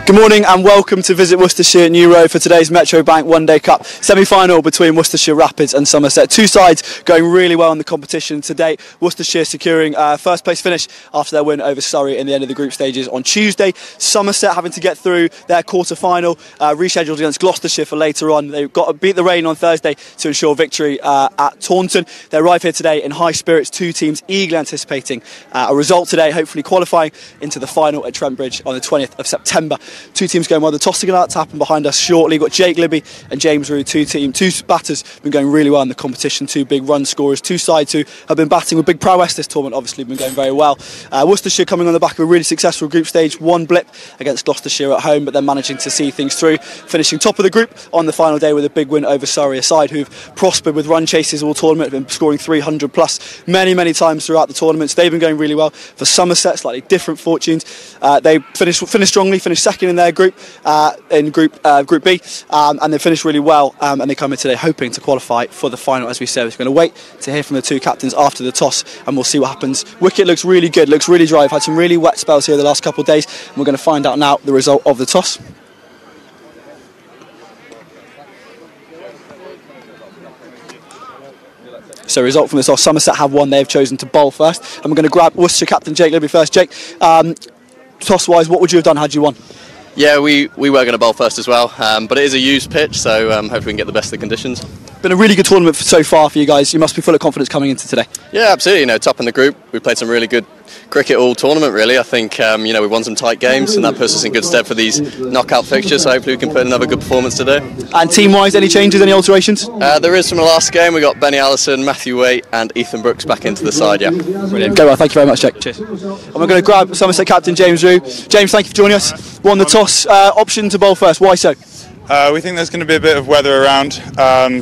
Good morning and welcome to Visit Worcestershire New Road for today's Metro Bank One Day Cup semi-final between Worcestershire Rapids and Somerset. Two sides going really well in the competition to date. Worcestershire securing first place finish after their win over Surrey in the end of the group stages on Tuesday. Somerset having to get through their quarter-final, rescheduled against Gloucestershire for later on. They've got to beat the rain on Thursday to ensure victory at Taunton. They arrive here today in high spirits, two teams eagerly anticipating a result today, hopefully qualifying into the final at Trent Bridge on the 20th of September. Two teams going well. The toss are about to happen behind us shortly. We've got Jake Libby and James Rue, two batters been going really well in the competition, two big run scorers, two sides who have been batting with big prowess this tournament, obviously been going very well. Worcestershire coming on the back of a really successful group stage, one blip against Gloucestershire at home, but then managing to see things through, finishing top of the group on the final day with a big win over Surrey, a side who've prospered with run chases all tournament, have been scoring 300 plus many times throughout the tournament. So they've been going really well. For Somerset, slightly different fortunes. They finished strongly, finished second in their group, in Group B, and they finished really well, and they come in today hoping to qualify for the final. As we said, we're going to wait to hear from the two captains after the toss, and we'll see what happens. Wicket looks really good, looks really dry. I've had some really wet spells here the last couple of days, and we're going to find out now the result of the toss. So result from this toss, Somerset have won. They've chosen to bowl first, and we're going to grab Worcestershire captain Jake Libby first. Jake, toss-wise, what would you have done had you won? Yeah, we were going to bowl first as well, but it is a used pitch, so hopefully we can get the best of the conditions. Been a really good tournament so far for you guys. You must be full of confidence coming into today. Yeah, absolutely. You know, top in the group. We played some really good cricket all tournament, really. I think you know, we won some tight games, and that puts us in good stead for these knockout fixtures. So hopefully we can put in another good performance today. And team-wise, any changes, any alterations? There is from the last game. We got Benny Allison, Matthew Waite, and Ethan Brooks back into the side. Yeah, brilliant. Go well. Thank you very much, Jake. Cheers. And we're going to grab Somerset captain James Rue. James, thank you for joining us. Won the toss. Option to bowl first. Why so? We think there's going to be a bit of weather around,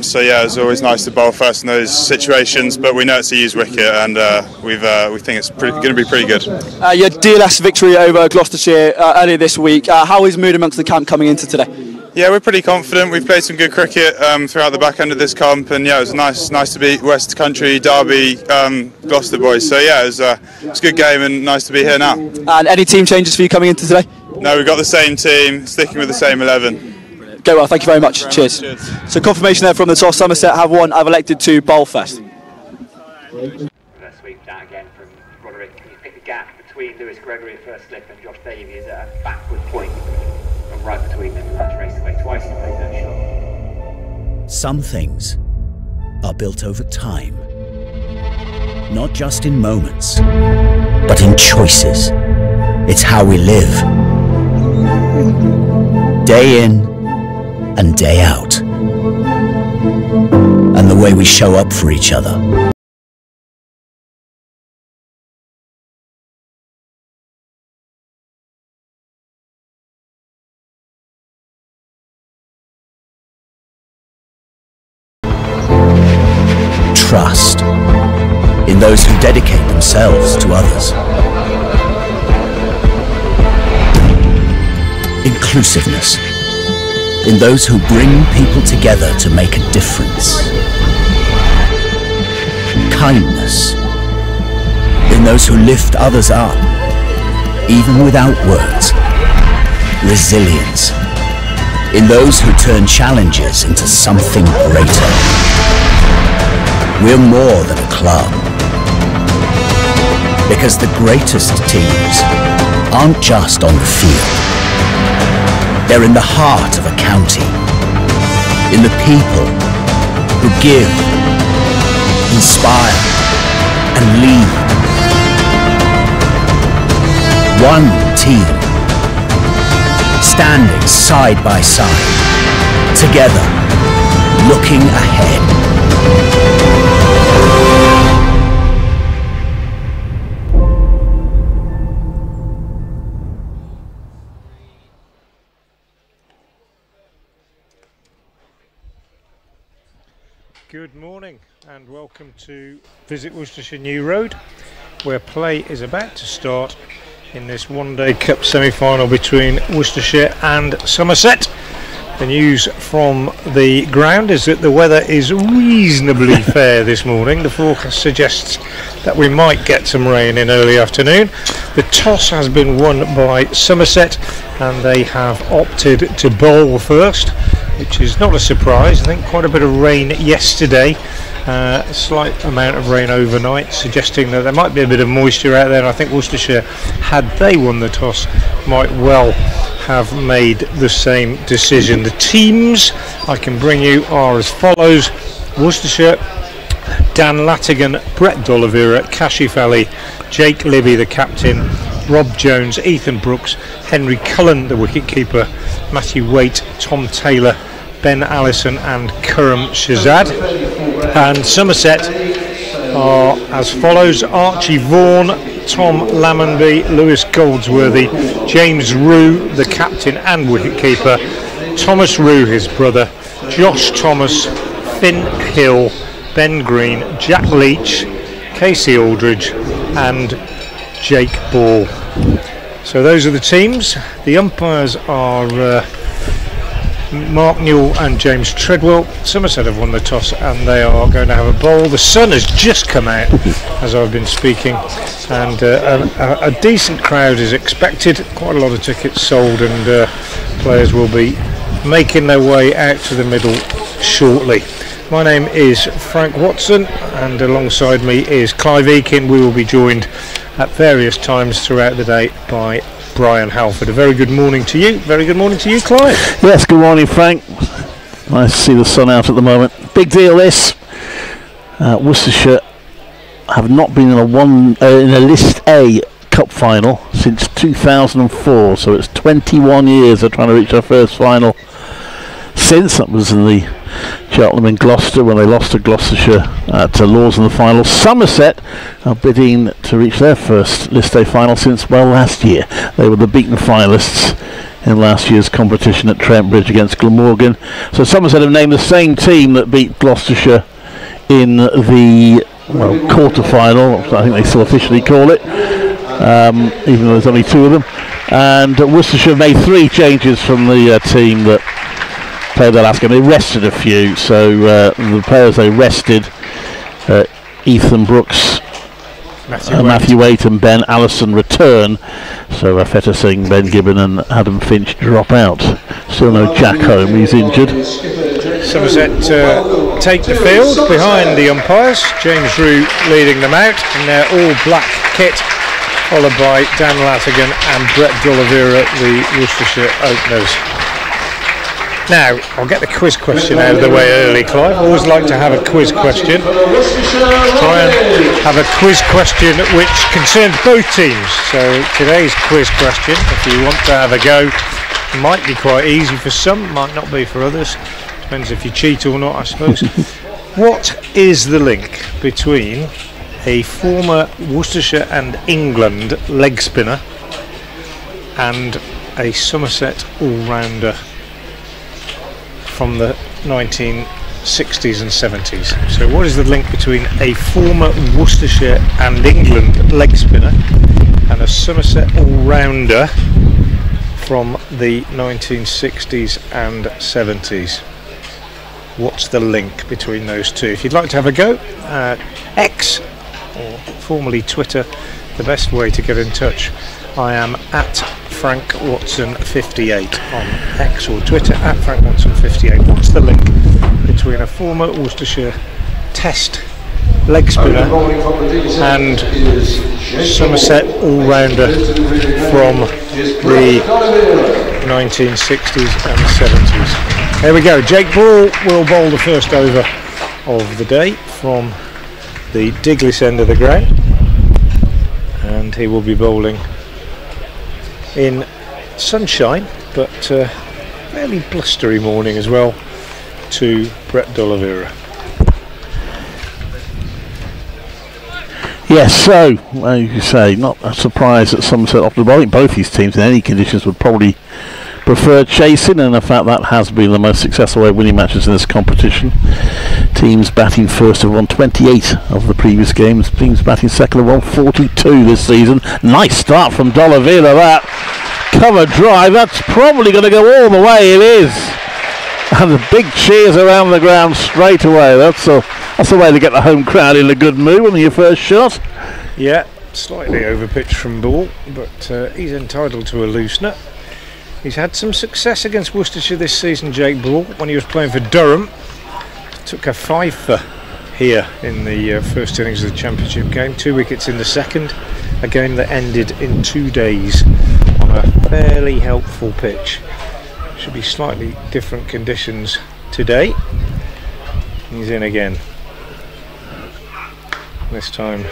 so yeah, it's always nice to bowl first in those situations, but we know it's a used wicket, and we think it's going to be pretty good. You had DLS victory over Gloucestershire earlier this week. How is mood amongst the camp coming into today? Yeah, we're pretty confident. We've played some good cricket throughout the back end of this comp, and yeah, it was nice to beat West Country, Derby, Gloucester boys. So yeah, it's a good game and nice to be here now. And any team changes for you coming into today? No, we've got the same team, sticking with the same 11. Go well, thank you very much. Cheers. So confirmation there from the toss. Somerset have won. I've elected to bowl first. Sweep down again from Roderick. You pick the gap between Lewis Gregory at first slip and Josh Davies at a backward point, and right between them, and that's raced away twice. He played that shot. Some things are built over time, not just in moments, but in choices. It's how we live, day in and day out, and the way we show up for each other. Trust in those who dedicate themselves to others. Inclusiveness in those who bring people together to make a difference. Kindness in those who lift others up, even without words. Resilience in those who turn challenges into something greater. We're more than a club, because the greatest teams aren't just on the field. They're in the heart of a county, in the people who give, inspire, and lead. One team, standing side by side, together, looking ahead. Good morning and welcome to Visit Worcestershire New Road, where play is about to start in this one-day cup semi-final between Worcestershire and Somerset. The news from the ground is that the weather is reasonably fair this morning. The forecast suggests that we might get some rain in early afternoon. The toss has been won by Somerset and they have opted to bowl first, which is not a surprise. I think quite a bit of rain yesterday, a slight amount of rain overnight, suggesting that there might be a bit of moisture out there, and I think Worcestershire, had they won the toss, might well have made the same decision. The teams I can bring you are as follows: Worcestershire, Dan Latigan, Brett D'Oliveira, Kashi Fally, Jake Libby the captain, Rob Jones, Ethan Brooks, Henry Cullen the wicketkeeper, Matthew Waite, Tom Taylor, Ben Allison and Kurram Shazad. And Somerset are as follows: Archie Vaughan, Tom Lammonby, Lewis Goldsworthy, James Rue the captain and wicketkeeper, Thomas Rue his brother, Josh Thomas, Finn Hill, Ben Green, Jack Leach, Casey Aldridge and Jake Ball. So those are the teams. The umpires are Mark Newell and James Treadwell. Somerset have won the toss and they are going to have a bowl. The sun has just come out as I've been speaking, and a decent crowd is expected. Quite a lot of tickets sold, and players will be making their way out to the middle shortly. My name is Frank Watson and alongside me is Clive Eakin. We will be joined at various times throughout the day by Brian Halford. A very good morning to you. Very good morning to you, Clive. Yes, good morning, Frank. Nice to see the sun out at the moment. Big deal this. Worcestershire have not been in a List A Cup final since 2004, so it's 21 years they're trying to reach their first final since. That was in the Cheltenham and Gloucester when they lost to Gloucestershire to Lords in the final. Somerset are bidding to reach their first List A final since, well, last year. They were the beaten finalists in last year's competition at Trent Bridge against Glamorgan. So Somerset have named the same team that beat Gloucestershire in the quarter-final, I think they still officially call it, even though there's only two of them. And Worcestershire made 3 changes from the team that played the last game. They rested a few, so the players they rested, Ethan Brooks, Matthew Waite and Ben Allison return, so Feta Singh, Ben Gibbon and Adam Finch drop out. Still no Jack Home, he's injured. Somerset take the field behind the umpires, James Rue leading them out in their all black kit, followed by Dan Latigan and Brett D'Oliveira, the Worcestershire openers. Now, I'll get the quiz question out of the way early, Clive. I always like to have a quiz question. Try and have a quiz question which concerns both teams. So today's quiz question, if you want to have a go, might be quite easy for some, might not be for others. Depends if you cheat or not, I suppose. What is the link between a former Worcestershire and England leg spinner and a Somerset all-rounder from the 1960s and 70s? So what is the link between a former Worcestershire and England leg spinner and a Somerset all-rounder from the 1960s and 70s? What's the link between those two? If you'd like to have a go, X, or formerly Twitter, the best way to get in touch. I am at Frank Watson 58 on X or Twitter, at Frank Watson 58. What's the link between a former Worcestershire Test leg spinner and Somerset all-rounder from the 1960s and 70s? There we go. Jake Ball will bowl the first over of the day from the Diglis end of the ground, and he will be bowling in sunshine, but fairly blustery morning as well, to Brett D'Oliveira. Yes, so as you say, not a surprise that Somerset off the ball. I think both these teams in any conditions would probably prefer chasing, and in fact that has been the most successful way of winning matches in this competition. Teams batting first have won 28 of the previous games. Teams batting second have won 42 this season. Nice start from D'Oliveira, that cover drive, that's probably going to go all the way. It is. And the big cheers around the ground straight away. That's the way to get the home crowd in a good mood on your first shot. Yeah, slightly overpitched from ball, but he's entitled to a loosener. He's had some success against Worcestershire this season, Jake Ball, when he was playing for Durham. Took a 5 here in the first innings of the championship game. 2 wickets in the second. A game that ended in 2 days on a fairly helpful pitch. Should be slightly different conditions today. He's in again. This time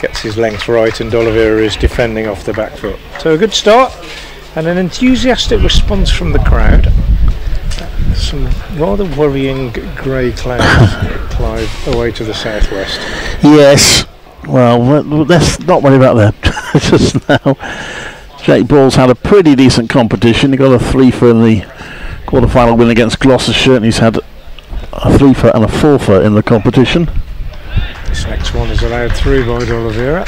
gets his length right, and D'Oliveira is defending off the back foot. So a good start and an enthusiastic response from the crowd. Some rather worrying grey clouds Clive away to the southwest. Yes, well, let's not worry about that just now. Jake Ball's had a pretty decent competition. He got a 3-for in the quarter-final win against Gloucestershire, and he's had a 3-for and a 4-for in the competition. This next one is allowed through by D'Oliveira.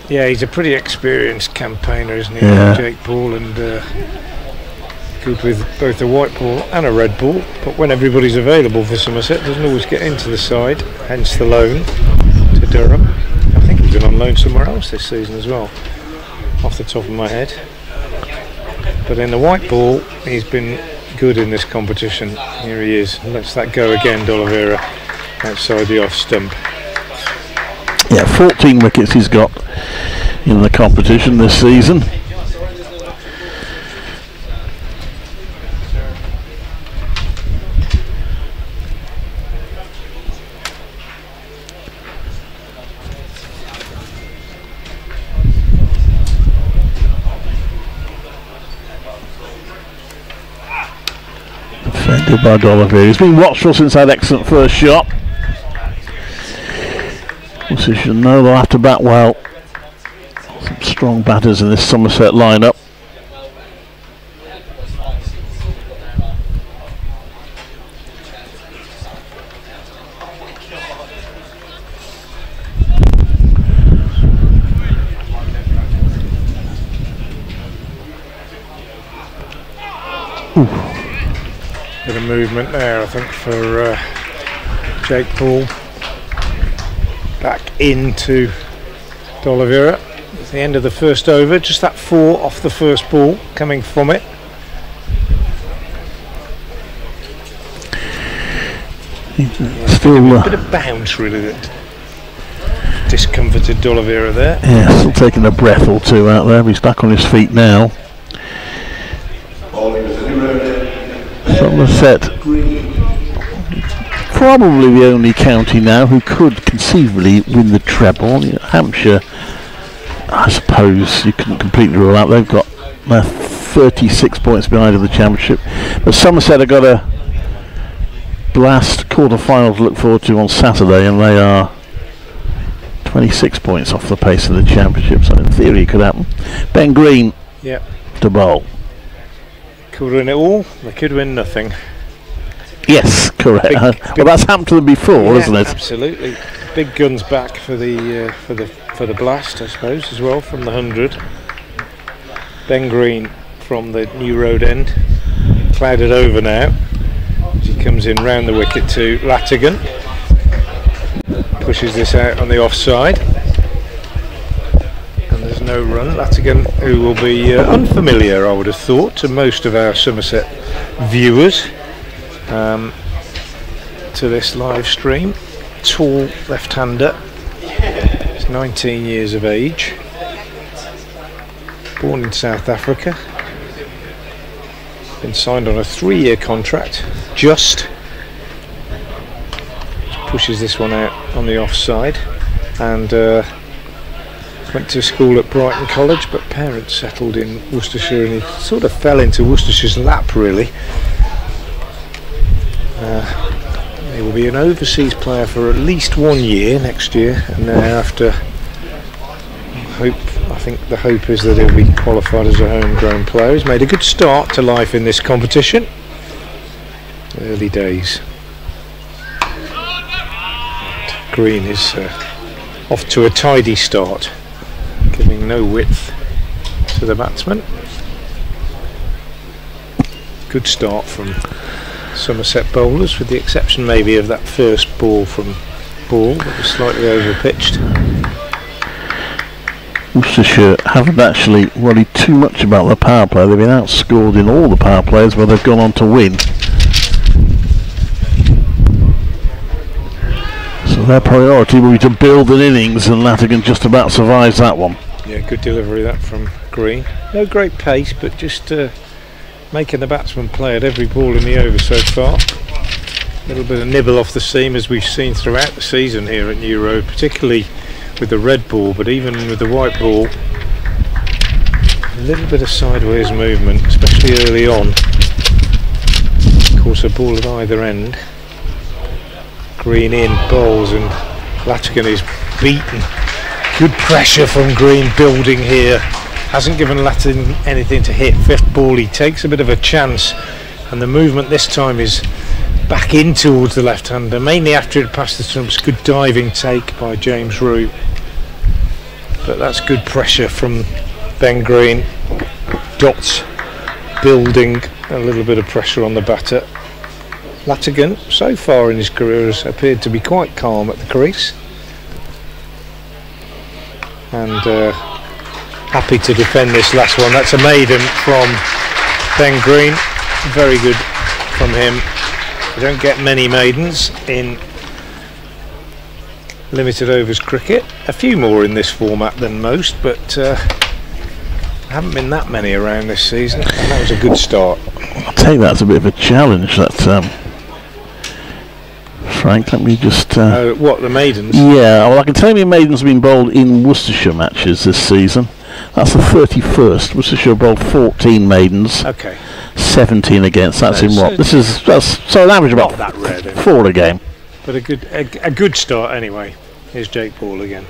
Yeah, he's a pretty experienced campaigner, isn't he, Jake Ball, and good with both a white ball and a red ball, but when everybody's available for Somerset, doesn't always get into the side, hence the loan to Durham. I think he's been on loan somewhere else this season as well, off the top of my head. But in the white ball, he's been good in this competition. Here he is, lets that go again, D'Oliveira, outside the off stump. Yeah, 14 wickets he's got in the competition this season. Defended by D'Oliveira. He's been watchful since that excellent first shot. So you should know they'll have to bat well. Some strong batters in this Somerset lineup. Bit of movement there, I think, for Jake Ball. Back into D'Oliveira at the end of the first over, just that 4 off the first ball coming from it. Still a bit of bounce really that discomforted D'Oliveira there. Yeah, still taking a breath or two out there. He's back on his feet now. Somerset, probably the only county now who could conceivably win the treble. Hampshire, I suppose you couldn't completely rule out. They've got 36 points behind in the championship, but Somerset have got a blast quarter-final to look forward to on Saturday, and they are 26 points off the pace of the championship, so in theory it could happen. Ben Green to bowl. Could win it all, they could win nothing. Yes, correct. Well, that's happened to them before, isn't it? Absolutely. Big guns back for the blast, I suppose, as well, from the 100. Ben Green from the New Road end, clouded over now. He comes in round the wicket to Latigan, pushes this out on the offside, and there's no run. Latigan, who will be unfamiliar, I would have thought, to most of our Somerset viewers. To this live stream, tall left-hander, he's 19 years of age, born in South Africa, been signed on a 3-year contract, just pushes this one out on the offside, and went to school at Brighton College, but parents settled in Worcestershire, and he sort of fell into Worcestershire's lap really. He will be an overseas player for at least 1 year next year, and thereafter I think the hope is that he'll be qualified as a homegrown player. He's made a good start to life in this competition. Early days. And Green is off to a tidy start, giving no width to the batsman. Good start from Somerset bowlers, with the exception maybe of that first ball from Ball that was slightly overpitched. Worcestershire haven't actually worried too much about the power play. They've been outscored in all the power plays where they've gone on to win. So their priority will be to build an innings, and Latigan just about survives that one. Yeah, good delivery that from Green. No great pace, but just making the batsman play at every ball in the over so far. A little bit of nibble off the seam, as we've seen throughout the season here at New Road, particularly with the red ball, but even with the white ball, a little bit of sideways movement, especially early on. Of course, a ball at either end. Green in, bowls, and Latigan is beaten. Good pressure from Green building here. Hasn't given Latigan anything to hit. Fifth ball, he takes a bit of a chance, and the movement this time is back in towards the left-hander, mainly after it passed the stumps. Good diving take by James Root, but that's good pressure from Ben Green. Dots building, a little bit of pressure on the batter. Latigan, so far in his career, has appeared to be quite calm at the crease, and happy to defend this last one. That's a maiden from Ben Green, very good from him. You don't get many maidens in limited overs cricket. A few more in this format than most, but haven't been that many around this season, and that was a good start. I'll take that as a bit of a challenge, that Frank. Let me just what, the maidens? Yeah, well, I can tell you maidens have been bowled in Worcestershire matches this season. That's the 31st. Worcestershire bowled 14 maidens. Okay. 17 against. That's in what? So an average about that rare, 4 a game. But a good start anyway. Here's Jake Ball again.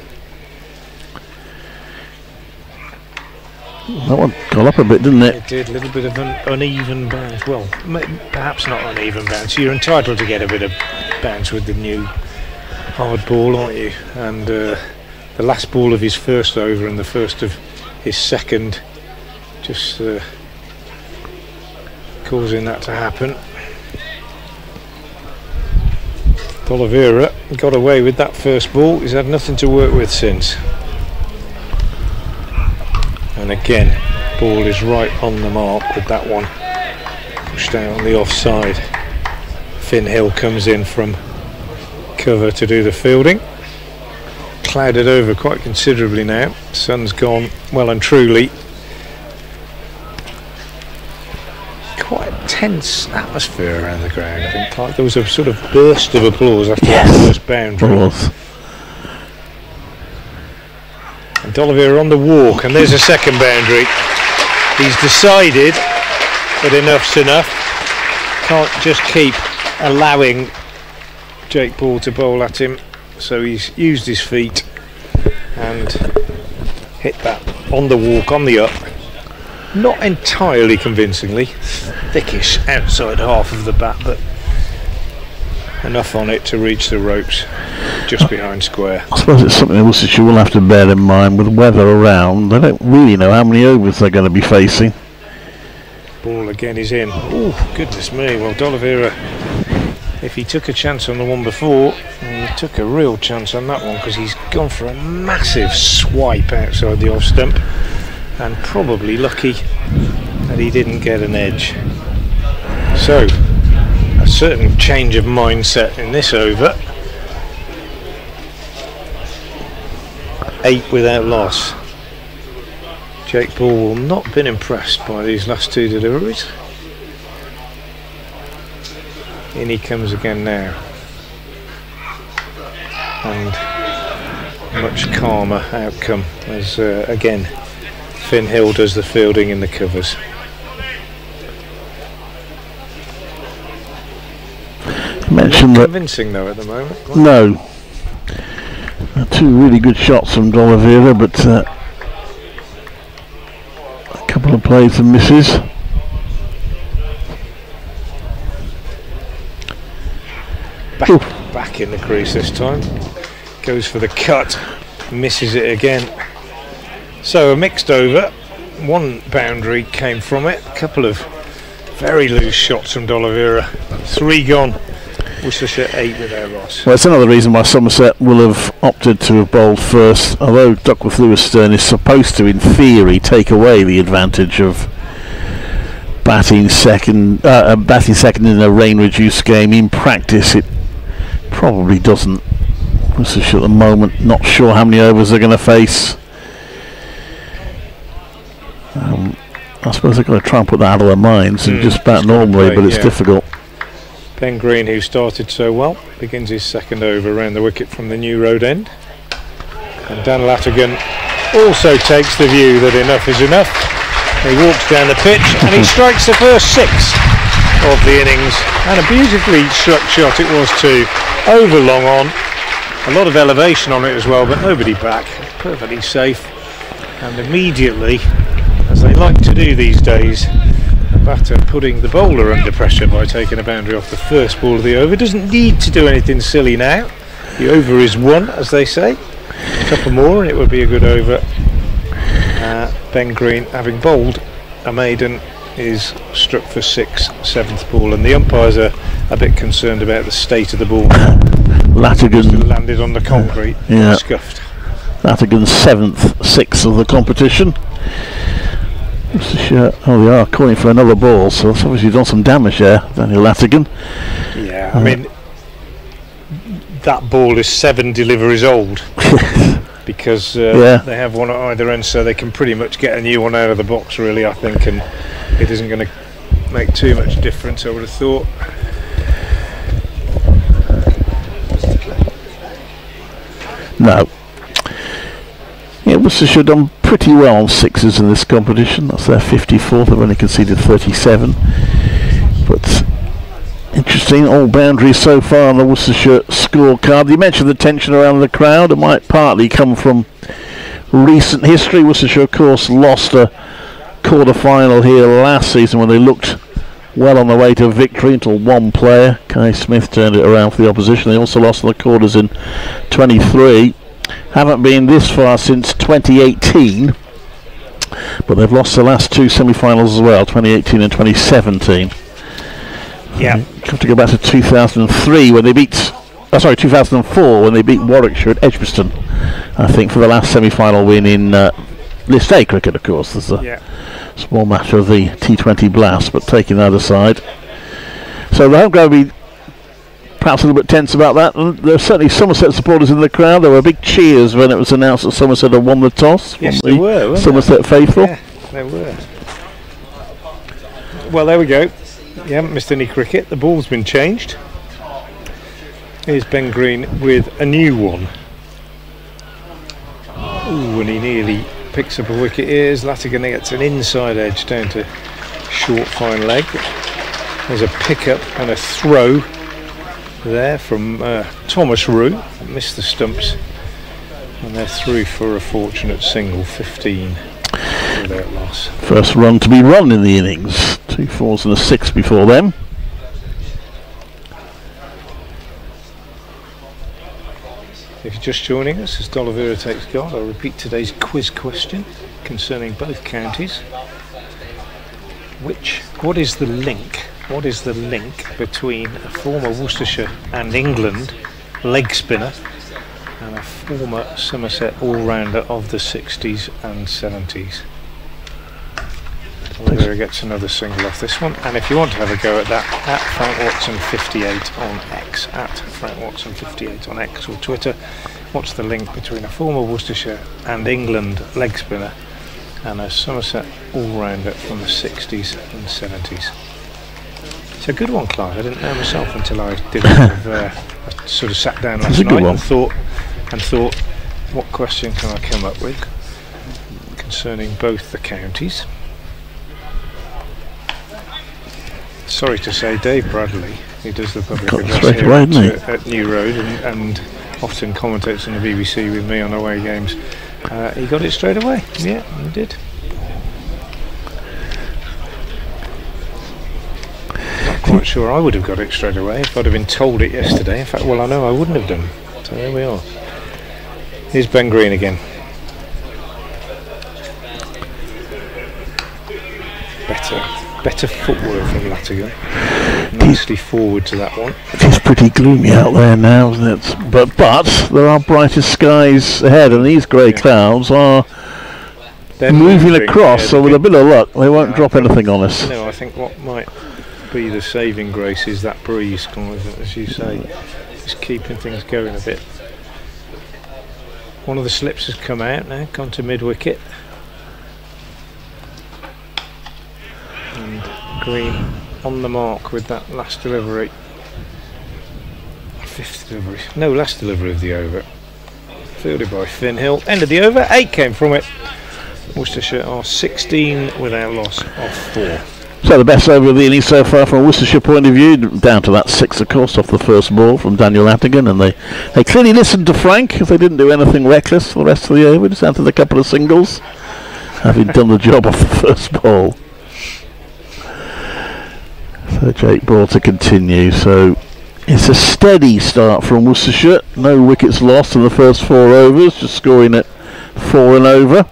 That one got up a bit, didn't it? It did. A little bit of an uneven bounce. Well, perhaps not uneven bounce. You're entitled to get a bit of bounce with the new hard ball, aren't you? And the last ball of his first over and the first of his second, just causing that to happen. D'Oliveira got away with that first ball. He's had nothing to work with since. And again, ball is right on the mark with that one. Pushed out on the offside. Finn Hill comes in from cover to do the fielding. Clouded over quite considerably now. Sun's gone well and truly. Quite a tense atmosphere around the ground, I think. Like there was a sort of burst of applause after that first boundary. And D'Oliveira on the walk, and there's a second boundary. He's decided that enough's enough. Can't just keep allowing Jake Ball to bowl at him, so he's used his feet and hit that on the walk, on the up. Not entirely convincingly, thickish outside half of the bat, but enough on it to reach the ropes just behind square. I suppose it's something Worcestershire will have to bear in mind with weather around. They don't really know how many overs they're going to be facing. Ball again is in. Oh, goodness me. Well, D'Oliveira, if he took a chance on the one before, he took a real chance on that one, because he's gone for a massive swipe outside the off stump, and probably lucky that he didn't get an edge. So, a certain change of mindset in this over. 8 without loss. Jake Ball will not have been impressed by these last two deliveries. In he comes again now. And much calmer outcome as again Finn Hill does the fielding in the covers. Mentioned not that convincing though at the moment. No. Two really good shots from D'Oliveira, but a couple of plays and misses. Back in the crease this time. Goes for the cut, misses it again. So a mixed over. One boundary came from it. A couple of Very loose shots from D'Oliveira. 3 gone. Worcestershire 8 with their loss. Well, it's another reason why Somerset will have opted to have bowled first, although Duckworth-Lewis-Stern is supposed to, in theory, take away the advantage of batting second in a rain-reduced game. In practice, it probably doesn't. Worcestershire at the moment, not sure how many overs they're going to face. I suppose they've got to try and put that out of their minds and just bat normally, but it's difficult. Ben Green, who started so well, begins his second over around the wicket from the New Road end. And Dan Latigan also takes the view that enough is enough. He walks down the pitch and he strikes the first 6 of the innings. And a beautifully struck shot it was too. Over long on. A lot of elevation on it as well, but nobody back. Perfectly safe. And immediately, as they like to do these days, the batter putting the bowler under pressure by taking a boundary off the first ball of the over. Doesn't need to do anything silly now. The over is won, as they say. A couple more and it would be a good over. Ben Green, having bowled a maiden, is struck for 6, 7th ball, and the umpires are a bit concerned about the state of the ball. Latigan landed on the concrete, scuffed. Latigan's 7th 6th of the competition. Oh, they are calling for another ball, so it's obviously done some damage there, Daniel Latigan. Yeah, I mean, that ball is 7 deliveries old. Because they have one at either end, so they can pretty much get a new one out of the box, really, I think, and it isn't going to make too much difference, I would have thought. No. Yeah, Worcestershire done pretty well on 6s in this competition. That's their 54th. They've only conceded 37. But interesting, all boundaries so far on the Worcestershire scorecard. You mentioned the tension around the crowd. It might partly come from recent history. Worcestershire, of course, lost a quarter-final here last season when they looked well on the way to victory until one player, Kai Smith, turned it around for the opposition. They also lost in the quarters in 23. Haven't been this far since 2018, but they've lost the last 2 semi-finals as well, 2018 and 2017. Yeah, have to go back to 2003 when they beat 2004 when they beat Warwickshire at Edgbaston, I think, for the last semi-final win in List A cricket, of course. There's a small matter of the T20 Blast, but taking that aside, so the home crowd will be perhaps a little bit tense about that. And there are certainly Somerset supporters in the crowd. There were big cheers when it was announced that Somerset had won the toss. Yes, they were, weren't Somerset faithful. Yeah, they were. Well, there we go. You haven't missed any cricket. The ball's been changed. Here's Ben Green with a new one. Ooh, and he nearly picks up a wicket. Here's Latigan, gets an inside edge down to short fine leg. There's a pick-up and a throw there from Thomas Rue. Missed the stumps. And they're through for a fortunate single, 15 without loss. First run to be run in the innings. 2 4s and a 6 before them. If you're just joining us, as D'Oliveira takes guard, I'll repeat today's quiz question concerning both counties. What is the link? What is the link between a former Worcestershire and England leg spinner and a former Somerset all-rounder of the 60s and 70s? D'Oliveira gets another single off this one, and if you want to have a go at that, at Frank Watson 58 on X, at Frank Watson 58 on X or Twitter. What's the link between a former Worcestershire and England leg spinner and a Somerset all-rounder from the 60s and 70s? It's a good one, Clive. I didn't know myself until I did I sort of sat down last night and thought, what question can I come up with concerning both the counties? Sorry to say, Dave Bradley, who does the public address here at New Road and often commentates on the BBC with me on away games, he got it straight away. Yeah, he did. Not quite sure I would have got it straight away if I'd have been told it yesterday. In fact, well, I know I wouldn't have done. So there we are. Here's Ben Green again. Better footwork from Latigan. Nicely forward to that one. It is pretty gloomy out there now, isn't it? But there are brighter skies ahead, and these grey clouds are moving across, so with a bit of luck they won't drop anything on us. I think what might be the saving grace is that breeze, as you say, just keeping things going a bit. One of the slips has come out now, gone to mid-wicket. And Green on the mark with that last delivery. Fifth delivery. No, last delivery of the over. Fielded by Finn Hill. End of the over. 8 came from it. Worcestershire are 16 without loss of 4. So the best over of the innings so far from a Worcestershire point of view, down to that 6 of course off the first ball from Daniel Latigan, and they clearly listened to Frank because they didn't do anything reckless for the rest of the over, just added a couple of singles, having done the job off the first ball. So Jake Ball to continue. So it's a steady start from Worcestershire, no wickets lost in the first 4 overs, just scoring at 4 and over.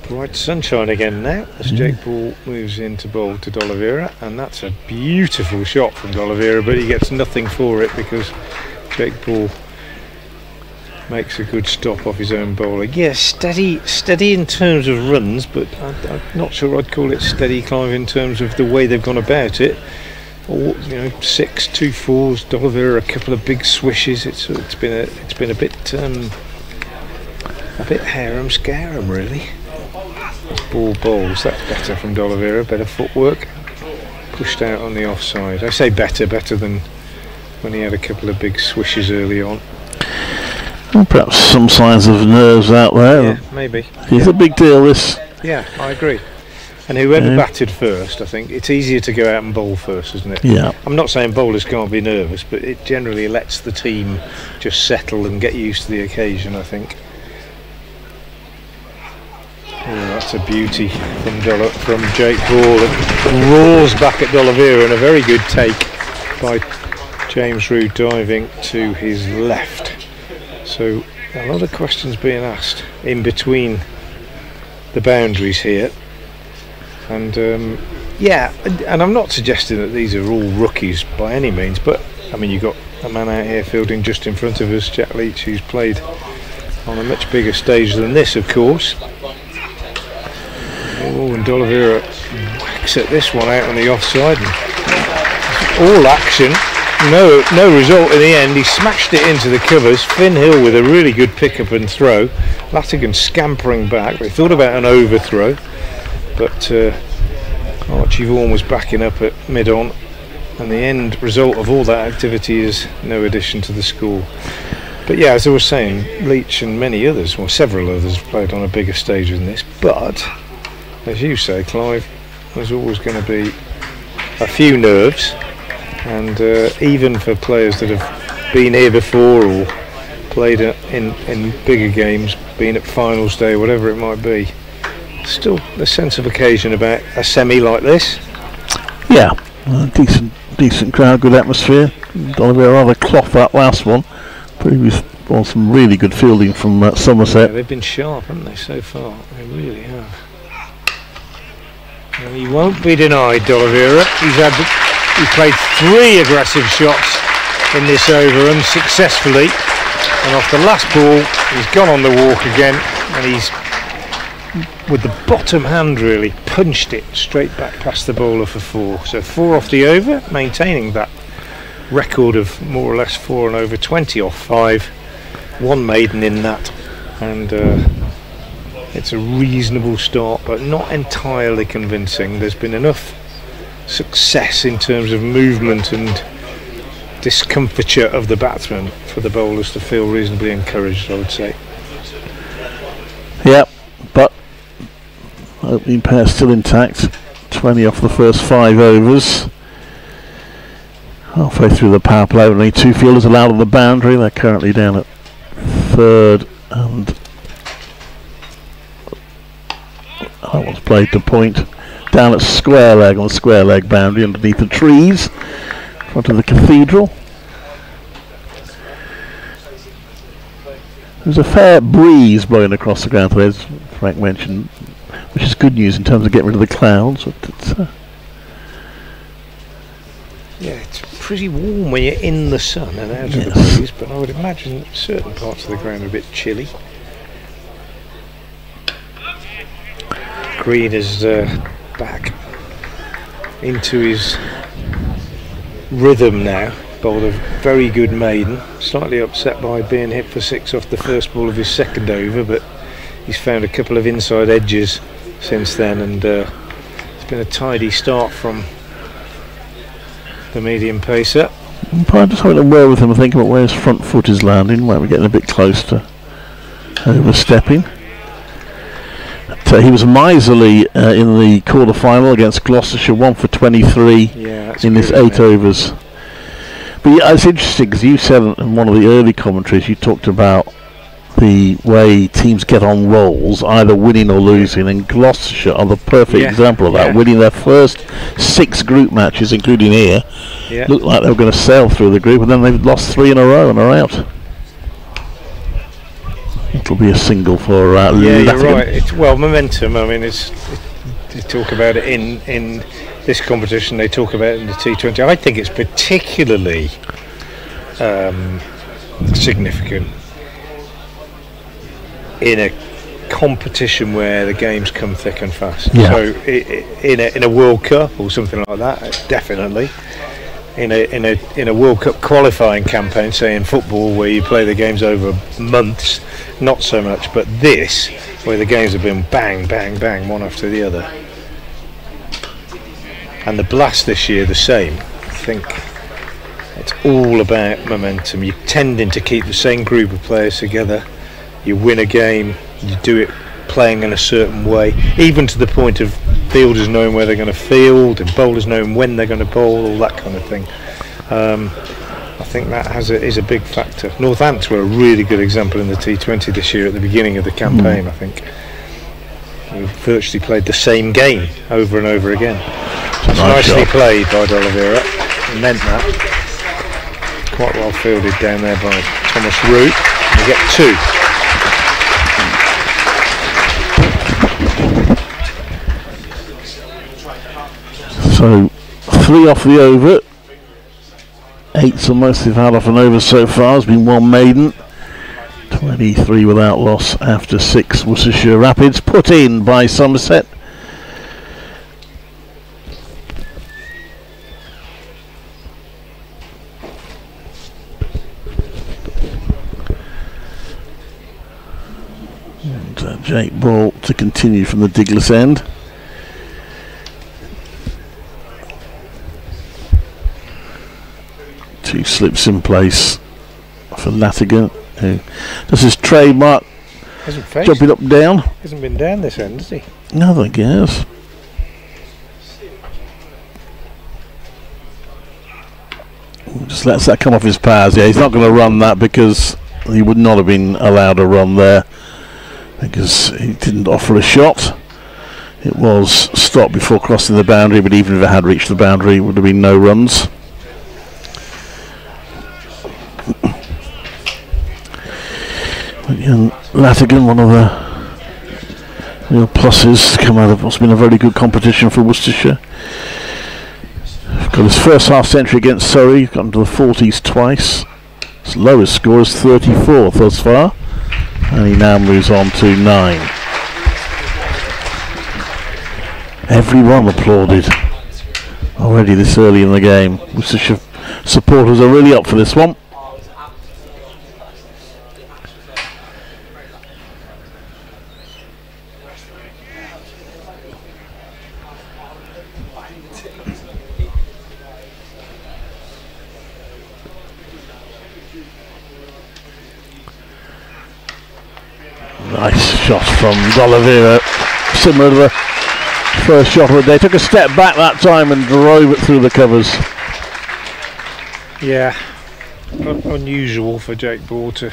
Bright sunshine again now as Jake Ball moves into bowl to D'Oliveira, and that's a beautiful shot from D'Oliveira, but he gets nothing for it because Jake Ball makes a good stop off his own bowler. Yeah, steady in terms of runs, but I'm not sure I'd call it steady, Clive, in terms of the way they've gone about it. Or 6, 2 fours, D'Oliveira a couple of big swishes. It's been a bit harem-scarum really. Ball bowls, that's better from D'Oliveira, better footwork, pushed out on the offside. I say better than when he had a couple of big swishes early on. Well, perhaps some signs of nerves out there. Yeah, maybe. It's a big deal, this. Yeah, I agree. And whoever batted first, I think it's easier to go out and bowl first, isn't it? Yeah. I'm not saying bowlers can't be nervous, but it generally lets the team just settle and get used to the occasion, I think. Oh, that's a beauty from Jake Ball. It roars back at D'Oliveira, and a very good take by James Root diving to his left. So a lot of questions being asked in between the boundaries here. And and I'm not suggesting that these are all rookies by any means, but I mean, you've got a man out here fielding just in front of us, Jack Leach, who's played on a much bigger stage than this, of course. Oh, and D'Oliveira whacks at this one out on the offside. All action, no result in the end. He smashed it into the covers. Finn Hill with a really good pick up and throw. Latigan scampering back. They thought about an overthrow, but Archie Vaughan was backing up at mid-on, and the end result of all that activity is no addition to the score. But yeah, as I was saying, Leach and many others, well, several others, played on a bigger stage than this, but as you say, Clive, there's always going to be a few nerves, and even for players that have been here before or played in bigger games, been at finals day, whatever it might be, still a sense of occasion about a semi like this. Yeah, decent crowd, good atmosphere. D'Oliveira rather cloth that last one. Previous on some really good fielding from Somerset. Yeah, they've been sharp, haven't they, so far? They really have. And he won't be denied, D'Oliveira. He's played 3 aggressive shots in this over unsuccessfully, and off the last ball he's gone on the walk again, and he's with the bottom hand really punched it straight back past the bowler for 4. So 4 off the over, maintaining that record of more or less 4 and over 20 off 5, 1 maiden in that, and it's a reasonable start, but not entirely convincing. There's been enough success in terms of movement and discomfiture of the batsman for the bowlers to feel reasonably encouraged, I would say. Yeah, but opening pair still intact. 20 off the first 5 overs. Halfway through the power play, only 2 fielders allowed on the boundary. They're currently down at 3rd, and that one's played to point down at square leg, on the square leg boundary underneath the trees in front of the cathedral. There's a fair breeze blowing across the ground today, as Frank mentioned. which is good news in terms of getting rid of the clouds. But it's, yeah, it's pretty warm when you're in the sun and out of the breeze, but I would imagine certain parts of the ground are a bit chilly. Green is back into his rhythm now. Bowled a very good maiden, slightly upset by being hit for 6 off the first ball of his second over, but he's found a couple of inside edges since then, and it's been a tidy start from the medium pacer. I'm probably just having a word with him and thinking about where his front foot is landing. Might be getting a bit close to overstepping. But, he was miserly in the quarter final against Gloucestershire, 1 for 23 in this 8 overs. But yeah, it's interesting because you said in one of the early commentaries, you talked about the way teams get on rolls, either winning or losing, and Gloucestershire are the perfect example of that, winning their first 6 group matches, including here. Looked like they were going to sail through the group, and then they've lost 3 in a row and are out. It'll be a single for you're right. It's, well, momentum. I mean, they talk about it in this competition. They talk about it in the T20. I think it's particularly significant in a competition where the games come thick and fast. So in a World Cup or something like that, definitely. In a World Cup qualifying campaign, say in football where you play the games over months, not so much. But this, where the games have been bang, bang, bang, one after the other. And the Blast this year the same. I think it's all about momentum. You're tending to keep the same group of players together. You win a game, you do it playing in a certain way, even to the point of fielders knowing where they're going to field and bowlers knowing when they're going to bowl, all that kind of thing. I think that is a big factor. Northants were a really good example in the T20 this year at the beginning of the campaign. I think we virtually played the same game over and over again. It's nicely played by D'Oliveira. He meant that. Quite well fielded down there by Thomas Root. We get 2. So 3 off the over. 8's the most they've had off an over so far. Has been 1 maiden. 23 without loss after 6 Worcestershire Rapids. Put in by Somerset. And Jake Ball to continue from the Diglis end. Two slips in place for Latigan, who does his trademark jumping up down. Hasn't been down this end, has he? No, I think he has. Just lets that come off his powers. Yeah, he's not going to run that because he would not have been allowed a run there because he didn't offer a shot. It was stopped before crossing the boundary, but even if it had reached the boundary, it would have been no runs. And Latigan, one of the real pluses to come out of what's been a very good competition for Worcestershire. Got his first half century against Surrey, got into the 40s twice. His lowest score is 34 thus far, and he now moves on to 9. Everyone applauded already this early in the game. Worcestershire supporters are really up for this one. Nice shot from D'Oliveira, similar to the first shot of the day. Took a step back that time and drove it through the covers. Yeah, unusual for Jake Ball to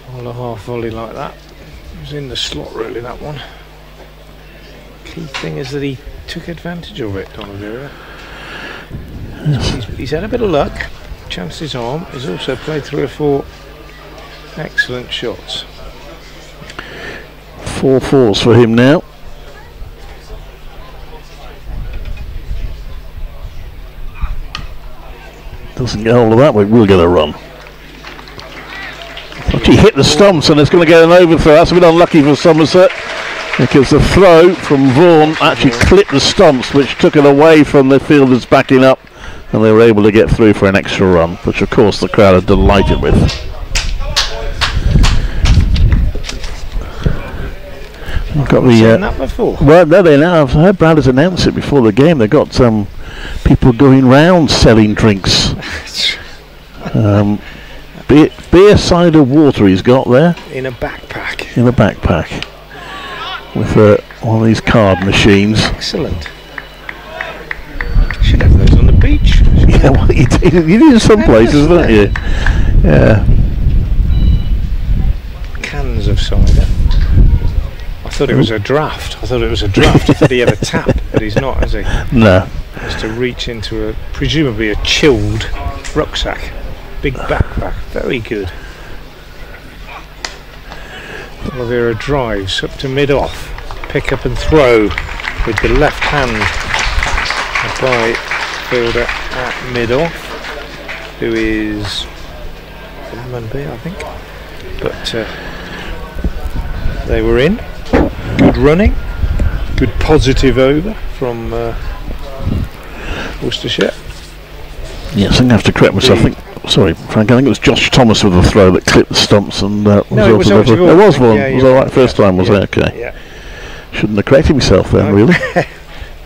hold a half volley like that. It was in the slot really, that one. Key thing is that he took advantage of it, D'Oliveira. Yes. He's had a bit of luck, chanced his arm. He's also played 3 or 4 excellent shots. 4 fours for him now. Doesn't get hold of that, but we'll get a run. Actually hit the stumps and it's going to get an overthrow. That's a bit unlucky for Somerset, because the throw from Vaughan actually clipped the stumps, which took it away from the fielders backing up, and they were able to get through for an extra run, which of course the crowd are delighted with. I've got that before. Well, no, they now. I've heard Brad has announced it before the game. They've got some people going round selling drinks. Beer, cider, water. He's got there in a backpack. In a backpack with one of these card machines. Excellent. Should have those on the beach. Yeah, well, you do in some places, don't you? Yeah. Cans of cider. I thought it was a draft. I thought he had a tap, but he's not, has he? No. Has to reach into presumably a chilled rucksack. Big backpack. Very good. Oliveira drives up to mid-off. Pick up and throw with the left hand by fielder at mid-off, who is Lammonby, I think. But they were in. Good running, good positive over from Worcestershire. Yes, I'm going to have to correct myself. Sorry, Frank, I think it was Josh Thomas with the throw that clipped the stumps and no, it was Vaughan. It was Vaughan. Yeah, was that right first time, was it? Okay. Yeah. Shouldn't have corrected myself then, really.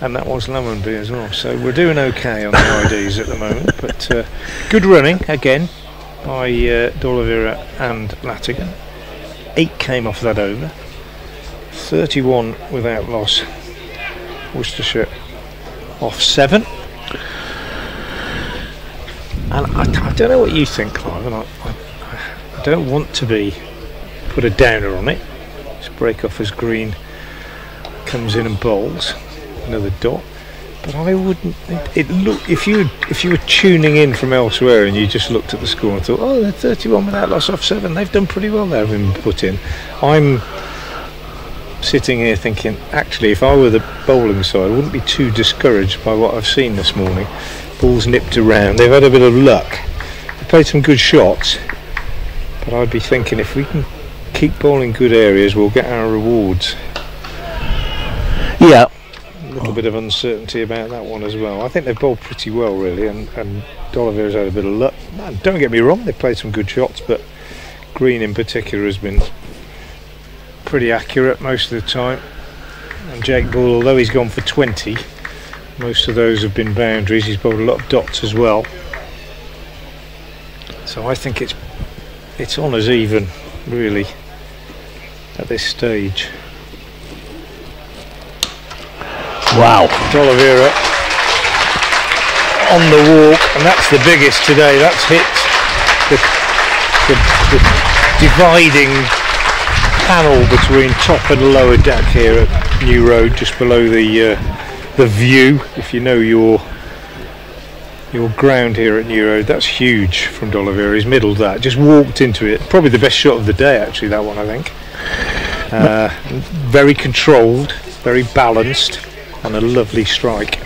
And that was Lammonby as well. So we're doing okay on the IDs at the moment. But good running again by D'Oliveira and Latigan. 8 came off that over. 31 without loss. Worcestershire off 7. And I don't know what you think, Clive, and I don't want to put a downer on it. Just break off as Green comes in and bowls another dot. But I wouldn't. If you were tuning in from elsewhere and you just looked at the score and thought, oh, they're 31 without loss off 7. They've done pretty well there, having put in. I'm sitting here thinking, actually, if I were the bowling side, I wouldn't be too discouraged by what I've seen this morning. Balls nipped around. They've had a bit of luck. They played some good shots, but I'd be thinking if we can keep bowling good areas, we'll get our rewards. Yeah. A little bit of uncertainty about that one as well. I think they've bowled pretty well, really, and D'Oliveira's had a bit of luck. Man, don't get me wrong, they've played some good shots, but Green in particular has been pretty accurate most of the time. And Jake Ball, although he's gone for 20, most of those have been boundaries. He's bowled a lot of dots as well. So I think it's on as even, really, at this stage. Wow. D'Oliveira on the walk, and that's the biggest today. That's hit the dividing panel between top and lower deck here at New Road, just below the view. If you know your ground here at New Road, that's huge from D'Oliveira. He's middled that, just walked into it. Probably the best shot of the day, actually, that one, I think. Very controlled, very balanced, and a lovely strike.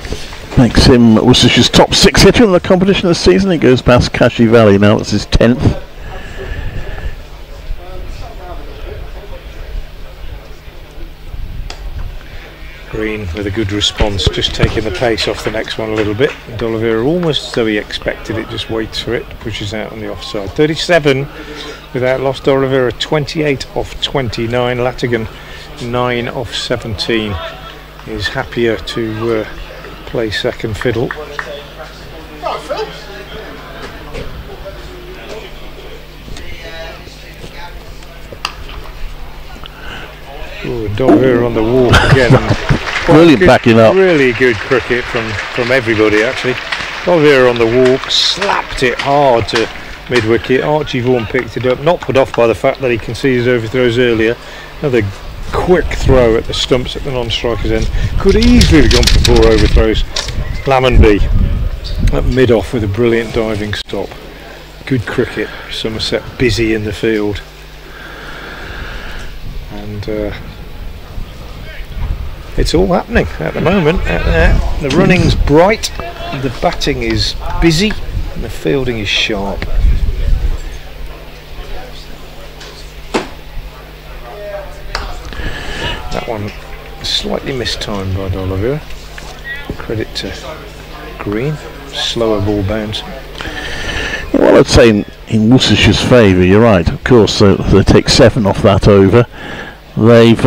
Makes him Worcestershire's top 6 hitter in the competition this season. He goes past Kashi Valley now. That's his 10th. Green with a good response, just taking the pace off the next one a little bit. D'Oliveira almost as though he expected it, just waits for it, pushes out on the offside. 37 without loss. D'Oliveira 28 off 29. Latigan 9 off 17. Is happier to play second fiddle. Ooh, D'Oliveira on the walk again. Brilliant backing up. Really good cricket from everybody, actually. D'Oliveira on the walk, slapped it hard to mid-wicket. Archie Vaughan picked it up, not put off by the fact that he conceded overthrows earlier. Another quick throw at the stumps at the non-striker's end. Could easily have gone for 4 overthrows. Lammonby at mid-off with a brilliant diving stop. Good cricket. Somerset busy in the field. And It's all happening at the moment. The running's bright, the batting is busy, and the fielding is sharp. That one slightly mistimed by D'Oliveira. Credit to Green. Slower ball bounce. Well, I'd say in Worcestershire's favour, you're right. Of course, they take 7 off that over. They've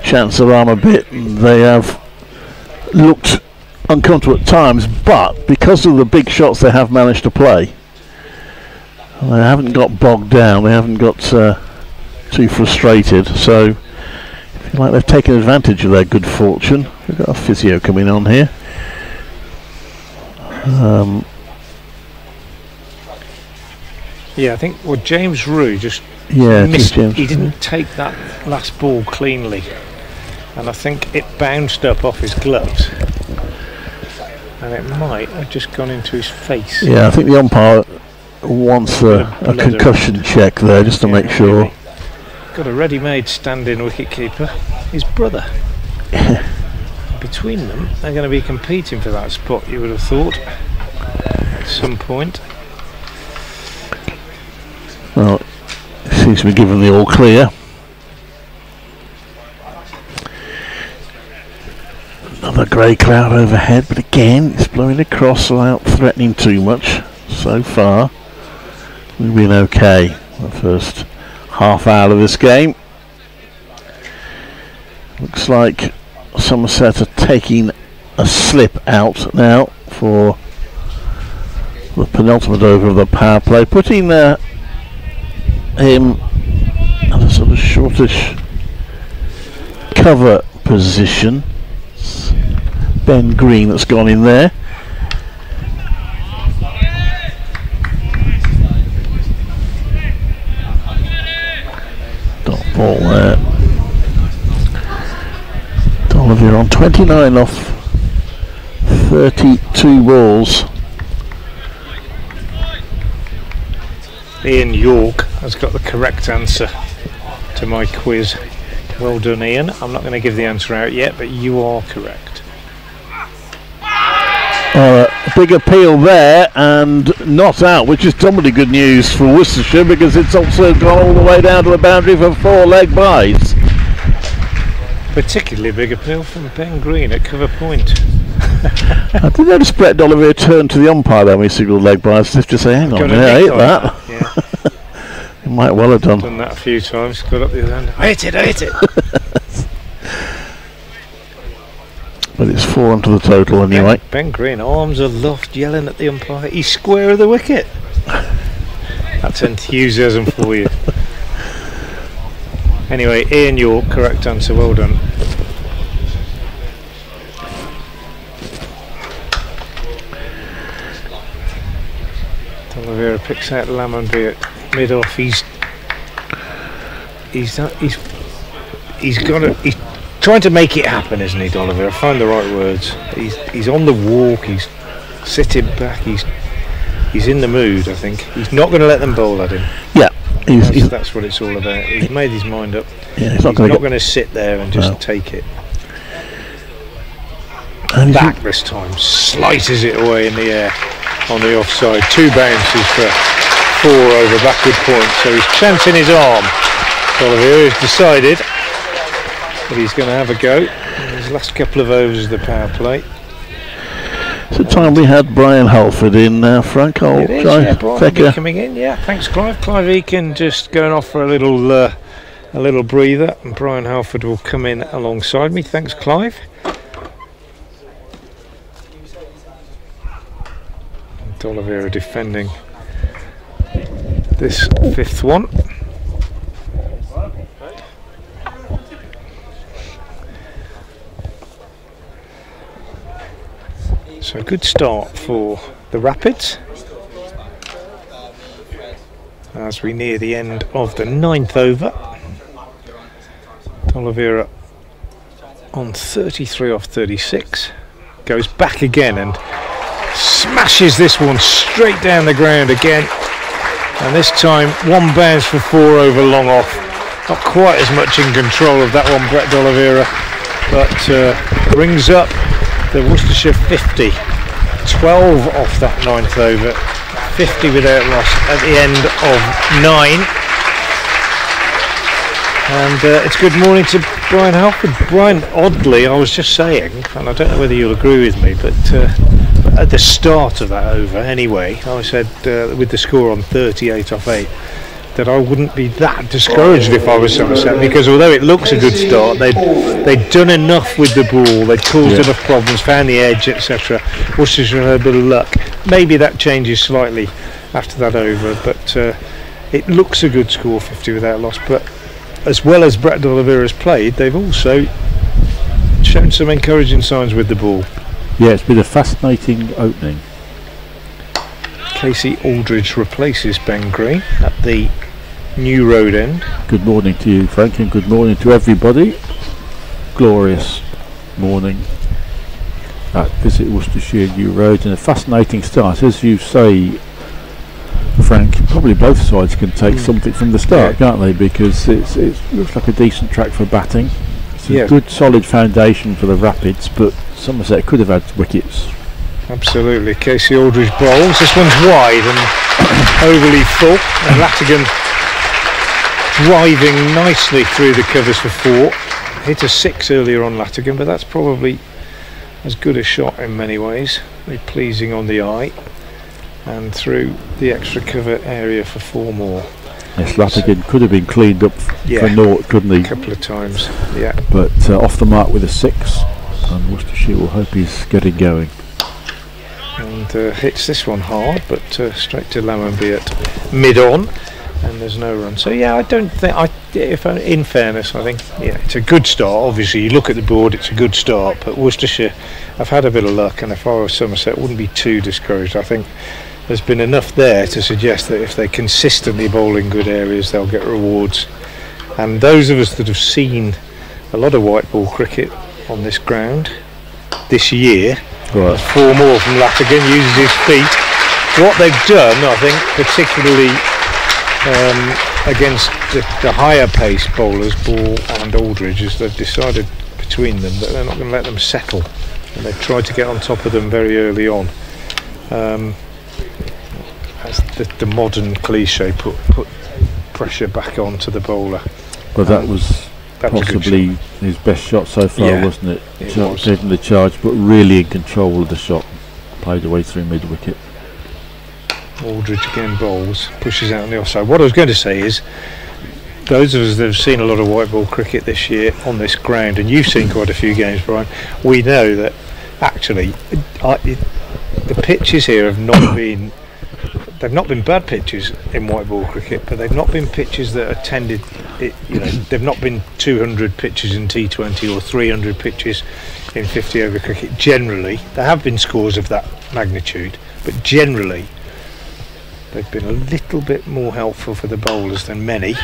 chanced their arm a bit. They have looked uncomfortable at times, but because of the big shots they have managed to play, they haven't got bogged down. They haven't got too frustrated. So, if you like, they've taken advantage of their good fortune. We've got a physio coming on here. Yeah, I think James Rue just missed. He didn't take that last ball cleanly, and I think it bounced up off his gloves, and it might have just gone into his face. Yeah, I think the umpire wants a concussion check there just to make sure. Maybe. Got a ready-made stand-in wicketkeeper, his brother. Between them, they're going to be competing for that spot, you would have thought, at some point. Well, it seems to be given the all clear. Another grey cloud overhead, but again, it's blowing across without threatening too much. So far, we've been okay the first half hour of this game. Looks like Somerset are taking a slip out now for the penultimate over of the power play, putting him at a sort of shortish cover position. It's Ben Green that's gone in there. Dot ball there. D'Oliveira on 29 off 32 balls. Ian York has got the correct answer to my quiz. Well done, Ian. I'm not going to give the answer out yet, but you are correct. A big appeal there and not out, which is doubly good news for Worcestershire because it's also gone all the way down to the boundary for 4 leg byes. Particularly big appeal from Ben Green at cover point. I did notice Brett D'Oliveira turn to the umpire when we signalled leg by as if to say, hang on a minute, I hit that. Yeah. He might well have done that a few times, got up the other end. I hit it! But it's 4 onto the total anyway. Ben Green, arms aloft, yelling at the umpire, he's square of the wicket. That's enthusiasm for you. Anyway, Ian York, correct answer, well done. D'Oliveira picks out Lammonby at mid-off. He's trying to make it happen, isn't he, D'Oliveira? Find the right words. He's on the walk. He's sitting back. He's in the mood. I think he's not going to let them bowl at him. Yeah, that's what it's all about. He's made his mind up. Yeah, he's not going to sit there and just take it. And back this time, slices it away in the air on the offside. 2 bounces for 4 over backward point. So he's chancing his arm. D'Oliveira has decided that he's going to have a go in his last couple of overs of the power play. It's the time we had Brian Halford in now, Frank. It is, yeah, Brian coming in. Yeah, thanks, Clive. Clive Eakin just going off for a little breather, and Brian Halford will come in alongside me. Thanks, Clive. D'Oliveira defending this 5th one. So a good start for the Rapids as we near the end of the 9th over. D'Oliveira on 33 off 36, goes back again and smashes this one straight down the ground again, and this time 1 bounce for 4 over long off. not quite as much in control of that one, Brett D'Oliveira, but brings up the Worcestershire 50. 12 off that 9th over, 50 without loss at the end of 9. And it's good morning to Brian Halford. Brian, oddly, I was just saying, and I don't know whether you'll agree with me, but at the start of that over anyway, I said with the score on 38 off 8 that I wouldn't be that discouraged if I was Somerset, because although it looks a good start, they'd done enough with the ball, they'd caused enough problems, found the edge, etc. Worcestershire had a bit of luck. Maybe that changes slightly after that over, but it looks a good score, 50 without loss. But as well as Brett D'Oliveira's played, they've also shown some encouraging signs with the ball. Yeah, it's been a fascinating opening. Casey Aldridge replaces Ben Green at the New Road end. Good morning to you, Frank, and good morning to everybody. Glorious morning at Visit Worcestershire New Road, and a fascinating start. As you say, Frank, probably both sides can take something from the start, can't they? Because it looks like a decent track for batting. It's a good solid foundation for the Rapids, but Somerset could have had wickets. Absolutely. Casey Aldridge bowls. This one's wide and overly full, and Latigan driving nicely through the covers for 4. Hit a 6 earlier on Latigan, but that's probably as good a shot in many ways. Very pleasing on the eye, and through the extra cover area for 4 more. Yes, Latigan could have been cleaned up for naught, couldn't he? A couple of times, yeah. But off the mark with a 6, and Worcestershire will hope he's getting going. And hits this one hard, but straight to Lammonby at mid-on, and there's no run. So yeah, I don't think, in fairness, I think it's a good start. Obviously you look at the board, it's a good start, but Worcestershire have had a bit of luck, and if I was Somerset, wouldn't be too discouraged. I think there's been enough there to suggest that if they consistently bowl in good areas, they'll get rewards. And those of us that have seen a lot of white ball cricket on this ground this year, 4 more from Latigan, uses his feet. What they've done, I think, particularly against the higher pace bowlers, Ball and Aldridge, is they've decided between them that they're not going to let them settle, and they've tried to get on top of them very early on. As the modern cliche, put pressure back onto the bowler. Well, that was possibly his best shot so far, wasn't it? Taking the charge, but really in control of the shot. Played away through mid-wicket. Aldridge again bowls, pushes out on the offside. What I was going to say is, those of us that have seen a lot of white ball cricket this year on this ground, and you've seen quite a few games, Brian, we know that actually the pitches here have not been, they've not been bad pitches in white ball cricket, but they've not been pitches that are tended, they've not been 200 pitches in T20 or 300 pitches in 50 over cricket. Generally, there have been scores of that magnitude, but generally they've been a little bit more helpful for the bowlers than many.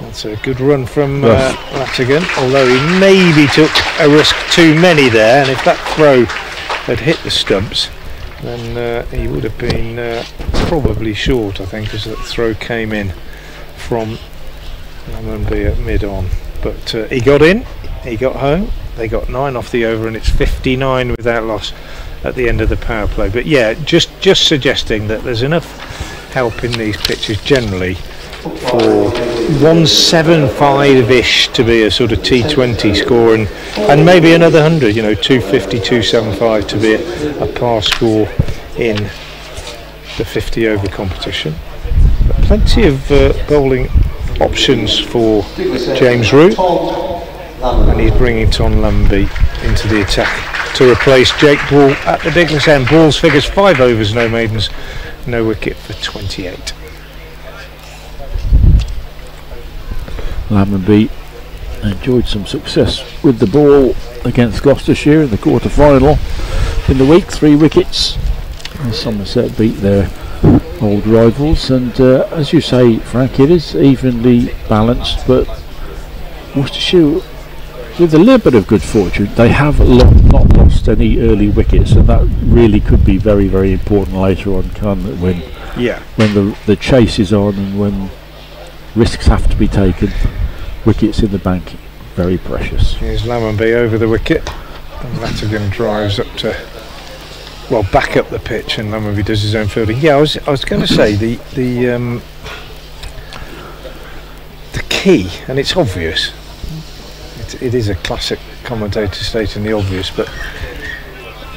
That's a good run from Latigan, although he maybe took a risk too many there, and if that throw had hit the stumps, then he would have been probably short, I think, as that throw came in from Lammonby at mid-on. But he got in, he got home, they got 9 off the over, and it's 59 without loss at the end of the power play. But yeah, just suggesting that there's enough help in these pitches generally for 175-ish to be a sort of T20 score, and maybe another 100, 250, 275 to be a par score in the 50 over competition. But plenty of bowling options for James Root, and he's bringing Tom Lammonby into the attack to replace Jake Ball at the Douglas end. Ball's figures 5 overs, no maidens, no wicket for 28. Lammonby enjoyed some success with the ball against Gloucestershire in the quarter-final in the week, 3 wickets. And Somerset beat their old rivals, and as you say, Frank, it is evenly balanced, but Worcestershire, with a little bit of good fortune, they have not lost any early wickets, and that really could be very, very important later on, can't it, when the chase is on and when risks have to be taken. Wickets in the bank, very precious. Here's Lammonby over the wicket, and Latigan drives up to, well, back up the pitch, and Lammonby does his own fielding. Yeah, I was going to say the key, and it's obvious. It is a classic commentator stating the obvious, but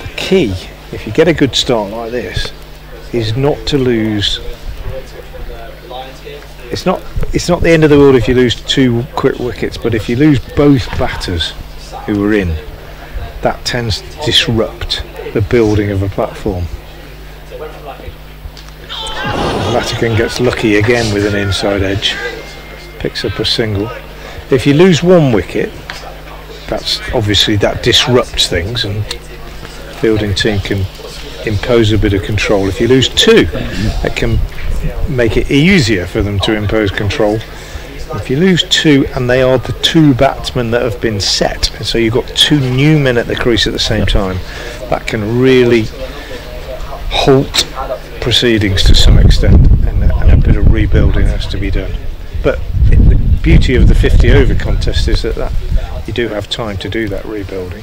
the key, if you get a good start like this, is not to lose. It's not the end of the world if you lose 2 quick wickets, but if you lose both batters who are in, that tends to disrupt the building of a platform. Latigan gets lucky again with an inside edge, picks up a single. If you lose 1 wicket, that's obviously, that disrupts things, and fielding team can impose a bit of control. If you lose 2, that can make it easier for them to impose control. If you lose 2 and they are the 2 batsmen that have been set, and so you've got 2 new men at the crease at the same time, that can really halt proceedings to some extent, and a bit of rebuilding has to be done. But the beauty of the 50 over contest is that you do have time to do that rebuilding.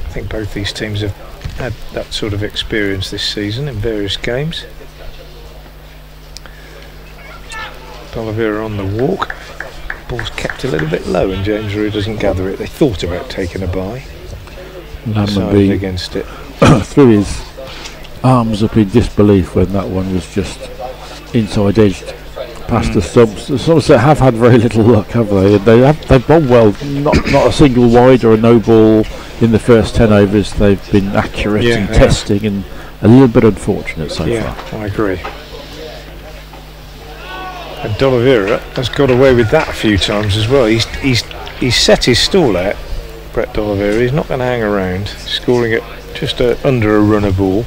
I think both these teams have had that sort of experience this season in various games. D'Oliveira on the walk, ball's kept a little bit low and James Rew doesn't gather it. They thought about taking a bye, decided against it. Threw his arms up in disbelief when that one was just inside edged past the stumps. The Somerset have had very little luck, have they? They've gone well, not a single wide or a no ball in the first 10 overs. They've been accurate and testing, and a little bit unfortunate so far. I agree. And D'Oliveira has got away with that a few times as well. He's set his stall out, Brett D'Oliveira. He's not going to hang around, scoring it just under a run a ball.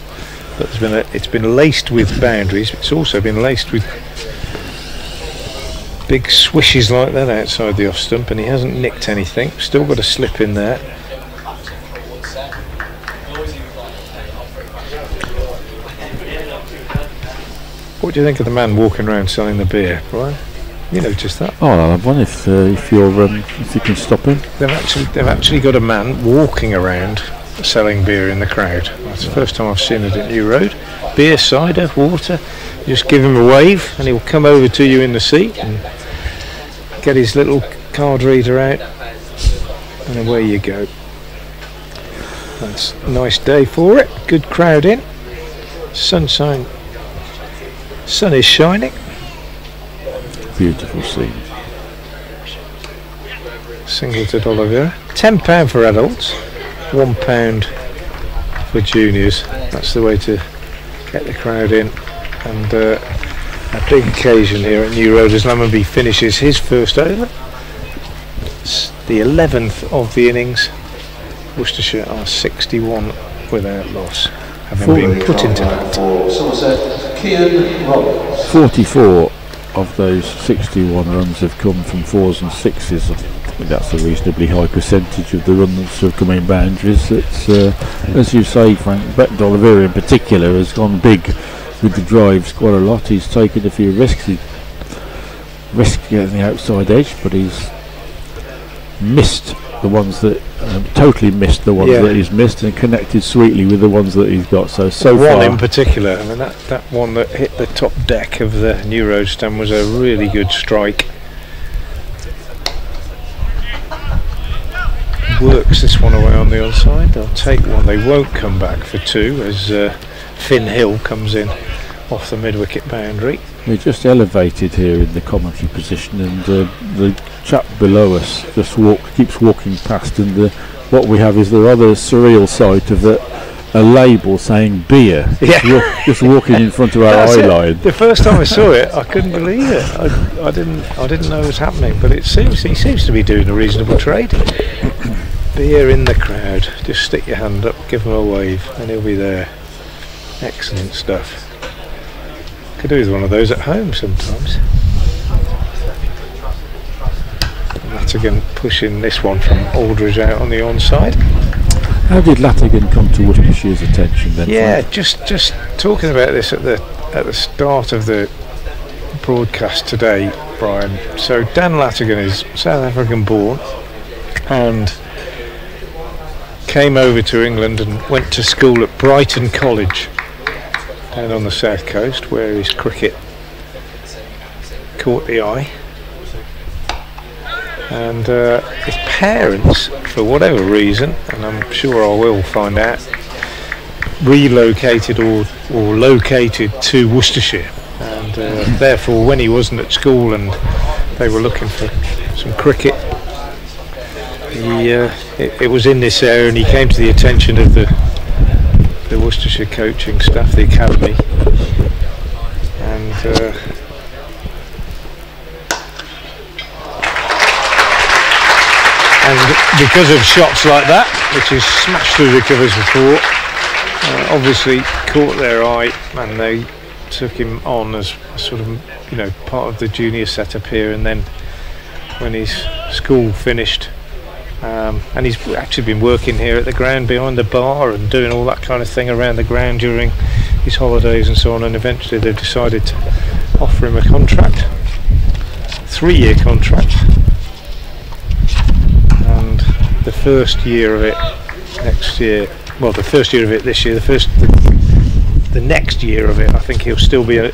But it's been laced with boundaries. It's also been laced with big swishes like that outside the off stump, and he hasn't nicked anything. Still got a slip in there. What do you think of the man walking around selling the beer, Brian? You noticed that? Oh, I'll have one if you can stop him. They've actually got a man walking around selling beer in the crowd. That's the first time I've seen it at New Road. Beer, cider, water. You just give him a wave and he'll come over to you in the seat and get his little card reader out, and away you go. That's a nice day for it. Good crowd in. Sunshine. Sun is shining. Beautiful scene. Single to D'Oliveira. £10 for adults, £1 for juniors. That's the way to get the crowd in. And a big occasion here at New Road as Lammonby finishes his first over. It's the 11th of the innings. Worcestershire are 61 without loss, having been put into that. 44 of those 61 runs have come from 4s and 6s. I think that's a reasonably high percentage of the runs have come in boundaries. It's, as you say, Frank, Brett D'Oliveira in particular has gone big with the drives quite a lot. He's taken a few risks. He risked getting the outside edge, but he's missed the ones that totally missed the ones that he's missed, and connected sweetly with the ones that he's got. So one far, in particular, I mean that one that hit the top deck of the New Road stand was a really good strike. Works this one away on the onside. They'll take one. They won't come back for 2 as Finn Hill comes in off the mid-wicket boundary. We're just elevated here in the commentary position, and the chap below us just keeps walking past, and what we have is the rather surreal sight of a label saying beer, just walking in front of our eye line. The first time I saw it, I couldn't believe it. I didn't know it was happening, but he seems to be doing a reasonable trade. Beer in the crowd. Just stick your hand up, give him a wave, and he'll be there. Excellent stuff. Could do with one of those at home sometimes. Latigan pushing this one from Aldridge out on the onside. How did Latigan come to Worcestershire's attention then? Yeah, just talking about this at the start of the broadcast today, Brian. So Dan Latigan is South African born and came over to England and went to school at Brighton College down on the south coast, where his cricket caught the eye. And his parents, for whatever reason, and I'm sure I will find out, relocated or located to Worcestershire, and therefore when he wasn't at school and they were looking for some cricket, it was in this area, and he came to the attention of the Worcestershire coaching staff, the academy, and because of shots like that, which is smashed through the covers before, obviously caught their eye, and they took him on as sort of, part of the junior setup here. And then when his school finished, and he's actually been working here at the ground behind the bar and doing all that kind of thing around the ground during his holidays and so on, and eventually they decided to offer him a contract, 3-year contract, and the first year of it next year, well, the first year of it this year, the next year of it, I think he'll still be an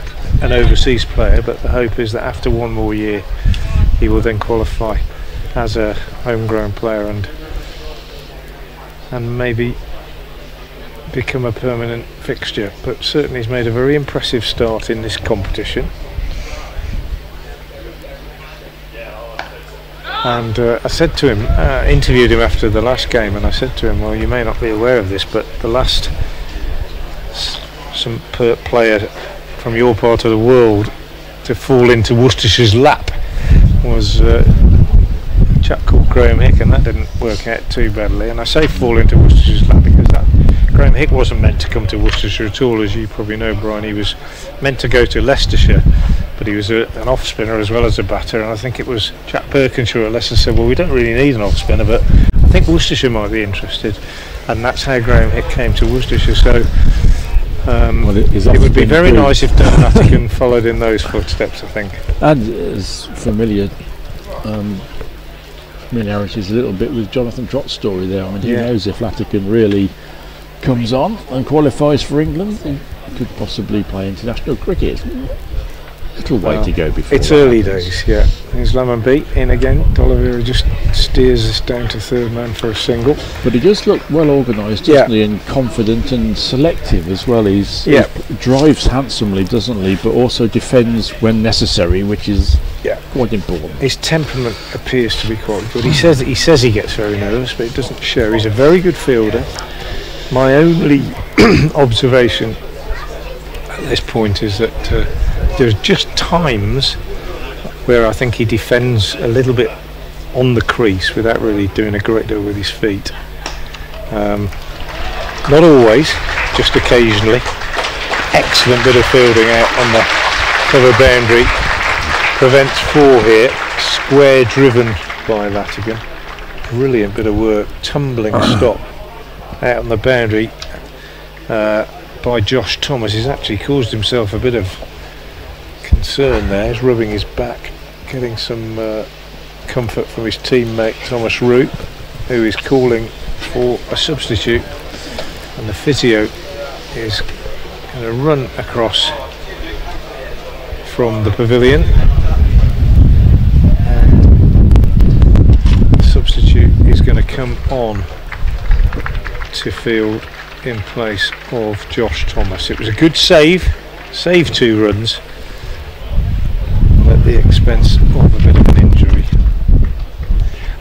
overseas player, but the hope is that after one more year he will then qualify as a homegrown player and maybe become a permanent fixture. But certainly he's made a very impressive start in this competition. And I said to him, interviewed him after the last game, and I said to him, well, you may not be aware of this, but the last player from your part of the world to fall into Worcestershire's lap was a chap called Graham Hick, and that didn't work out too badly. And I say fall into Worcestershire's lap because Graham Hick wasn't meant to come to Worcestershire at all, as you probably know, Brian. He was meant to go to Leicestershire, but he was an off spinner as well as a batter, and I think it was Jack Birkinshaw at Leicester said, well, we don't really need an off spinner, but I think Worcestershire might be interested, and that's how Graham Hick came to Worcestershire. So it would be very nice if Dan Latigan followed in those footsteps, I think. And as familiarity is a little bit with Jonathan Trott's story there. I mean, who knows if Latigan really comes on and qualifies for England, he could possibly play international cricket. Little way to go before it's early days. Here's Lammonby in again. D'Oliveira just steers us down to third man for a single, but he does look well organised, doesn't he, and confident and selective as well. He drives handsomely, doesn't he, but also defends when necessary, which is quite important. His temperament appears to be quite good. He says he gets very nervous, but it doesn't show. He's a very good fielder. My only observation at this point is that there's just times where I think he defends a little bit on the crease without really doing a great deal with his feet. Not always, just occasionally. Excellent bit of fielding out on the cover boundary. Prevents 4 here. Square driven by Latigan. Brilliant bit of work. Tumbling stop out on the boundary by Josh Thomas. He's actually caused himself a bit of concern there. He's rubbing his back, getting some comfort from his teammate Thomas Root, who is calling for a substitute, and the physio is going to run across from the pavilion, and the substitute is going to come on to field in place of Josh Thomas. It was a good saved 2 runs at the expense of a bit of an injury.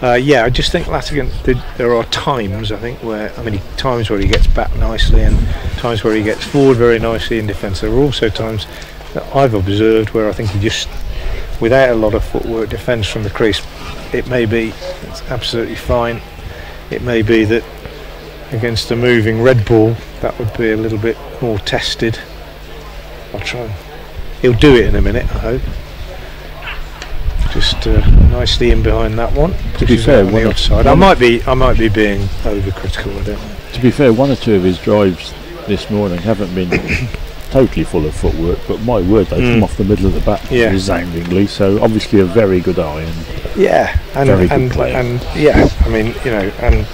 I just think Latigan, there are times, I think, times where he gets back nicely and times where he gets forward very nicely in defence. There are also times that I've observed where I think he just, without a lot of footwork, defends from the crease. It may be it's absolutely fine. It may be that against a moving red ball that would be a little bit more tested. I'll try. He'll do it in a minute, I hope. Just nicely in behind that one. To be fair, on the offside. I might be being overcritical. I don't know. To be fair, 1 or 2 of his drives this morning haven't been totally full of footwork, but my word, they come off the middle of the bat resoundingly. So obviously a very good eye and very good player. And I mean, you know, and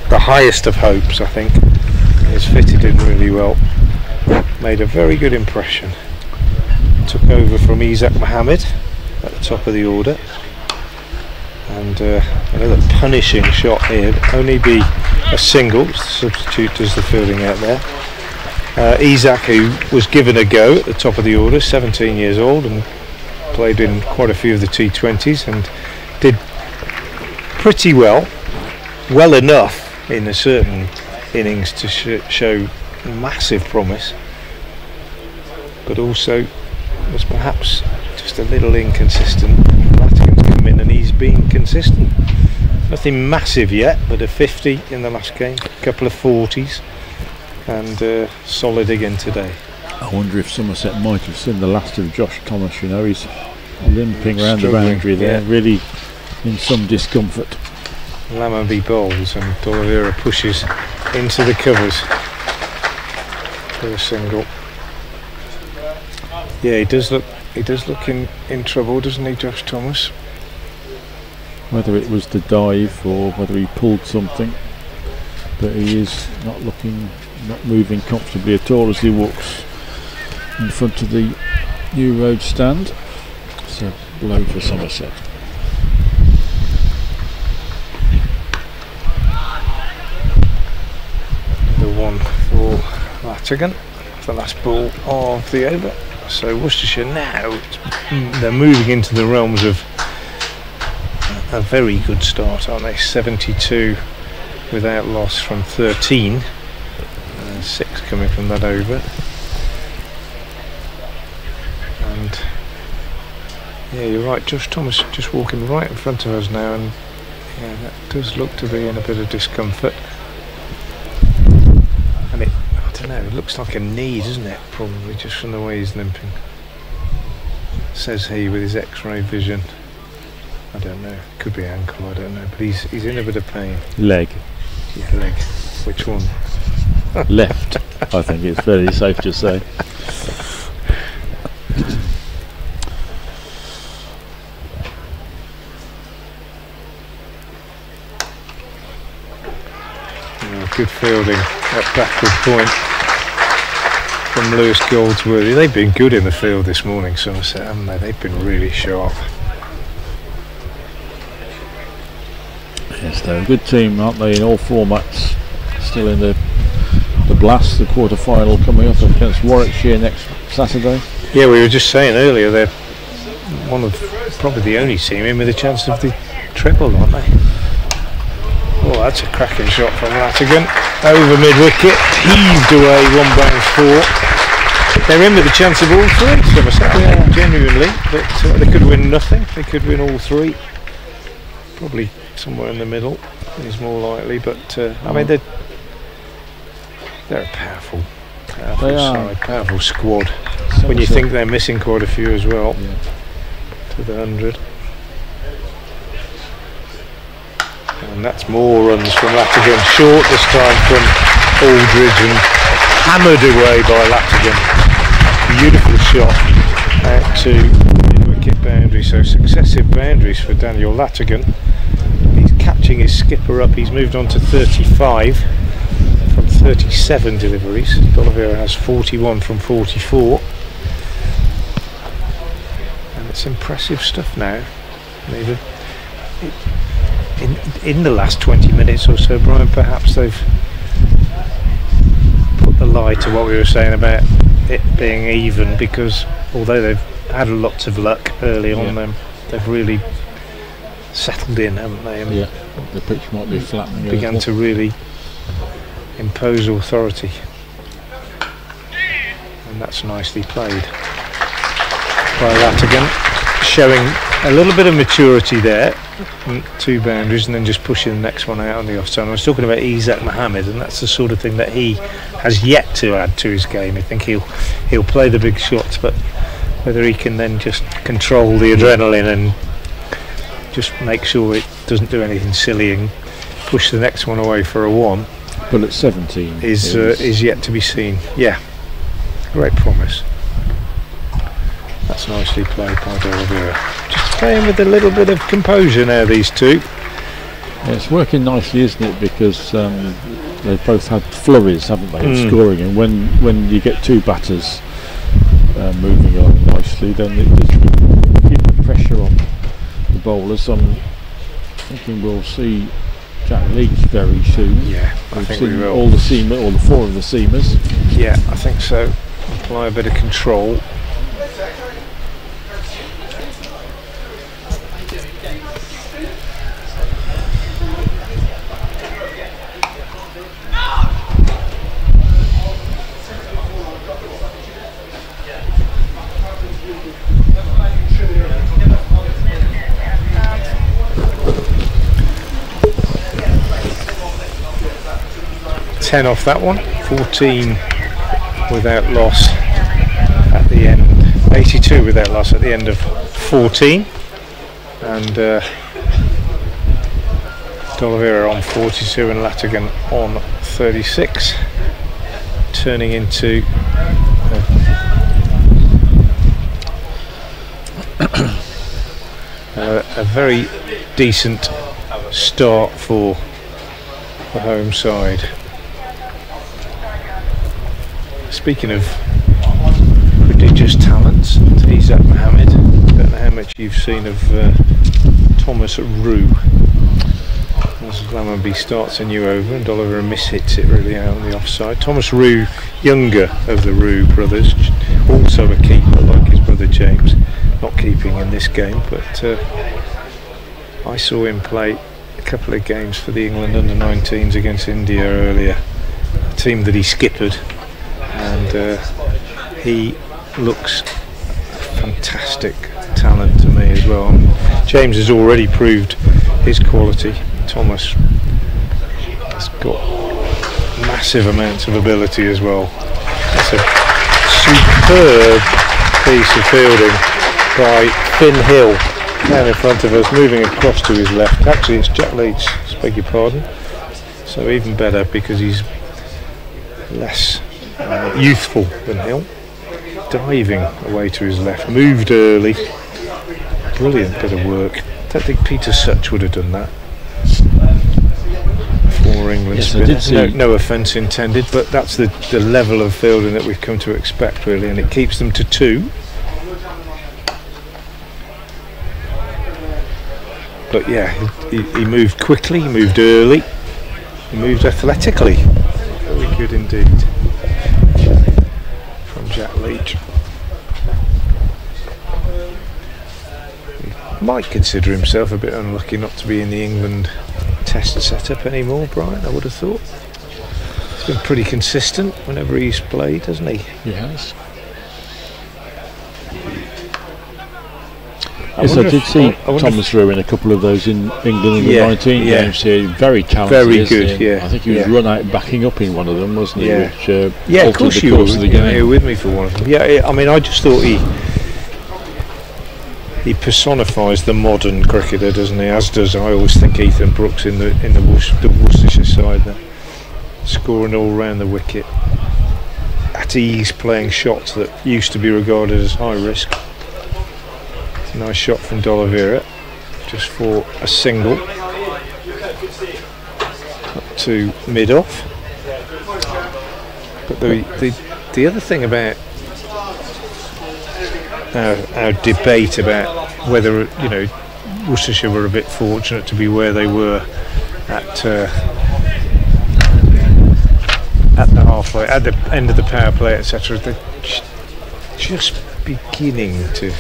the highest of hopes, I think, is fitted in really well. Made a very good impression. Took over from Isaac Mohammed at the top of the order, and another punishing shot here. Only be a single. Substitute does the fielding out there. Isaac, who was given a go at the top of the order, 17 years old, and played in quite a few of the T20s and did pretty well enough in a certain innings to show massive promise, but also was perhaps just a little inconsistent. Latigan's come in and he's been consistent. Nothing massive yet, but a 50 in the last game, a couple of 40s, and solid again today. I wonder if Somerset might have seen the last of Josh Thomas. You know, he's limping around the boundary there, really in some discomfort. Lammonby bowls and D'Oliveira pushes into the covers for a single. Yeah, he does look in trouble, doesn't he, Josh Thomas? Whether it was the dive or whether he pulled something, but he is not moving comfortably at all as he walks in front of the New Road stand. So blow for Somerset. The one for Latigan, the last ball of the over. So Worcestershire now, they're moving into the realms of a very good start, aren't they? 72 without loss from 13, 6 coming from that over. And yeah, you're right, Josh Thomas just walking right in front of us now, and yeah, that does look to be in a bit of discomfort. And I don't know, it looks like a knee, doesn't it? Probably just from the way he's limping. Says he with his X-ray vision. I don't know, could be ankle, I don't know, but he's in a bit of pain. Leg. Yeah, leg. Which one? Left, I think it's very safe to say. Good fielding at backward point from Lewis Goldsworthy. They've been good in the field this morning, Somerset, haven't they? They've been really sharp. Yes, they're a good team, aren't they, in all formats. Still in the blast, the quarter-final coming up against Warwickshire next Saturday. Yeah, we were just saying earlier, they're one of probably the only team in with a chance of the treble, aren't they? Oh, that's a cracking shot from Latigan. Over mid-wicket, heaved away, 1 bounce 4. They're in with a chance of all 3, Somerset, genuinely. But they could win nothing, they could win all 3. Probably somewhere in the middle is more likely, but I mean, they're a powerful side, powerful squad. When you think they're missing quite a few as well, to the 100. And that's more runs from Latigan, short this time from Aldridge and hammered away by Latigan. Beautiful shot out to mid-wicket boundary, so successive boundaries for Daniel Latigan. He's catching his skipper up, he's moved on to 35 from 37 deliveries. D'Oliveira has 41 from 44. And it's impressive stuff now. Maybe in the last 20 minutes or so, Brian, perhaps they've put the lie to what we were saying about it being even, because although they've had lots of luck early on, they've really settled in, haven't they? And the pitch might be flattening. Began to really impose authority, and that's nicely played by Latigan, showing a little bit of maturity there. 2 boundaries and then just pushing the next one out on the off-turn. I was talking about Isaac Mohammed, and that's the sort of thing that he has yet to add to his game. I think he'll play the big shots, but whether he can then just control the adrenaline and just make sure it doesn't do anything silly and push the next one away for a 1. But at 17 is yet to be seen. Yeah. great promise. That's nicely played by De Oliveira. Just playing with a little bit of composure now, these two. Yeah, it's working nicely, isn't it? Because they've both had flurries, haven't they, of scoring, and when you get two batters moving along nicely, then it does keep the pressure on the bowlers. I'm thinking we'll see Jack Leach very soon. Yeah, I think we will. All the four of the seamers. Yeah, I think so. Apply a bit of control. Off that one, 14 without loss at the end, 82 without loss at the end of 14, and De Oliveira on 42 and Latigan on 36, turning into a very decent start for the home side. Speaking of prodigious talents, Tizat Mohammed, I don't know how much you've seen of Thomas Roux. As Lammonby starts a new over and Oliver mishits it really out on the offside. Thomas Roux, younger of the Roux brothers, also a keeper like his brother James, not keeping in this game, but I saw him play a couple of games for the England under-19s against India earlier, a team that he skippered. And he looks fantastic talent to me as well. James has already proved his quality. Thomas has got massive amounts of ability as well. That's a superb piece of fielding by Finn Hill down in front of us, moving across to his left. Actually, it's Jack Leach, beg your pardon. So even better because he's less youthful than Hill, diving away to his left, moved early, brilliant bit of work. Don't think Peter Such would have done that for England. Yes, I did see. No offence intended, but that's the level of fielding that we've come to expect really, and it keeps them to 2. But yeah, he moved quickly, he moved early, he moved athletically. Very good indeed. Jack Leach. He might consider himself a bit unlucky not to be in the England test setup anymore, Brian, I would have thought. He's been pretty consistent whenever he's played, hasn't he? Yes. Yes, I did see Thomas Roux in a couple of those in England in the 19 games here. Very talented. Very good, yeah. I think he was run out backing up in one of them, wasn't he? Yeah, Which, of course you were with me for one of them. Yeah, I mean, I just thought he personifies the modern cricketer, doesn't he? As does, I always think, Ethan Brooks in the Worcestershire side there, scoring all round the wicket, at ease, playing shots that used to be regarded as high risk. Nice shot from De Oliveira, just for a single, up to mid-off. But the other thing about our debate about whether, you know, Worcestershire were a bit fortunate to be where they were at the halfway, at the end of the power play, etc. They're just beginning to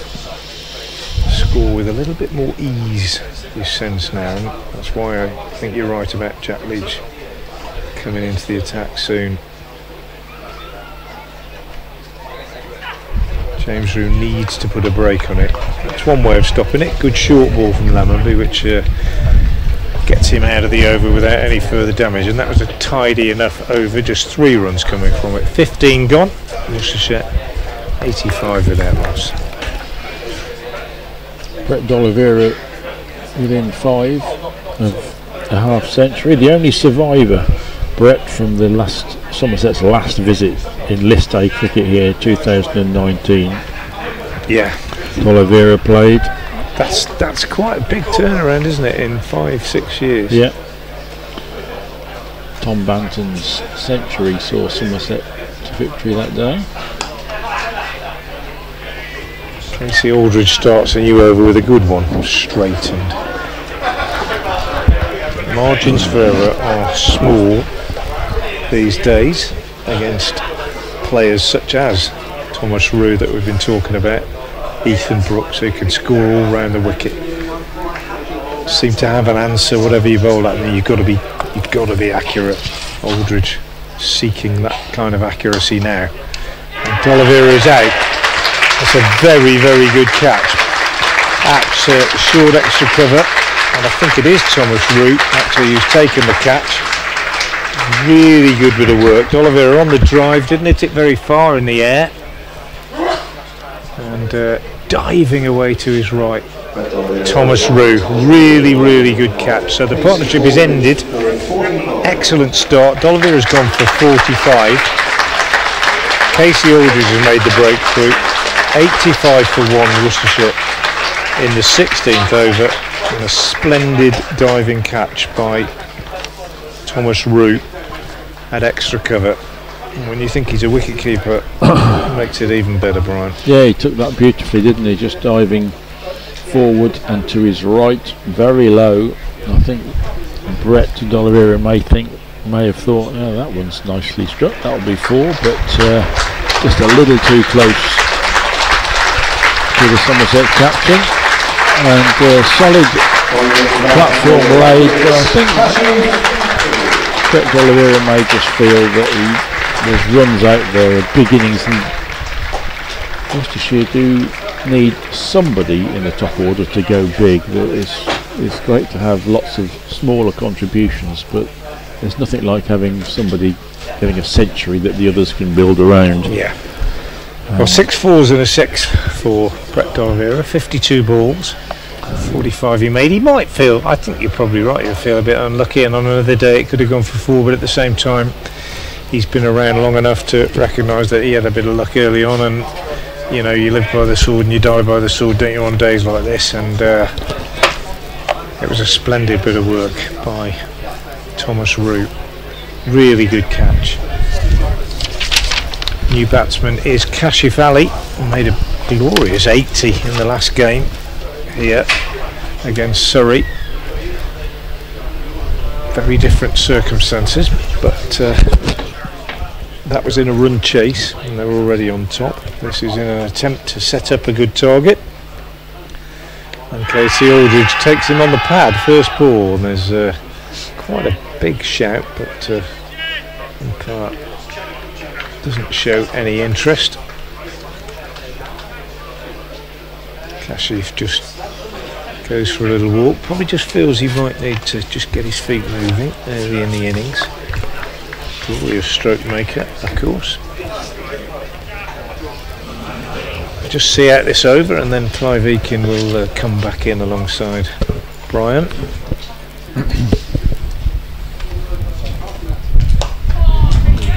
score with a little bit more ease this sense now, and that's why I think you're right about Jack Leach coming into the attack soon. James Roux needs to put a break on it. That's one way of stopping it. Good short ball from Lammonby, which gets him out of the over without any further damage, and that was a tidy enough over, just 3 runs coming from it. 15 gone, Worcestershire 85 without loss. Brett De Oliveira within 5 of a half century, the only survivor Brett from the Somerset's last visit in List A cricket here, 2019. Yeah, Oliveira played. That's quite a big turnaround, isn't it, in 5-6 years? Yeah. Tom Banton's century saw Somerset to victory that day. Casey Aldridge starts a new over with a good one, straightened. Margins for error are small these days against players such as Thomas Rue that we've been talking about, Ethan Brooks, who can score all round the wicket. Seem to have an answer whatever you bowl at me. You've got to be accurate. Aldridge seeking that kind of accuracy now. And Oliveira is out. That's a very, very good catch. At short extra cover, and I think it is Thomas Root actually who's taken the catch. Really good bit of work. Oliveira on the drive, didn't hit it very far in the air, and diving away to his right. Thomas Root, really, really good catch. So the partnership is ended. Excellent start. Oliveira's gone for 45. Casey Aldridge has made the breakthrough. 85 for 1 Worcestershire in the 16th over, and a splendid diving catch by Thomas Root at extra cover. And when you think he's a wicketkeeper, it makes it even better, Brian. Yeah, he took that beautifully, didn't he? Just diving forward and to his right, very low. I think Brett to Oliveira may have thought, oh, that one's nicely struck, that'll be 4, but just a little too close to the Somerset captain, and solid platform laid. I think Brett Oliveira may just feel that there's runs out there, big innings, and Worcestershire do need somebody in the top order to go big. It's great to have lots of smaller contributions, but there's nothing like having somebody getting a century that the others can build around. Yeah. Well, 6 fours and a 6 for Brett Oliveira, 52 balls, 45 he made. He might feel, I think you're probably right, he'll feel a bit unlucky, and on another day it could have gone for 4, but at the same time he's been around long enough to recognise that he had a bit of luck early on, and you know, you live by the sword and you die by the sword, don't you, on days like this, and it was a splendid bit of work by Thomas Root. Really good catch. New batsman is Kashif Ali, who made a glorious 80 in the last game here against Surrey. Very different circumstances, but that was in a run chase and they were already on top. This is in an attempt to set up a good target, and Casey Aldridge takes him on the pad, first ball, and there's quite a big shout, but umpire doesn't show any interest. Kashif just goes for a little walk, probably just feels he might need to just get his feet moving early in the innings. Glorious stroke maker, of course. Just see out this over, and then Clive Eakin will come back in alongside Brian.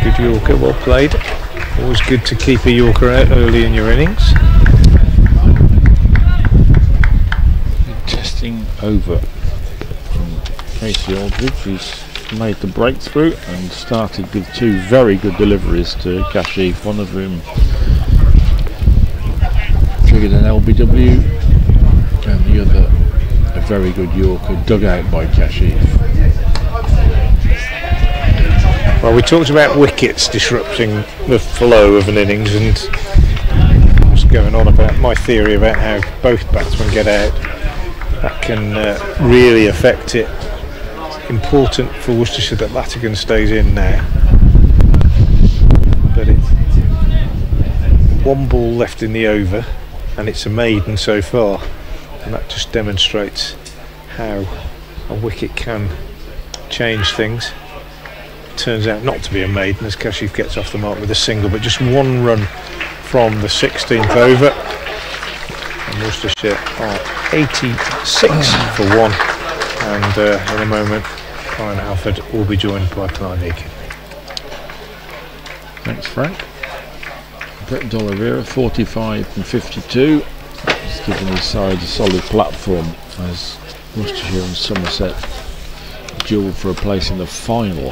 Good Yorker, well played. Always good to keep a Yorker out early in your innings. Testing over from Casey Aldridge, who's made the breakthrough and started with 2 very good deliveries to Kashif, one of whom triggered an LBW, and the other a very good Yorker dug out by Kashif. Well, we talked about wickets disrupting the flow of an innings, and I was going on about my theory about how both batsmen get out. That can really affect it. Important for Worcestershire that Latigan stays in now, but it's 1 ball left in the over and it's a maiden so far, and that just demonstrates how a wicket can change things. Turns out not to be a maiden as Kashif gets off the mark with a single, but just 1 run from the 16th over, and Worcestershire are 86 for 1, and in a moment Brian Halford will be joined by Clive Eakin. Thanks, Frank. Brett D'Oliveira, 45 and 52. He's given his side a solid platform as Worcestershire and Somerset duel for a place in the final.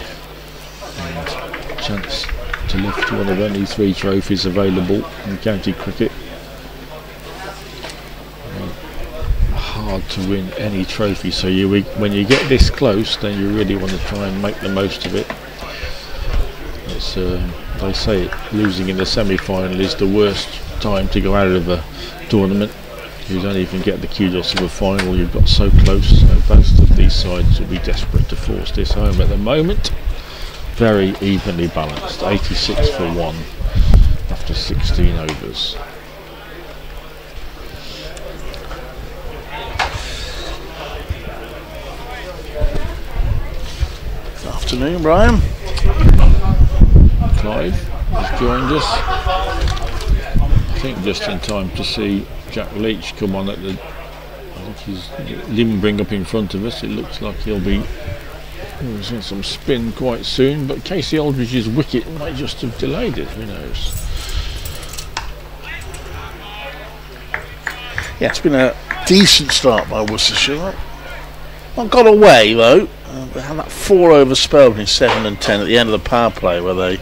And a chance to lift one of only 3 trophies available in county cricket. Hard to win any trophy, so when you get this close, then you really want to try and make the most of it. It's, they say losing in the semi-final is the worst time to go out of a tournament. You don't even get the kudos of a final, you've got so close. So both of these sides will be desperate to force this home at the moment. Very evenly balanced, 86 for 1 after 16 overs. Afternoon, Brian. Clive has joined us. I think just in time to see Jack Leach come on at the. I think he's limbering up in front of us. It looks like he'll be using some spin quite soon, but Casey Aldridge's wicket might just have delayed it. Who knows? Yeah, it's been a decent start by Worcestershire. Not got away though. They had that 4-over spell between 7 and 10 at the end of the power play where they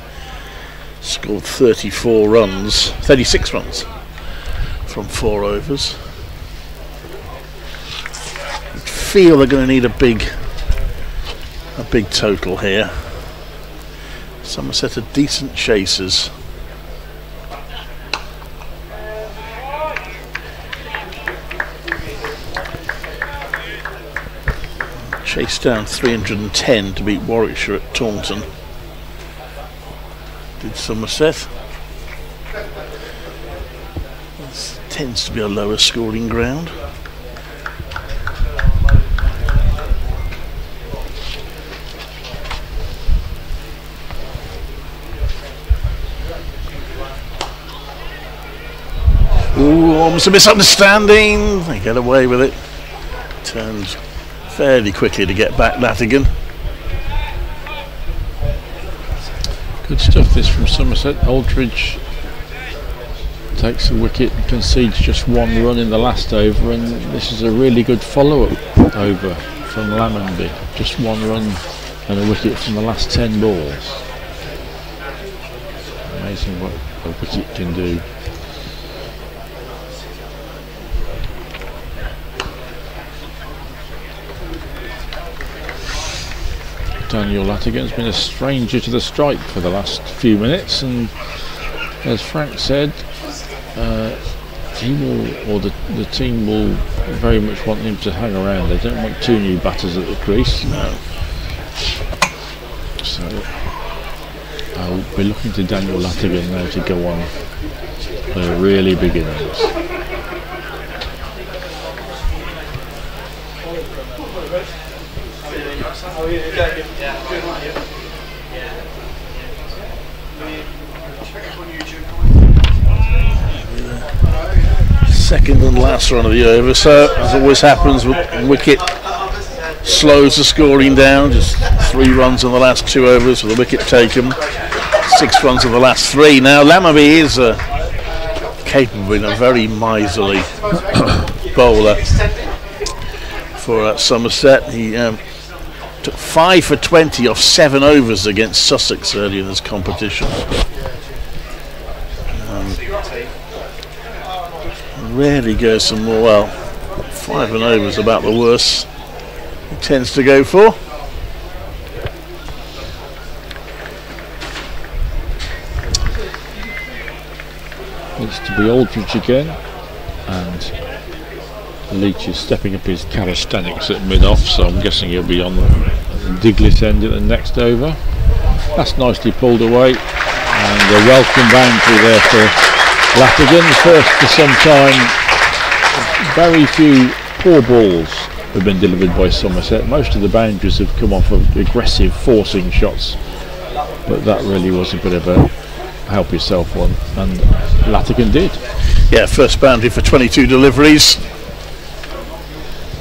scored 36 runs from 4 overs. I feel they're going to need a big total here. Somerset are decent chasers. Chased down 310 to beat Warwickshire at Taunton. Did Somerset. This tends to be a lower scoring ground. Ooh, almost a misunderstanding. They get away with it. Turns fairly quickly to get back Latigan. Good stuff this from Somerset. Aldridge takes a wicket and concedes just 1 run in the last over, and this is a really good follow-up over from Lammonby. Just 1 run and a wicket from the last 10 balls. Amazing what a wicket can do. Daniel Latigan's been a stranger to the strike for the last few minutes, and as Frank said, he will, or the team will very much want him to hang around. They don't want 2 new batters at the crease. No. So I'll be looking to Daniel Latigan now to go on a really big innings. Second and last run of the over, so as always happens, wicket slows the scoring down. Just 3 runs on the last 2 overs with the wicket taken. 6 runs on the last 3. Now Lammonby is capable in a very miserly bowler for Somerset. He took 5 for 20 off 7 overs against Sussex earlier in this competition. Rarely goes some more. Well, 5 and over is about the worst he tends to go for. It's to be Aldridge again, and Leach is stepping up his calisthenics at mid-off, so I'm guessing he'll be on the Diglis end at the next over. That's nicely pulled away, and a welcome boundary there for Latigan, first for some time. Very few poor balls have been delivered by Somerset. Most of the boundaries have come off of aggressive forcing shots, but that really was a bit of a help yourself one, and Latigan did. Yeah, first boundary for 22 deliveries.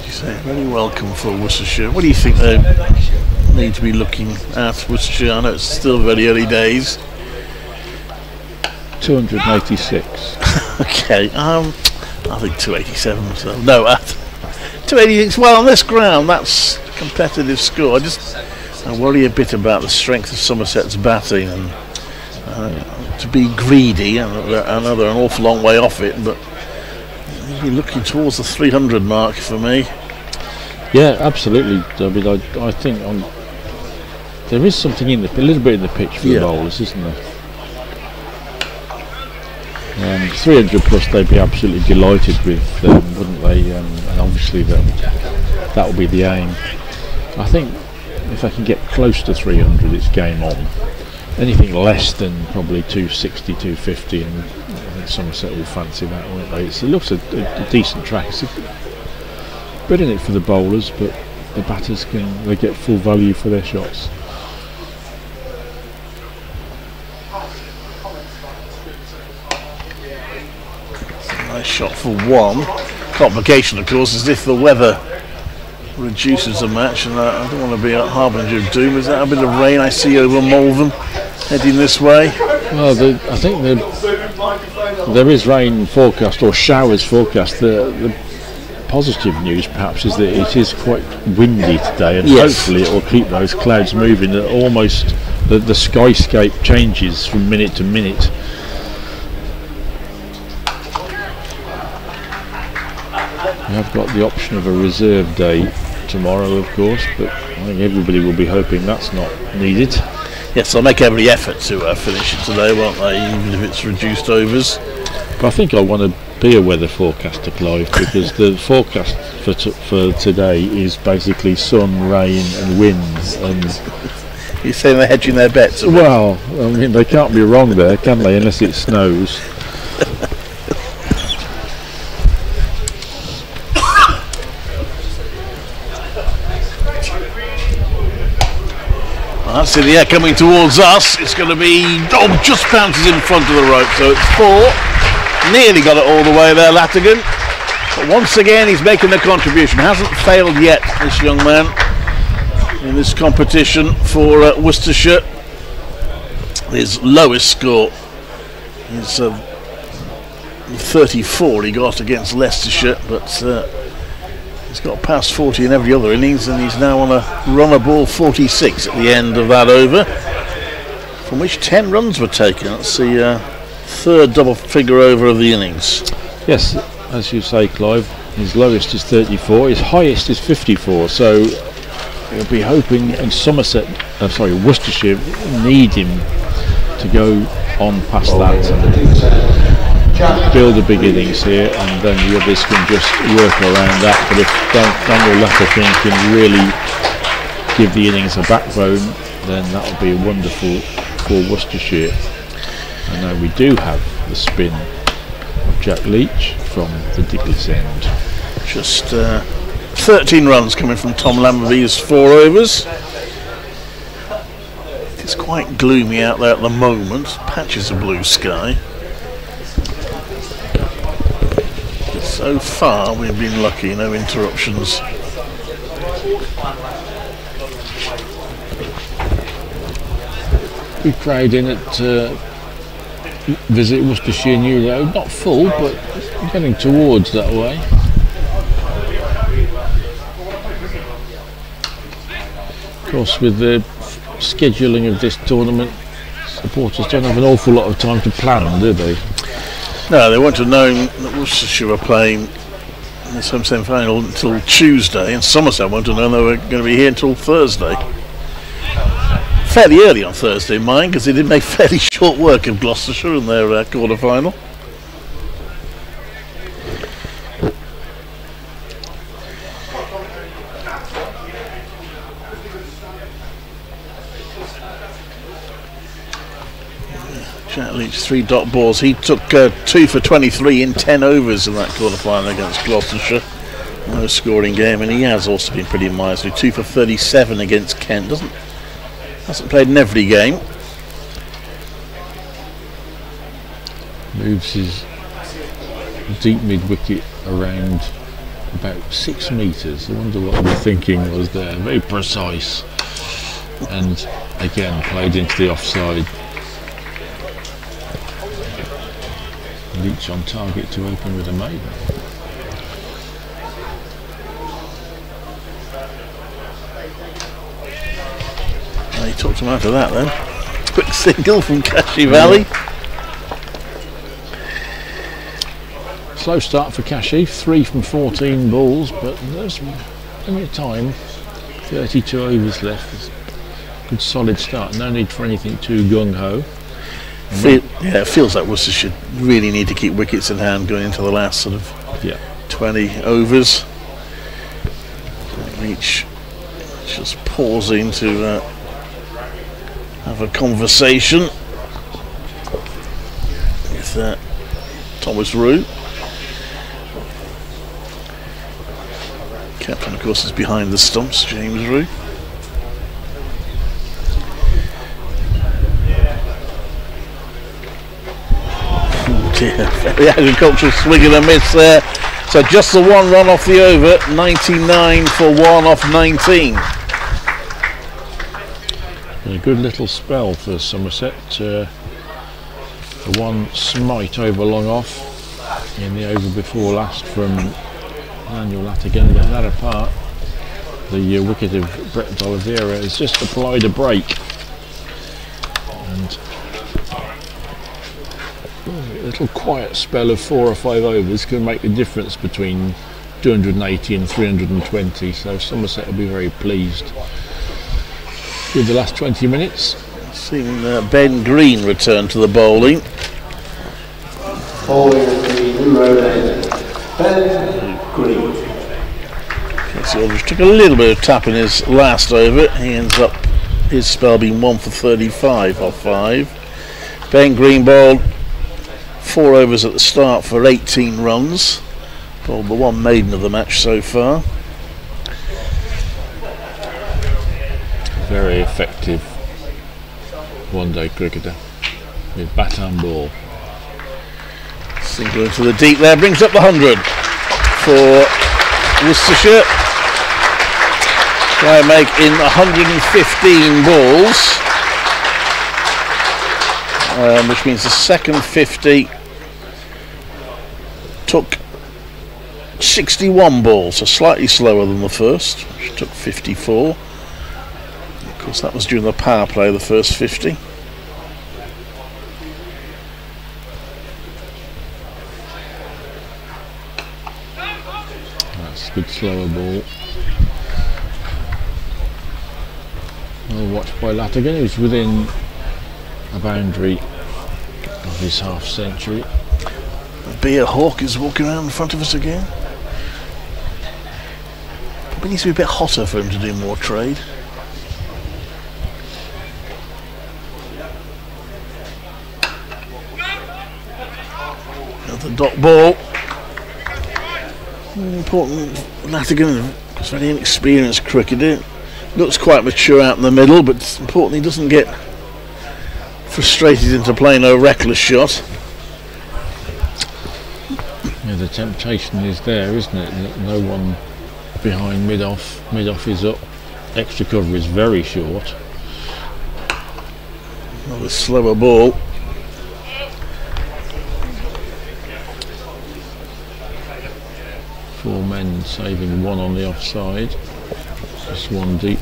You say very welcome for Worcestershire. What do you think though? need to be looking at Worcestershire? I know it's still very early days. 286. Okay, I think 287. So no, 286. Well, on this ground, that's a competitive score. I worry a bit about the strength of Somerset's batting, and to be greedy. I know they're an awful long way off it, but you're looking towards the 300 mark for me. Yeah, absolutely. I mean, I think there is something a little bit in the pitch for the bowlers, isn't there? 300 plus, they'd be absolutely delighted with, wouldn't they? And obviously that will be the aim. I think if I can get close to 300, it's game on. Anything less than probably 260, 250, and I think Somerset will fancy that, won't they? It looks a decent track. It's good in it for the bowlers, but the batters they get full value for their shots. Nice shot for one. Complication, of course, is if the weather reduces the match, and I don't want to be a harbinger of doom. Is that a bit of rain I see over Malvern heading this way? Well, I think there is rain forecast, or showers forecast. The positive news perhaps is that it is quite windy today, and hopefully it will keep those clouds moving. Almost the skyscape changes from minute to minute. We have got the option of a reserve day tomorrow, of course, but I think everybody will be hoping that's not needed. Yes, they'll make every effort to finish it today, won't they, even if it's reduced overs. But I think I want to be a weather forecaster, Clive, because the forecast for today is basically sun, rain and winds. And you're saying they're hedging their bets? Well, I mean, they can't be wrong there, can they, unless it snows. That's in the air coming towards us. It's going to be, just bounces in front of the rope, so it's 4. Nearly got it all the way there, Latigan. But once again, he's making the contribution. Hasn't failed yet, this young man, in this competition for Worcestershire. His lowest score is 34 he got against Leicestershire, but he's got past 40 in every other innings, and he's now on a run of ball 46 at the end of that over, from which 10 runs were taken. That's the third double figure over of the innings. Yes, as you say, Clive, his lowest is 34, his highest is 54, so he'll be hoping, and Worcestershire need him to go on past that and build a big innings here, and then the others can just work around that. But if Daniel Latigan can really give the innings a backbone, then that will be wonderful for Worcestershire. And now we do have the spin of Jack Leach from the Dickens end. Just 13 runs coming from Tom Lamberby's 4 overs. It's quite gloomy out there at the moment, patches of blue sky. So far we've been lucky, no interruptions. Big crowd in at Visit Worcestershire New Road, not full but getting towards that way. Of course, with the scheduling of this tournament, supporters don't have an awful lot of time to plan, do they? No, they won't have known that Worcestershire were playing in this home semi-final until Tuesday, and Somerset won't have known they were going to be here until Thursday. Fairly early on Thursday, mind, because they did make fairly short work of Gloucestershire in their quarter-final. Jack Leach 3 dot balls. He took 2 for 23 in 10 overs in that quarter-final against Gloucestershire. No scoring game, and he has also been pretty miserly. 2 for 37 against Kent. Hasn't played in every game. Moves his deep mid-wicket around about 6 metres. I wonder what the thinking was there. Very precise. and again played into the offside. Leach on target to open with a maiden. Oh, he took him out of that then. Quick single from Cashy Valley. Slow start for Cashy, 3 from 14 balls, but there's plenty of time. 32 overs left. It's a good solid start. No need for anything too gung-ho. It feels like Worcestershire really need to keep wickets in hand going into the last sort of 20 overs. Each just pausing to have a conversation with Thomas Root. Captain, of course, is behind the stumps, James Root. Very agricultural swing and a miss there. So just the one run off the over, 99 for 1 off 19. A good little spell for Somerset. The one smite over long off in the over before last from Daniel Latigan, but that apart, the wicket of Brett Oliveira has just applied a break. And a little quiet spell of 4 or 5 overs can make the difference between 280 and 320, so Somerset will be very pleased with the last 20 minutes. Seeing Ben Green return to the bowling. Ben Green. Casey Aldridge took a little bit of tap in his last over. He ends up his spell being 1 for 35 off 5. Ben Green bowled 4 overs at the start for 18 runs. Bowled the one maiden of the match so far. Very effective one-day cricketer with bat and ball. Single into the deep there, brings up the 100 for Worcestershire. Try and make in 115 balls. Which means the second 50 took 61 balls, so slightly slower than the first, which took 54. Of course, that was during the power play, the first 50. That's a good slower ball. Well watched by Latigan, who's within a boundary of his half century. Beer Hawk is walking around in front of us again. Probably needs to be a bit hotter for him to do more trade. Another dot ball. Important. Latigan is very inexperienced cricketer. Looks quite mature out in the middle, but it's important he doesn't get frustrated into playing a reckless shot. Yeah, the temptation is there, isn't it? No one behind mid-off. Mid-off is up. Extra cover is very short. Another slower ball. Four men saving one on the offside. Just one deep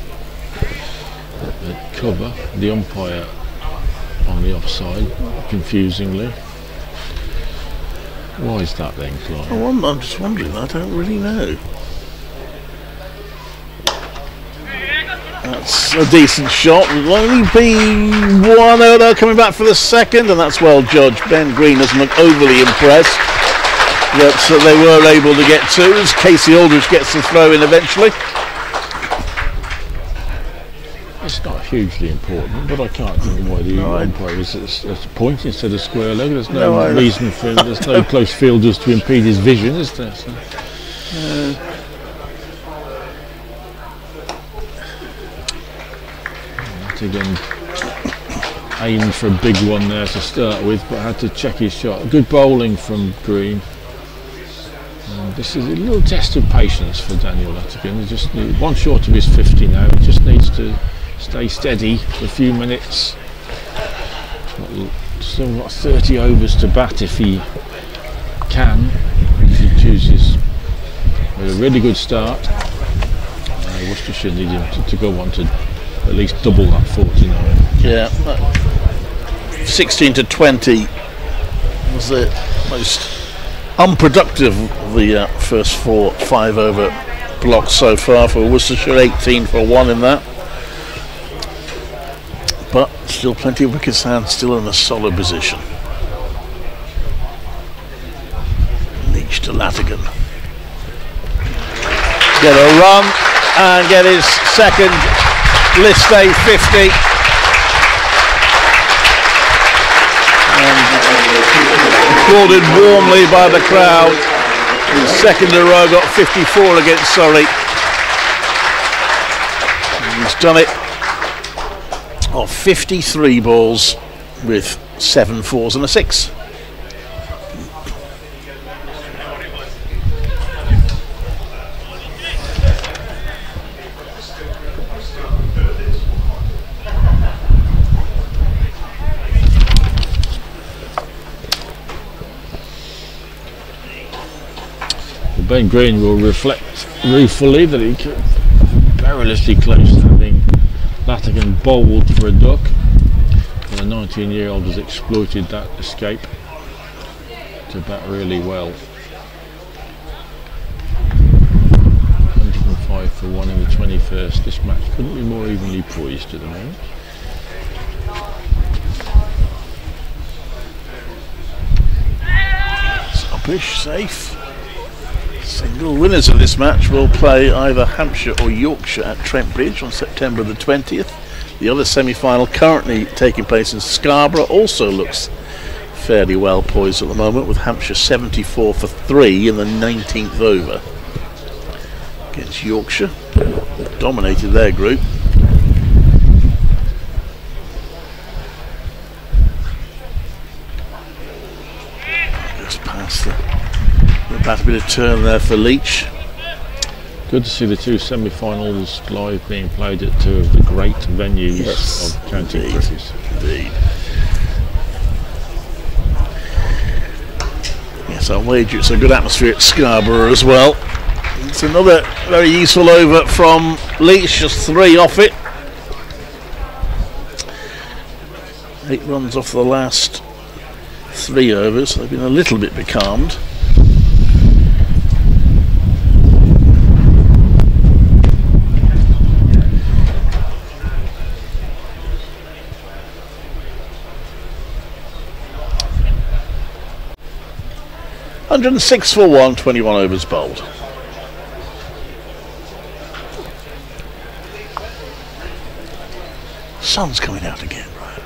at cover. The umpire on the offside, confusingly. Why is that then, Clive? Oh, I'm just wondering, I don't really know. That's a decent shot. Will only be 1-0 coming back for the second, and that's well judged. Ben Green doesn't look overly impressed that they were able to get 2 as Casey Aldridge gets the throw in eventually. It's not hugely important, but I can't think why the umpire is at a point instead of square leg. There's no reason for there's no close fielders to impede his vision, is there? So. Again, aimed for a big one there to start with, but had to check his shot. Good bowling from Green. And this is a little test of patience for Daniel Latigan. He just needs one short of his 50 now. He just needs to stay steady for a few minutes. Still got 30 overs to bat if he can, if he chooses with a really good start. Worcestershire need him to go on to at least double that 49. Yeah, 16 to 20 was the most unproductive of the first 5 over blocks so far for Worcestershire. 18 for 1 in that. But still plenty of wickets hand, still in a solid position. Leach to Latigan. Get a run and get his second list A 50. And applauded warmly by the crowd. His second in a row, got 54 against Surrey. And he's done it of 53 balls with 7 fours and a 6. Ben Green will reflect ruefully that he came perilously close to having Latigan bowled for a duck, and the 19-year-old has exploited that escape to bat really well. 105 for 1 in the 21st. This match couldn't be more evenly poised at the moment. Uppish, safe. Single winners of this match will play either Hampshire or Yorkshire at Trent Bridge on September the 20th. The other semi-final currently taking place in Scarborough also looks fairly well poised at the moment, with Hampshire 74 for 3 in the 19th over against Yorkshire. Dominated their group. Just past about a bit of turn there for Leach. Good to see the 2 semi-finals live being played at 2 of the great venues of county cricket. Indeed. Yes, I'll wager it's a good atmosphere at Scarborough as well. It's another very useful over from Leach, just 3 off it. 8 runs off the last 3 overs. They've been a little bit becalmed. $106 for 1, 21 overs bowled. Sun's coming out again, right?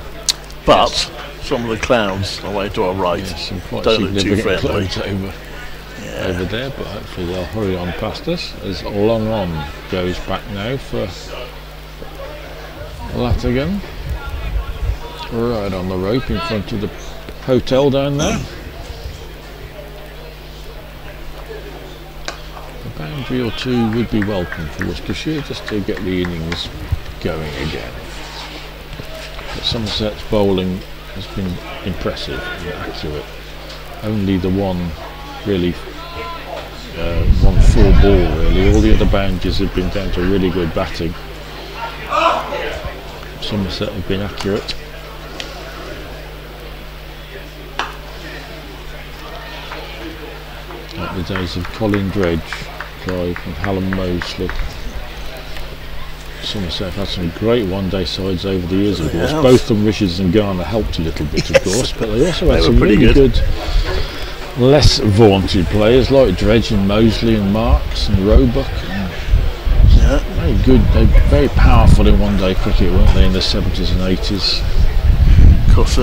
But some of the clouds away to our right don't look too friendly. Over there, but hopefully they'll hurry on past us as Long On goes back now for Latigan. Right on the rope in front of the hotel down there. A boundary or 2 would be welcome for Worcestershire just to get the innings going again. But Somerset's bowling has been impressive and accurate. Only the one really, 1 full ball really. All the other boundaries have been down to really good batting. Somerset have been accurate. Like the days of Colin Dredge, Clive and Hallam Mosley. Somerset have had some great one-day sides over the years, of course. Both of them, Richards and Garner, helped a little bit, of course, but they also had some really good, less vaunted players like Dredge and Mosley and Marks and Roebuck. Very good, they were very powerful in one-day cricket, weren't they, in the 70s and 80s? Of course,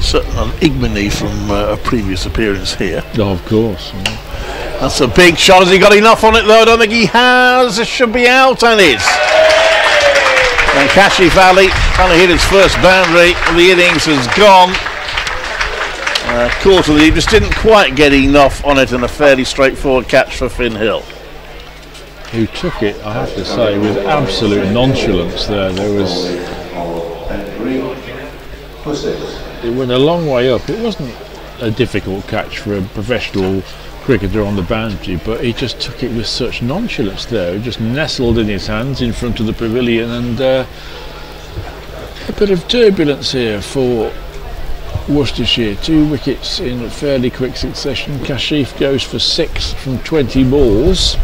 certain ignominy from a previous appearance here. Oh, of course. Yeah. That's a big shot. Has he got enough on it though? I don't think he has. It should be out, and it's. And Kashi Valley trying to hit his first boundary. The innings has gone. Quarterly, he just didn't quite get enough on it, and a fairly straightforward catch for Finn Hill. who took it, I have to say, with absolute nonchalance there. It went a long way up. It wasn't a difficult catch for a professional cricketer on the boundary, but he just took it with such nonchalance there. It just nestled in his hands in front of the pavilion, and a bit of turbulence here for Worcestershire. 2 wickets in fairly quick succession. Kashif goes for 6 from 20 balls,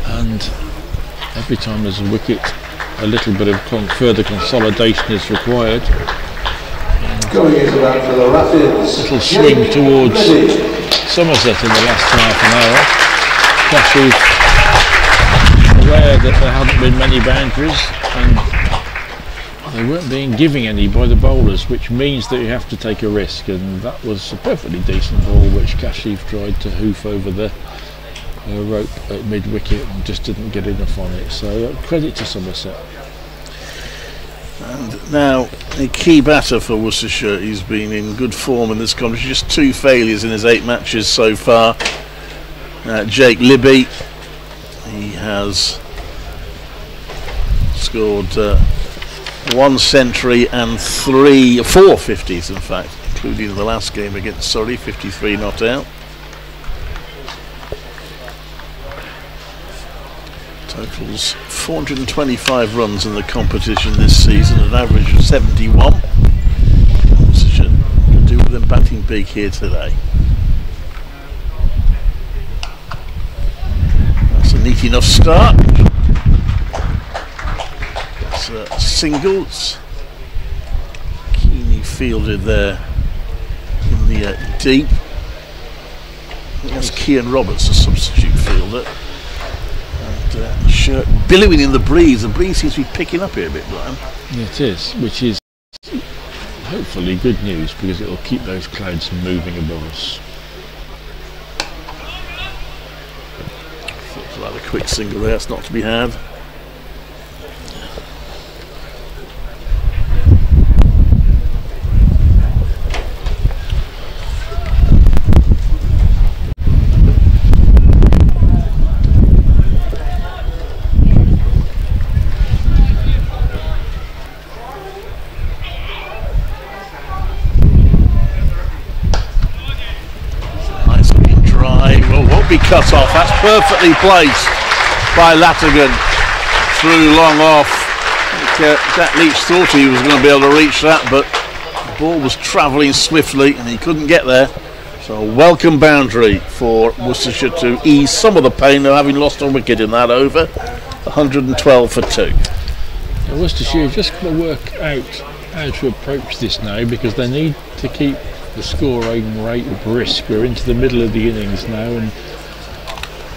and every time there's a wicket a little bit of further consolidation is required. Little swing towards Somerset in the last half an hour. Kashif aware that there hadn't been many boundaries, and they weren't being given any by the bowlers, which means that you have to take a risk, and that was a perfectly decent ball which Kashif tried to hoof over the rope at mid-wicket and just didn't get enough on it. So credit to Somerset. And now a key batter for Worcestershire. He's been in good form in this competition. Just 2 failures in his 8 matches so far. Jake Libby. He has scored 1 century and 4 50s, in fact, including the last game against Surrey, 53 not out. Totals 425 runs in the competition this season, an average of 71. Worcestershire could do with them batting big here today. That's a neat enough start. That's singles. Keenly fielded there in the deep. I think that's Kean Roberts, a substitute fielder. Shirt billowing in the breeze. The breeze seems to be picking up here a bit, Brian. Yeah, it is, which is hopefully good news, because it will keep those clouds moving above us. Looks like a quick single there, it's not to be had. Be cut off. That's perfectly placed by Latigan through long off. Jack Leach thought he was going to be able to reach that, but the ball was travelling swiftly and he couldn't get there. So a welcome boundary for Worcestershire to ease some of the pain of having lost a wicket in that over. 112 for 2. Worcestershire have just got to work out how to approach this now, because they need to keep the scoring rate brisk. We're into the middle of the innings now, and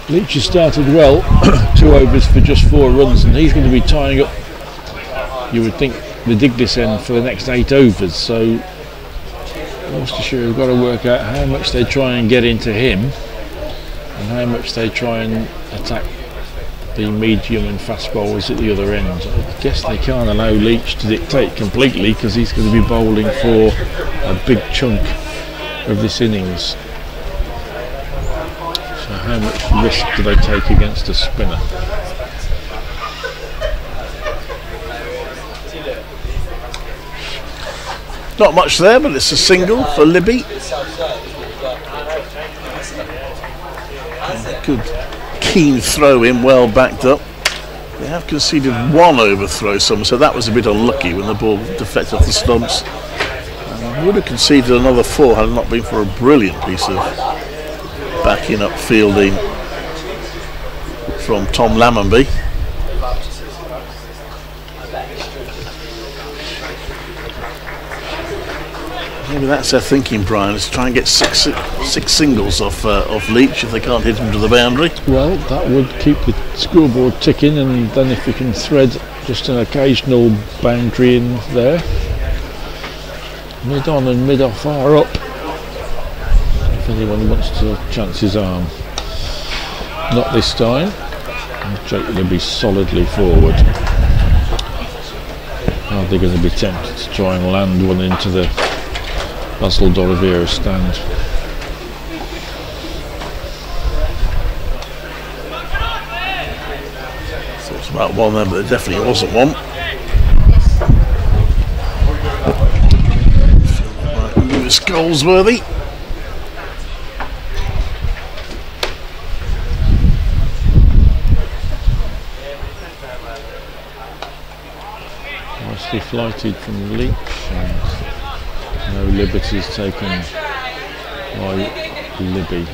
Leach has started well, 2 overs for just 4 runs, and he's going to be tying up, you would think, the Diglis end for the next 8 overs. So Worcestershire have got to work out how much they try and get into him and how much they try and attack the medium and fast bowlers at the other end. I guess they can't allow Leach to dictate completely, because he's going to be bowling for a big chunk of this innings. So how much risk do they take against a spinner? Not much there, but it's a single for Libby. Good keen throw in, well backed up. They have conceded 1 overthrow, so that was a bit unlucky when the ball deflected off the stumps. And would have conceded another 4 had it not been for a brilliant piece of backing up fielding from Tom Lammonby. Maybe that's their thinking, Brian, is to try and get six singles off Leach if they can't hit him to the boundary. Well, that would keep the scoreboard ticking, and then if you can thread just an occasional boundary in there, mid on and mid off far up, if anyone wants to chance his arm. Not this time. And Jake will be solidly forward. Are they going to be tempted to try and land one into the Basil D'Oliveira stand? about one there, but there definitely wasn't one. Lewis Goldsworthy. Nicely flighted from Leach, and no liberties taken by Libby.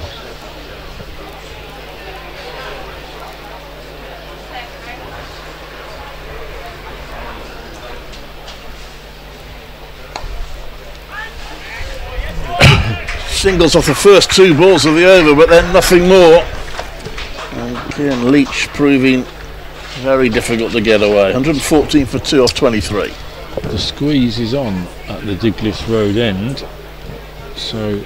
Singles off the first 2 balls of the over, but then nothing more. And again, Leach proving very difficult to get away. 114 for 2 off 23. The squeeze is on at the Diglis Road end, so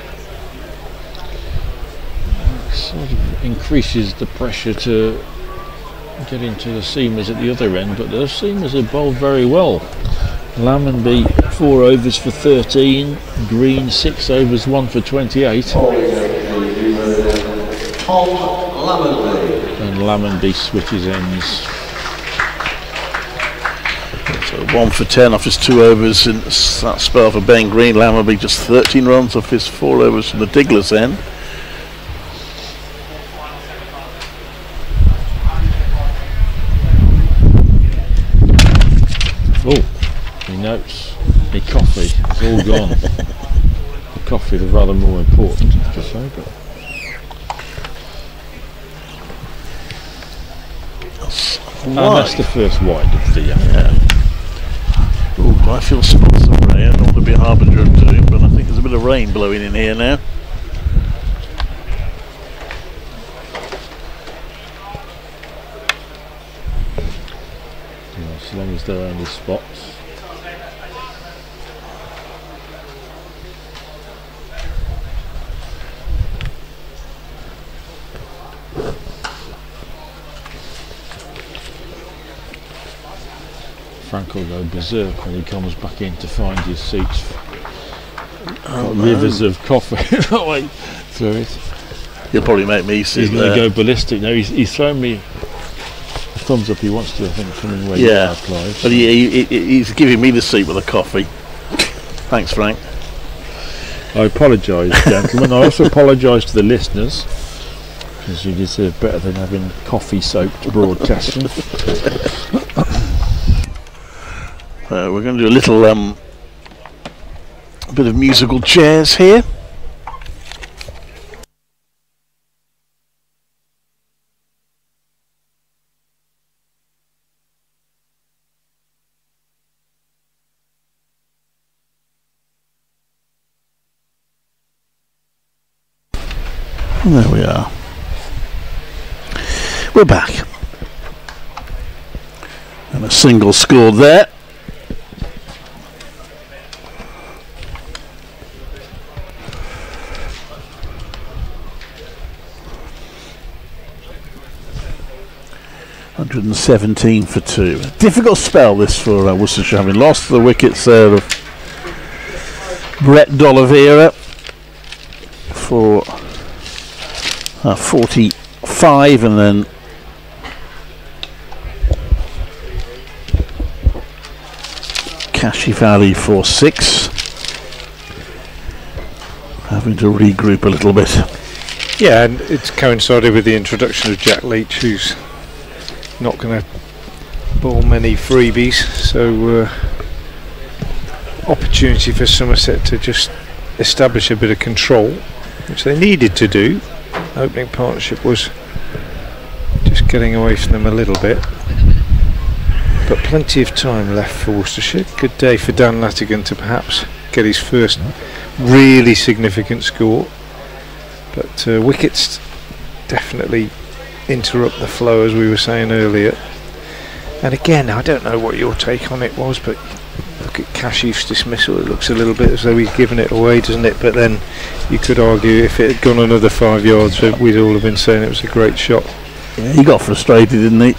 it sort of increases the pressure to get into the seamers at the other end, but those seamers have bowled very well. Lammonby 4 overs for 13, Green 6 overs 1 for 28. And Lammonby switches ends. So 1 for 10 off his 2 overs in that spell for Ben Green. Lammonby just 13 runs off his 4 overs from the Diglis end. Oh, he notes the coffee, it's all gone. The coffee is rather more important, I have to say, but and that's the first wide of the Oh, I feel spots of rain. I don't want to be a harbinger of doom, but I think there's a bit of rain blowing in here now. yeah, as long as they're only spots. Frank will go berserk when he comes back in to find his seats. Rivers of coffee right through it. He'll probably make me sit. He's going to go ballistic. No, he's thrown me a thumbs up. He wants to, I think, come in where you are, Clive. But he's giving me the seat with a coffee. Thanks, Frank. I apologise, gentlemen. I also apologise to the listeners, because you deserve better than having coffee-soaked broadcasting. We're going to do a little bit of musical chairs here. And there we are. We're back. And a single scored there. .117 for 2. Difficult spell this for Worcestershire, having lost the wickets there of Brett D'Oliveira for 45, and then Kashif Ali for 6. Having to regroup a little bit. Yeah, and it's coincided with the introduction of Jack Leach, who's not going to bowl many freebies, so opportunity for Somerset to just establish a bit of control, which they needed to do. Opening partnership was just getting away from them a little bit, but plenty of time left for Worcestershire. Good day for Dan Latigan to perhaps get his first really significant score, but wickets definitely interrupt the flow, as we were saying earlier. And again, I don't know what your take on it was, but look at Kashif's dismissal. It looks a little bit as though he's given it away, doesn't it? But then you could argue if it had gone another 5 yards, we'd all have been saying it was a great shot. Yeah, he got frustrated, didn't he?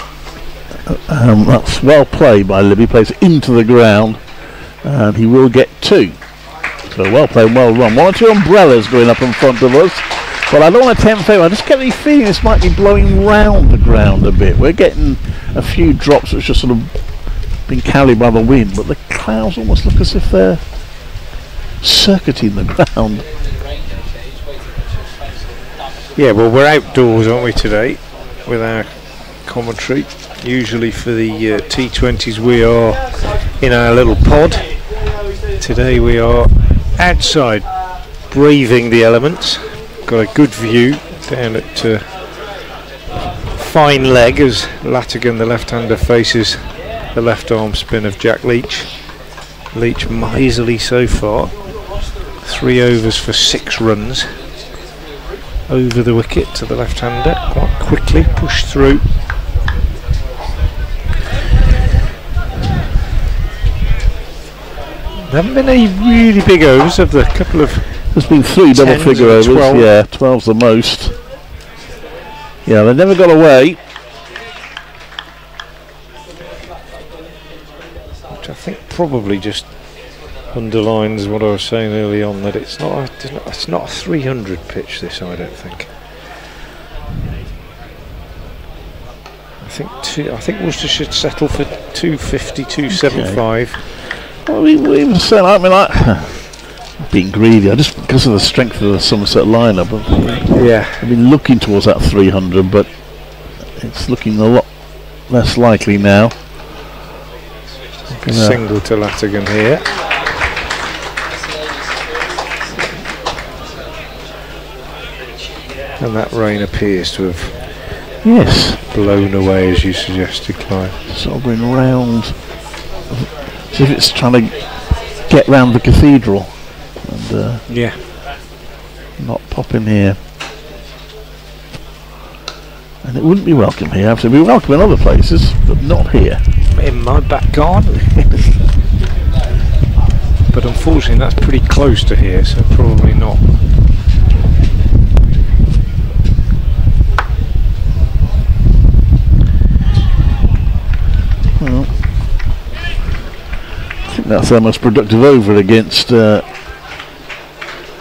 That's well played by Libby. Plays into the ground, and he will get 2. So well played, well run. 1 or 2 umbrellas going up in front of us. But I don't want to tempt favour. I just get the feeling this might be blowing round the ground a bit. We're getting a few drops which are sort of been carried by the wind, but the clouds almost look as if they're circuiting the ground. Yeah, well, we're outdoors, aren't we, today with our commentary. Usually for the T20s we are in our little pod. Today we are outside, braving the elements. Got a good view down at fine leg as Latigan, the left-hander, faces the left arm spin of Jack Leach. Leach miserly so far. 3 overs for 6 runs. Over the wicket to the left-hander, quite quickly pushed through. There haven't been any really big overs of the couple of. There's been 3 double-figure overs. 12. Yeah, 12's the most. Yeah, they never got away. Which I think probably just underlines what I was saying early on, that it's not a 300 pitch, this, I don't think. I think Worcester should settle for 250, 275. Okay. Well, we were saying, I mean, being greedy, just because of the strength of the Somerset lineup. Yeah, I've been looking towards that 300, but it's looking a lot less likely now. Single to Latigan here. And that rain appears to have blown away, as you suggested, Clive. Sort of going round, as if it's trying to get round the cathedral and not pop in here. And it wouldn't be welcome here. It would be welcome in other places, but not here. In my back garden. But unfortunately that's pretty close to here, so probably not. Well, I think that's their most productive over against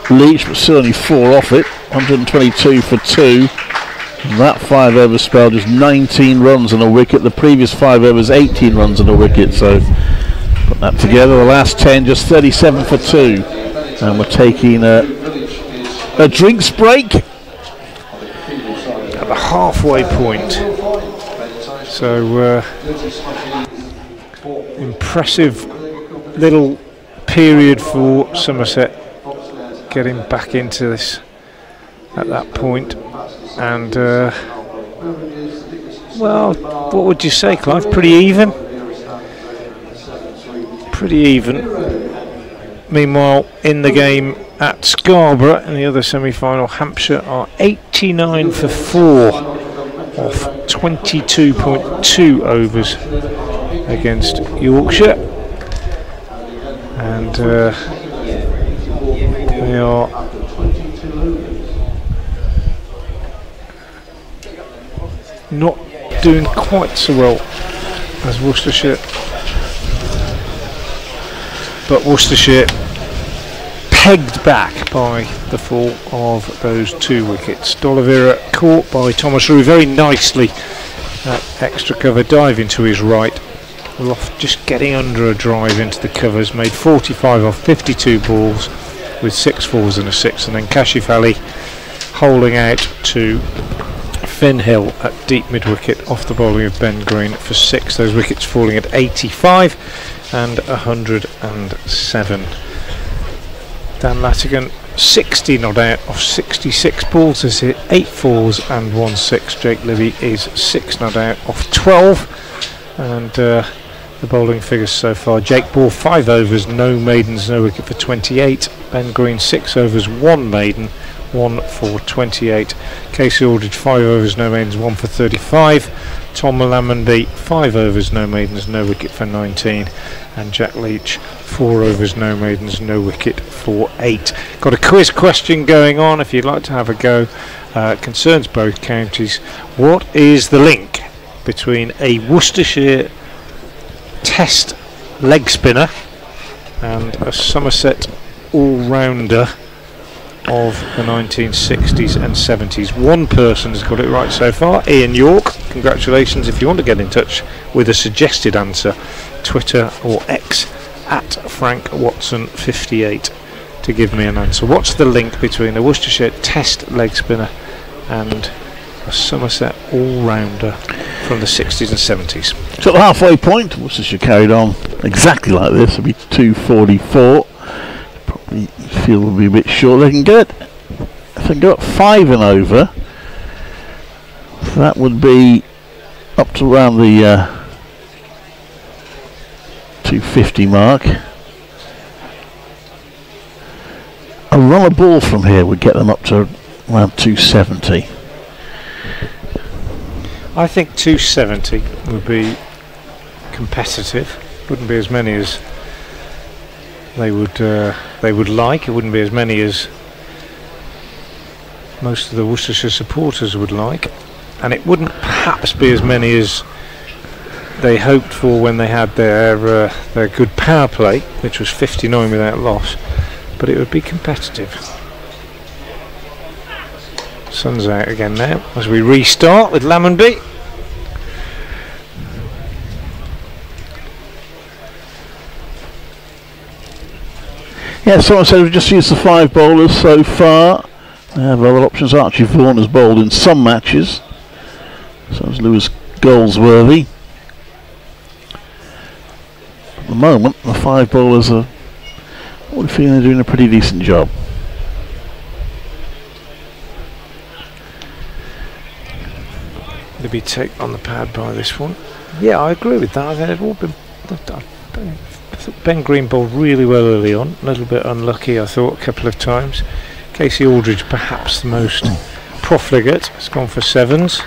Leach, but certainly 4 off it. 122 for 2. That 5 over spell, just 19 runs on a wicket. The previous 5 overs, 18 runs on a wicket. So put that together, the last 10, just 37 for 2. And we're taking a drinks break at the halfway point. So impressive little period for Somerset getting back into this at that point. And well, what would you say, Clive? Pretty even? Pretty even. Meanwhile, in the game at Scarborough in the other semi-final, Hampshire are 89 for 4 off 22.2 overs against Yorkshire, and they are not doing quite so well as Worcestershire, but Worcestershire pegged back by the fall of those 2 wickets. D'Oliveira caught by Thomas Rue very nicely at extra cover, diving to his right. Loft just getting under a drive into the covers, made 45 off 52 balls with 6 fours and a 6, and then Kashif Ali holding out to Finn Hill at deep mid-wicket off the bowling of Ben Green for 6. Those wickets falling at 85 and 107. Dan Latigan 60 not out off 66 balls, has hit 8 fours and 1 6. Jake Libby is 6 not out off 12, and the bowling figures so far: Jake Ball 5 overs, no maidens, no wicket for 28. Ben Green 6 overs, 1 maiden, 1 for 28. Casey Aldridge 5 overs, no maidens, 1 for 35. Tom Lammonby 5 overs, no maidens, no wicket for 19. And Jack Leach 4 overs, no maidens, no wicket for 8. Got a quiz question going on if you'd like to have a go. Concerns both counties. What is the link between a Worcestershire Test leg spinner and a Somerset all-rounder of the 1960s and 70s. One person has got it right so far, Ian York. Congratulations. If you want to get in touch with a suggested answer, Twitter or X at FrankWatson58 to give me an answer. What's the link between a Worcestershire Test leg spinner and a Somerset all-rounder from the 60s and 70s? So at the halfway point, Worcestershire carried on exactly like this. It'll be 2:44. Probably feel will be a bit short. They can get, if they go up 5 and over, so that would be up to around the 250 mark. A run of ball from here would get them up to around 270. I think 270 would be competitive. Wouldn't be as many as they would like. It wouldn't be as many as most of the Worcestershire supporters would like, and it wouldn't perhaps be as many as they hoped for when they had their good power play, which was 59 without loss. But it would be competitive. Sun's out again now as we restart with Lammonby. Yeah, someone said we've just used the 5 bowlers so far. They have other options. Archie Vaughan has bowled in some matches. So has Lewis Goldsworthy. At the moment, the 5 bowlers are, I would feel, they're doing a pretty decent job. Libby take on the pad by this one. Yeah, I agree with that. I think they've all been. I thought Ben Green bowled really well early on. A little bit unlucky, I thought, a couple of times. Casey Aldridge, perhaps the most profligate, has gone for 7s.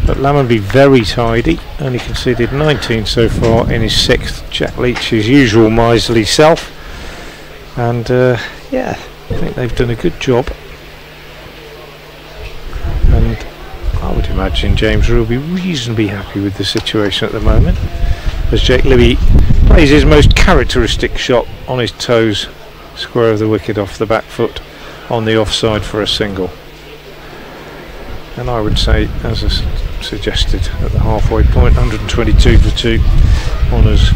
But Lammonby very tidy. Only conceded 19 so far in his 6th. Jack Leach, his usual miserly self. And yeah, I think they've done a good job. And I would imagine James will be reasonably happy with the situation at the moment, as Jake Libby plays his most characteristic shot on his toes, square of the wicket off the back foot on the offside for a single. And I would say, as I suggested at the halfway point, 122 for 2 on us,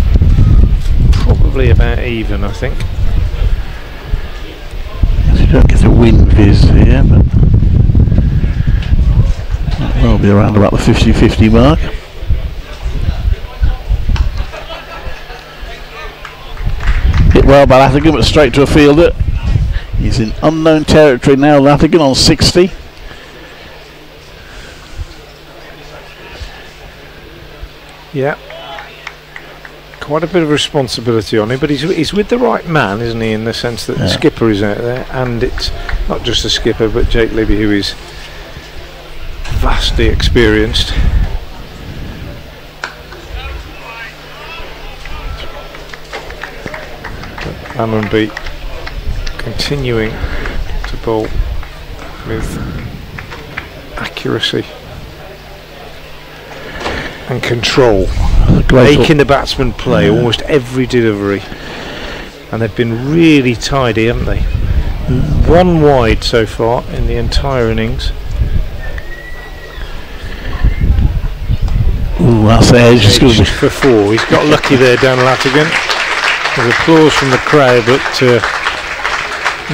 probably about even, I think. You don't get a wind viz here, but we'll be around about the 50-50 mark. Hit well by Latigan, but straight to a fielder. He's in unknown territory now, Latigan on 60. Yeah, quite a bit of responsibility on him, but he's with the right man, isn't he, in the sense that the skipper is out there, and it's not just the skipper but Jake Libby, who is vastly experienced. Lammonby continuing to bowl with accuracy and control, making the batsman play almost every delivery, and they've been really tidy, haven't they? 1 wide so far in the entire innings. Ooh, that's the edge. For 4. He's got lucky there, Dan Latigan. There's applause from the crowd, but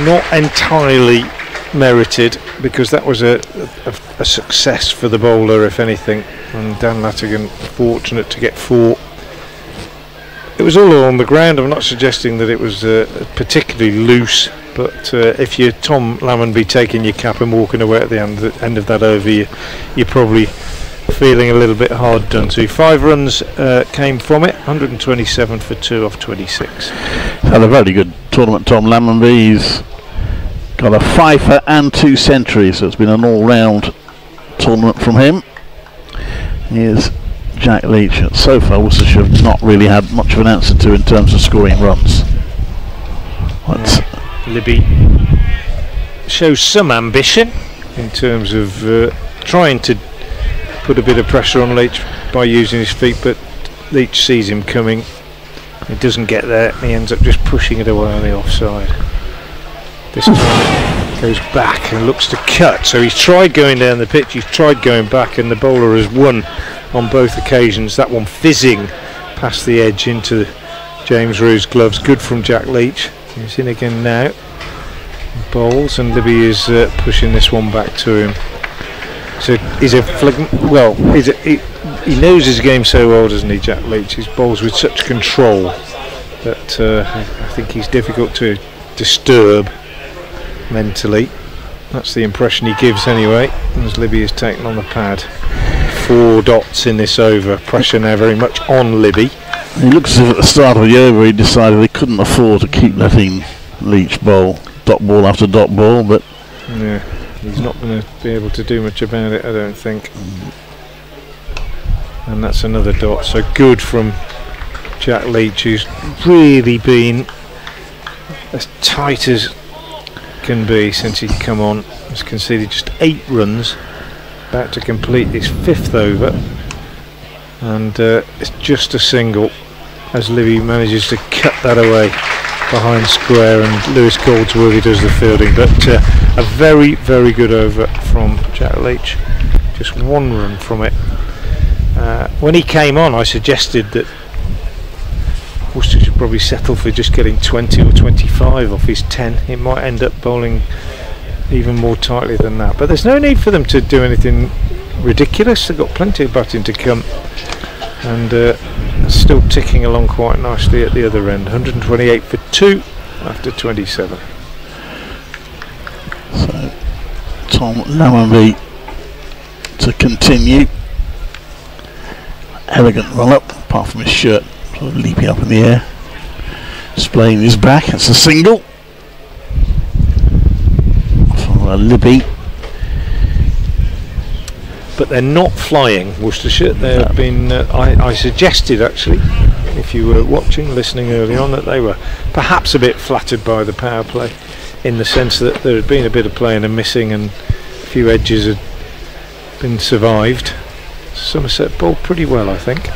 not entirely merited, because that was a success for the bowler, if anything, and Dan Latigan fortunate to get 4. It was all on the ground. I'm not suggesting that it was particularly loose, but if you're Tom Lammonby taking your cap and walking away at the end of that over, you're probably feeling a little bit hard done to. 5 runs came from it, 127 for 2 off 26. Had a very good tournament, Tom Lammonby. He's got a fifer and 2 centuries, so it's been an all-round tournament from him. Here's Jack Leach. So far, Worcestershire have not really had much of an answer to in terms of scoring runs. Libby shows some ambition in terms of trying to put a bit of pressure on Leach by using his feet, but Leach sees him coming. He doesn't get there. He ends up just pushing it away on the offside. This time goes back and looks to cut. So he's tried going down the pitch, he's tried going back, and the bowler has won on both occasions. That one fizzing past the edge into James Rue's gloves. Good from Jack Leach. He's in again now. Bowls, and Libby is pushing this one back to him. So he knows his game so well, doesn't he, Jack Leach? He bowls with such control that I think he's difficult to disturb mentally. That's the impression he gives anyway, as Libby is taken on the pad. 4 dots in this over. Pressure now very much on Libby. He looks as if at the start of the over he decided he couldn't afford to keep letting Leach bowl dot ball after dot ball, but yeah, he's not going to be able to do much about it, I don't think. And that's another dot. So good from Jack Leach, who's really been as tight as can be since he's come on. He's conceded just 8 runs, about to complete his 5th over, and it's just a single as Libby manages to cut that away behind square, and Lewis Goldsworthy does the fielding. But a very, very good over from Jack Leach. Just 1 run from it. When he came on, I suggested that Worcester should probably settle for just getting 20 or 25 off his 10. It might end up bowling even more tightly than that, but there's no need for them to do anything ridiculous. They've got plenty of batting to come, and still ticking along quite nicely at the other end. 128 for 2 after 27. So Tom Lammonby to continue. Elegant run up, apart from his shirt sort of leaping up in the air, displaying his back. It's a single for Libby. But they're not flying, Worcestershire. They have been. I suggested, actually, if you were watching, listening early on, that they were perhaps a bit flattered by the power play, in the sense that there had been a bit of playing and missing, and a few edges had been survived. Somerset bowled pretty well, I think.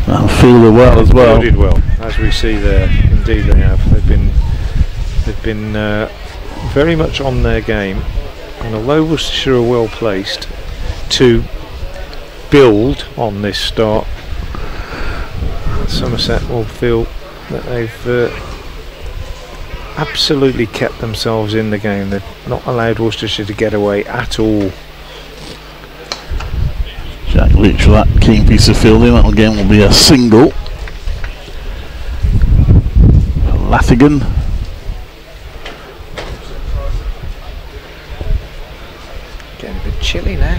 And fielded well as well. Fielded well, as we see there. Indeed, they have. They've been very much on their game. And although Worcestershire are well placed to build on this start, Somerset will feel that they've absolutely kept themselves in the game. They've not allowed Worcestershire to get away at all. Jack Leach for that keen piece of fielding. That again will be a single. Latigan. Getting a bit chilly now.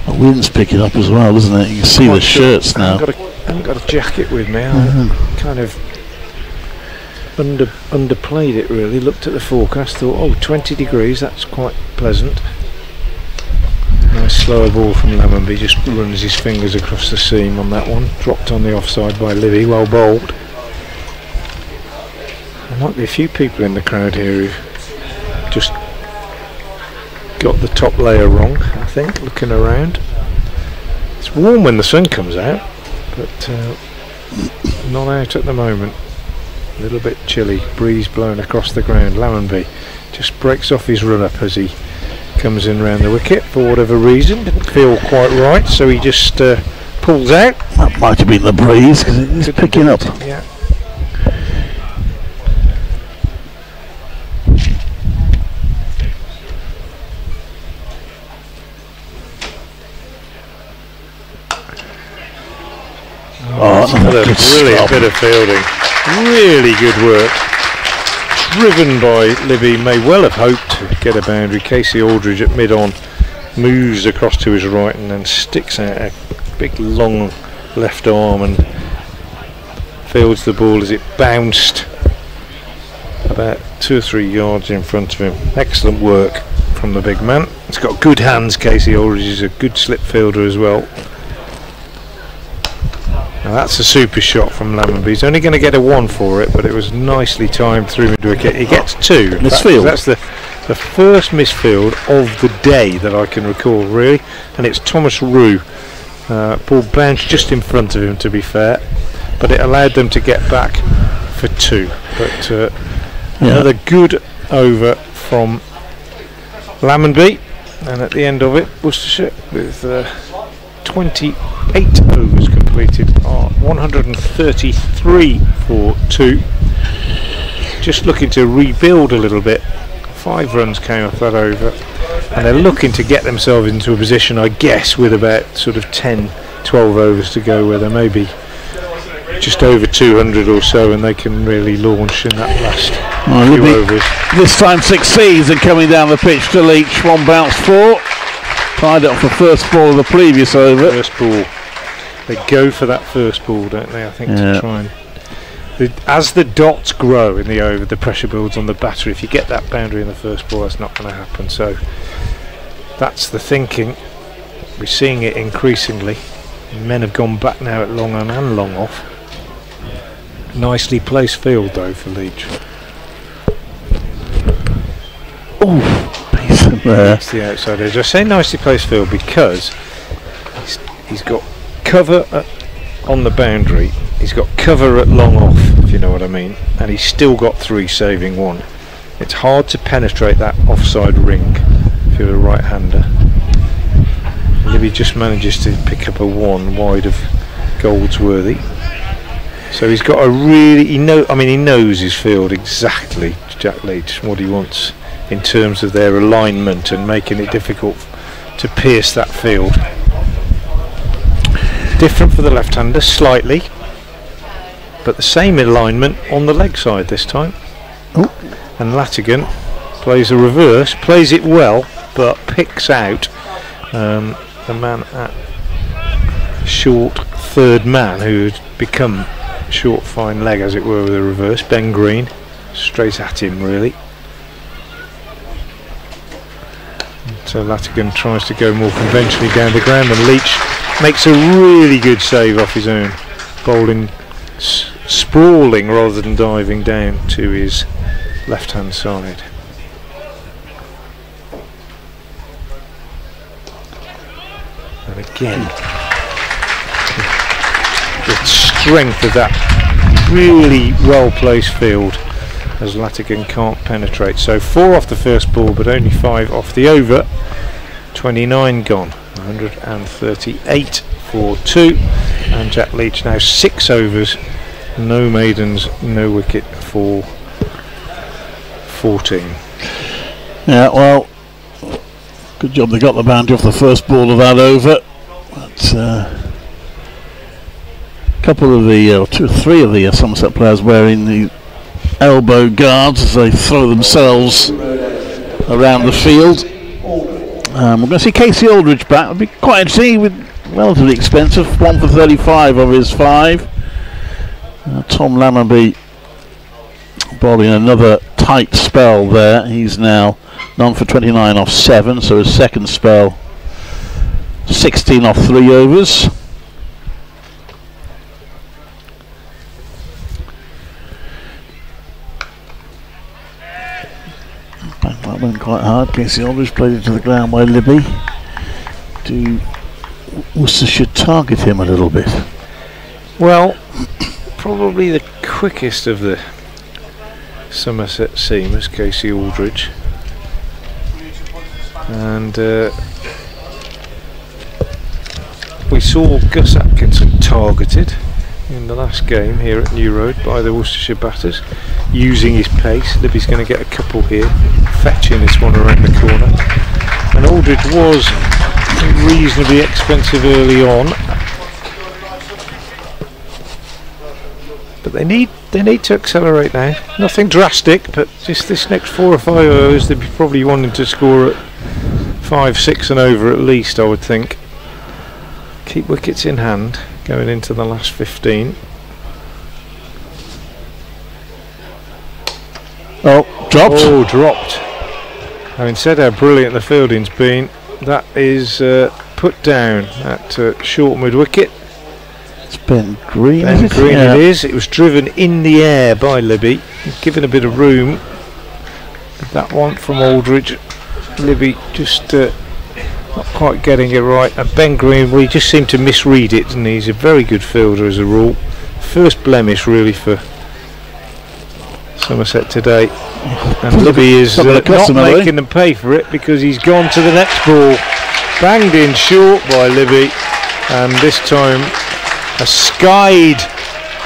The wind's picking up as well, isn't it? You can see the shirts now. I haven't got a jacket with me. I kind of underplayed it really. Looked at the forecast, thought, oh, 20 degrees, that's quite pleasant. Nice slower ball from Lammonby, just runs his fingers across the seam on that one. Dropped on the offside by Libby, well bowled. There might be a few people in the crowd here who've just got the top layer wrong, I think, looking around. It's warm when the sun comes out, but not out at the moment. A little bit chilly, breeze blowing across the ground. Lammonby just breaks off his run up as he comes in round the wicket for whatever reason. Didn't feel quite right, so he just pulls out. That might have been the breeze, because it is picking up. Yeah. Oh, another brilliant bit of fielding. Really good work. Driven by Libby, may well have hoped to get a boundary. Casey Aldridge at mid-on moves across to his right and then sticks out a big long left arm and fields the ball as it bounced about 2 or 3 yards in front of him. Excellent work from the big man. He's got good hands, Casey Aldridge. He's a good slip fielder as well. Now that's a super shot from Lammonby. He's only going to get a 1 for it, but it was nicely timed through into a wicket. He gets 2. Misfield. That's the first misfield of the day that I can recall, really. And it's Thomas Rue. Ball bounced just in front of him, to be fair, but it allowed them to get back for 2. But Another good over from Lammonby, and at the end of it, Worcestershire with 28 overs completed are 133 for 2. Just looking to rebuild a little bit. 5 runs came off that over, and they're looking to get themselves into a position, I guess, with about sort of 10-12 overs to go, where they may be just over 200 or so, and they can really launch in that last few overs. This time succeeds in coming down the pitch to Leach. 1 bounce 4. Tied it off the first ball of the previous over. First ball. They go for that first ball, don't they? I think to try and... as the dots grow in the over, the pressure builds on the batter. If you get that boundary in the first ball, that's not going to happen. So that's the thinking. We're seeing it increasingly. Men have gone back now at long on and long off. Nicely placed field though for Leach. Oh, decent there. That's the outside edge. I say nicely placed field because he's got cover on the boundary. He's got cover at long off, if you know what I mean, and he's still got 3 saving 1. It's hard to penetrate that offside ring if you're a right-hander. Libby just manages to pick up a 1 wide of Goldsworthy. So he's got a really, he knows his field exactly, Jack Leach, what he wants in terms of their alignment and making it difficult to pierce that field. Different for the left-hander, slightly, but the same alignment on the leg side this time. Ooh. And Latigan plays a reverse, plays it well, but picks out the man at short third man, who had become short fine leg as it were with a reverse. Ben Green straight at him really. So Latigan tries to go more conventionally down the ground, and Leach makes a really good save off his own, bowling sprawling rather than diving down to his left hand side. And again, the strength of that really well placed field as Latigan can't penetrate. So 4 off the first ball but only 5 off the over. 29 gone, 138 for 2, and Jack Leach now 6 overs, no maidens, no wicket for 14. Yeah, well, good job they got the boundary off the first ball of that over. But couple of the 2 or 3 of the Somerset players wearing the elbow guards as they throw themselves around the field. We're going to see Casey Aldridge back. It'll be quite interesting, with relatively expensive, 1 for 35 of his 5. Tom Lammonby bowling another tight spell there. He's now none for 29 off 7, so his second spell 16 off 3 overs. That went quite hard. Casey Aldridge played it to the ground by Libby. Do Worcestershire target him a little bit? Well, probably the quickest of the Somerset seamers, Casey Aldridge, and we saw Gus Atkinson targeted in the last game here at New Road by the Worcestershire batters, using his pace. Libby's going to get a couple here, fetching this one around the corner, and Aldridge was reasonably expensive early on, but they need to accelerate now. Nothing drastic, but just this next 4 or 5 overs they'd be probably wanting to score at 5, 6 and over at least, I would think. Keep wickets in hand going into the last 15. Oh, dropped. Oh, dropped. Having said how brilliant the fielding's been, that is put down at short mid wicket. It's Ben Green. Ben Green, it is. It was driven in the air by Libby, given a bit of room. That one from Aldridge. Libby just not quite getting it right. And Ben Green, well, he just seemed to misread it, and he's a very good fielder as a rule. First blemish really for Somerset today, and Libby is not making them pay for it because he's gone to the next ball. Banged in short by Libby, and this time a skied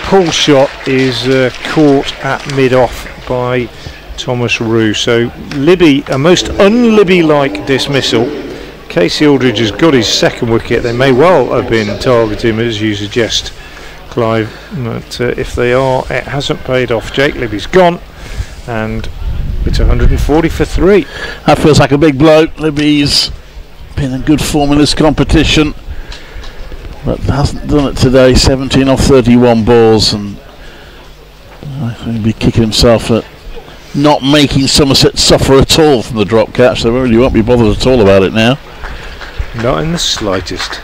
pull shot is caught at mid-off by Thomas Rue. So Libby, a most un-Libby-like dismissal. Casey Aldridge has got his second wicket. They may well have been targeting him, as you suggest, Clive, but if they are, it hasn't paid off. Jake Libby's gone, and it's 140 for 3. That feels like a big blow. Libby's been in good form in this competition, but hasn't done it today. 17 off 31 balls, and I think he'll be kicking himself at not making Somerset suffer at all from the drop catch. They really won't be bothered at all about it now. Not in the slightest.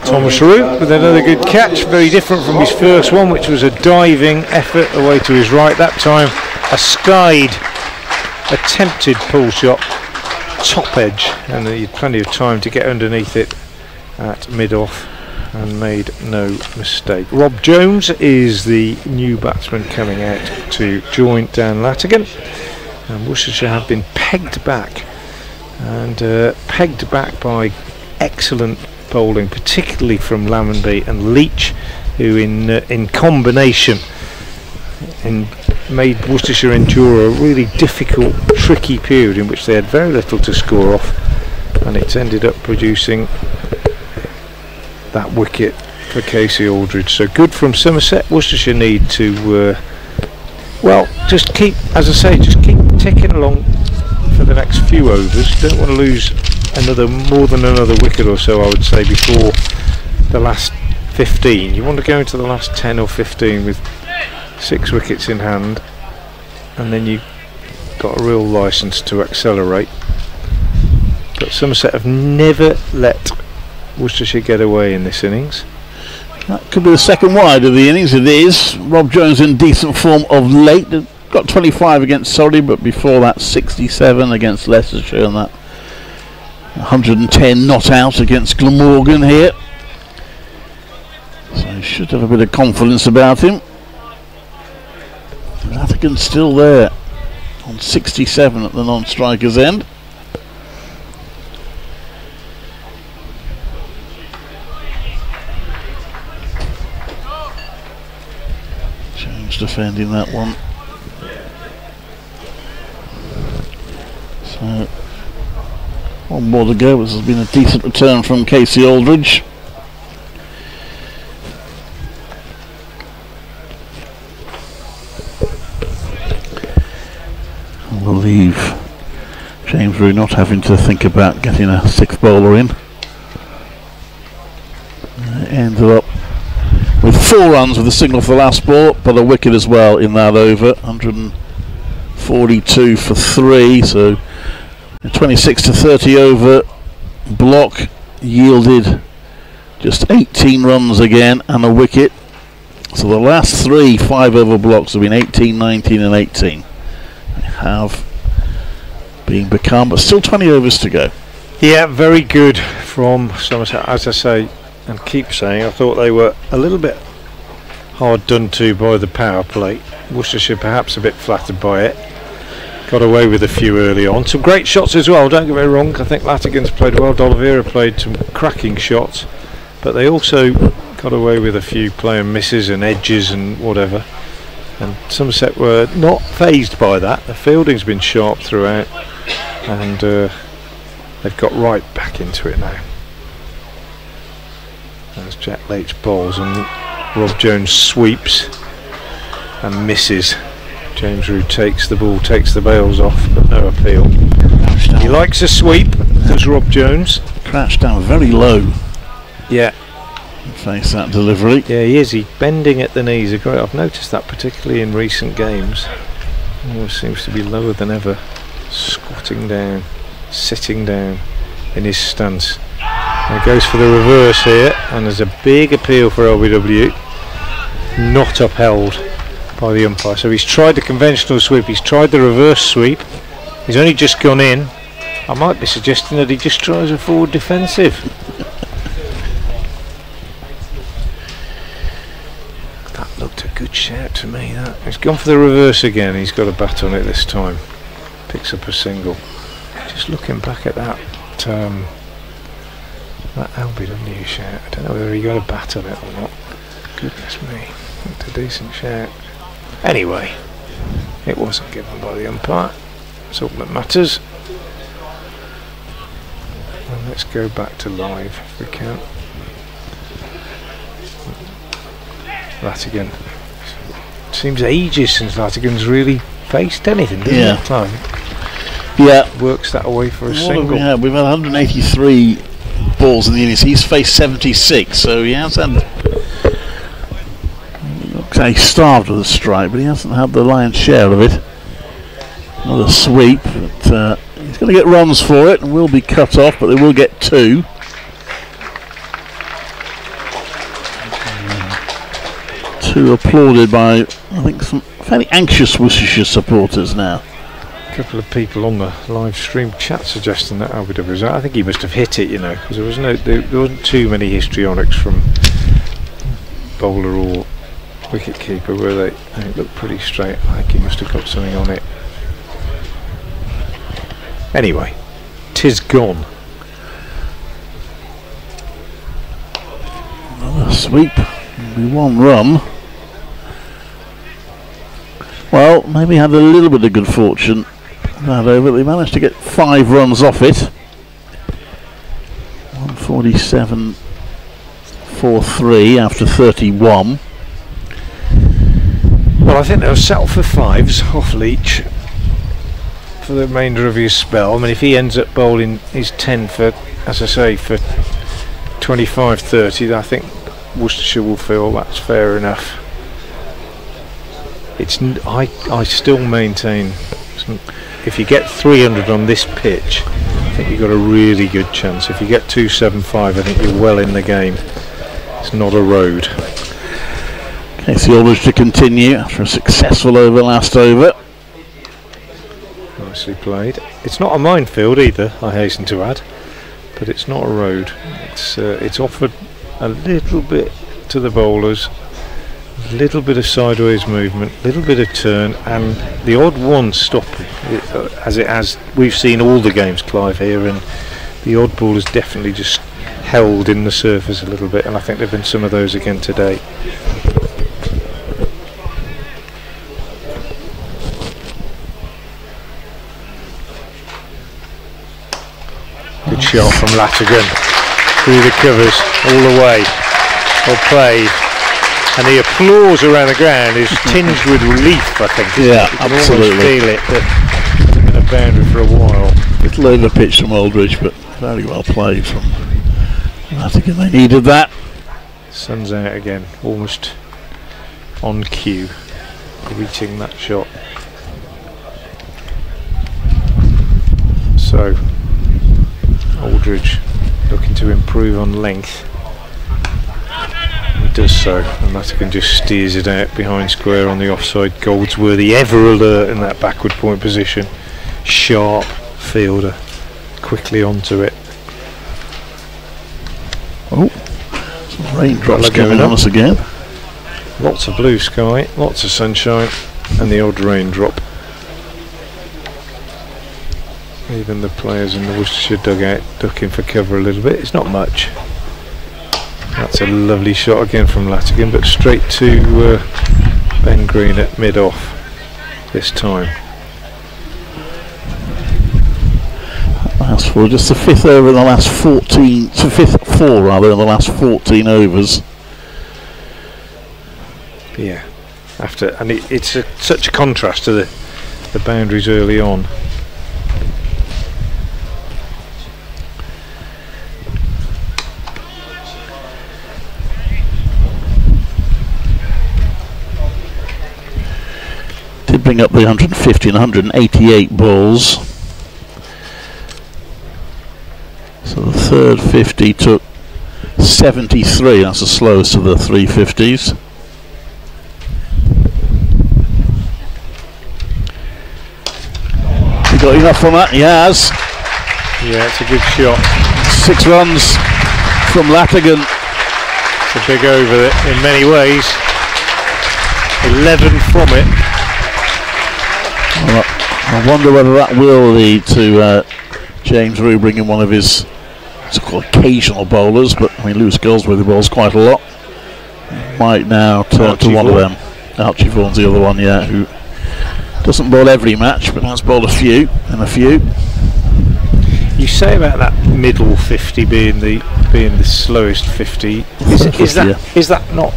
Thomas Rue with another good catch, very different from his first one, which was a diving effort away to his right. That time a skied attempted pull shot, top edge, and he had plenty of time to get underneath it at mid-off and made no mistake. Rob Jones is the new batsman coming out to join Dan Latigan, and Worcestershire have been pegged back, and pegged back by excellent bowling, particularly from Lammonby and Leach, who in combination made Worcestershire endure a really difficult, tricky period in which they had very little to score off, and it's ended up producing that wicket for Casey Aldridge. So good from Somerset. Worcestershire need to well, just keep, as I say, just keep ticking along for the next few overs. Don't want to lose more than another wicket or so, I would say, before the last 15. You want to go into the last 10 or 15 with 6 wickets in hand, and then you've got a real licence to accelerate. But Somerset have never let Worcestershire get away in this innings. That could be the second wide of the innings. It is. Rob Jones in decent form of late. Got 25 against Surrey, but before that 67 against Leicestershire, and that 110 not out against Glamorgan here. So he should have a bit of confidence about him. Latigan's still there on 67 at the non-striker's end. Jones defending that one. So one more to go. This has been a decent return from Casey Aldridge. We'll leave James Rue not having to think about getting a 6th bowler in. Ended up with 4 runs with a single for the last ball, but a wicket as well in that over. 142 for 3, so a 26 to 30 over block yielded just 18 runs again and a wicket. So the last 3 5-over blocks have been 18, 19 and 18. They have been become, but still 20 overs to go. Yeah, very good from Somerset, as I say and keep saying. I thought they were a little bit hard done to by the power play. Worcestershire perhaps a bit flattered by it. Got away with a few early on. Some great shots as well, don't get me wrong. I think Latigan's played well, D'Oliveira played some cracking shots, but they also got away with a few play and misses and edges and whatever. And Somerset were not fazed by that. The fielding's been sharp throughout, and they've got right back into it now. As Jack Leach bowls and Rob Jones sweeps and misses. James Rue takes the ball, takes the bails off, but no appeal. He likes a sweep, does Rob Jones. Crouched down very low. Yeah. Face that delivery. Yeah, he is. He's bending at the knees. I've noticed that particularly in recent games. He always seems to be lower than ever. Squatting down, sitting down in his stance. And he goes for the reverse here, and there's a big appeal for LBW. Not upheld by the umpire. So he's tried the conventional sweep, he's tried the reverse sweep, he's only just gone in. I might be suggesting that he just tries a forward defensive. That looked a good shout to me. That he's gone for the reverse again. He's got a bat on it this time. Picks up a single. Just looking back at that LBW shout. I don't know whether he got a bat on it or not. Goodness me, looked a decent shout. Anyway, it wasn't given by the umpire. That's all that matters. And let's go back to live if we can. Latigan. Seems ages since Latigan's really faced anything, doesn't it? Time. Yeah. Works that away for a single. We've had 183 balls in the innings. He's faced 76, so he has had. Looks like he starved with a strike, but he hasn't had the lion's share of it. Another sweep, but he's going to get runs for it and will be cut off, but they will get 2. Two applauded by, I think, some fairly anxious Worcestershire supporters now. A couple of people on the live stream chat suggesting that LBW was out. I think he must have hit it, you know, because there wasn't too many histrionics from bowler or wicket keeper, were they? It looked pretty straight. I think he must have got something on it. Anyway, 'tis gone. Another sweep, be 1 run. Well, maybe had a little bit of good fortune that over. They managed to get 5 runs off it. 147 for 3 after 31. Well, I think they'll settle for 5s off Leach for the remainder of his spell. I mean, if he ends up bowling his 10 for, as I say, for 25-30, I think Worcestershire will feel that's fair enough. I still maintain, if you get 300 on this pitch, I think you've got a really good chance. If you get 275, I think you're well in the game. It's not a road. Casey Aldridge to continue after a successful over last over. Nicely played. It's not a minefield either, I hasten to add, but it's not a road. It's offered a little bit to the bowlers, a little bit of sideways movement, a little bit of turn, and the odd one stopping, as we've seen all the games, Clive, here, and the odd ball has definitely just held in the surface a little bit, and I think there have been some of those again today. Good shot from Latigan through the covers, all the way, well played, and the applause around the ground is tinged with relief, I think, isn't it? You can absolutely feel it, that it's been a boundary for a while. Little over pitch from Aldridge, but very well played from Latigan. They needed that. Sun's out again, almost on cue, greeting that shot. So Aldridge looking to improve on length. He does so, and Latigan just steers it out behind square on the offside. Goldsworthy ever alert in that backward point position. Sharp fielder, quickly onto it. Oh, some raindrops coming on us again. Lots of blue sky, lots of sunshine, and the odd raindrop. Even the players in the Worcestershire dugout ducking for cover a little bit. It's not much. That's a lovely shot again from Latigan, but straight to Ben Green at mid-off this time. Last 4, just the 5th over in the last 14, so 5th 4 rather in the last 14 overs. Yeah, and it's such a contrast to the boundaries early on. Did bring up the 150 and 188 balls. So the third 50 took 73. That's the slowest of the 350s. He got enough from that. He has. Yeah, it's a good shot. 6 runs from Latigan. It's a big over in many ways. 11 from it. Well, I wonder whether that will lead to James Rue bringing one of his so-called occasional bowlers, but I mean Lewis Goldsworthy bowls quite a lot. Might now turn to one of them. Archie Vaughan's the other one, yeah, who doesn't bowl every match, but has bowled a few and a few. You say about that middle 50 being the slowest 50. Is that not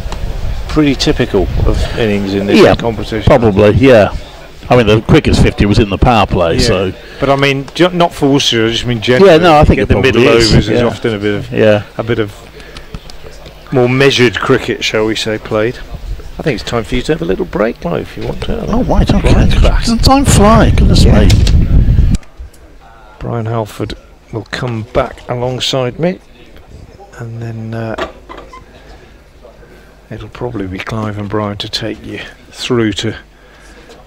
pretty typical of innings in this competition? Probably, yeah. I mean, the quickest 50 was in the power play, so. But I mean, not for Worcestershire. I just mean generally. Yeah, no, I think the middle overs is often a bit of more measured cricket, shall we say, played. I think it's time for you to have a little break, Clive, if you want to. Oh, right, okay. Doesn't time fly? Goodness me. Brian Halford will come back alongside me, and then it'll probably be Clive and Brian to take you through to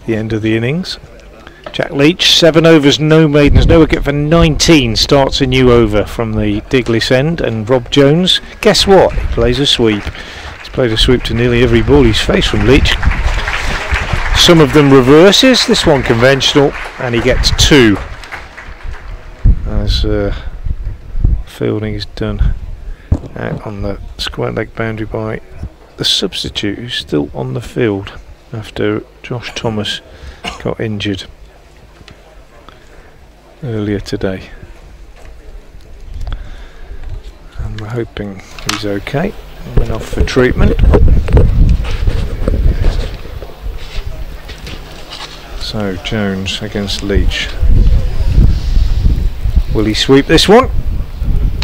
the end of the innings. Jack Leach, 7 overs, no maidens, no wicket for 19, starts a new over from the Diglis end, and Rob Jones, guess what? He plays a sweep. He's played a sweep to nearly every ball he's faced from Leach. Some of them reverses, this one conventional, and he gets 2. As fielding is done out on the square leg boundary by the substitute, who's still on the field after Josh Thomas got injured earlier today, and we're hoping he's okay. Went off for treatment. So Jones against Leach. Will he sweep this one?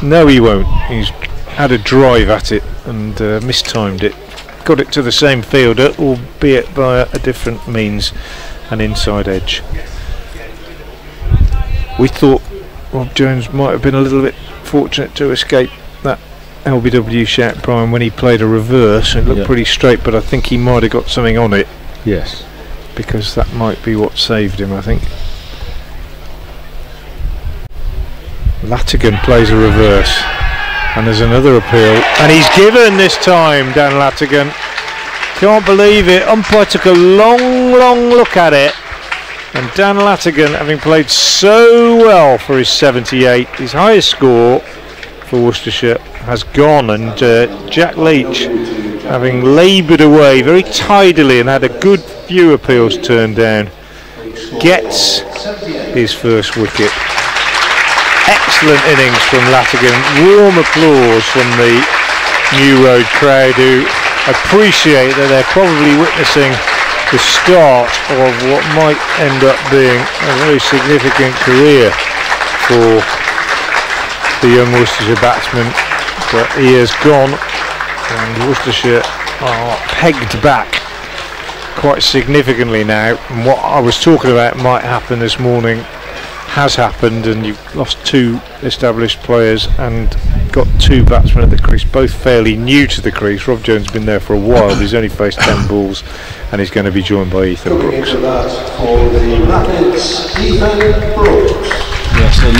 No, he won't. He's had a drive at it and mistimed it. Got it to the same fielder, albeit by a different means, an inside edge. We thought Rob Jones might have been a little bit fortunate to escape that LBW shout, Brian, when he played a reverse. It looked pretty straight, but I think he might have got something on it. Yes. Because that might be what saved him, I think. Latigan plays a reverse, and there's another appeal, and he's given this time, Dan Latigan. Can't believe it. Umpire took a long look at it, and Dan Latigan, having played so well for his 78, his highest score for Worcestershire, has gone, and Jack Leach, having laboured away very tidily and had a good few appeals turned down, gets his first wicket. Excellent innings from Latigan. Warm applause from the New Road crowd, who appreciate that they're probably witnessing the start of what might end up being a very significant career for the young Worcestershire batsman. But he has gone, and Worcestershire are pegged back quite significantly now. And what I was talking about might happen this morning has happened, and you've lost 2 established players and got 2 batsmen at the crease, both fairly new to the crease. Rob Jones has been there for a while, but he's only faced 10 balls, and he's going to be joined by Ethan Brooks. Yes, a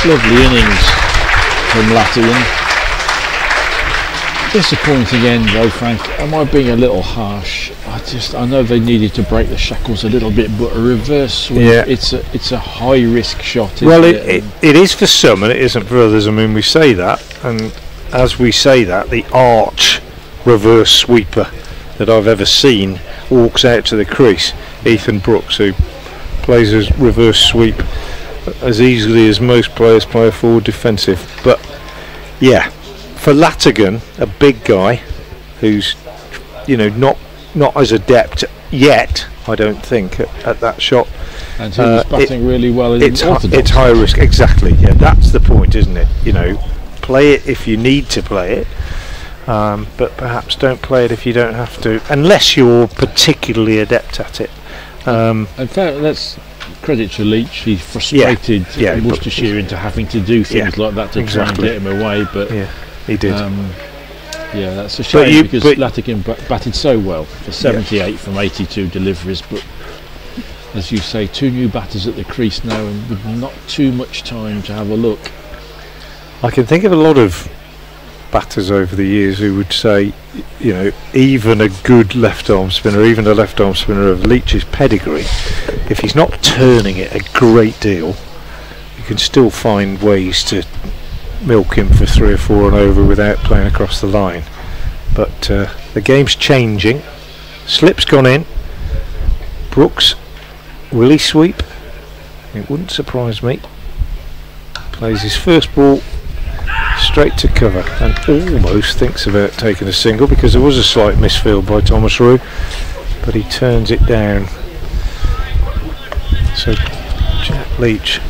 lovely innings from Latigan. Disappointing end though, Frank. Am I being a little harsh? I know they needed to break the shackles a little bit, but a reverse swing, it's a high risk shot. Well, it is for some and it isn't for others. I mean, we say that, and as we say that, the arch reverse sweeper that I've ever seen walks out to the crease. Ethan Brooks, who plays a reverse sweep as easily as most players play a forward defensive. But yeah, for Latigan, a big guy who's, you know, not as adept yet, I don't think, at that shot. And he was batting really well in orthodox. It's high risk, exactly. Yeah, that's the point, isn't it? You know, play it if you need to play it, but perhaps don't play it if you don't have to, unless you're particularly adept at it. In fact, let's credit to Leach. He frustrated Worcestershire into having to do things like that to try and get him away, but he did. Yeah, that's a shame because Latigan batted so well for 78 from 82 deliveries, but as you say, 2 new batters at the crease now and with not too much time to have a look. I can think of a lot of batters over the years who would say, you know, even a good left-arm spinner, even a left-arm spinner of Leach's pedigree, if he's not turning it a great deal, you can still find ways to milk him for 3 or 4 and over without playing across the line. But the game's changing. Slip's gone in. Brooks, will he sweep? It wouldn't surprise me. Plays his first ball straight to cover and almost thinks about taking a single, because there was a slight misfield by Thomas Rue, but he turns it down. So Jack Leach,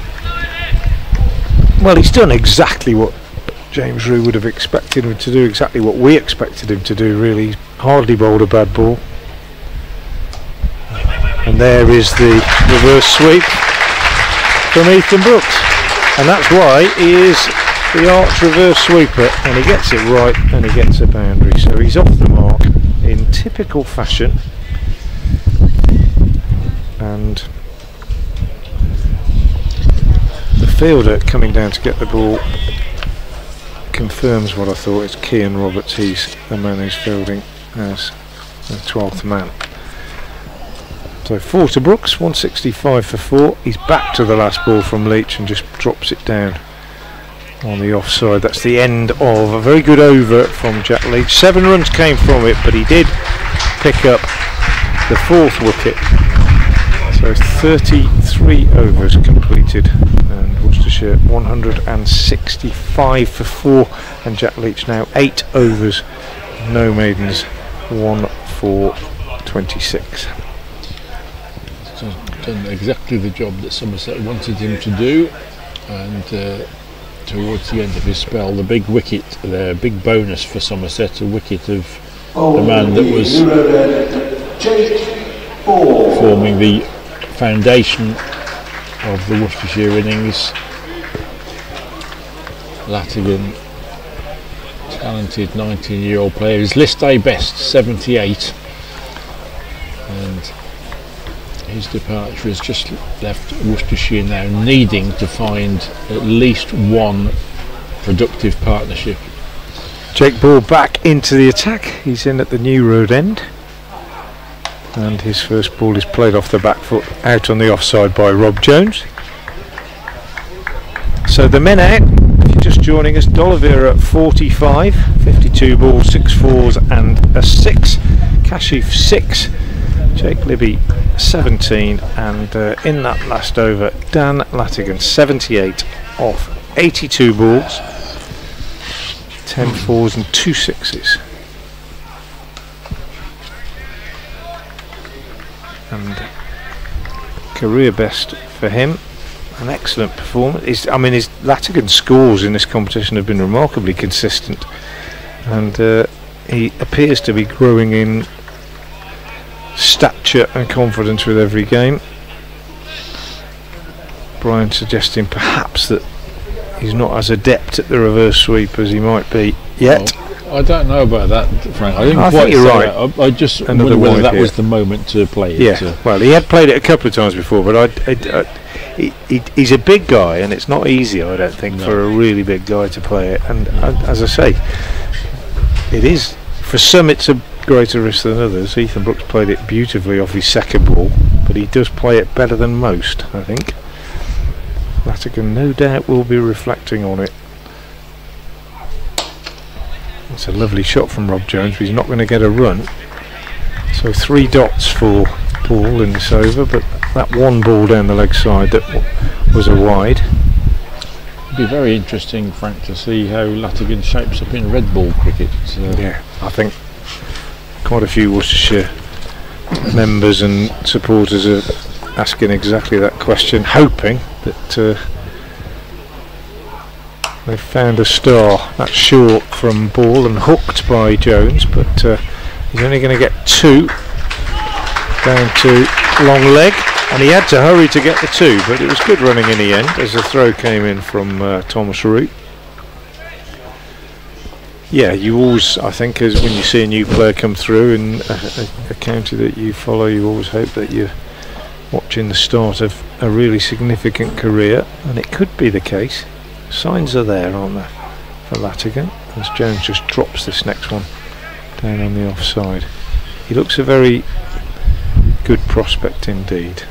well, he's done exactly what James Rue would have expected him to do, exactly what we expected him to do, really. He's hardly bowled a bad ball. And there is the reverse sweep from Ethan Brooks, and that's why he is the arch reverse sweeper, and he gets it right and he gets a boundary. So he's off the mark in typical fashion, and the fielder coming down to get the ball confirms what I thought. It's Kean Roberts. He's the man who's fielding as the 12th man. So 4 to Brooks, 165 for 4. He's back to the last ball from Leach and just drops it down on the offside. That's the end of a very good over from Jack Leach. 7 runs came from it, but he did pick up the 4th wicket. So 33 overs completed, and Worcestershire 165 for 4, and Jack Leach now 8 overs, no maidens, 1 for 26. So done exactly the job that Somerset wanted him to do, and towards the end of his spell, the big wicket there, big bonus for Somerset, a wicket of the man that was forming the foundation of the Worcestershire innings. Latigan, talented 19-year-old player, his list A best 78, and his departure has just left Worcestershire now needing to find at least one productive partnership. Jake Ball back into the attack. He's in at the New Road end, and his first ball is played off the back foot out on the offside by Rob Jones. So the men out, if you're just joining us, D'Oliveira 45, 52 balls, 6 fours and a 6, Kashif 6, Jake Libby 17, and in that last over, Dan Latigan 78 off 82 balls, 10 fours and 2 sixes. And career best for him, an excellent performance. His Latigan scores in this competition have been remarkably consistent, and he appears to be growing in stature and confidence with every game. Brian suggesting perhaps that he's not as adept at the reverse sweep as he might be yet. Well, I don't know about that, Frank. I didn't I quite think you're say right. that. I just wondered whether that was the moment to play it. Yeah, well, he had played it a couple of times before, but he's a big guy, and it's not easy, I don't think, for a really big guy to play it. And as I say, it is, for some it's a greater risk than others. Ethan Brooks played it beautifully off his second ball, but he does play it better than most, I think. Latigan no doubt will be reflecting on it. It's a lovely shot from Rob Jones, but he's not going to get a run. So 3 dots for Paul in this over, but that one ball down the leg side that was a wide. It'd be very interesting, Frank, to see how Latigan shapes up in red ball cricket. Yeah, I think quite a few Worcestershire members and supporters are asking exactly that question, hoping that they've found a star. That's short from Ball and hooked by Jones, but he's only going to get 2 down to long leg, and he had to hurry to get the 2, but it was good running in the end as the throw came in from Thomas Root. Yeah, you always, I think, as when you see a new player come through in a county that you follow, you always hope that you're watching the start of a really significant career, and it could be the case. Signs are there, aren't there, for Latigan, as Jones just drops this next one down on the offside. He looks a very good prospect indeed.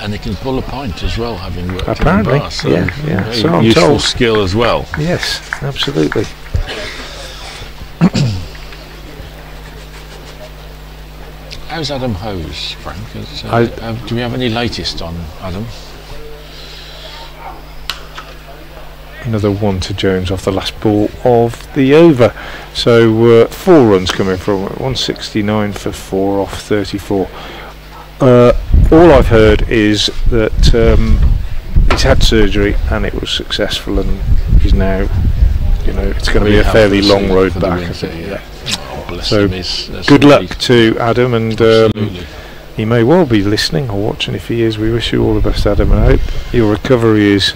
And he can pull a pint as well, having worked apparently in the bar, so yeah. So I'm useful told. skill as well. Yes, absolutely. How's Adam Hose, Frank? Do we have any latest on Adam? Another one to Jones off the last ball of the over. So 4 runs coming from it. 169 for 4 off 34. All I've heard is that he's had surgery and it was successful, and he's now, it's going to be a fairly long road back. I think. Yeah. Oh, so that's good luck to Adam, and he may well be listening or watching. If he is, we wish you all the best, Adam, and I hope your recovery is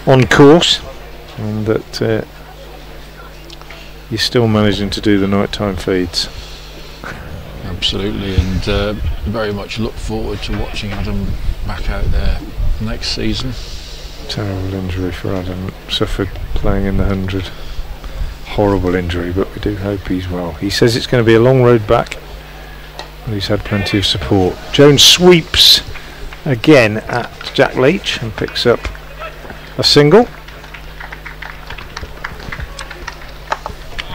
on course and that you're still managing to do the nighttime feeds. Absolutely, and very much look forward to watching Adam back out there next season. Terrible injury for Adam, suffered playing in the 100. Horrible injury, but we do hope he's well. He says it's going to be a long road back, and he's had plenty of support. Jones sweeps again at Jack Leach and picks up a single.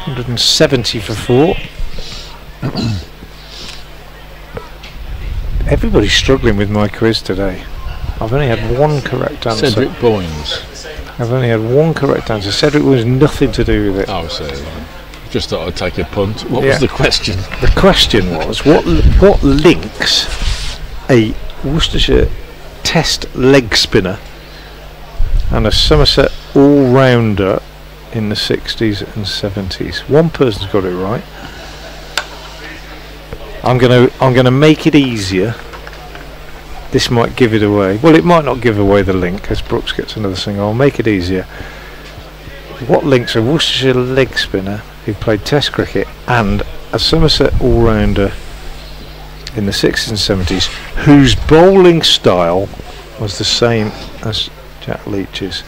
170 for 4. Everybody's struggling with my quiz today. I've only had one correct answer. Cedric Boynes. I've only had one correct answer. Cedric was nothing to do with it. Oh, so just thought I'd take a punt. What was the question? The question was, what links a Worcestershire Test leg spinner and a Somerset all-rounder in the 60s and 70s? One person's got it right. I'm gonna make it easier. This might give it away. Well, it might not give away the link, as Brooks gets another single. I'll make it easier. What links a Worcestershire leg spinner who played Test cricket and a Somerset all-rounder in the 60s and 70s whose bowling style was the same as Jack Leach's?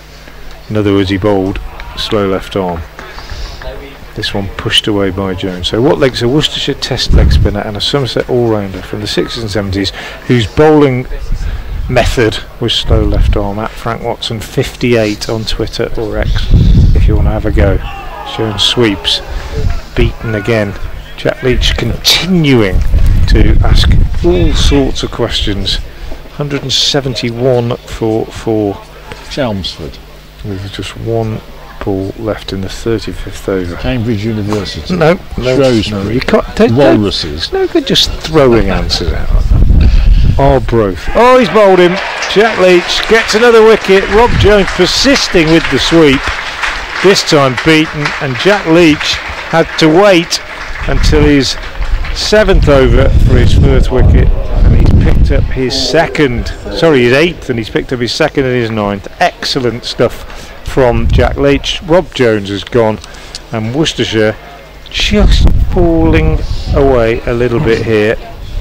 In other words, he bowled slow left arm. This one pushed away by Jones. So what links a Worcestershire Test leg spinner and a Somerset all-rounder from the 60s and 70s whose bowling method was slow left arm? At Frank Watson 58 on Twitter or X if you want to have a go. Jones sweeps, beaten again. Jack Leach continuing to ask all sorts of questions. 171 for Chelmsford, with just one ball left in the 35th over. Cambridge University. No, Shrewsbury. You can't. Walruses. It's no good just throwing answers out. Arbroath. Oh, he's bowled him. Jack Leach gets another wicket. Rob Jones persisting with the sweep. This time beaten, and Jack Leach had to wait until his 7th over for his 1st wicket, and he's picked up his 8th, and he's picked up his 2nd and his 9th. Excellent stuff from Jack Leach. Rob Jones has gone, and Worcestershire just falling away a little bit here.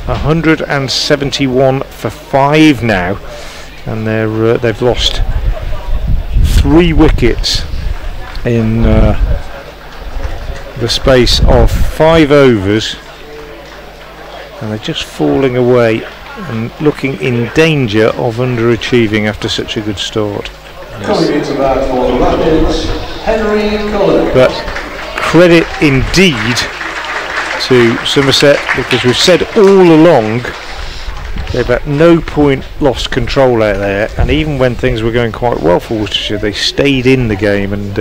171 for 5 now, and they've lost 3 wickets in the space of 5 overs, and they're just falling away and looking in danger of underachieving after such a good start. But credit indeed to Somerset, because we've said all along they've at no point lost control out there, and even when things were going quite well for Worcestershire, they stayed in the game, and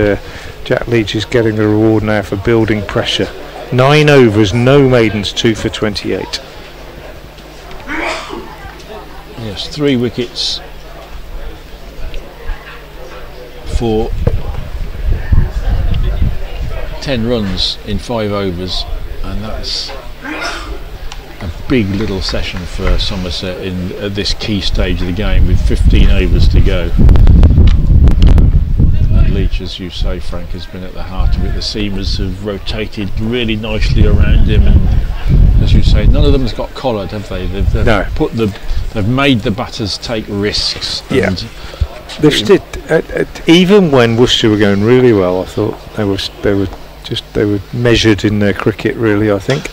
Jack Leach is getting the reward now for building pressure. 9 overs, no maidens, 2 for 28. Yes, 3 wickets for 10 runs in 5 overs, and that's a big little session for Somerset at this key stage of the game with 15 overs to go. And Leach, as you say, Frank, has been at the heart of it. The seamers have rotated really nicely around him, and as you say, none of them has got collared, have they? They've no. They've made the batters take risks. Yeah. even when Worcester were going really well, I thought they were measured in their cricket. Really, I think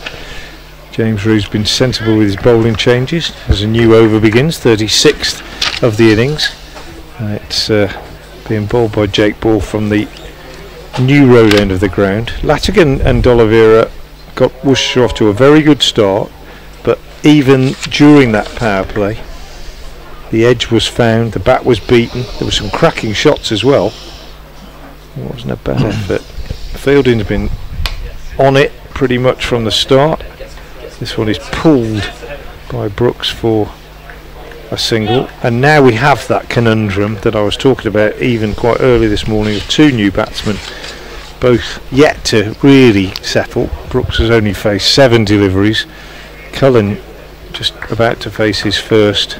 James Rew's been sensible with his bowling changes as a new over begins, 36th of the innings. It's being bowled by Jake Ball from the new road end of the ground. Latigan and D'Oliveira got Worcestershire off to a very good start, but even during that power play, the edge was found, the bat was beaten. There were some cracking shots as well. It wasn't a bad effort. Fielding's been on it pretty much from the start. This one is pulled by Brooks for a single, and now we have that conundrum that I was talking about even quite early this morning of two new batsmen, both yet to really settle. Brooks has only faced 7 deliveries, Cullen just about to face his first,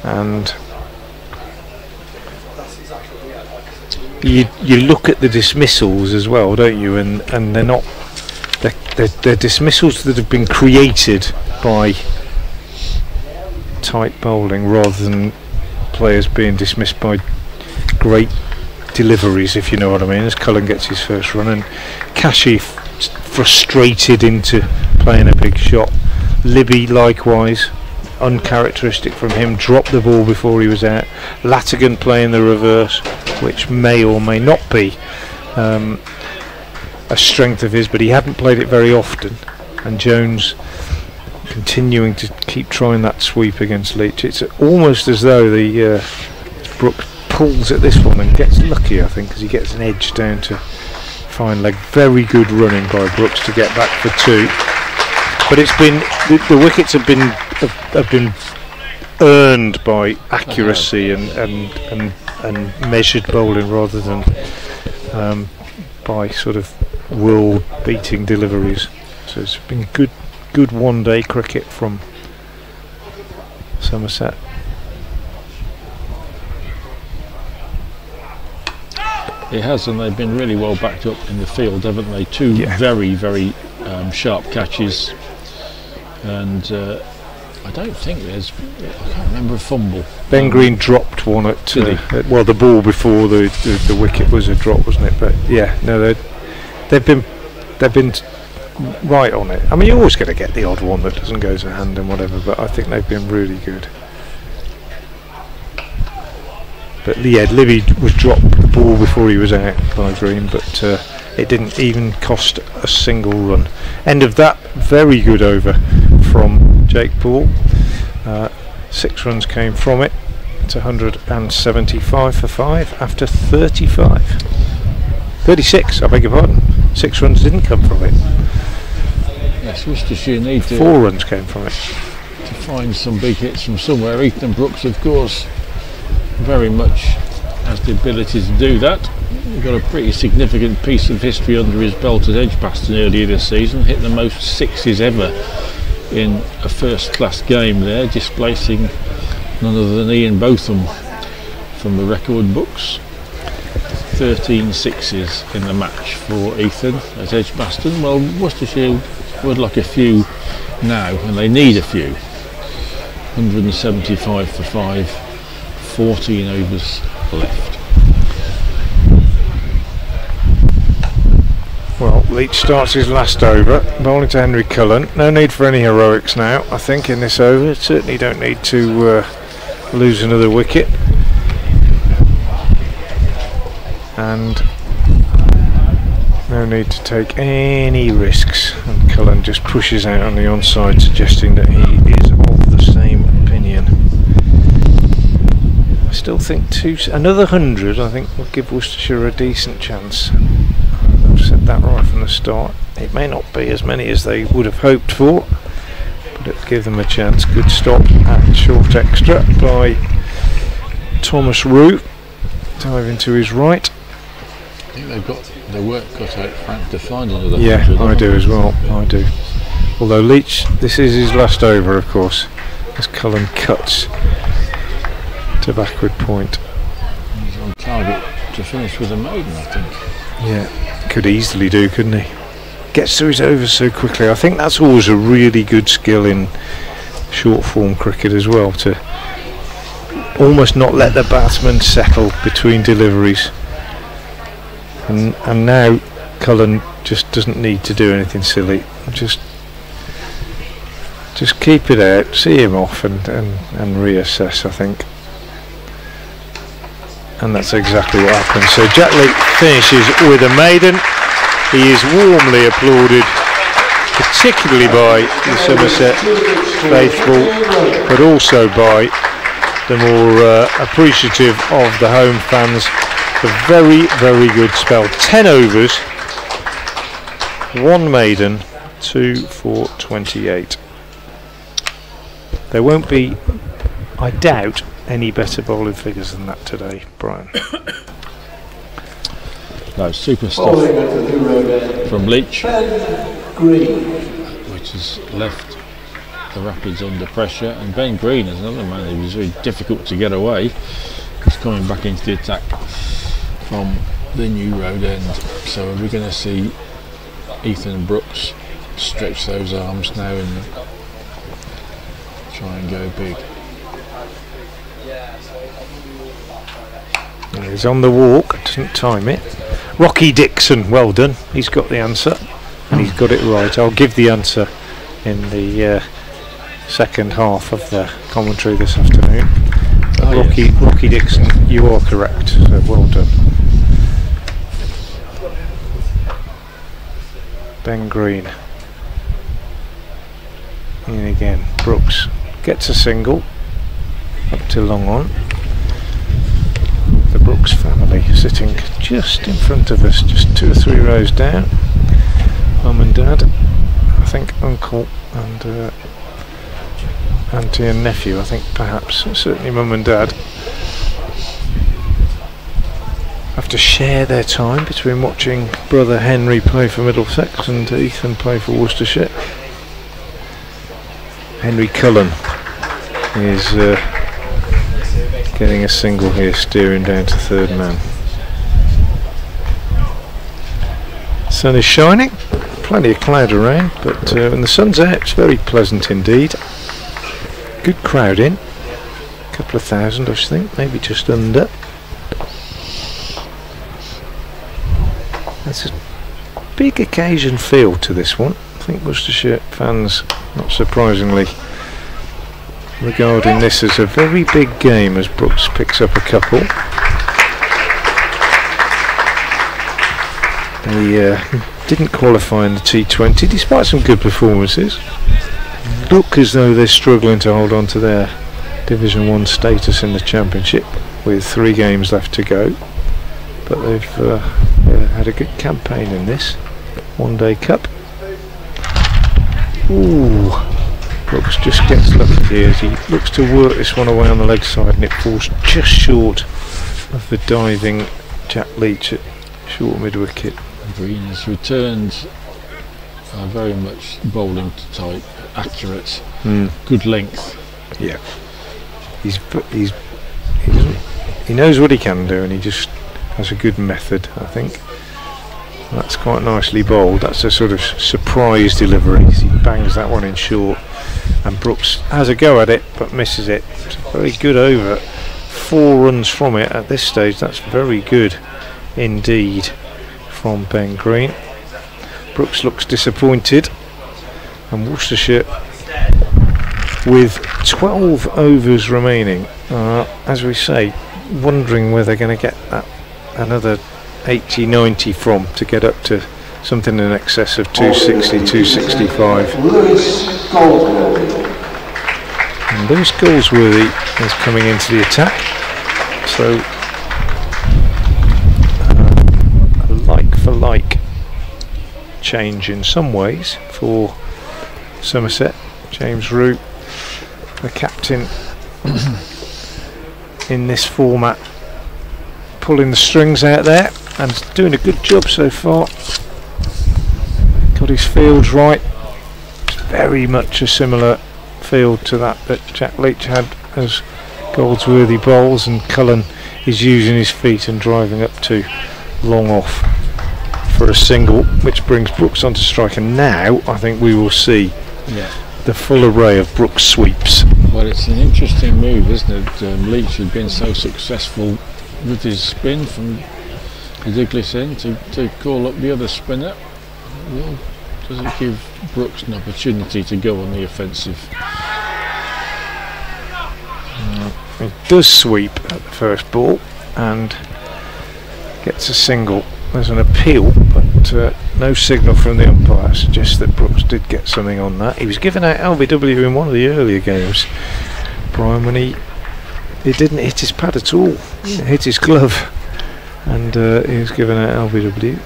and you look at the dismissals as well, don't you, and they're not, they're dismissals that have been created by tight bowling rather than players being dismissed by great deliveries, if you know what I mean, as Cullen gets his first run, and Kashi frustrated into playing a big shot. Libby likewise, uncharacteristic from him, dropped the ball before he was out. Latigan playing the reverse, which may or may not be a strength of his, but he hadn't played it very often, and Jones continuing to keep trying that sweep against Leach. It's almost as though the Brooks pulls at this one and gets lucky, I think, because he gets an edge down to fine leg. Very good running by Brooks to get back for 2, but it's been the wickets have been earned by accuracy and measured bowling rather than by sort of world beating deliveries. So it's been good one-day cricket from Somerset. It has, and they've been really well backed up in the field, haven't they? Two very, very sharp catches, and I don't think I can't remember a fumble. Ben Green dropped one at well, the ball before the wicket was a drop, wasn't it? But yeah, no, they've been right on it. I mean, you're always going to get the odd one that doesn't go to hand and whatever, but I think they've been really good. But yeah, Libby was dropped the ball before he was out by Green, but it didn't even cost a single run. End of that very good over from Jake Ball. 6 runs came from it. It's 175 for 5 after 36, I beg your pardon. 6 runs didn't come from it. Yes, Worcestershire need to 4 runs came from it. To find some big hits from somewhere. Ethan Brooks, of course, very much has the ability to do that. He's got a pretty significant piece of history under his belt at Edgbaston earlier this season. Hit the most 6s ever in a first-class game there, displacing none other than Ian Botham from the record books. 13 6s in the match for Ethan at Edgbaston. Well, Worcestershire would like a few now, and they need a few. 175 for 5, 14 overs left. Well, Leach starts his last over, bowling to Henry Cullen. No need for any heroics now, I think, in this over. Certainly don't need to lose another wicket. And no need to take any risks. And Cullen just pushes out on the onside, suggesting that he is of the same opinion. I still think another 100, I think, will give Worcestershire a decent chance. I've said that right from the start. It may not be as many as they would have hoped for, but it'll give them a chance. Good stop at short extra by Thomas Rew, diving to his right. I think they've got their work cut out, Frank, to find another 100. Yeah, I do as well, I do. Although Leach, this is his last over, of course, as Cullen cuts to backward point. He's on target to finish with a maiden, I think. Yeah, could easily do, couldn't he? Gets through his overs so quickly. I think that's always a really good skill in short form cricket as well, to almost not let the batsman settle between deliveries. And now Cullen just doesn't need to do anything silly. Just keep it out, see him off, and reassess, I think. And that's exactly what happened. So Jack Leach finishes with a maiden. He is warmly applauded, particularly by the Somerset faithful, but also by the more appreciative of the home fans. A very, very good spell. 10 overs, 1 maiden, 2 for 28. There won't be, I doubt, any better bowling figures than that today, Brian. No, super stuff from Leach, which has left the Rapids under pressure. And Ben Green is another man who was very difficult to get away. He's coming back into the attack from the new road end. So are we going to see Ethan Brooks stretch those arms now and try and go big? He's on the walk, doesn't time it. Rocky Dixon, well done. He's got the answer, and he's got it right. I'll give the answer in the second half of the commentary this afternoon. Rocky Dixon, you are correct. So well done. Ben Green. In again. Brooks gets a single up to long on. The Brooks family sitting just in front of us, just 2 or 3 rows down. Mum and Dad, I think Uncle and Auntie and Nephew, I think perhaps, certainly Mum and Dad, have to share their time between watching brother Henry play for Middlesex and Ethan play for Worcestershire. Henry Cullen is getting a single here, steering down to 3rd man. Sun is shining, plenty of cloud around, but when the sun's out it's very pleasant indeed. Good crowd in, a couple of thousand I think, maybe just under. There's a big occasion feel to this one. I think Worcestershire fans, not surprisingly, regarding this as a very big game as Brooks picks up a couple. They didn't qualify in the T20 despite some good performances. Look as though they're struggling to hold on to their Division 1 status in the Championship with 3 games left to go, but they've had a good campaign in this one-day cup. Ooh, Brooks just gets lucky here as he looks to work this one away on the leg side, and it falls just short of the diving Jack Leach at short mid-wicket. Green has returned very much bowling type, accurate, good length. Yeah, he knows what he can do, and he just has a good method, I think. That's quite nicely bowled. That's a sort of surprise delivery. He bangs that one in short, and Brooks has a go at it but misses it. It's a very good over. 4 runs from it at this stage. That's very good indeed from Ben Green. Brooks looks disappointed, and Worcestershire with 12 overs remaining, as we say, wondering where they're going to get that another 80-90 from to get up to something in excess of 260, 265. And Lewis Goldsworthy is coming into the attack, so a like for like change in some ways for Somerset. James Root, the captain in this format, pulling the strings out there and doing a good job so far. Got his fields right. It's very much a similar field to that Jack Leach had as Goldsworthy bowls, and Cullen is using his feet and driving up to long off for a single, which brings Brooks onto strike. And now I think we will see the full array of Brooks sweeps. Well, it's an interesting move, isn't it? Leach had been so successful with his spin from the Douglas end to call up the other spinner. Well, does it give Brooks an opportunity to go on the offensive? He does sweep at the first ball and gets a single. There's an appeal, but no signal from the umpire suggests that Brooks did get something on that. He was given out LBW in one of the earlier games, Brian, when he didn't hit his pad at all. He hit his glove, and he was given out LBW.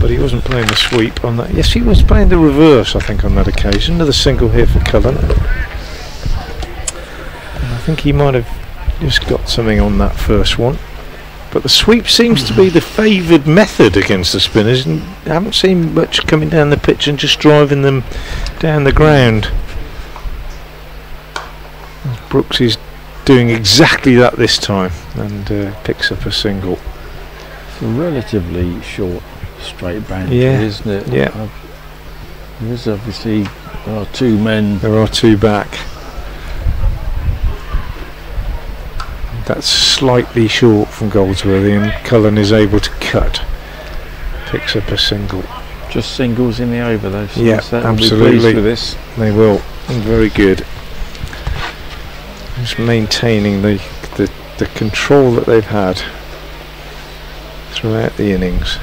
But he wasn't playing the sweep on that. Yes, he was playing the reverse, I think, on that occasion. Another single here for Cullen. I think he might have just got something on that first one. But the sweep seems to be the favoured method against the spinners, and I haven't seen much coming down the pitch and just driving them down the ground. Brooks is doing exactly that this time and picks up a single. It's a relatively short straight boundary, isn't it? Yeah. There is obviously two men. There are two back. That's slightly short from Goldsworthy, and Cullen is able to cut. Picks up a single. Just singles in the over though. So yeah, absolutely. With this. They will. And very good. Just maintaining the control that they've had throughout the innings.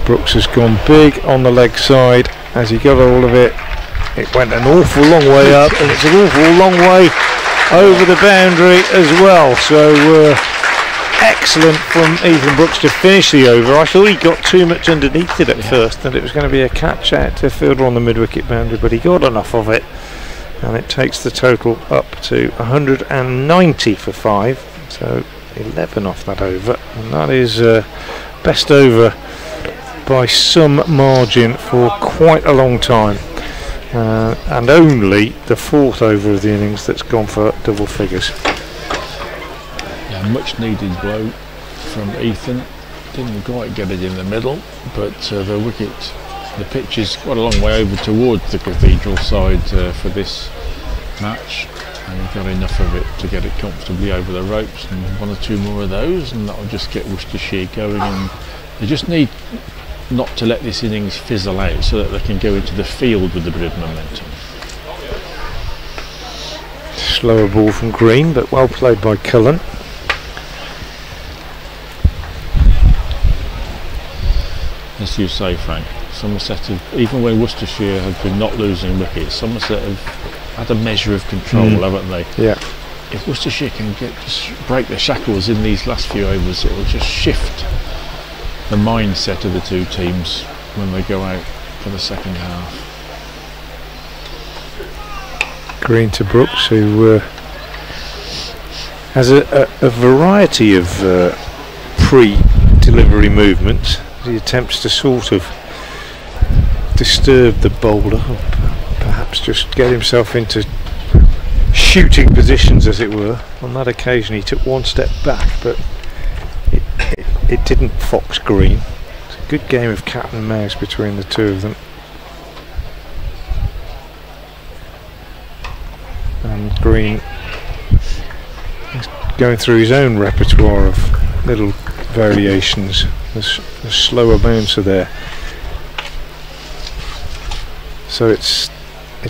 Brooks has gone big on the leg side. As he got all of it, it went an awful long way up, and it's an awful long way over the boundary as well. So excellent from Ethan Brooks to finish the over. I thought he got too much underneath it at first, and it was going to be a catch out to fielder on the mid-wicket boundary, but he got enough of it, and it takes the total up to 190 for 5. So 11 off that over, and that is best over by some margin for quite a long time. And only the fourth over of the innings that's gone for double figures. Yeah, much needed blow from Ethan. Didn't quite get it in the middle, but the pitch is quite a long way over towards the Cathedral side for this match, and he got enough of it to get it comfortably over the ropes, and one or two more of those, and that'll just get Worcestershire going. And they just need not to let this innings fizzle out so that they can go into the field with a bit of momentum. Slower ball from Green, but well played by Cullen. As you say, Frank, Somerset have, even when Worcestershire have been not losing wickets, Somerset have had a measure of control, haven't they? Yeah. If Worcestershire can just break the shackles in these last few overs, it will just shift the mindset of the two teams when they go out for the second half. Green to Brooks, who has a variety of pre-delivery movements. He attempts to sort of disturb the bowler, or perhaps just get himself into shooting positions, as it were. On that occasion he took one step back, but it didn't fox Green. It's a good game of cat and mouse between the two of them. And Green is going through his own repertoire of little variations. There's a slower bouncer there. So it's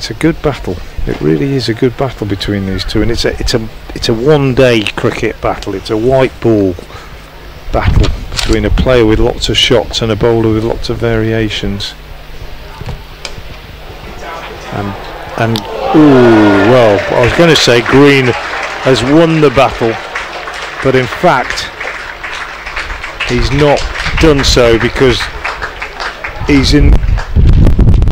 a good battle. It really is a good battle between these two, and it's a one-day cricket battle. It's a white ball battle between a player with lots of shots and a bowler with lots of variations. And well, I was going to say Green has won the battle, but in fact he's not done so, because he's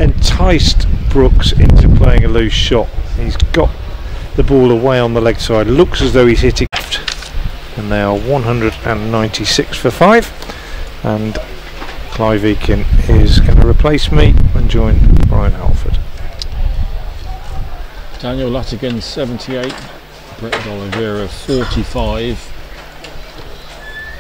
enticed Brooks into playing a loose shot. He's got the ball away on the leg side, looks as though he's hitting left, and they are 196 for 5, and Clive Eakin is going to replace me and join Brian Halford. Daniel Latigan 78, Brett Oliveira 45,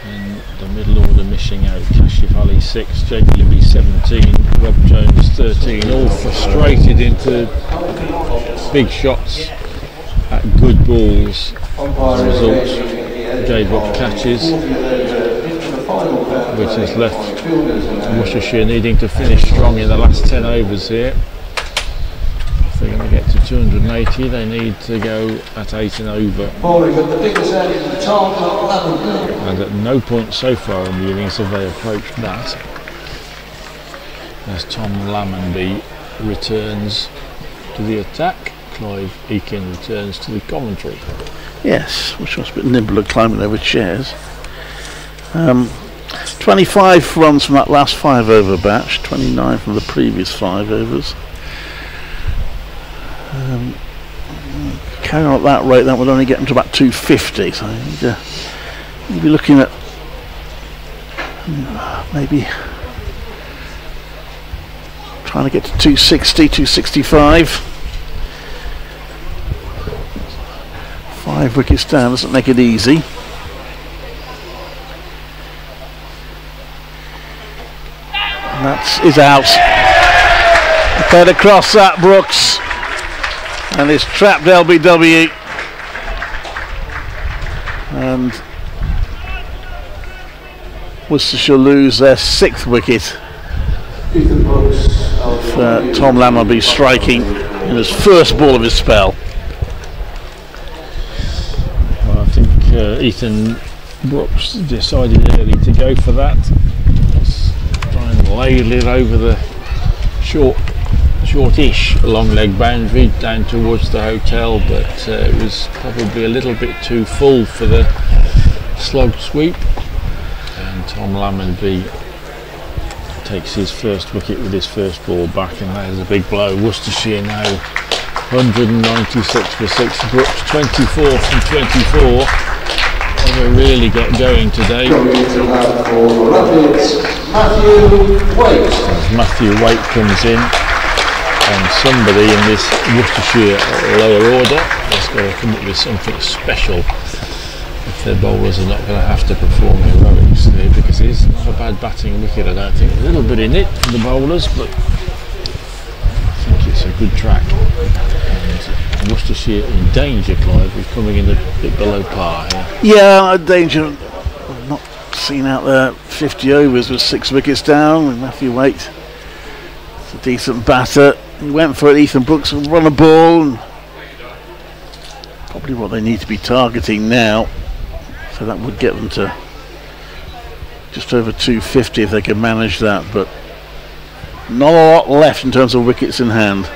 and the middle order missing out. Cashif 6, Jake Libby 17, Rob Jones 13, all frustrated into big shots at good balls. As a result, gave up catches, which has left Worcestershire needing to finish strong in the last 10 overs here. If they're going to get to 280, they need to go at 8 and over. And at no point so far in the innings have they approached that. As Tom Lammonby returns to the attack, Clive Eakin returns to the commentary. Yes, which was a bit nimble at climbing over chairs. 25 runs from that last 5 over batch, 29 from the previous 5 overs. Carrying on at that rate, that would only get them to about 250, so you'd be looking at maybe trying to get to 260, 265. 5 wickets down doesn't make it easy. And that is out. Played across that, Brooks. And it's trapped LBW. And Worcestershire lose their 6th wicket. Tom Lammonby striking in his first ball of his spell. Well, I think Ethan Brooks decided early to go for that. Let's try and ladle it over the shortish long leg boundary down towards the hotel, but it was probably a little bit too full for the slog sweep, and Tom Lammonby takes his first wicket with his first ball back, and that is a big blow. Worcestershire now 196 for 6. Brooks 24 from 24. Never really get going today. Matthew Waite comes in, and somebody in this Worcestershire lower order has got to come up with something special if their bowlers are not going to have to perform heroics there, because it is not a bad batting wicket, I don't think. A little bit in it for the bowlers, but I think it's a good track. And Worcestershire in danger, Clive. We're coming in a bit below par here. Yeah, danger. I've not seen out there 50 overs with 6 wickets down with Matthew Waite. It's a decent batter. He went for it, Ethan Brooks, and run a ball. And probably what they need to be targeting now. So that would get them to just over 250 if they can manage that, but not a lot left in terms of wickets in hand.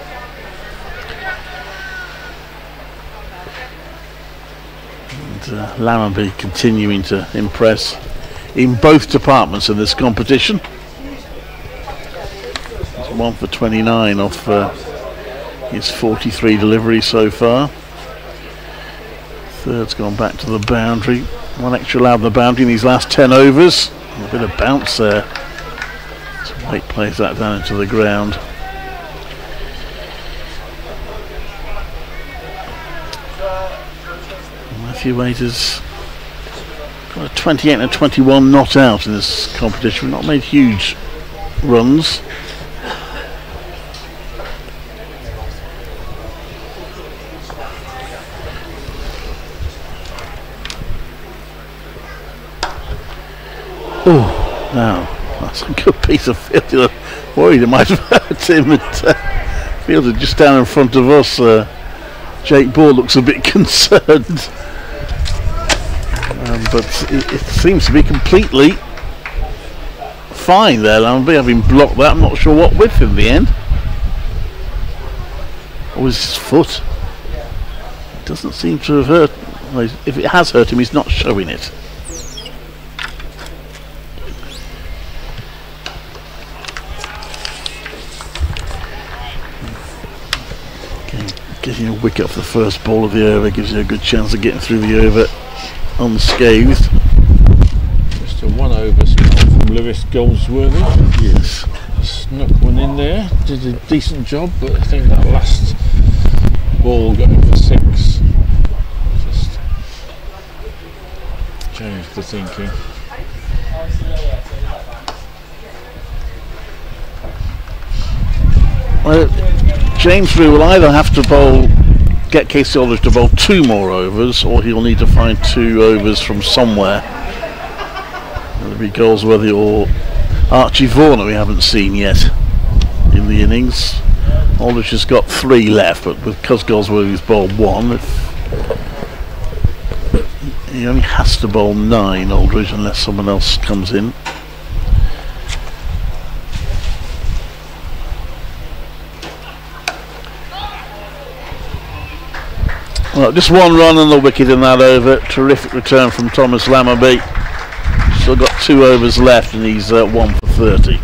And Lammonby continuing to impress in both departments in this competition. It's 1 for 29 off his 43 deliveries so far. Third's gone back to the boundary. 1 extra allowed the boundary in these last 10 overs. A bit of bounce there. So Waite plays that down into the ground. Matthew Waite has got a 28 and a 21 not out in this competition. Not made huge runs. Oh, now that's a good piece of field. Worried it might have hurt him. Fielded just down in front of us. Jake Ball looks a bit concerned, but it seems to be completely fine there. Lammonby having blocked that. I'm not sure what with in the end. Or was his foot? It doesn't seem to have hurt. Well, if it has hurt him, he's not showing it. Getting a wicket off the first ball of the over gives you a good chance of getting through the over unscathed. Just a 1 over spell from Lewis Goldsworthy. Yes. Snuck one in there, did a decent job, but I think that last ball going for 6 just changed the thinking. Well, James Rew will either have to get Casey Aldridge to bowl 2 more overs, or he'll need to find 2 overs from somewhere. Whether it be Goldsworthy or Archie Vaughan, we haven't seen yet in the innings. Aldridge has got 3 left, but because Goldsworthy's bowled 1, he only has to bowl 9, Aldridge, unless someone else comes in. Well, just 1 run on the wicket in that over. Terrific return from Thomas Lammerby. Still got 2 overs left, and he's 1 for 30.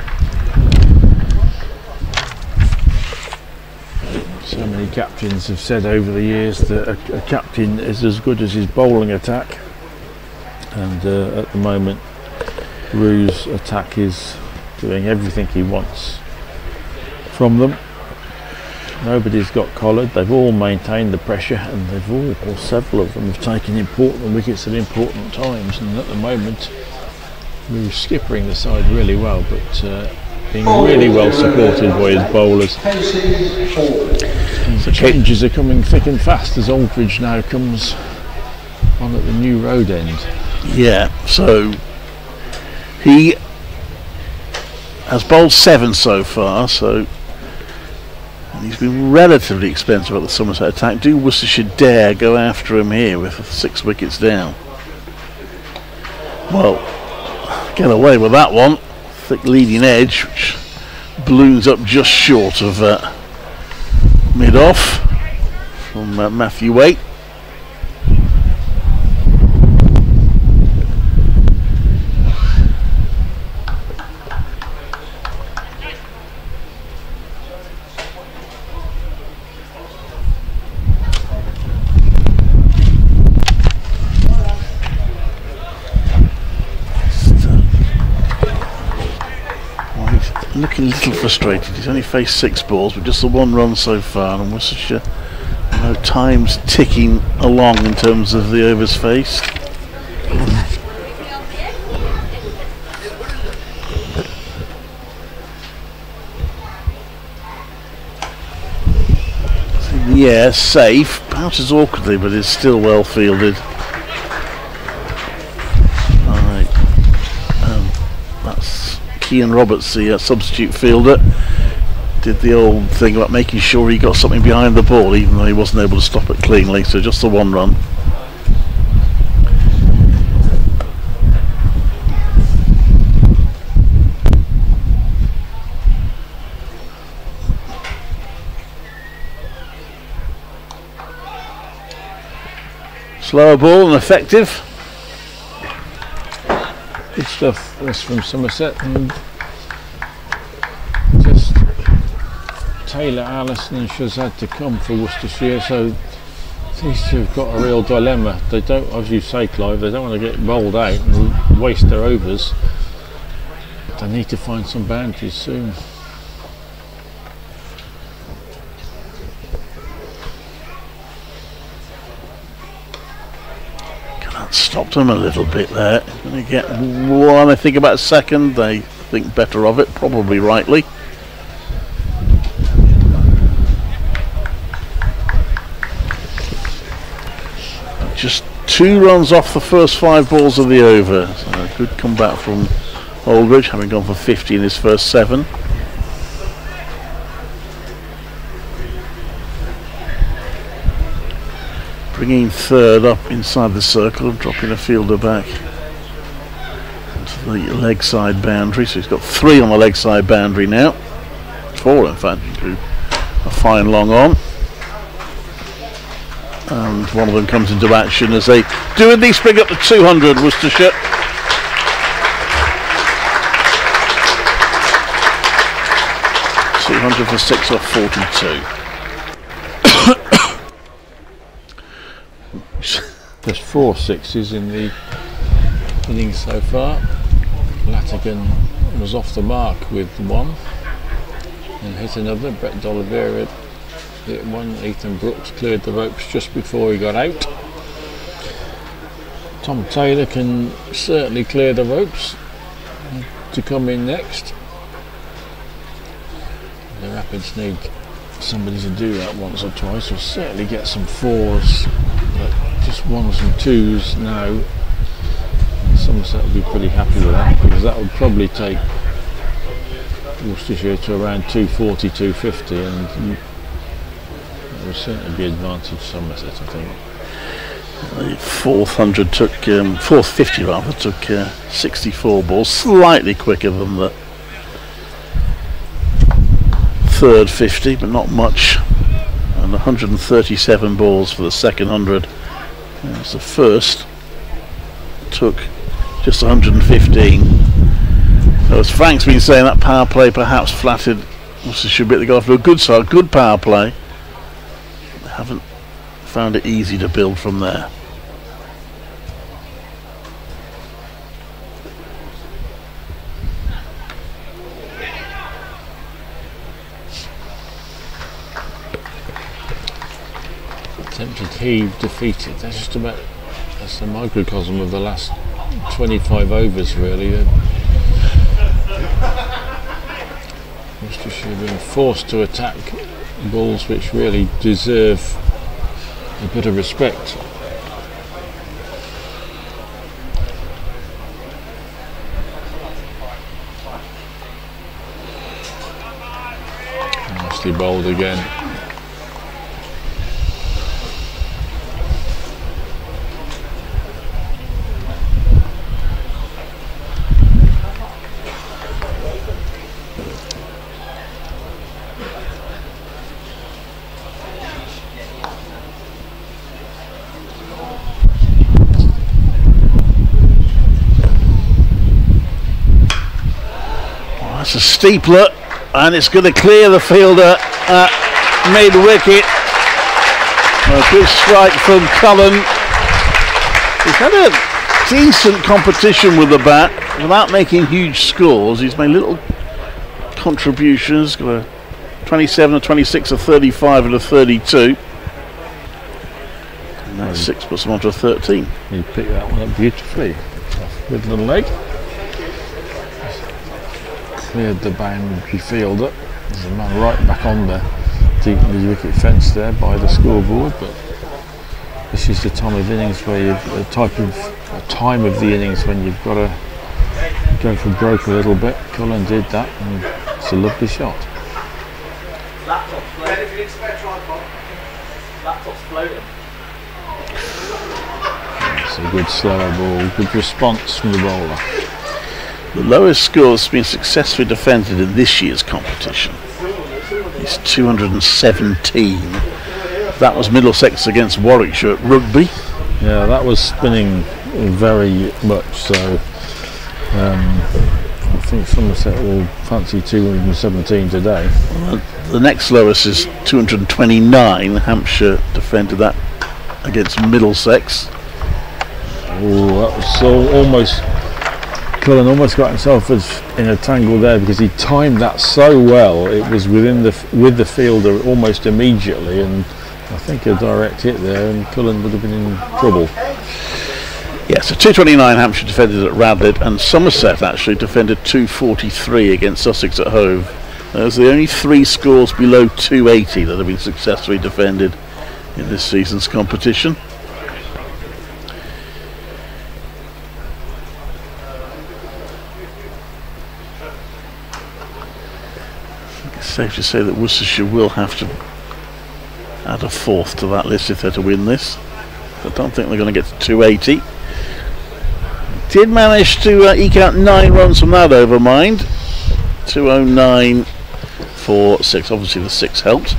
So many captains have said over the years that a captain is as good as his bowling attack, and at the moment Rew's attack is doing everything he wants from them. Nobody's got collared, they've all maintained the pressure, and they've all, or several of them, have taken important wickets at important times, and at the moment Rew's skippering the side really well, but being really well supported by his bowlers. The changes are coming thick and fast as Aldridge now comes on at the new road end. Yeah, so he has bowled 7 so far, so he's been relatively expensive at the Somerset attack. Do Worcestershire dare go after him here with 6 wickets down? Well, get away with that one. Thick leading edge, which balloons up just short of mid-off from Matthew Waite. Looking a little frustrated. He's only faced 6 balls, but just the 1 run so far, and Worcestershire, time's ticking along in terms of the overs faced. Yeah, safe. Bounces awkwardly, but is still well fielded. That's Ian Roberts, the substitute fielder, did the old thing about making sure he got something behind the ball, even though he wasn't able to stop it cleanly. So just the 1 run. Slower ball and effective. Good stuff. This from Somerset, and just Taylor, Allison and Shazad to come for Worcestershire, so these two have got a real dilemma. They don't, as you say Clive, they don't want to get bowled out and waste their overs. They need to find some boundaries soon. Stopped them a little bit there. Going to get 1, I think, about a second. They think better of it, probably rightly. Just 2 runs off the first 5 balls of the over. So a good comeback from Aldridge, having gone for 50 in his first 7. Bringing 3rd up inside the circle, dropping a fielder back to the leg side boundary. So he's got 3 on the leg side boundary now. 4 in fact, a fine long on. And one of them comes into action as they do at least bring up the 200, Worcestershire. .200 for 6 off 42. There's 4 sixes in the innings so far. Latigan was off the mark with 1 and hit another. Brett D'Oliveira hit 1. Ethan Brooks cleared the ropes just before he got out. Tom Taylor can certainly clear the ropes to come in next. They're Rapids need somebody to do that once or twice, or certainly get some 4s, but just 1s and 2s now. And Somerset will be pretty happy with that, because that would probably take Worcestershire to around 240, 250, and it would certainly be advantage Somerset, I think. The fourth 100 took, fourth 50 rather, took 64 balls, slightly quicker than the third 50, but not much, and 137 balls for the second 100. As the first took just 115. So as Frank's been saying, that power play perhaps flattered Worcestershire a bit. They got off to a good start, good power play. They haven't found it easy to build from there. Attempted heave defeated. That's the microcosm of the last 25 overs, really. Worcestershire being forced to attack balls which really deserve a bit of respect. Nicely bowled again. It's a steepler, and it's going to clear the fielder at mid-wicket. A good strike from Cullen. He's had a decent competition with the bat without making huge scores. He's made little contributions. Got a 27, a 26, a 35 and a 32. And that 6 puts him onto a 13. He picked that one up beautifully. Middle of the leg. Cleared the boundary fielder. There's a man right back on the deep mid-wicket fence there by the scoreboard, but this is the time of innings where you've time of the innings when you've got to go for broke a little bit. Cullen did that, and it's a lovely shot. It's a good slower ball, good response from the bowler. The lowest score has been successfully defended in this year's competition. It's 217. That was Middlesex against Warwickshire at Rugby. Yeah, that was spinning very much so. I think Somerset will fancy 217 today. The next lowest is 229. Hampshire defended that against Middlesex. Oh, that was so almost. Cullen almost got himself in a tangle there because he timed that so well. It was with the fielder almost immediately, and I think a direct hit there, and Cullen would have been in trouble. Yeah, so 229 Hampshire defended at Radlett, and Somerset actually defended 243 against Sussex at Hove. Those are the only 3 scores below 280 that have been successfully defended in this season's competition. It's safe to say that Worcestershire will have to add a 4th to that list if they're to win this. I don't think they're going to get to 280. Did manage to eke out 9 runs from that over, mind. 209 for 6. Obviously the 6 helped.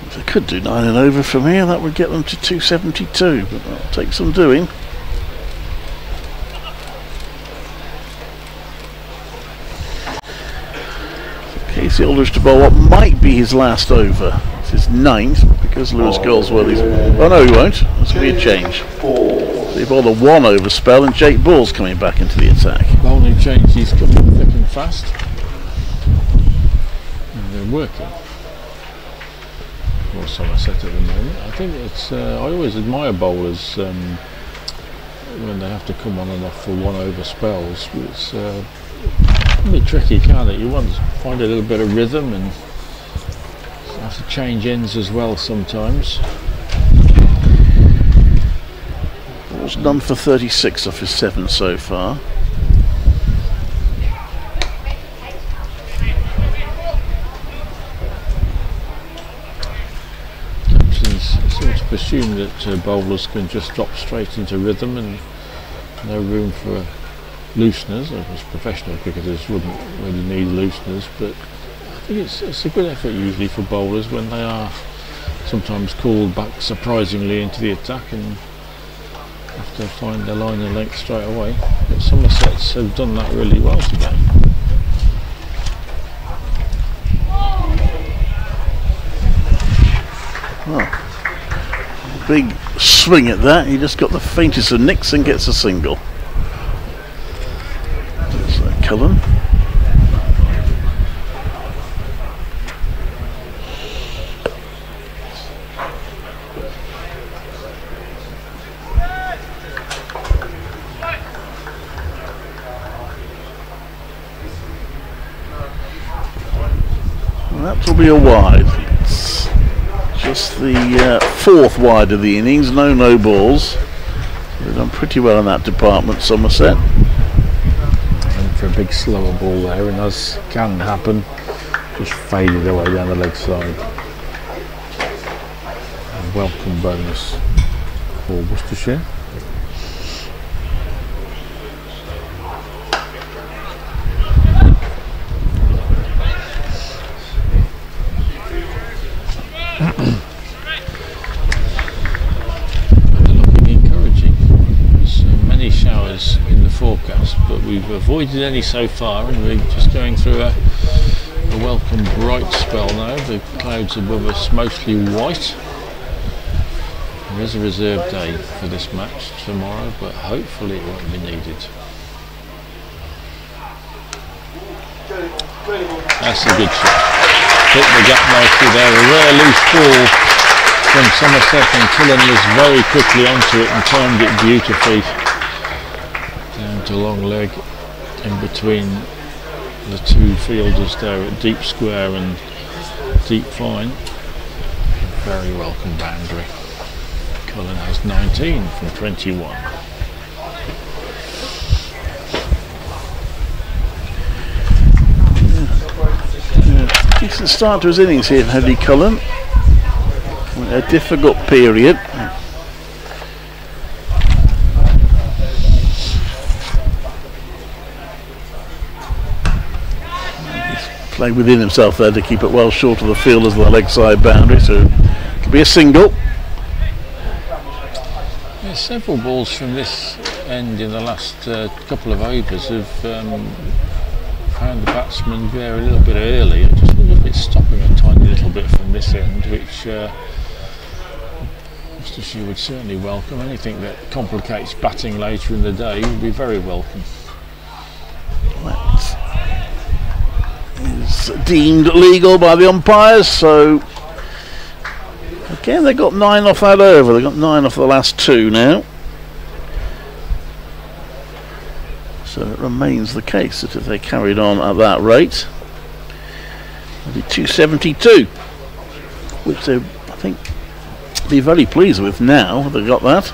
If they could do 9 and over from here, that would get them to 272, but that'll take some doing. Casey Aldridge to bowl what might be his last over. It's his 9th because Lewis Goldsworthy's. Oh no, he won't. That's going to be a change. So he bowled a 1 over spell, and Jake Ball's coming back into the attack. Bowling change, he's coming thick and fast. And they're working. More Somerset at the moment. I think it's. I always admire bowlers when they have to come on and off for 1 over spells, it's a bit tricky, can't it? You want to find a little bit of rhythm and have to change ends as well sometimes. Ball's done for 36 off his 7 so far. Sort of assume that bowlers can just drop straight into rhythm and no room for looseners. Of course, professional cricketers wouldn't really need looseners, but I think it's a good effort usually for bowlers when they are sometimes called back surprisingly into the attack and have to find their line and length straight away. But Somersets have done that really well today. Oh. Big swing at that, he just got the faintest of nicks and gets a single. So Cullen. Well, that will be a wide. It's just the 4th wide of the innings, no balls. They've done pretty well in that department, Somerset. Went for a big slower ball there, and as can happen, just faded away down the leg side. A welcome bonus for Worcestershire. In the forecast, but we've avoided any so far, and we're just going through a welcome bright spell now. The clouds above us mostly white. There is a reserve day for this match tomorrow, but hopefully it won't be needed. That's a good shot. Hit the gap nicely there. A rare loose ball from Somerset, and Cullen was very quickly onto it and timed it beautifully. Down to long leg in between the 2 fielders there at deep square and deep fine. Very welcome boundary. Cullen has 19 from 21. Decent start to his innings here, Henry Cullen. A difficult period. Playing within himself there to keep it well short of the fielders of the leg side boundary, so it could be a single. Yeah, several balls from this end in the last couple of overs have found the batsman there a little bit early. I just wonder if it's stopping a tiny little bit from this end, which Worcestershire would certainly welcome. Anything that complicates batting later in the day would be very welcome. Is deemed legal by the umpires, so again they got 9 off that over. They got 9 off the last 2 now, so it remains the case that if they carried on at that rate, it'd be 272, which they, I think, be very pleased with now they got that.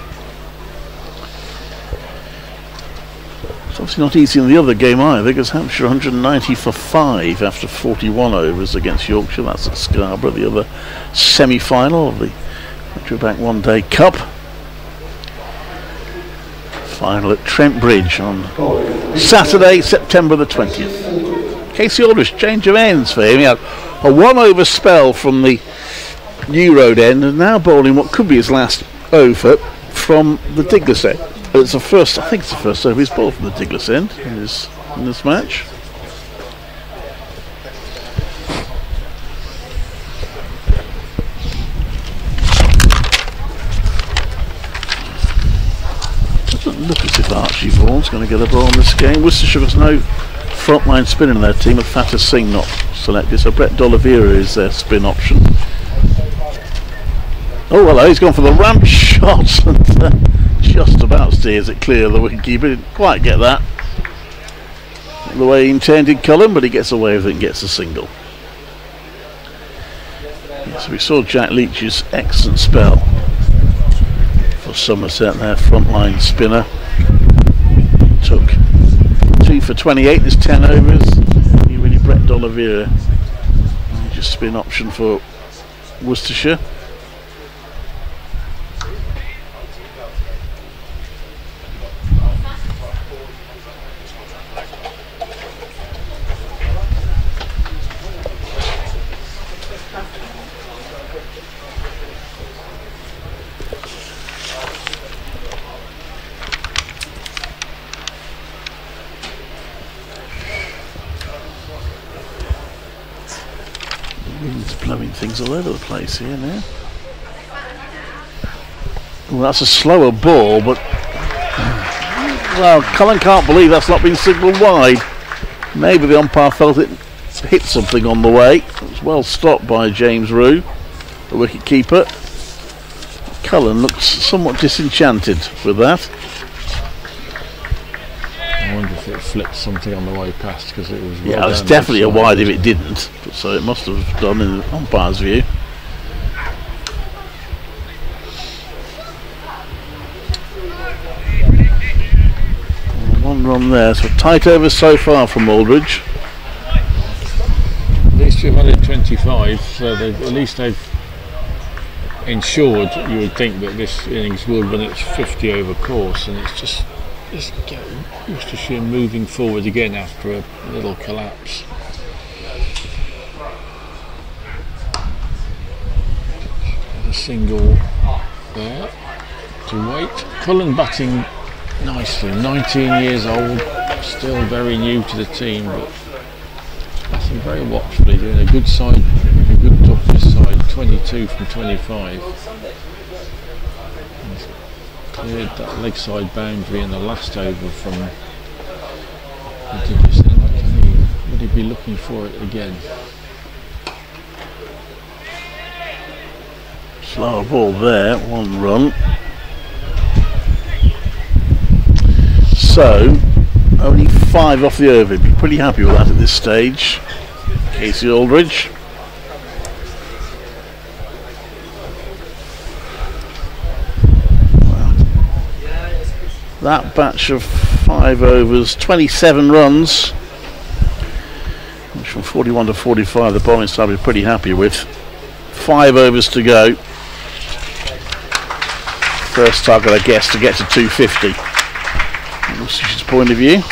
It's obviously not easy in the other game either, because Hampshire 190 for 5 after 41 overs against Yorkshire. That's at Scarborough, the other semi-final of the Metro Bank One Day Cup. Final at Trent Bridge on Saturday, September the 20th. Casey Aldrich, change of ends for him. He had a 1 over spell from the New Road end, and now bowling what could be his last over from the Diglis end. It's the first, I think it's the first over he's bowled from the Diglis end in this match. Doesn't look as if Archie Vaughan's going to get a ball in this game. Worcestershire has no frontline spinner in their team, with Fatah Singh not selected, so Brett D'Oliveira is their spin option. Oh hello, he's gone for the ramp shot and just about steers it clear of the wicketkeeper. Didn't quite get that the way he intended, Cullen, but he gets away with it and gets a single. So we saw Jack Leach's excellent spell for Somerset, their frontline spinner. Took 2 for 28, there's 10 overs. You really Brett D'Oliveira, just spin option for Worcestershire. Blowing things all over the place here now. Well, that's a slower ball, but well, Cullen can't believe that's not been signalled wide. Maybe the umpire felt it hit something on the way. It was well stopped by James Rue, the wicket keeper. Cullen looks somewhat disenchanted with that. I wonder if it flipped something on the way past, because it was. Yeah, it's definitely a wide if it didn't, so it must have done in the umpire's view. One run there, so tight over so far from Aldridge. At least 225, so at least they've ensured, you would think, that this innings will run its 50 over course, and it's just get Worcestershire moving forward again after a little collapse. A single there to wait. Cullen batting nicely, 19 years old, still very new to the team, but batting very watchfully, doing a good side, a good toughest side, 22 from 25. He's cleared that leg side boundary in the last over from, would he be looking for it again? Slower ball there, one run. So, only 5 off the over. Be pretty happy with that at this stage. Casey Aldridge. Well, that batch of 5 overs, 27 runs, which from 41 to 45 the bowling side will be pretty happy with. 5 overs to go. First target, I guess, to get to 250. From Worcestershire point of view.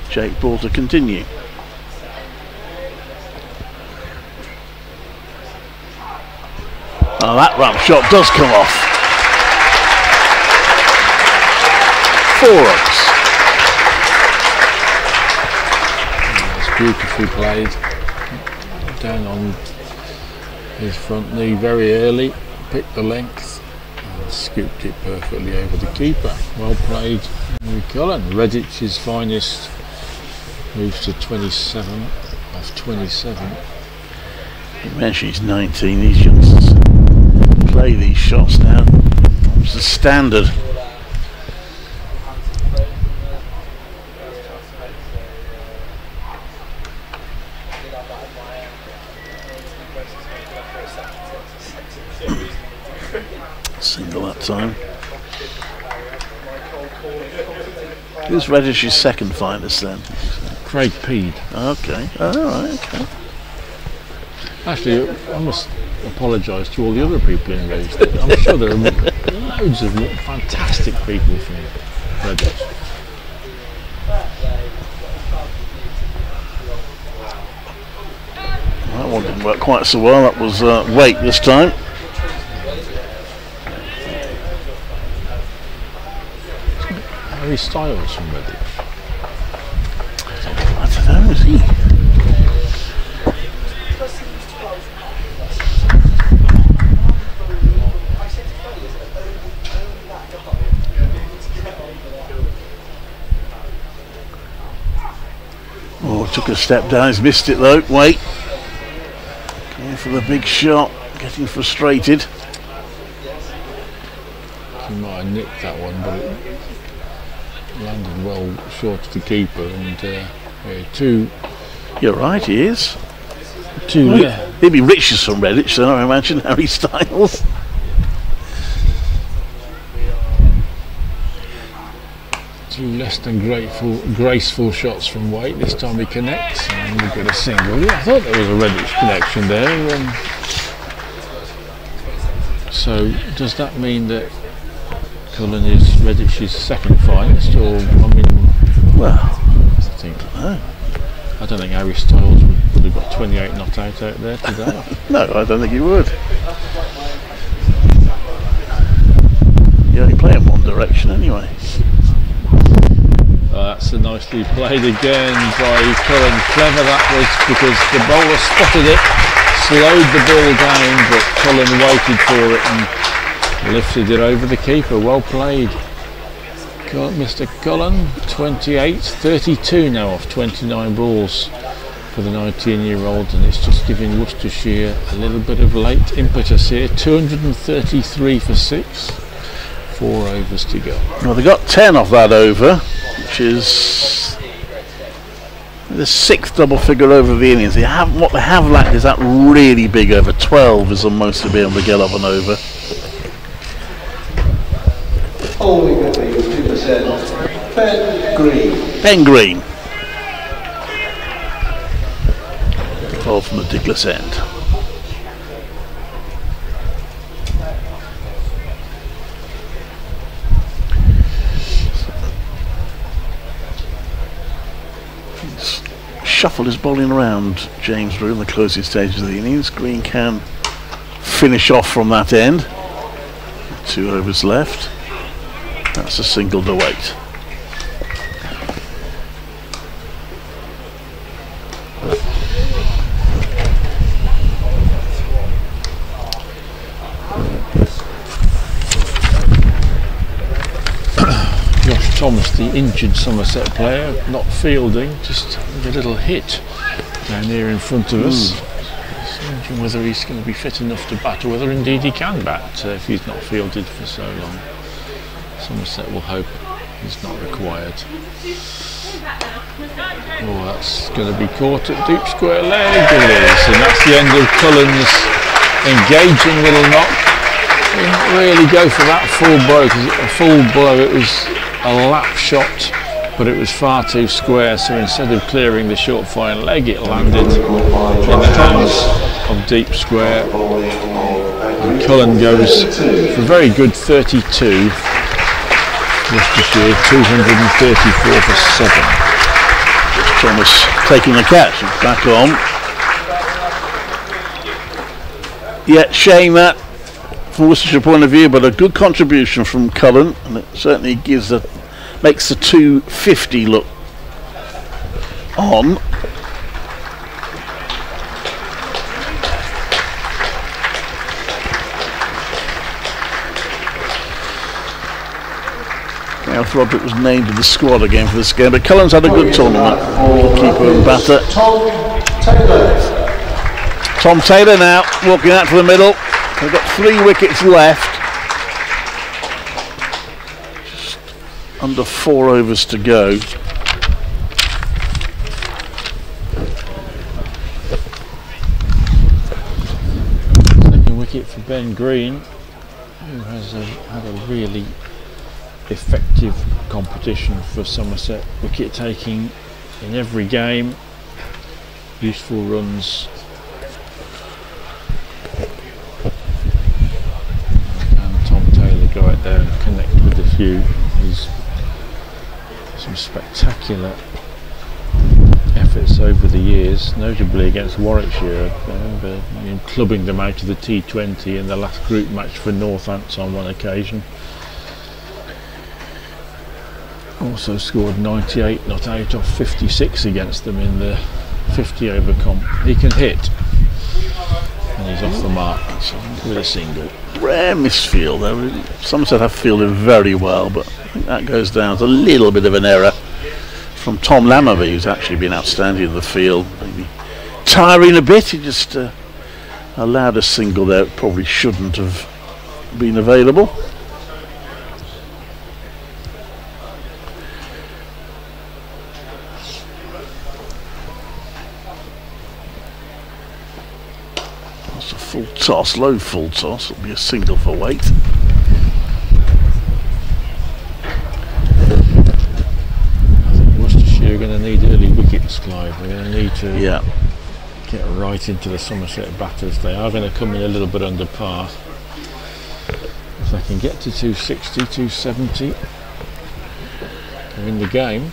Jake ball to continue. Oh, that ramp shot does come off. 4 runs. It's beautifully played. Down on his front knee very early, picked the length and scooped it perfectly over the keeper. Well played, Henry Cullen. Reddich's finest moves to 27 off 27. You mentioned he's 19, these youngsters play these shots now. It's the standard. Single that time. Who's Reddish's second finest then? Craig Peed. Okay, alright, okay. Actually, I must apologise to all the other people in Redditch. I'm sure there are loads of fantastic people from Redditch. That one didn't work quite so well. That was weight this time. Harry Styles from Redditch. I don't know, is he? step down, he's missed it though. Wait. Going for the big shot, getting frustrated. He might have nicked that one, but it landed well short of the keeper. And two. You're right, he is. Two. He'd be Richards from Redditch, then I imagine, Harry Styles. Two less than graceful shots from Waite. This time he connects and we get a single. Yeah, I thought there was a Redditch connection there. So does that mean that Cullen is Redditch's second finest, or well, I don't think Harry Styles would have got 28 not out there today. No, I don't think he would. Yeah, he play in one direction anyway. That's nicely played again by Cullen. Clever that was, because the bowler spotted it, slowed the ball down, but Cullen waited for it and lifted it over the keeper. Well played, Mr. Cullen. 32 now off 29 balls for the 19-year-old, and it's just giving Worcestershire a little bit of late impetus here. 233 for 6. 4 overs to go. Well, they got 10 off that over, which is the 6th double figure over of the innings. What they have lacked is that really big over. 12 is the most to be able to get off an over. Holding at 2%. Ben Green. Ben Green. 12 from the Douglas end. Shuffle his bowling around, James Drew, in the closing stages of the innings. Green can finish off from that end. 2 overs left. That's a single to Waite. Thomas, the injured Somerset player, not fielding, just a little hit down here in front of us. Just wondering whether he's going to be fit enough to bat, or whether indeed he can bat if he's not fielded for so long. Somerset will hope he's not required. Oh, that's going to be caught at deep square leg, it is, and that's the end of Cullen's engaging little knock. Didn't really go for that full blow. It was a lap shot, but it was far too square, so instead of clearing the short fine leg, it landed in the hands of deep square, and Cullen goes for a very good 32. Worcestershire 234 for 7. Thomas taking the catch, back on. Yeah, shame that from Worcestershire point of view, but a good contribution from Cullen, and it certainly makes the 250 look on. Gareth Roderick was named in the squad again for this game, but Cullen's had a good tournament. Keeper and batter. Tom Taylor now walking out to the middle. They've got 3 wickets left. Just under 4 overs to go. Second wicket for Ben Green, who has had a really effective competition for Somerset. Wicket taking in every game. Useful runs. Go out there and connect with a few. There's some spectacular efforts over the years, notably against Warwickshire. I remember clubbing them out of the T20 in the last group match for Northants on one occasion. Also scored 98 not out of 56 against them in the 50 over comp. He can hit, and he's off the mark with a single. Rare misfield. Somerset have fielded very well, but I think that goes down to a little bit of an error from Tom Lammerby, who's actually been outstanding in the field. Maybe tiring a bit, he just allowed a single there, it probably shouldn't have been available. That's a full toss, low full toss, it'll be a single for weight. You're going to need early wickets, Clive. We're going to need to get right into the Somerset batters. They are going to come in a little bit under par. If they can get to 260, 270, they're in the game.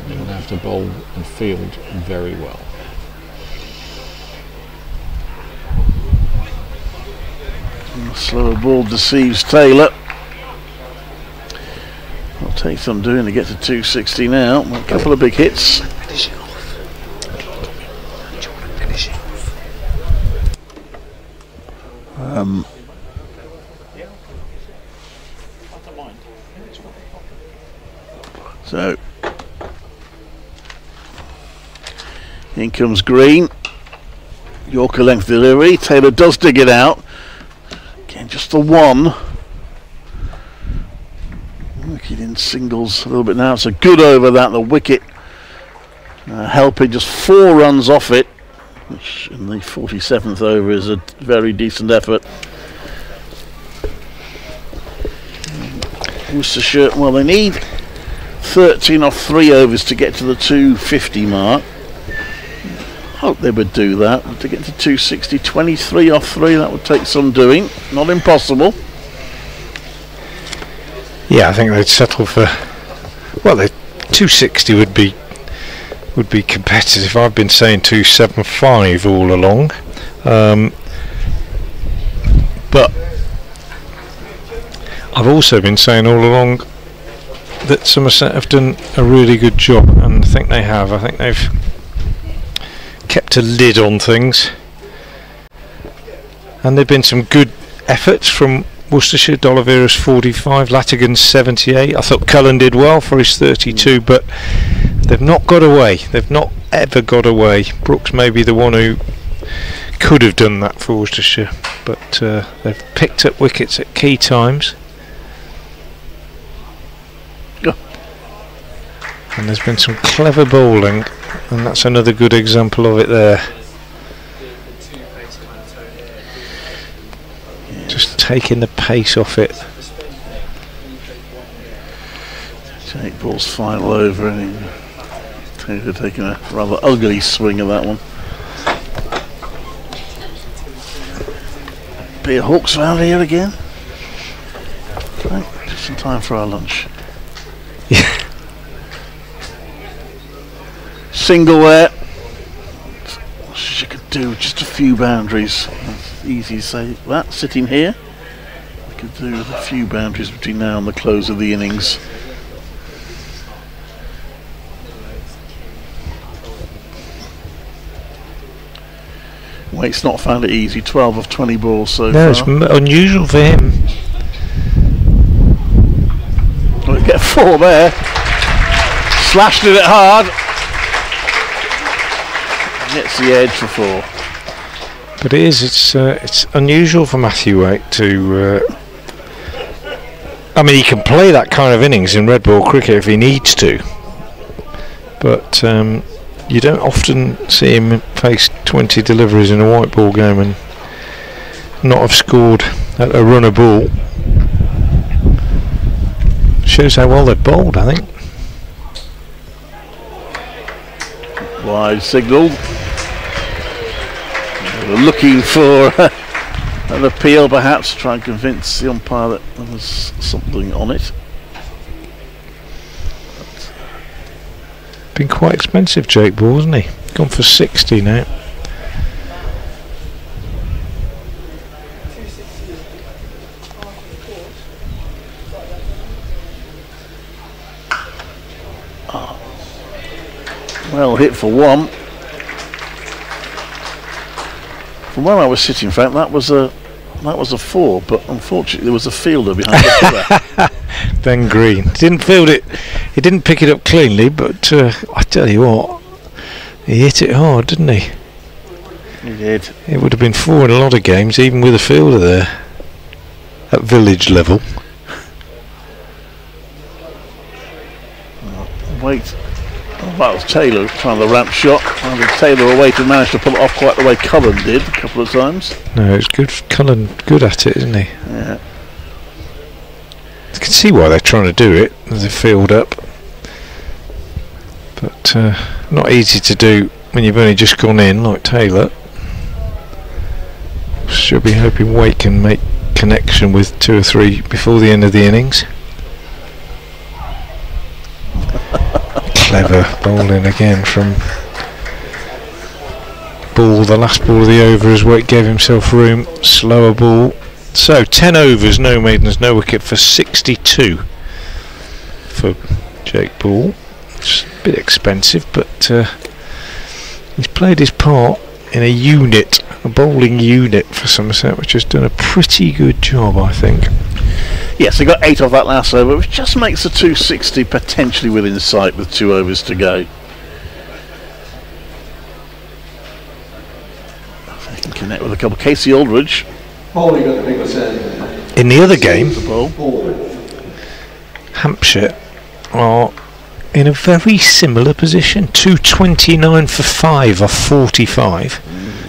They're going to have to bowl and field very well. The slower ball deceives Taylor. It'll take some doing to get to 260 now. A couple of big hits. So in comes Green. Yorker length delivery. Taylor does dig it out. Again, just the one. Wicket in singles a little bit now. It's a good over that. The wicket helping, just 4 runs off it, which in the 47th over is a very decent effort. Worcestershire, well, they need 13 off 3 overs to get to the 250 mark. Hope they would do that. To get to 260, 23 off 3, that would take some doing. Not impossible. Yeah, I think they'd settle for, well, 260 would be competitive. I've been saying 275 all along, but I've also been saying all along that Somerset have done a really good job, and I think they have. I think they've kept a lid on things, and there've been some good efforts from Worcestershire. D'Oliveira's 45, Latigan's 78. I thought Cullen did well for his 32, but they've not got away. They've not ever got away. Brooks may be the one who could have done that for Worcestershire, but they've picked up wickets at key times. And there's been some clever bowling, and that's another good example of it there. Just taking the pace off it. Jake Ball's final over, and Taylor taking a rather ugly swing of that one. Beer Hawks round here again. Right, just in time for our lunch. Single there. You could do just a few boundaries. It's easy to say that sitting here. I could do with a few boundaries between now and the close of the innings. Waite's not found it easy. 12 of 20 balls so far. It's unusual for him. Well, get 4 there. Slashed it hard. Gets the edge for 4. But it's unusual for Matthew Waite to. I mean, he can play that kind of innings in red ball cricket if he needs to, but you don't often see him face 20 deliveries in a white ball game and not have scored at a run of ball. Shows how well they've bowled, I think. Wide signal. We're looking for an appeal, perhaps, to try and convince the umpire that there was something on it. Been quite expensive, Jake Ball, hasn't he? Gone for 60 now. Well hit for 1. From where I was sitting, in fact, that was a 4, but unfortunately there was a fielder behind the pillar. Ben Green didn't field it He didn't pick it up cleanly, but I tell you what, he hit it hard, didn't he? He did. It would have been 4 in a lot of games, even with a fielder there at village level. Wait. Oh, that was Taylor trying the ramp shot. I think Taylor away to manage to pull it off quite the way Cullen did a couple of times. No, it's good. Cullen, good at it, isn't he? Yeah. You can see why they're trying to do it as they field up, but not easy to do when you've only just gone in like Taylor. Should be hoping Wake can make connection with 2 or 3 before the end of the innings. Clever bowling again from Ball, the last ball of the over as Wake gave himself room. Slower ball. So 10 overs, no maidens, no wicket for 62 for Jake Ball. It's a bit expensive, but he's played his part in a unit, a bowling unit for Somerset, which has done a pretty good job, I think. Yes, he got 8 off that last over, which just makes the 260 potentially within sight with 2 overs to go. They can connect with a couple. Casey Aldridge. In the other game, Hampshire are in a very similar position. 229 for 5 off 45.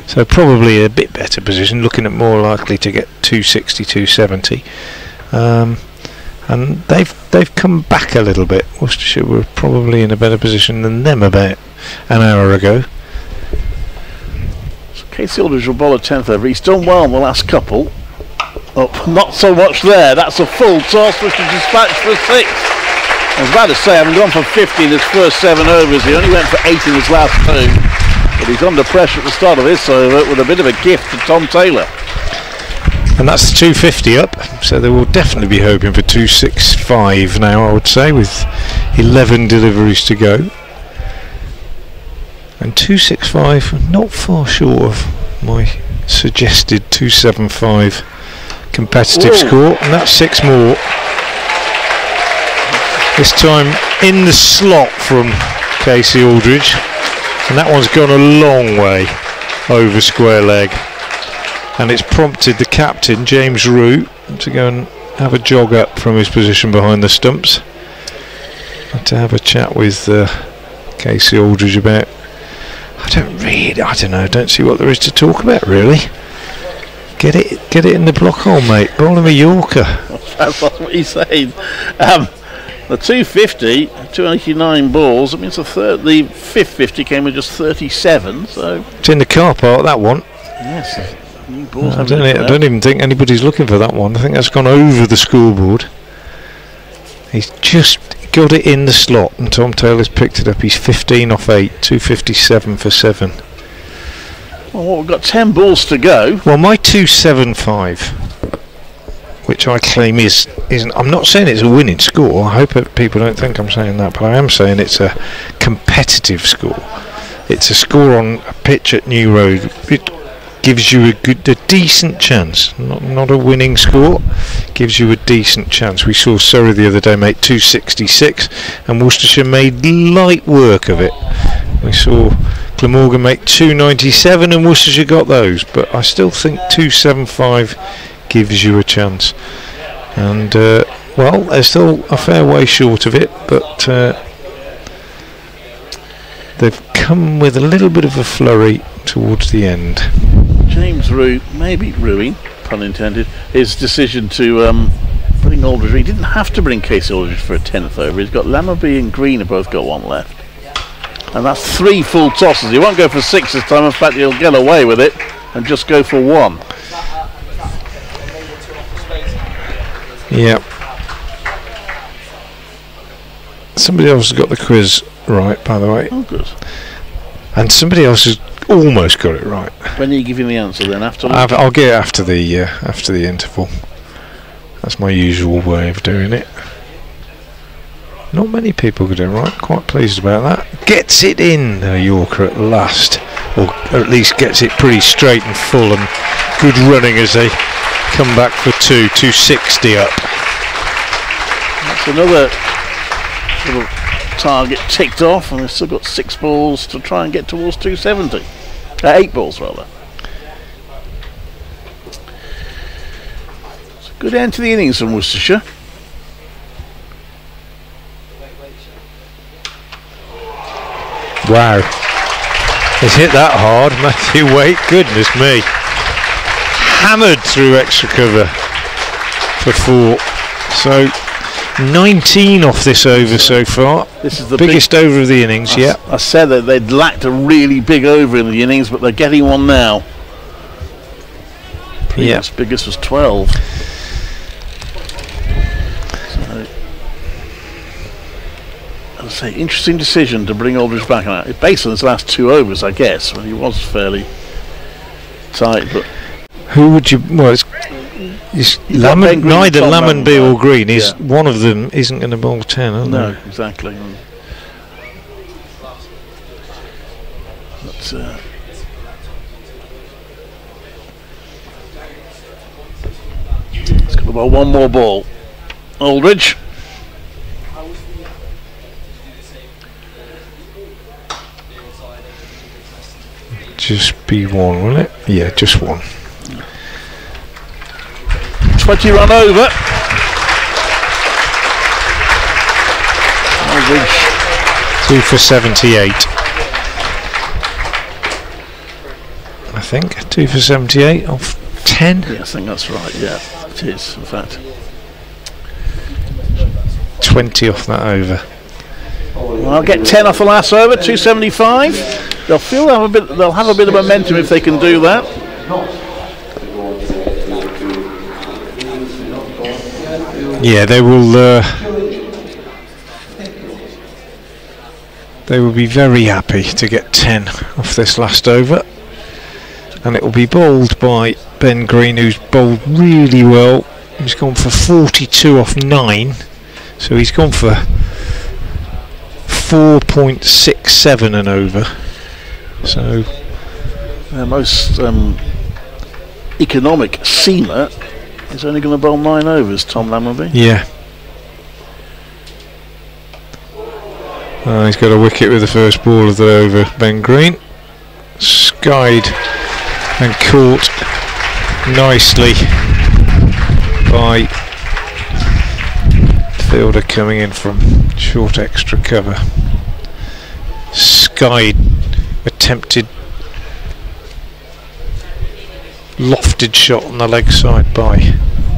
So probably a bit better position, looking at more likely to get 260, 270. And they've come back a little bit. Worcestershire were probably in a better position than them about an hour ago. So Casey Aldridge will bowl a 10th over. He's done well in the last couple. Oh, not so much there. That's a full toss, which is dispatched for 6. I was about to say, having gone for 50 in his first 7 overs, he only went for 8 in his last 2. But he's under pressure at the start of this over with a bit of a gift to Tom Taylor. And that's 250 up, so they will definitely be hoping for 265 now, I would say, with 11 deliveries to go. And 265, not far short of my suggested 275 competitive score, and that's 6 more. This time in the slot from Casey Aldridge, and that one's gone a long way over square leg. And it's prompted the captain, James Root, to go and have a jog up from his position behind the stumps and to have a chat with Casey Aldridge about, I don't see what there is to talk about really. Get it in the block hole, mate. Bowl him a Yorker. That's what he's saying. The 250, 289 balls, that means the fifth 50 came with just 37, so... It's in the car park, that one. Yes. I don't even think anybody's looking for that one. I think that's gone over the scoreboard. He's just got it in the slot and Tom Taylor's picked it up. He's 15 off 8, 257 for 7. Well, we've got 10 balls to go. Well, my 275, which I claim isn't, I'm not saying it's a winning score. I hope people don't think I'm saying that, but I am saying it's a competitive score. It's a score on a pitch at New Road. It gives you a decent chance, not a winning score, gives you a decent chance. We saw Surrey the other day make 266 and Worcestershire made light work of it. We saw Glamorgan make 297 and Worcestershire got those, but I still think 275 gives you a chance. And well, they're still a fair way short of it, but they've come with a little bit of a flurry towards the end. James Root, maybe Ruing, pun intended, his decision to bring Aldridge. He didn't have to bring Casey Aldridge for a 10th over. He's got Lammerby and Green have both got 1 left. And that's 3 full tosses. He won't go for 6 this time. In fact, he'll get away with it and just go for 1. Yep. Somebody else has got the quiz right, by the way. Oh, good. And somebody else has almost got it right. When are you giving the answer then? I'll get it after the interval. That's my usual way of doing it. Not many people get it right. Quite pleased about that. Gets it in, Yorker at last, or at least gets it pretty straight and full, and good running as they come back for 260 up. That's another sort of target ticked off, and we've still got 6 balls to try and get towards 270. 8 balls rather. It's a good end to the innings from Worcestershire. Wow. He's hit that hard, Matthew Waite, goodness me. Hammered through extra cover for 4. So 19 off this over so far. This is the biggest over of the innings, yeah. I said that they'd lacked a really big over in the innings, but they're getting one now. Yeah. Biggest was 12. So, as I say, interesting decision to bring Aldridge back on it. Based on his last 2 overs, I guess, when he was fairly tight. But who would you? Well, it's neither Lamon B or Green. Is one of them isn't going to bowl 10, are no, they? Exactly. But, it's got about one more ball. Aldridge. Just be one, will it? Yeah, just one. 20 run over. Aldridge. 2 for 78. I think 2 for 78 off 10. Yeah, I think that's right. Yeah, it is. In fact, 20 off that over. Well, I'll get 10 off the last over. 275. They'll have a bit of momentum if they can do that. Yeah, they will be very happy to get 10 off this last over, and it will be bowled by Ben Green, who's bowled really well. He's gone for 42 off 9, so he's gone for 4.67 and over. So the most economic seamer is only going to bowl 9 overs, Tom Lammerby. Yeah. He's got a wicket with the first ball of the over, Ben Green. Skied and caught nicely by fielder coming in from short extra cover. Skied, attempted lofted shot on the leg side by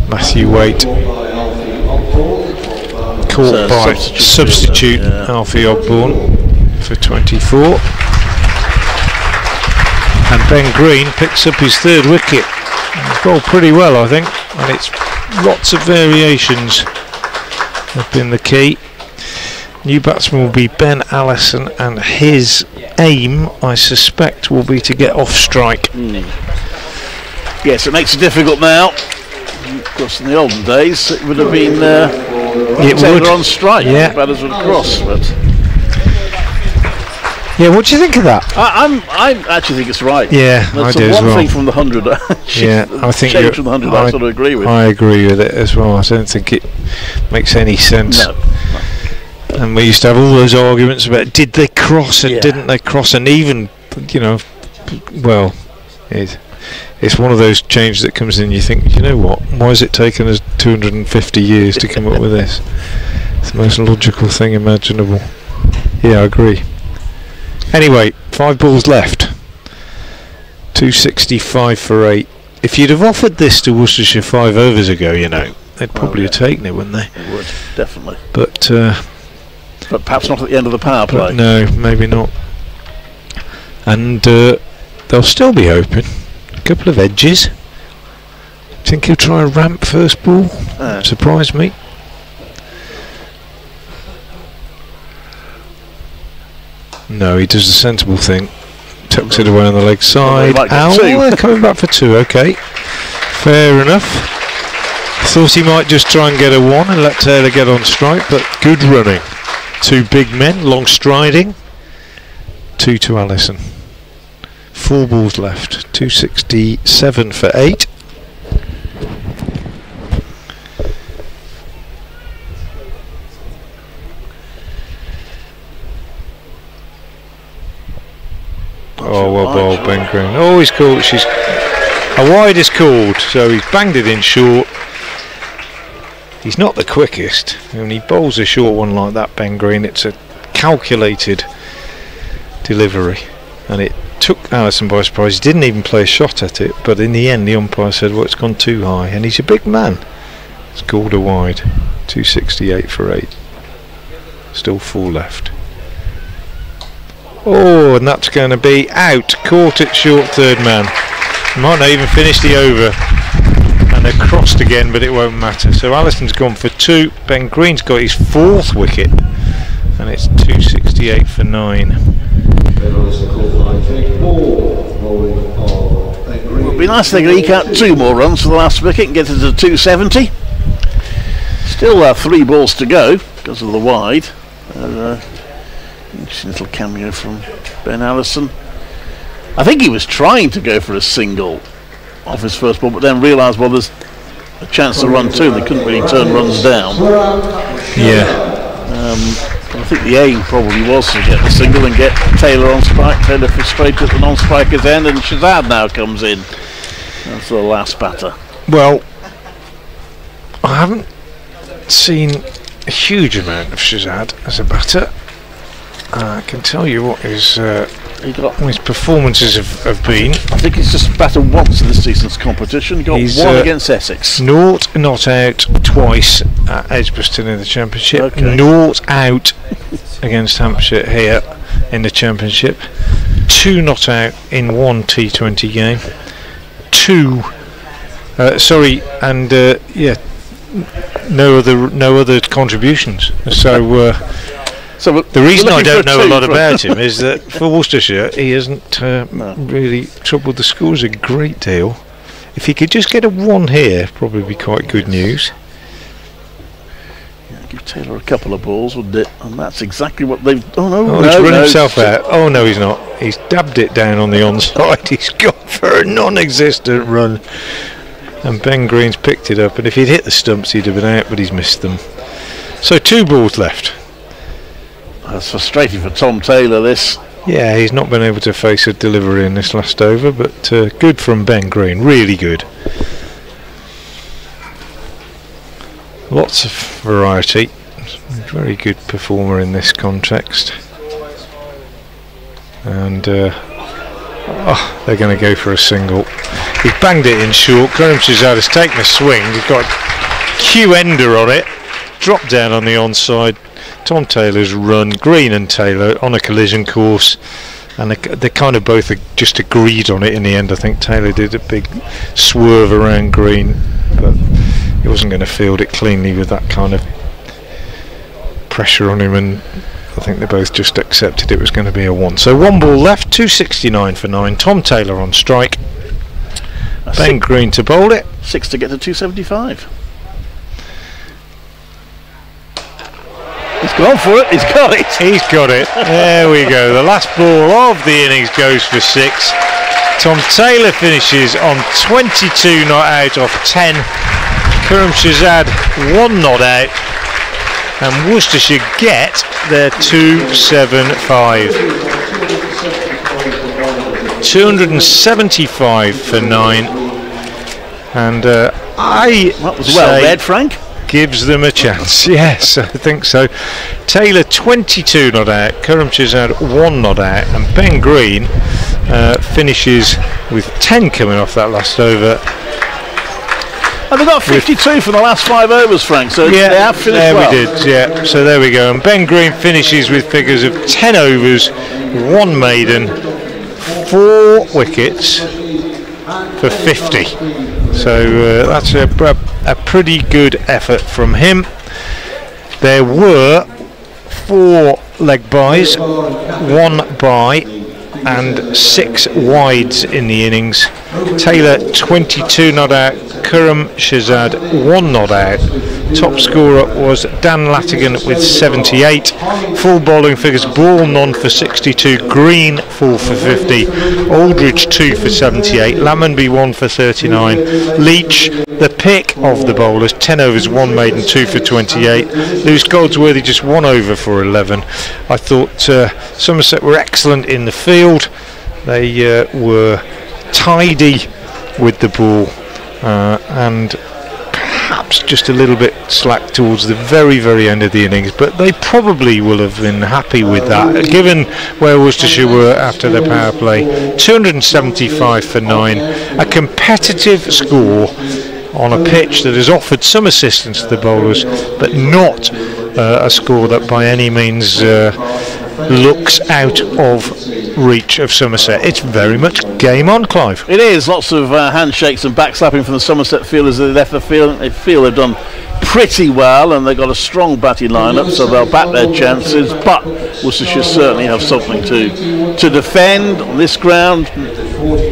Matthew Waite, caught by substitute Alfie Ogborn for 24, and Ben Green picks up his 3rd wicket. He's bowled pretty well, I think, and it's lots of variations have been the key. New batsman will be Ben Allison, and his aim, I suspect, will be to get off strike. Yes, it makes it difficult now. Of course, in the olden days, it would have been on strike. Yeah, batters would cross. But yeah, what do you think of that? I actually think it's right. Yeah, that's I do as well. One thing from the 100. Yeah, I think from the 100. I sort of agree with. I agree with it as well. I don't think it makes any sense. No. And we used to have all those arguments about did they cross and didn't they cross, and even, you know, well, it's one of those changes that comes in. You think, you know what? Why has it taken us 250 years to come up with this? It's the most logical thing imaginable. Yeah, I agree. Anyway, 5 balls left. 265 for 8. If you'd have offered this to Worcestershire 5 overs ago, you know, they'd probably have taken it, wouldn't they? They would, definitely. But perhaps not at the end of the power play. No, maybe not. And they'll still be open. A couple of edges. Think he'll try a ramp first ball? Surprise me. No, he does the sensible thing. Tucks it away on the leg side. They're coming back for 2. Okay, fair enough. Thought he might just try and get a 1 and let Taylor get on strike, but good running. 2 big men, long striding. 2 to Allison. 4 balls left. 267 for 8. bowl, Ben Green. Oh, he's called. A wide is called, so he's banged it in short. He's not the quickest. When he bowls a short one like that, Ben Green, it's a calculated delivery, and it took Allison by surprise. He didn't even play a shot at it, but in the end the umpire said, well, it's gone too high, and he's a big man. It's called a wide. 268 for 8. Still 4 left. Oh, and that's going to be out. Caught it short, third man. Might not even finish the over. And they're crossed again, but it won't matter. So Allison's gone for 2. Ben Green's got his 4th wicket, and it's 268 for 9. It would be nice if they could eke out 2 more runs for the last wicket and get it to 270. Still 3 balls to go because of the wide. Interesting little cameo from Ben Allison. I think he was trying to go for a single off his first ball, but then realised, well, there's a chance to run 2 and they couldn't really turn runs down. Yeah. I think the aim probably was to get the single and get Taylor on strike. Taylor frustrated at the non-striker's end, and Shazad now comes in. That's the last batter. Well, I haven't seen a huge amount of Shazad as a batter. I can tell you what his performances have been. I think he's just batted once in this season's competition. He got 1 against Essex. Naught not out twice at Edgbaston in the Championship. Okay. Naught out against Hampshire here in the Championship. 2 not out in 1 T20 game. 2. Sorry, and no other contributions. So the reason I don't know a lot about him is that for Worcestershire he hasn't really troubled the scores a great deal. If he could just get a 1 here, probably be quite good news. Yeah, give Taylor a couple of balls, wouldn't it? And that's exactly what they've. He's run himself out. Oh no, he's not. He's dabbed it down on the onside. He's gone for a non-existent run, and Ben Green's picked it up. And if he'd hit the stumps, he'd have been out, but he's missed them. So 2 balls left. That's frustrating for Tom Taylor, this. Yeah, he's not been able to face a delivery in this last over, but good from Ben Green, really good. Lots of variety. Very good performer in this context. And they're going to go for a single. He's banged it in short. Karim Shazad has taken a swing. He's got a Q-ender on it. Dropped down on the onside. Tom Taylor's run, Green and Taylor on a collision course, and they kind of both just agreed on it in the end. I think Taylor did a big swerve around Green, but he wasn't going to field it cleanly with that kind of pressure on him, and I think they both just accepted it was going to be a 1. So 1 ball left, 269 for 9. Tom Taylor on strike. Ben Green to bowl it. 6 to get to 275. He's gone for it, he's got it. He's got it. There we go. The last ball of the innings goes for 6. Tom Taylor finishes on 22 not out off 10. Karim Shazad 1 not out. And Worcestershire get their 275. 275 for 9. And that was well read, Frank. Gives them a chance. Yes, I think so. Taylor 22 not out, Karim Shazad 1 not out, and Ben Green finishes with 10 coming off that last over. And they got 52 from the last 5 overs, Frank, so yeah, they have finished there well. We did, yeah, so there we go. And Ben Green finishes with figures of 10 overs, 1 maiden, 4 wickets for 50. So that's a pretty good effort from him. There were 4 leg byes, 1 bye and 6 wides in the innings. Taylor 22 not out, Karim Shazad 1 not out. Top scorer was Dan Latigan with 78. Full bowling figures: Ball none for 62, Green 4 for 50, Aldridge 2 for 78, Lammonby 1 for 39, Leach the pick of the bowlers, 10 overs 1 maiden 2 for 28, Lewis Goldsworthy just 1 over for 11. I thought Somerset were excellent in the field. They were tidy with the ball and perhaps just a little bit slack towards the very end of the innings, but they probably will have been happy with that, given where Worcestershire were after their power play. 275 for 9, a competitive score on a pitch that has offered some assistance to the bowlers, but not a score that by any means looks out of reach of Somerset. It's very much game on, Clive. It is. Lots of handshakes and backslapping from the Somerset fielders as they left the field. They feel they've done pretty well, and they've got a strong batting lineup, so they'll back their chances. But Worcestershire certainly have something to defend on this ground,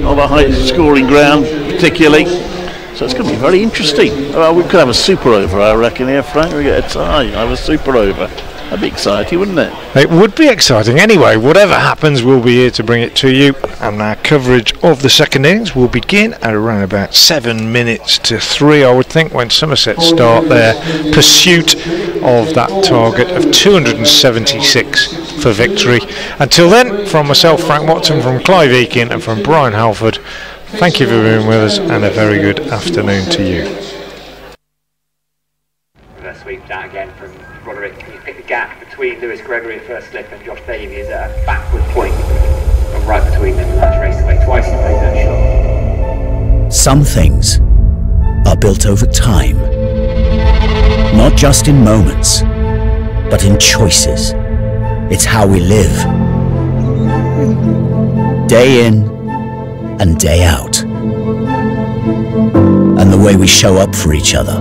not a high-scoring ground particularly. So it's going to be very interesting. We could have a super over, I reckon, here, Frank. We get a tie, have a super over. That'd be exciting, wouldn't it? It would be exciting. Anyway, whatever happens, we'll be here to bring it to you. And our coverage of the second innings will begin at around about 7 minutes to 3, I would think, when Somerset start their pursuit of that target of 276 for victory. Until then, from myself, Frank Watson, from Clive Eakin and from Brian Halford, thank you for being with us and a very good afternoon to you. Let's sweep that again from Roderick. Can you pick the gap between Lewis Gregory at first slip and Josh Davies at a backward point and right between them, and that's raced away twice. He played that shot. Some things are built over time, not just in moments, but in choices. It's how we live, day in and day out, and the way we show up for each other.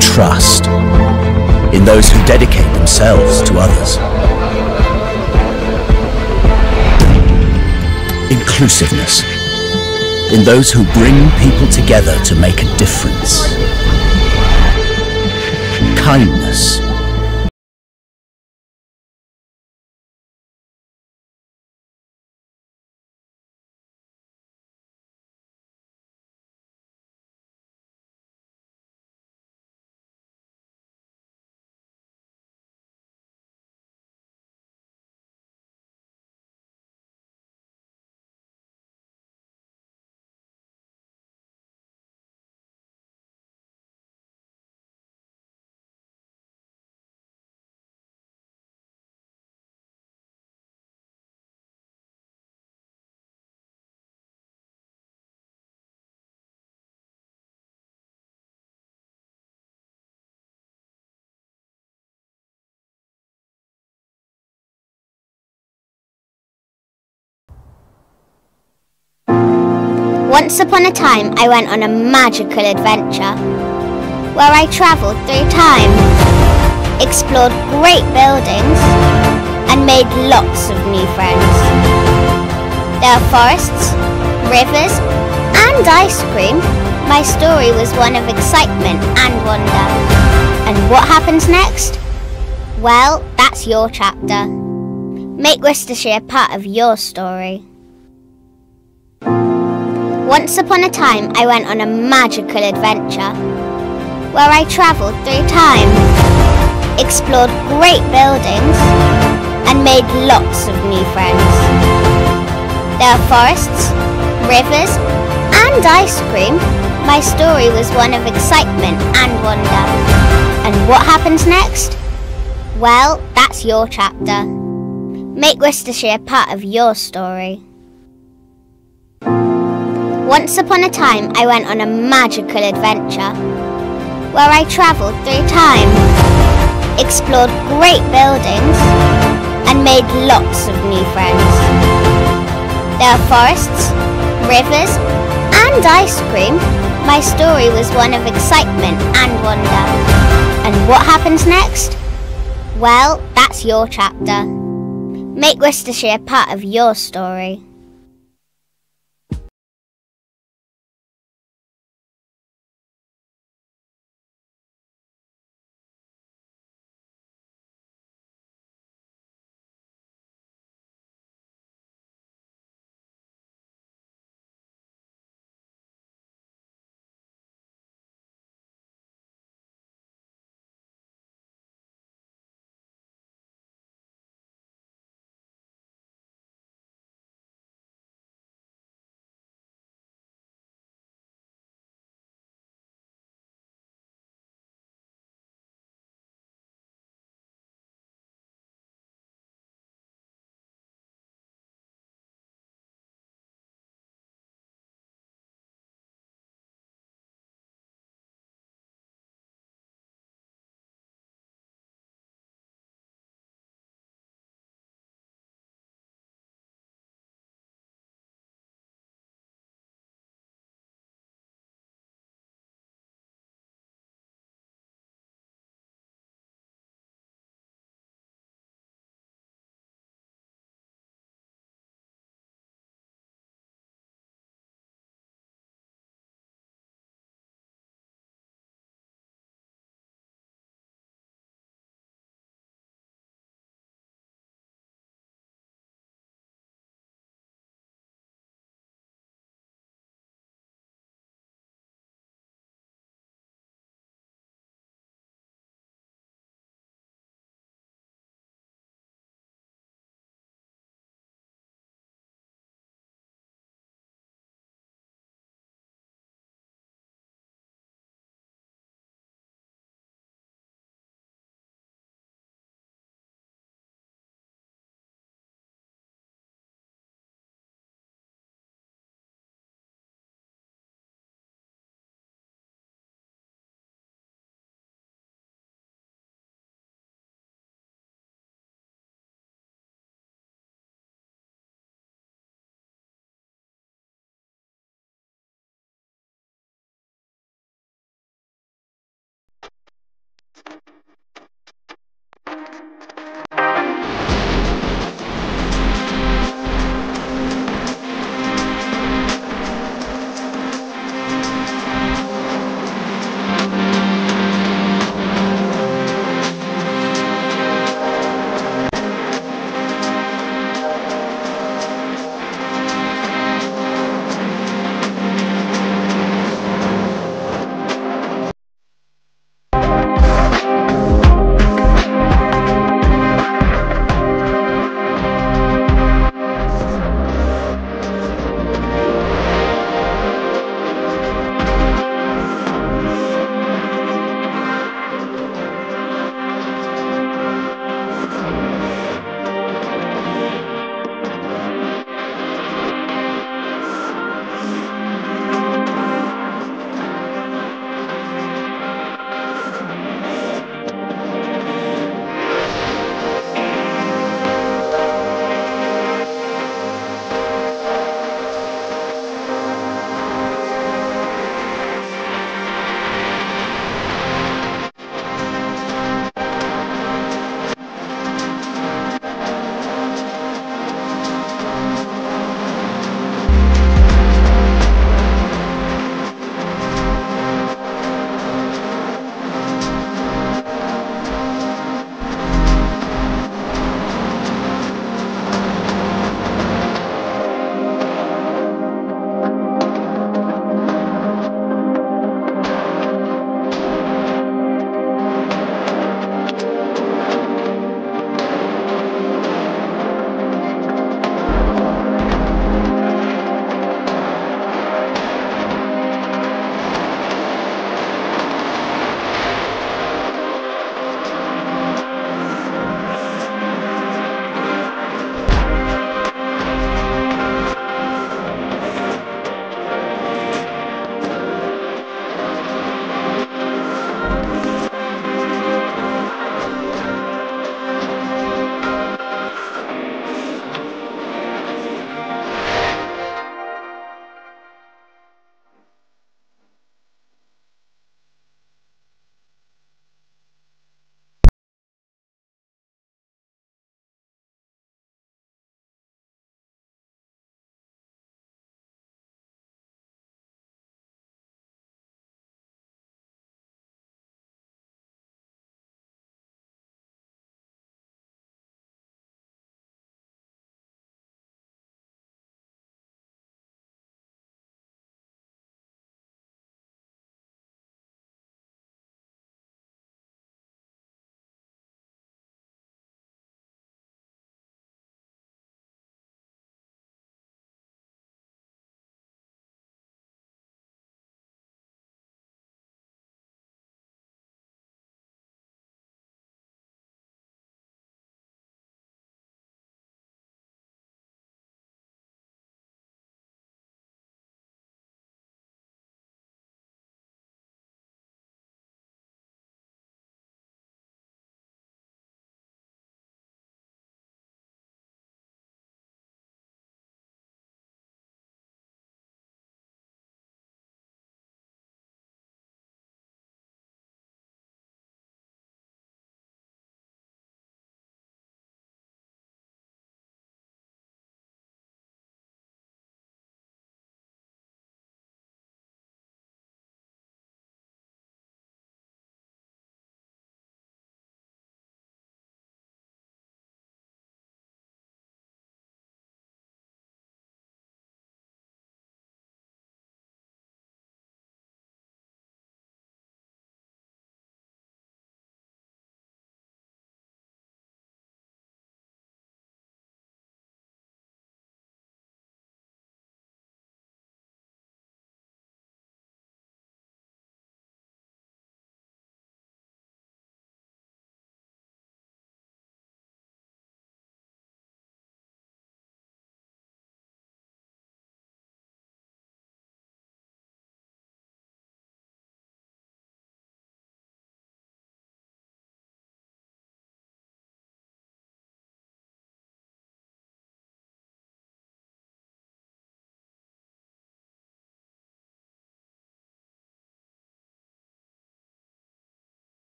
Trust in those who dedicate themselves to others. Inclusiveness in those who bring people together to make a difference. Kindness Once upon a time, I went on a magical adventure where I travelled through time, explored great buildings, and made lots of new friends. There are forests, rivers, and ice cream. My story was one of excitement and wonder. And what happens next? Well, that's your chapter. Make Worcestershire part of your story. Once upon a time, I went on a magical adventure where I travelled through time, explored great buildings, and made lots of new friends. There are forests, rivers, and ice cream. My story was one of excitement and wonder. And what happens next? Well, that's your chapter. Make Worcestershire part of your story. Once upon a time, I went on a magical adventure where I travelled through time, explored great buildings, and made lots of new friends. There are forests, rivers, and ice cream. My story was one of excitement and wonder. And what happens next? Well, that's your chapter. Make Worcestershire part of your story.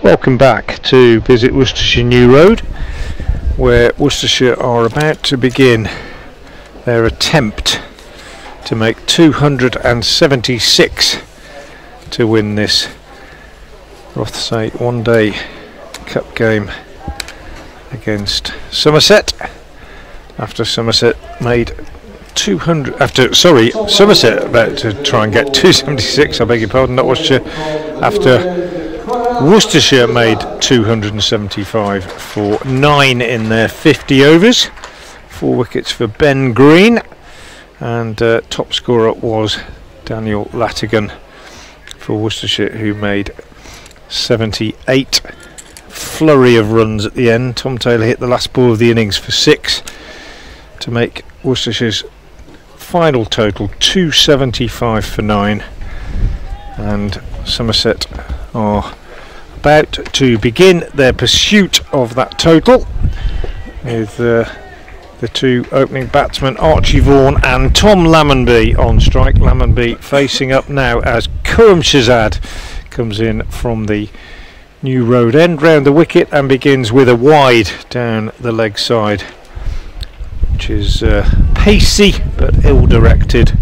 Welcome back to Visit Worcestershire New Road, where Worcestershire are about to begin their attempt to make 276 to win this Rothsay one-day cup game against Somerset. After Somerset made 200, Somerset about to try and get 276, I beg your pardon, not Worcestershire, after Worcestershire made 275 for 9 in their 50 overs. 4 wickets for Ben Green, and top scorer was Daniel Latigan for Worcestershire, who made 78. Flurry of runs at the end. Tom Taylor hit the last ball of the innings for 6 to make Worcestershire's final total 275 for 9, and Somerset are about to begin their pursuit of that total with the two opening batsmen Archie Vaughan and Tom Lammonby on strike. Lammonby facing up now as Khurram Shahzad comes in from the New Road end round the wicket and begins with a wide down the leg side, which is pacey but ill-directed,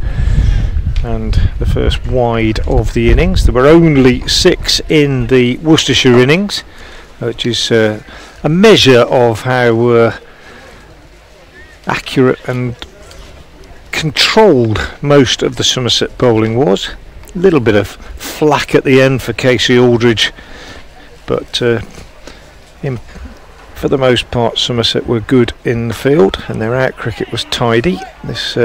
and the first wide of the innings. There were only 6 in the Worcestershire innings, which is a measure of how accurate and controlled most of the Somerset bowling was. A little bit of flack at the end for Casey Aldridge, but for the most part Somerset were good in the field, and their out cricket was tidy. This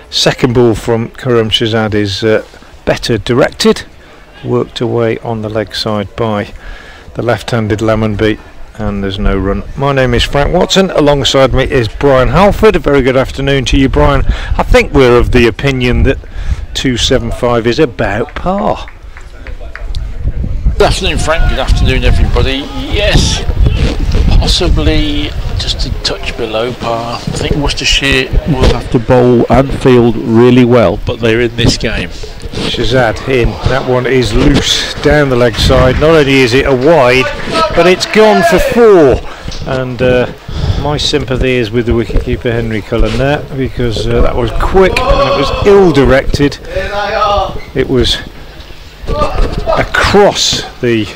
second ball from Khurram Shahzad is better directed, worked away on the leg side by the left-handed Lammonby, and there's no run. My name is Frank Watson, alongside me is Brian Halford. A very good afternoon to you, Brian. I think we're of the opinion that 275 is about par. Good afternoon, Frank. Good afternoon, everybody. Yes, possibly just a touch below par. I think Worcestershire will have to bowl and field really well, but they're in this game. Shahzad in. That one is loose down the leg side. Not only is it a wide, but it's gone for 4. And my sympathy is with the wicketkeeper Henry Cullen there, because that was quick and it was ill-directed. It was across the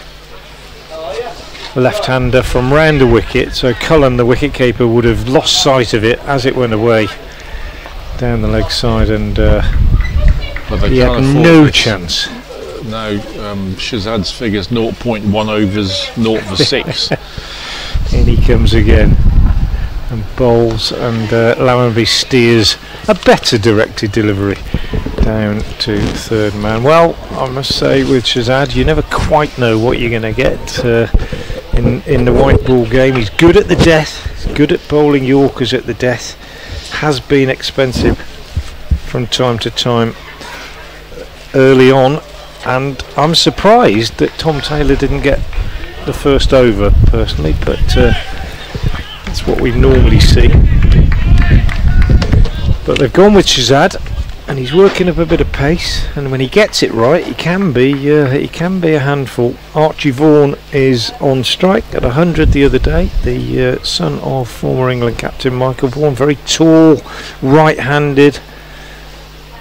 left-hander from round the wicket, so Cullen, the wicket-keeper, would have lost sight of it as it went away down the leg side, and he had no chance. No, Shahzad's figures 0.1 overs, 0 for 6. In he comes again and bowls, and Lammonby steers a better directed delivery down to third man. Well, I must say with Shahzad, you never quite know what you're going to get in the white ball game. He's good at the death, he's good at bowling Yorkers at the death, has been expensive from time to time early on, and I'm surprised that Tom Taylor didn't get the first over personally, but that's what we normally see. But they've gone with Shahzad, and he's working up a bit of pace, and when he gets it right, he can be a handful. Archie Vaughan is on strike at 100 the other day, the son of former England captain Michael Vaughan, very tall, right-handed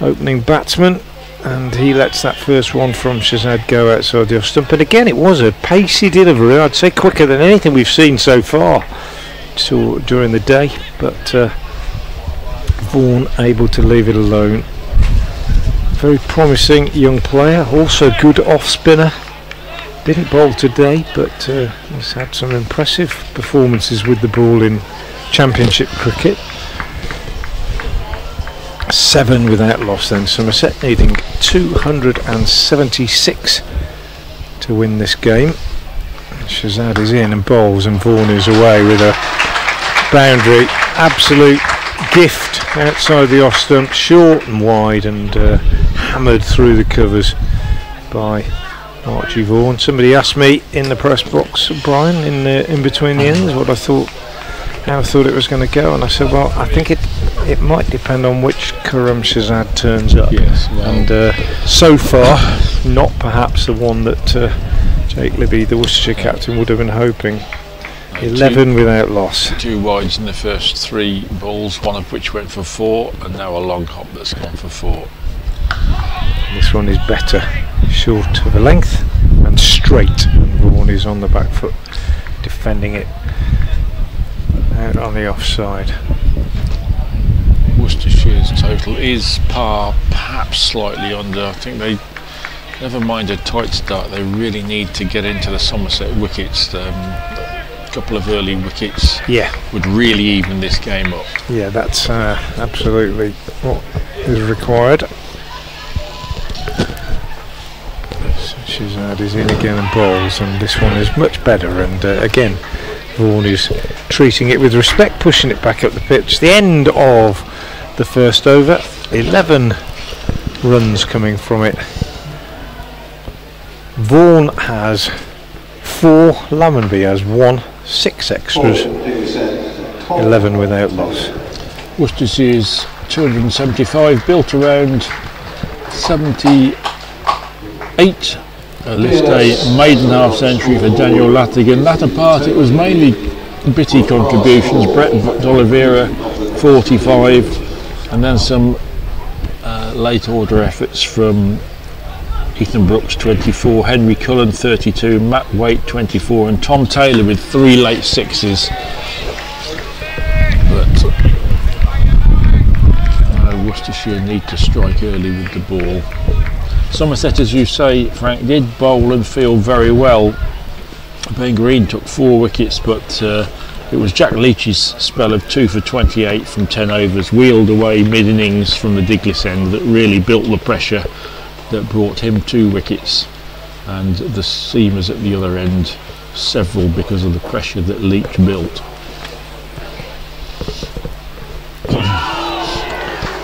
opening batsman, and he lets that first one from Shahzad go outside the off stump. And again, it was a pacey delivery, I'd say quicker than anything we've seen so far during the day, but Vaughan able to leave it alone. Very promising young player, also good off spinner. Didn't bowl today, but he's had some impressive performances with the ball in Championship cricket. 7 without loss then. Somerset needing 276 to win this game. Shazad is in and bowls, and Vaughan is away with a boundary. Absolute gift outside the off stump, short and wide, and hammered through the covers by Archie Vaughan. Somebody asked me in the press box, Brian, in between the ends, how I thought it was going to go, and I said, well, I think it might depend on which Khurram Shazad turns up. Yes, well, and so far, not perhaps the one that Jake Libby, the Worcestershire captain, would have been hoping. 11 without loss. 2 wides in the first 3 balls, one of which went for 4, and now a long hop that's gone for 4. This one is better, short of a length and straight, and Vaughan is on the back foot defending it out on the offside. Worcestershire's total is par, perhaps slightly under. I think they, never mind a tight start, they really need to get into the Somerset wickets. Couple of early wickets would really even this game up. Yeah, that's absolutely what is required. Shazad is in again and bowls, and this one is much better, and again Vaughan is treating it with respect, pushing it back up the pitch. The end of the first over, 11 runs coming from it. Vaughan has 4, Lammonby has 1, 6 extras, 11 without loss. Worcestershire's 275, built around 78. List a maiden half century for Daniel Latigan. That apart, it was mainly bitty contributions. Brett D'Oliveira 45, and then some late order efforts from Ethan Brooks 24, Henry Cullen 32, Matt Waite 24, and Tom Taylor with 3 late sixes. But Worcestershire need to strike early with the ball. Somerset, as you say, Frank, did bowl and field very well. Ben Green took 4 wickets, but it was Jack Leach's spell of 2 for 28 from 10 overs, wheeled away mid-innings from the Diglis end, that really built the pressure that brought him 2 wickets, and the seamers at the other end several because of the pressure that Leach built.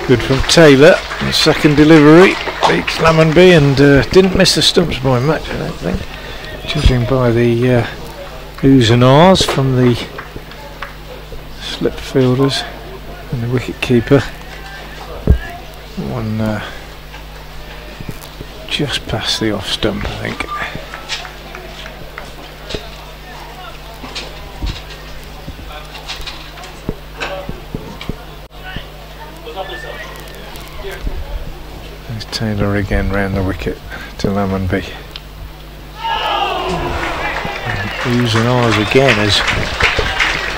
Good from Taylor, the second delivery beats Lammonby, and didn't miss the stumps by much, I don't think, judging by the oohs and ahs from the slip fielders and the wicket keeper. One just past the off stump, I think. There's Taylor again round the wicket to Lammonby. Oohs and ahs again as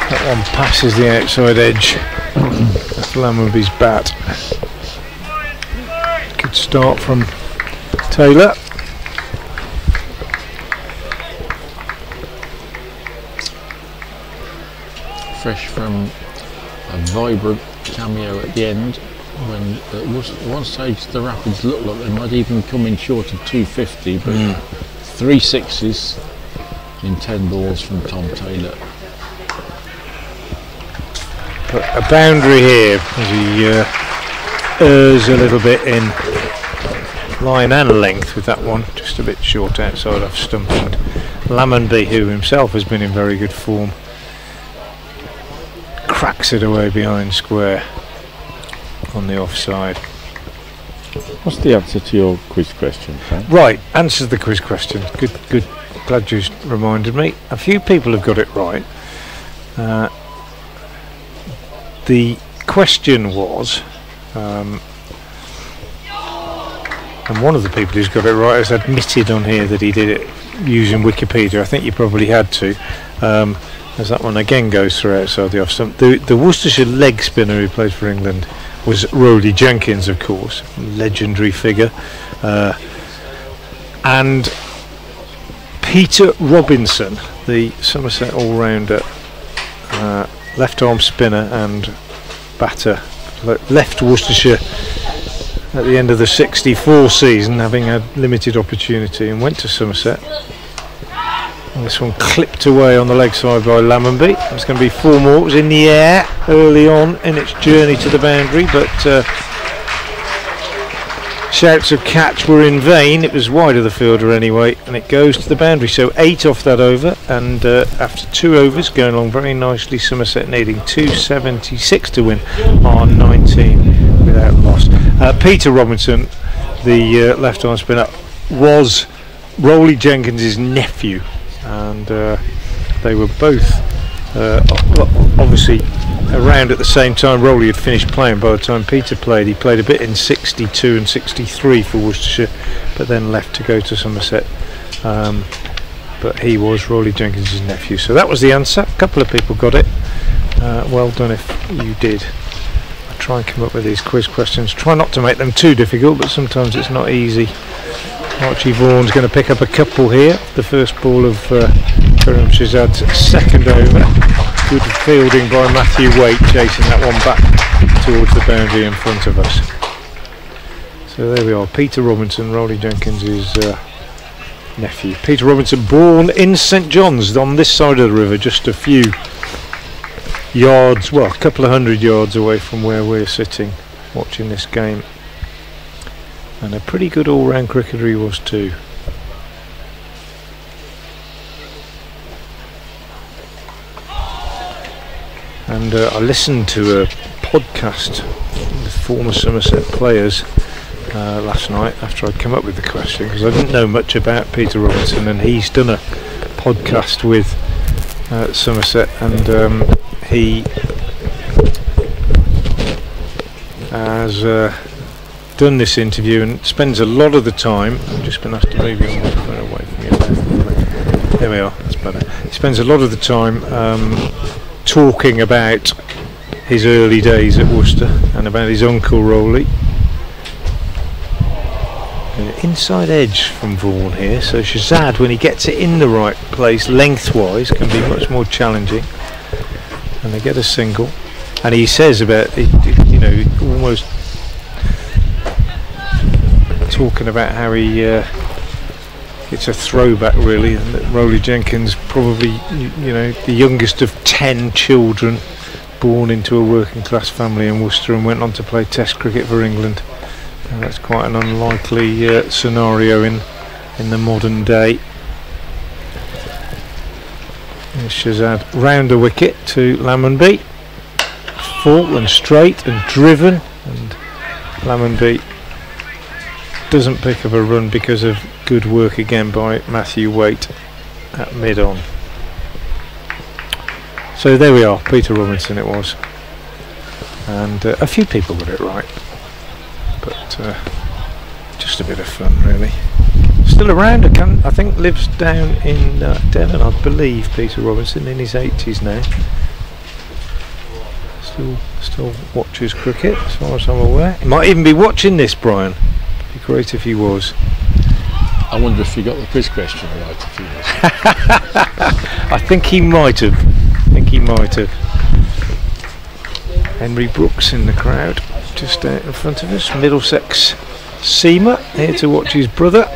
that one passes the outside edge of Lammonby's bat. Good start from Taylor. Fresh from a vibrant cameo at the end, when at one stage the Rapids looked like they might even come in short of 250, but 3 sixes in 10 balls from Tom Taylor. But a boundary here as he errs a little bit in line and length with that one, just a bit short outside off stump, and Lammonby, who himself has been in very good form, cracks it away behind square on the offside. What's the answer to your quiz question, Frank? Right, answers the quiz question. Good. Glad you reminded me. A few people have got it right. The question was, and one of the people who's got it right has admitted on here that he did it using Wikipedia. I think you probably had to, as that one again goes through outside the off stump. The Worcestershire leg spinner who played for England was Rowley Jenkins, of course, legendary figure, and Peter Robinson, the Somerset all-rounder, left arm spinner and batter, left Worcestershire at the end of the 64 season, having had limited opportunity, and went to Somerset And this one clipped away on the leg side by Lammonby. It's going to be 4 more. It was in the air early on in its journey to the boundary, but shouts of catch were in vain. It was wide of the fielder anyway, and it goes to the boundary. So 8 off that over, and after 2 overs, going along very nicely, Somerset needing 276 to win on 19 without loss. Peter Robinson, the left-arm spinner, was Rolly Jenkins' nephew, and they were both obviously around at the same time. Rolly had finished playing by the time Peter played. He played a bit in 62 and 63 for Worcestershire, but then left to go to Somerset. But he was Rolly Jenkins' nephew. So that was the answer. A couple of people got it. Well done if you did. I try and come up with these quiz questions. Try not to make them too difficult, but sometimes it's not easy. Archie Vaughan's going to pick up a couple here. The first ball of Karim Shahzad's second over. Good fielding by Matthew Waite, chasing that one back towards the boundary in front of us. So there we are, Peter Robinson, Rolly Jenkins' nephew. Peter Robinson, born in St John's on this side of the river, just a few yards, well, a couple of 100 yards away from where we're sitting watching this game. And a pretty good all-round cricketer he was too. And I listened to a podcast with former Somerset players last night after I'd come up with the question, because I didn't know much about Peter Robinson, and he's done a podcast with Somerset, and he has done this interview and spends a lot of the time, I've just been asked to move your microphone away from your left. There we are, that's better. He spends a lot of the time talking about his early days at Worcester and about his uncle Rolly. Inside edge from Vaughan here, so Shahzad, when he gets it in the right place lengthwise, can be much more challenging, and they get a single. And he says about it, you know, almost talking about how he it's a throwback really, and that Rolly Jenkins, probably, you know, the youngest of 10 children born into a working class family in Worcester, and went on to play Test cricket for England. And that's quite an unlikely scenario in the modern day. There's Shahzad round a wicket to Lammonby, full and straight and driven, and Lammonby doesn't pick up a run because of good work again by Matthew Waite at mid-on. So there we are, Peter Robinson it was, and a few people got it right, but just a bit of fun really. Still around, I think lives down in Devon, I believe, Peter Robinson, in his 80s now. Still watches cricket as far as I'm aware. He might even be watching this, Brian. It'd be great if he was. I wonder if he got the quiz question right. If he was. I think he might have. Henry Brooks in the crowd, just out in front of us. Middlesex seamer here to watch his brother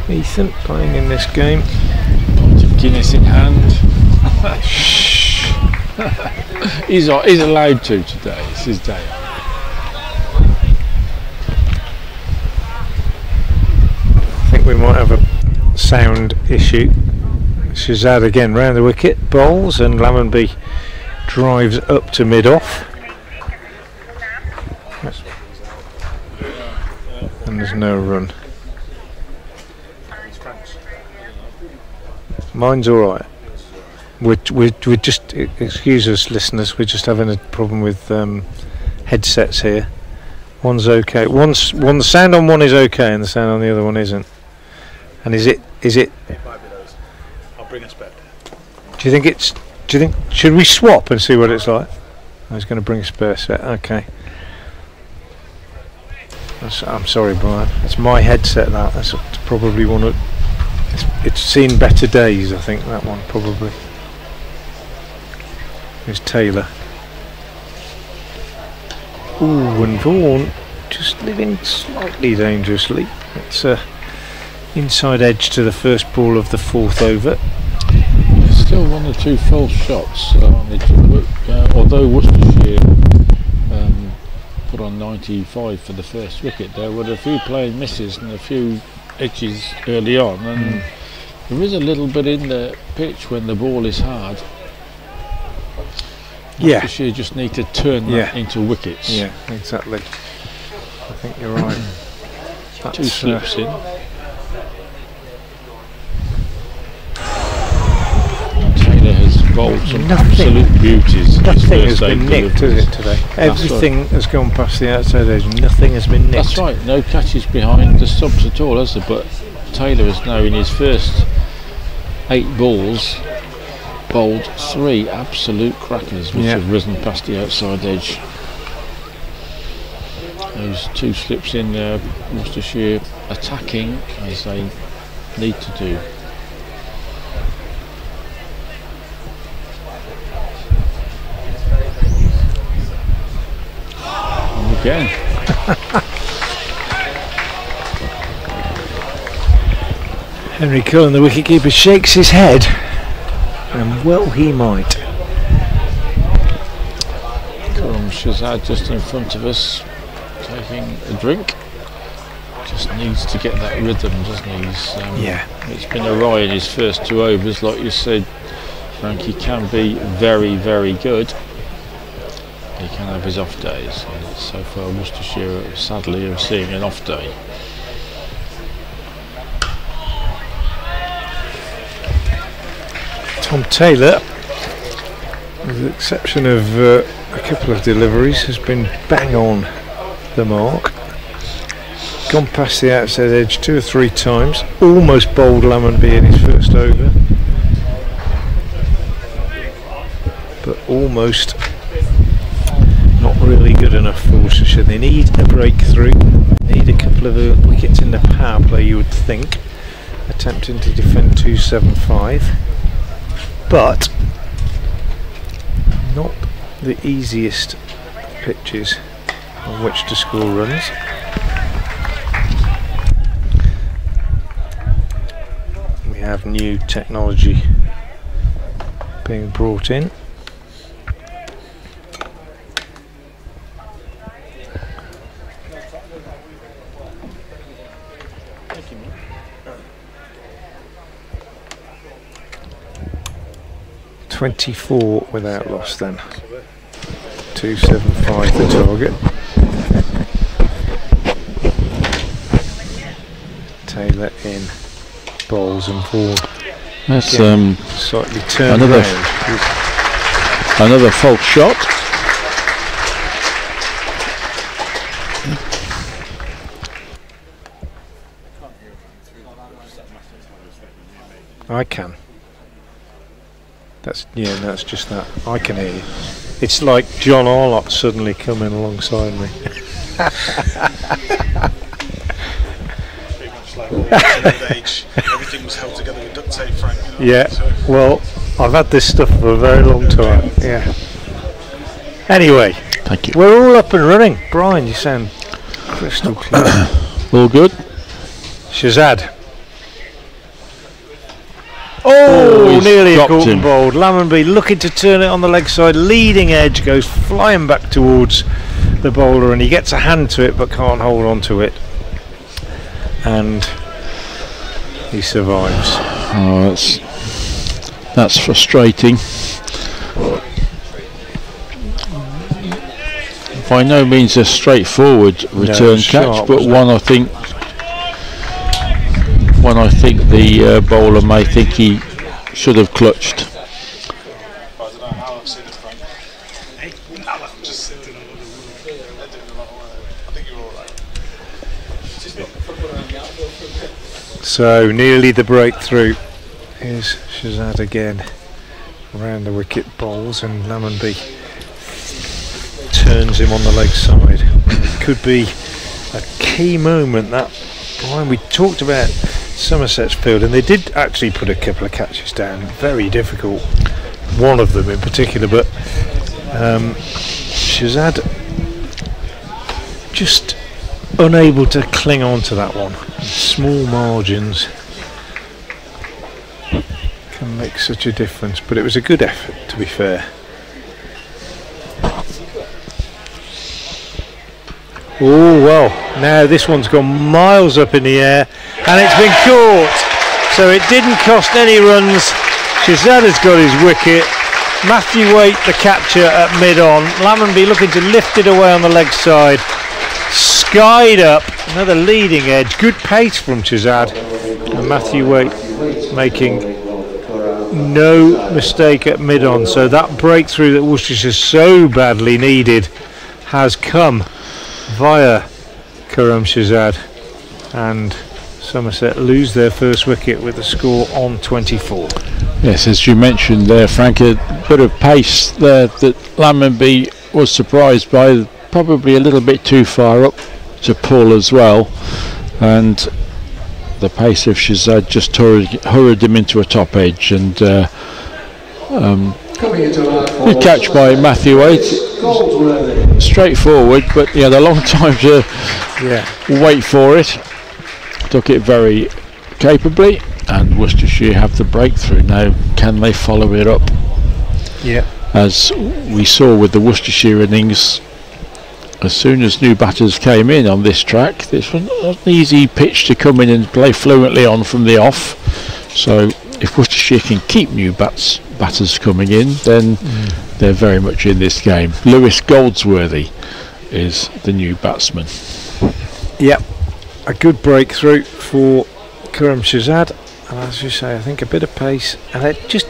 Ethan playing in this game. Pint of Guinness in hand. Shh. He's allowed to today. It's his day. I think we might have a sound issue. Shahzad again round the wicket, bowls, and Lammonby drives up to mid-off. And there's no run. Mine's alright. We're just, excuse us listeners, we're just having a problem with headsets here. One's okay. The sound on one is okay and the sound on the other one isn't. And is it? It might be those. I'll bring us back. Do you think should we swap and see what it's like? I was going to bring a spare set. Okay. I'm sorry, Brian. It's my headset. That's probably one of. It's seen better days, I think, that one probably. There's Taylor. Ooh, and Vaughan just living slightly dangerously. It's inside edge to the first ball of the fourth over. still one or two false shots. Although Worcestershire put on 95 for the first wicket, there were a few playing misses and a few edges early on, and there is a little bit in the pitch when the ball is hard. Worcestershire just need to turn that into wickets. Yeah, exactly. I think you're right. That's, 2 slips in. Taylor has bowled some absolute beauties. Nothing has been nicked, has it, today? Everything has gone past the outside edge. Nothing has been nicked. That's right. No catches behind the subs at all, has there? But Taylor has now, in his first 8 balls, bowled 3 absolute crackers which have risen past the outside edge. Those 2 slips in there, Worcestershire attacking as they need to do. And again. Henry Cullen, the wicketkeeper, shakes his head, and well he might. Shazad just in front of us, taking a drink. Just needs to get that rhythm, doesn't he? It's been awry in his first 2 overs, like you said, Frank. He can be very, very good. He can have his off days. And so far, Worcestershire sadly are seeing an off day. Tom Taylor, with the exception of a couple of deliveries, has been bang on the mark. Gone past the outside edge 2 or 3 times. Almost bowled Lammonby in his first over, but almost not really good enough for Worcestershire. They need a breakthrough. They need a couple of wickets in the power play, you would think, attempting to defend 275. But not the easiest pitches on which to score runs. We have new technology being brought in. Thank you, mate. 24 without loss then. 275 the target. Taylor in, bowls and forward. That's slightly turned around. Another false shot. I can. That's just that. I can hear you. It's like John Arlott suddenly coming alongside me. Pretty much like old age. Everything was held together with duct tape, Frank. You know? Yeah. So. Well, I've had this stuff for a very long time. Yeah. Anyway, thank you. We're all up and running. Brian, you sound crystal clear. All good. Shazad. Oh, nearly a caught and bowled. Lammonby looking to turn it on the leg side, leading edge, goes flying back towards the bowler, and he gets a hand to it but can't hold on to it, and he survives. Oh, that's frustrating. By no means a straightforward return catch, but one I think the bowler may think he should have clutched. So nearly the breakthrough. Here's Shazad again around the wicket, bowls, and Lammonby turns him on the leg side. Could be a key moment that. Brian, we talked about Somerset's field, and they did actually put a couple of catches down, very difficult, one of them in particular, but Shazad just unable to cling on to that one. Small margins. Come can make such a difference. But it was a good effort, to be fair. Oh well, now this one's gone miles up in the air and it's been caught, so it didn't cost any runs. Shazad has got his wicket. Matthew Waite the catcher at mid-on. Lammonby looking to lift it away on the leg side. Skied up, another leading edge, good pace from Shazad, and Matthew Waite making no mistake at mid-on, so that breakthrough that Worcestershire so badly needed has come via Karam Shazad, and Somerset lose their first wicket with the score on 24. Yes, as you mentioned there, Frank, a bit of pace there that Lammonby was surprised by, probably a little bit too far up to pull as well, and the pace of Shazad just hurried him into a top edge, and good catch by Matthew Waite. Straightforward, but he had a long time to wait for it. Took it very capably, and Worcestershire have the breakthrough. Now, can they follow it up? Yeah. As we saw with the Worcestershire innings, as soon as new batters came in on this track, this was not an easy pitch to come in and play fluently on from the off. So if Worcestershire can keep new batters coming in, then they're very much in this game. Lewis Goldsworthy is the new batsman. Yep, a good breakthrough for Karam Shazad, and as you say, I think a bit of pace, and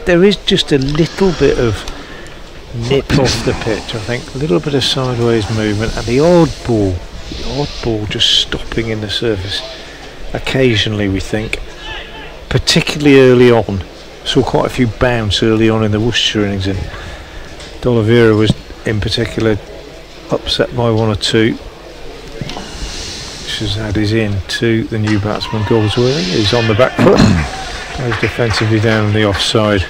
there is just a little bit of nip off the pitch. I think a little bit of sideways movement, and the odd ball just stopping in the surface occasionally, we think, particularly early on. Saw quite a few bounce early on in the Worcestershire innings, and D'Oliveira was in particular upset by one or two. Shazad is in to the new batsman Goldsworthy. He's on the back foot, goes defensively down the offside,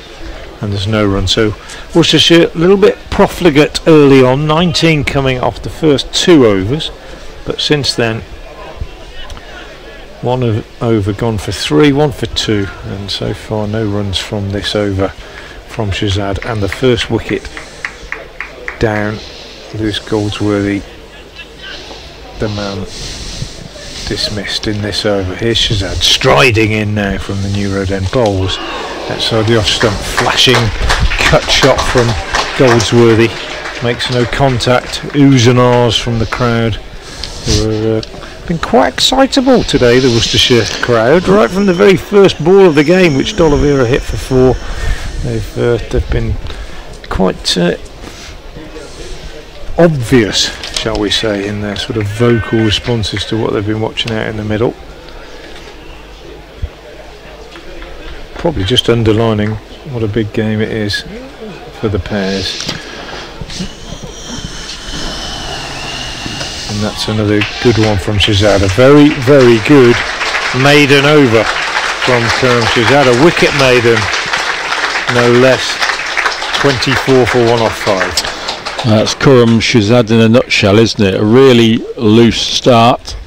and there's no run. So Worcestershire a little bit profligate early on, 19 coming off the first 2 overs, but since then one over gone for 3, 1 for 2, and so far no runs from this over from Shazad, and the first wicket down. Lewis Goldsworthy, the man dismissed in this over. Here's Shazad striding in now from the New Road End. Bowls outside the off stump, flashing cut shot from Goldsworthy, makes no contact. Oohs and ahs from the crowd, who are been quite excitable today, the Worcestershire crowd, right from the very first ball of the game, which D'Oliveira hit for 4. They've been quite obvious, shall we say, in their sort of vocal responses to what they've been watching out in the middle. Probably just underlining what a big game it is for the pairs. And that's another good one from Shazad. A very, very good maiden over from Karam Shazad. A wicket maiden, no less. 24 for 1 off 5. That's Karam Shazad in a nutshell, isn't it? A really loose start,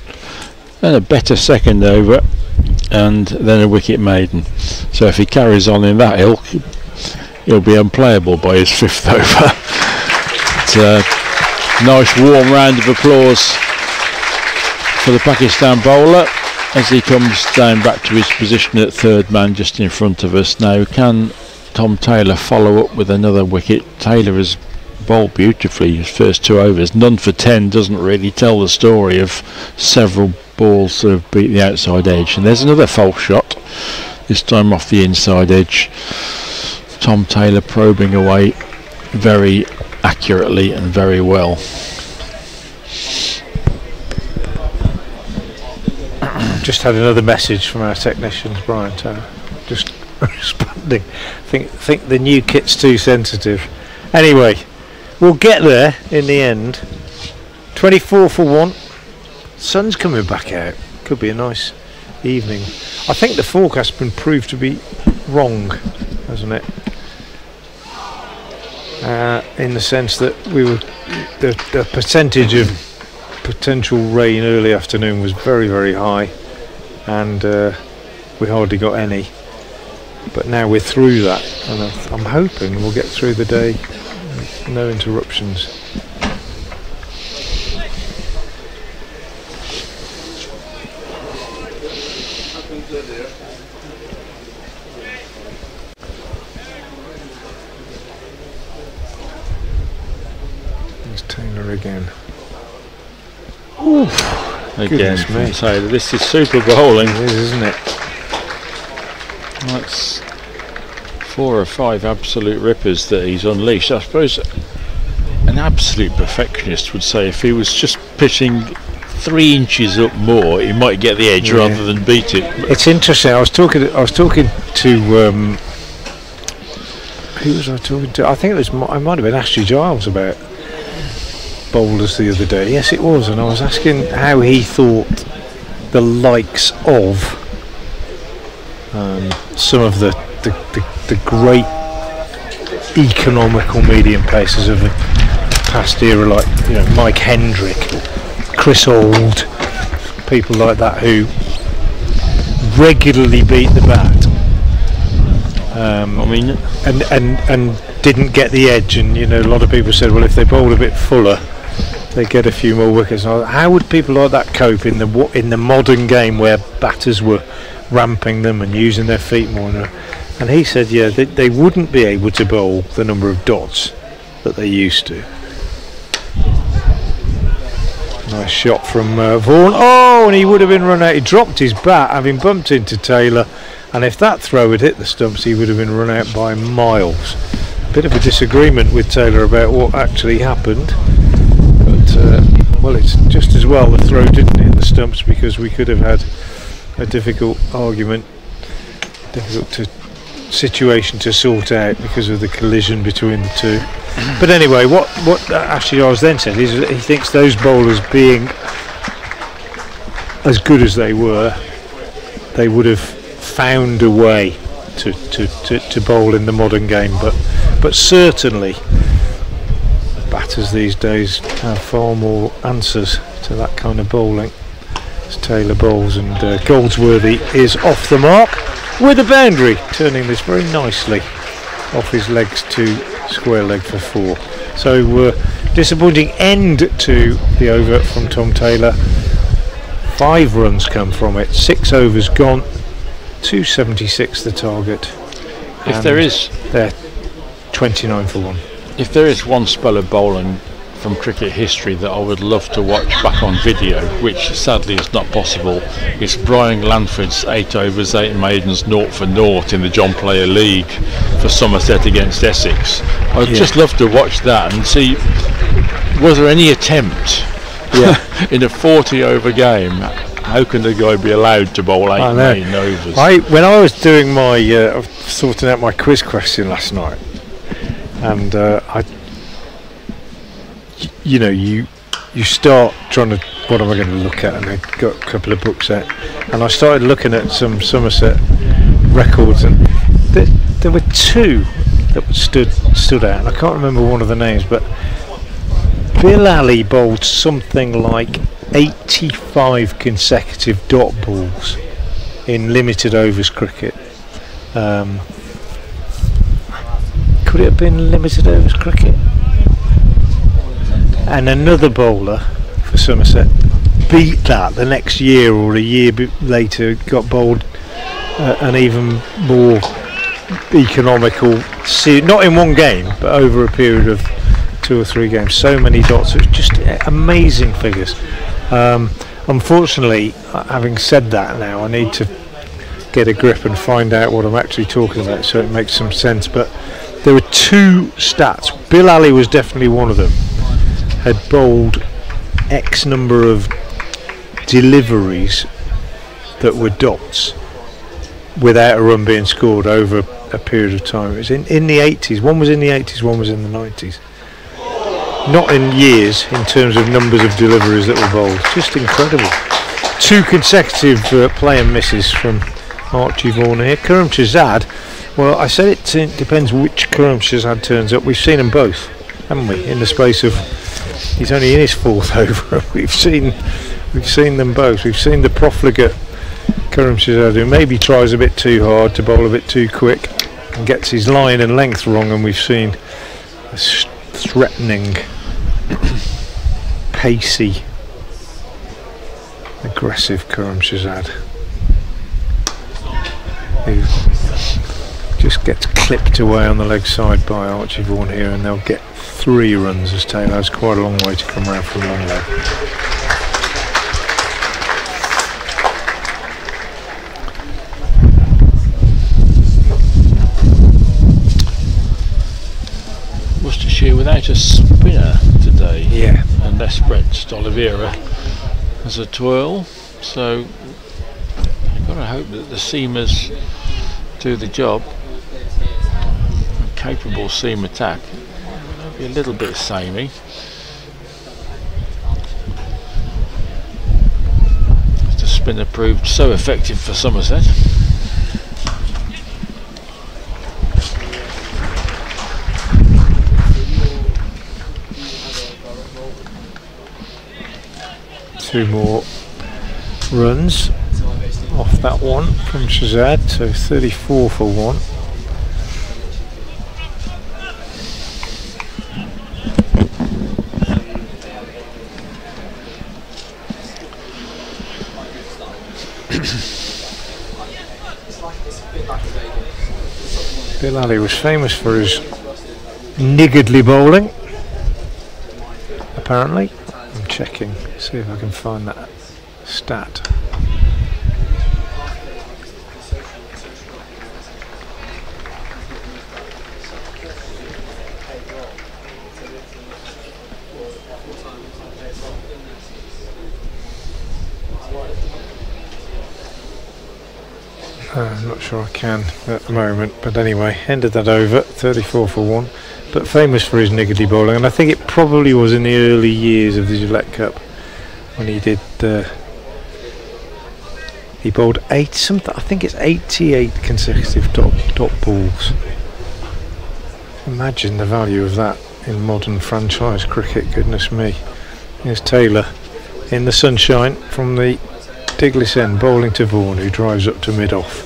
then a better second over, and then a wicket maiden. So if he carries on in that ilk, he'll be unplayable by his 5th over. But, nice warm round of applause for the Pakistan bowler as he comes down back to his position at 3rd man just in front of us. Now, can Tom Taylor follow up with another wicket? Taylor has bowled beautifully his first 2 overs. None for 10 doesn't really tell the story of several balls that have beat the outside edge. And there's another false shot, this time off the inside edge. Tom Taylor probing away very accurately and very well. Just had another message from our technicians, Brian, just responding. Think the new kit's too sensitive. Anyway, we'll get there in the end. 24 for 1. Sun's coming back out. Could be a nice evening. I think the forecast has been proved to be wrong, hasn't it? In the sense that the percentage of potential rain early afternoon was very, very high, and we hardly got any. but now we're through that, and I'm hoping we'll get through the day with no interruptions. There's Taylor again. Oof. Again, so this is super bowling, isn't it? That's 4 or 5 absolute rippers that he's unleashed. I suppose an absolute perfectionist would say if he was just pitching 3 inches up more, he might get the edge rather than beat it. It's interesting. I was talking to who was I talking to? I think it might have been Ashley Giles about bowlers the other day. Yes, it was, and I was asking how he thought the likes of some of the great economical medium pacers of the past era, like Mike Hendrick, Chris Auld, people like that who regularly beat the bat. And didn't get the edge, and a lot of people said, well, if they bowled a bit fuller, they get a few more wickets. How would people like that cope in the modern game where batters were ramping them and using their feet more? And he said, they wouldn't be able to bowl the number of dots that they used to. Nice shot from Vaughan. Oh, and he would have been run out. He dropped his bat, having bumped into Taylor, and if that throw had hit the stumps, he would have been run out by miles. Bit of a disagreement with Taylor about what actually happened, but well, it's just as well the throw didn't hit the stumps, because we could have had a difficult situation to sort out because of the collision between the two. But anyway, what Ashley Giles then said is that he thinks those bowlers, being as good as they were, they would have found a way to bowl in the modern game, but certainly batters these days have far more answers to that kind of bowling as Taylor bowls, and Goldsworthy is off the mark with a boundary, turning this very nicely off his legs to square leg for 4. So disappointing end to the over from Tom Taylor. 5 runs come from it, 6 overs gone, 276 the target. If there is, they're 29 for 1. If there is one spell of bowling from cricket history that I would love to watch back on video, which sadly is not possible, it's Brian Lanford's 8 overs, 8 maidens, 0 for 0 in the John Player League for Somerset against Essex. I'd just love to watch that and see, was there any attempt in a 40 over game? How can the guy be allowed to bowl 8 maiden overs? When I was doing my sorting out my quiz question last night, and you start trying to, what am I going to look at, and I got a couple of books out, and I started looking at some Somerset records, and there were 2 that stood out, and I can't remember one of the names, but Bill Alley bowled something like 85 consecutive dot balls in limited overs cricket. Could it have been limited overs cricket? And another bowler for Somerset beat that the next year, or a year later, got bowled an even more economical, not in one game but over a period of 2 or 3 games. So many dots, it was just amazing figures. Unfortunately, having said that, now I need to get a grip and find out what I'm actually talking about so it makes some sense. But there were 2 stats. Bill Alley was definitely one of them. Had bowled X number of deliveries that were dots without a run being scored over a period of time. It was in the 80s. One was in the 80s, one was in the 90s. Not in years, in terms of numbers of deliveries that were bowled. Just incredible. 2 consecutive play and misses from Archie Vaughan here. Khurram Shahzad, well, I said it depends which Khurram Shahzad turns up. We've seen them both, haven't we? In the space of, he's only in his 4th over. We've seen them both. We've seen the profligate Shahzad, who maybe tries a bit too hard to bowl a bit too quick and gets his line and length wrong, and we've seen a threatening, pacey, aggressive Shahzad, who just gets clipped away on the leg side by Archie Vaughan here, and they'll get 3 runs as Taylor has quite a long way to come around from long leg. Worcestershire without a spinner today, yeah, unless Brett Oliveira has a twirl, so you've got to hope that the seamers do the job. A capable seam attack, maybe a little bit samey. The spinner proved so effective for Somerset. Two more runs off that one from Shahzad, so 34 for 1. Bill Ali was famous for his niggardly bowling, apparently. I'm checking, see if I can find that stat. I'm not sure I can at the moment, but anyway, handed that over, 34 for 1, but famous for his niggardly bowling, and I think it probably was in the early years of the Gillette Cup when he did, he bowled I think it's 88 consecutive dot balls. Imagine the value of that in modern franchise cricket, goodness me. Here's Taylor in the sunshine from the Diglis end, bowling to Vaughan, who drives up to mid-off,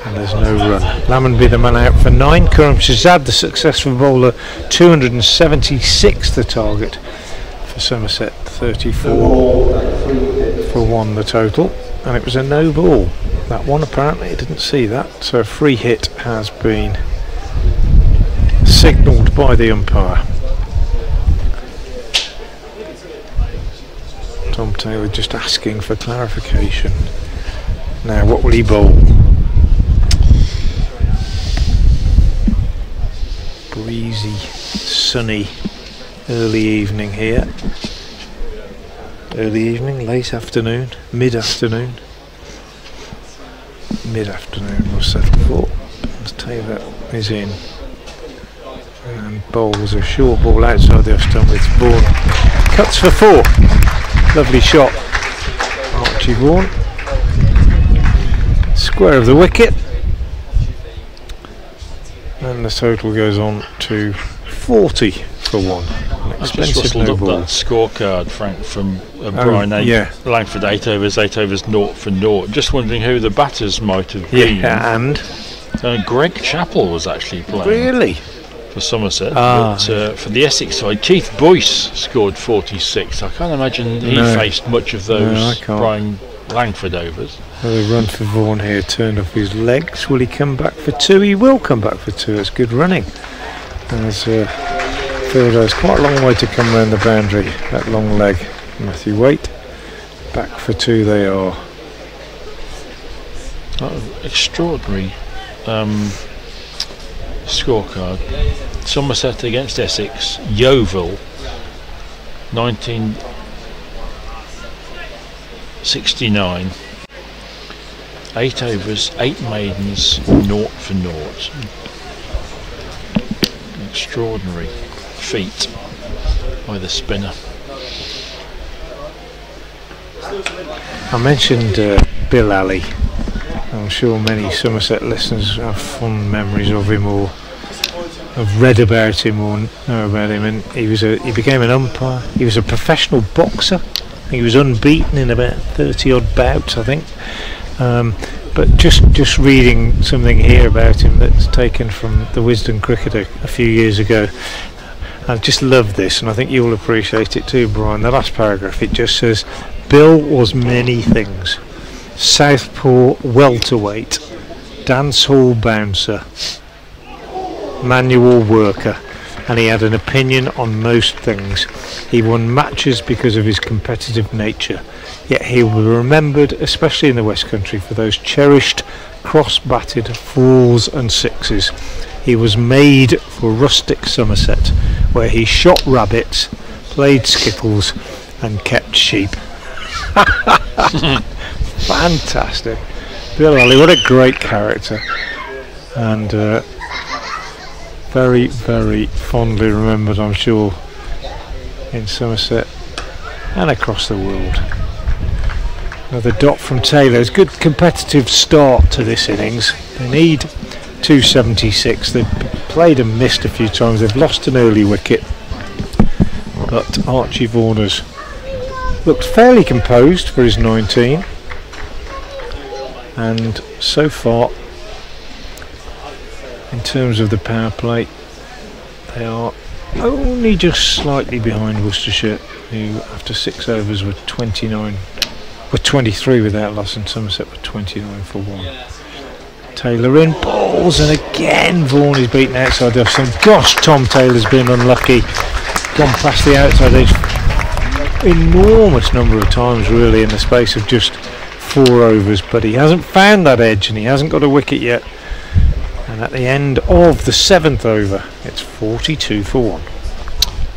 and there's no run. Lammonby the man out for 9. Shahzad the successful bowler, 276 the target for Somerset, 34 for 1 the total, and it was a no ball. That one apparently, I didn't see that, so a free hit has been signalled by the umpire. Tom Taylor just asking for clarification. Now, what will he bowl? Breezy, sunny, early evening here. Early evening, late afternoon, mid-afternoon. Mid-afternoon we'll settle for. As Taylor is in. And bowls a short ball outside the off-stump with Vaughan. Cuts for 4. Lovely shot, Archie Vaughan. Square of the wicket, and the total goes on to 40 for 1. I just rustled up that scorecard, Frank, from Brian. Langford 8 overs, 8 overs, 0 for 0. Just wondering who the batters might have been. Yeah, and Greg Chappell was actually playing. Really? For Somerset, but for the Essex side, Keith Boyce scored 46. I can't imagine he faced much of those Brian Langford overs. Well, the run for Vaughan here turned off his legs. Will he come back for 2? He will come back for 2. It's good running. As fielder has quite a long way to come around the boundary. That long leg, Matthew Waite. Back for 2 they are. Extraordinary scorecard. Somerset against Essex, Yeovil, 1969. 8 overs, 8 maidens, 0 for 0. Extraordinary feat by the spinner. I mentioned Bill Ali. I'm sure many Somerset listeners have fond memories of him, or have read about him, or know about him. And he became an umpire. He was a professional boxer. He was unbeaten in about 30 odd bouts, I think. But just reading something here about him that's taken from the Wisden Cricketer a few years ago. I just love this, and I think you'll appreciate it too, Brian. The last paragraph, it just says, Bill was many things. Southpaw welterweight, dance hall bouncer, manual worker, and he had an opinion on most things. He won matches because of his competitive nature, yet he will be remembered, especially in the West Country, for those cherished cross-batted 4s and 6s. He was made for rustic Somerset, where he shot rabbits, played skittles and kept sheep. Fantastic. Bill Ollie, what a great character, and very, very fondly remembered, I'm sure, in Somerset and across the world. Another dot from Taylor. It's a good competitive start to this innings. They need 276. They've played and missed a few times. They've lost an early wicket, but Archie Vaughan's looked fairly composed for his 19, and so far, in terms of the power play, they are only just slightly behind Worcestershire, who after 6 overs were 23 without loss, and Somerset were 29 for 1. Taylor in, balls, and again Vaughan is beaten outside off some. Gosh, Tom Taylor's been unlucky, gone past the outside edge enormous number of times really in the space of just 4 overs, but he hasn't found that edge and he hasn't got a wicket yet. And at the end of the 7th over, it's 42 for 1.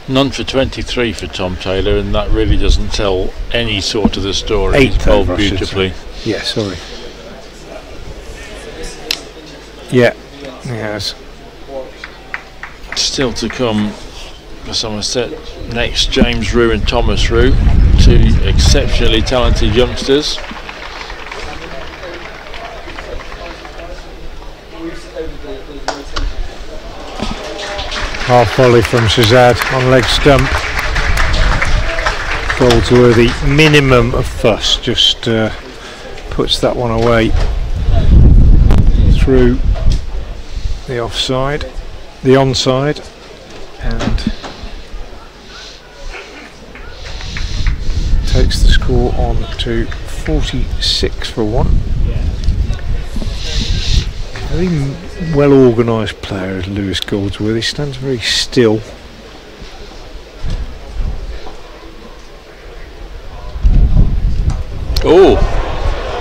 None for 23 for Tom Taylor, and that really doesn't tell any sort of the story. 8th He's bowled over, beautifully. Yeah, sorry. Yeah, yes. Still to come for Somerset. Next, James Rue and Thomas Rue, 2 exceptionally talented youngsters. Half volley from Shazad on leg stump. Goldsworthy, minimum of fuss, just puts that one away through the offside, the onside, and takes the score on to 46 for 1. Very well organised player is Lewis Goldsworthy. He stands very still. Oh,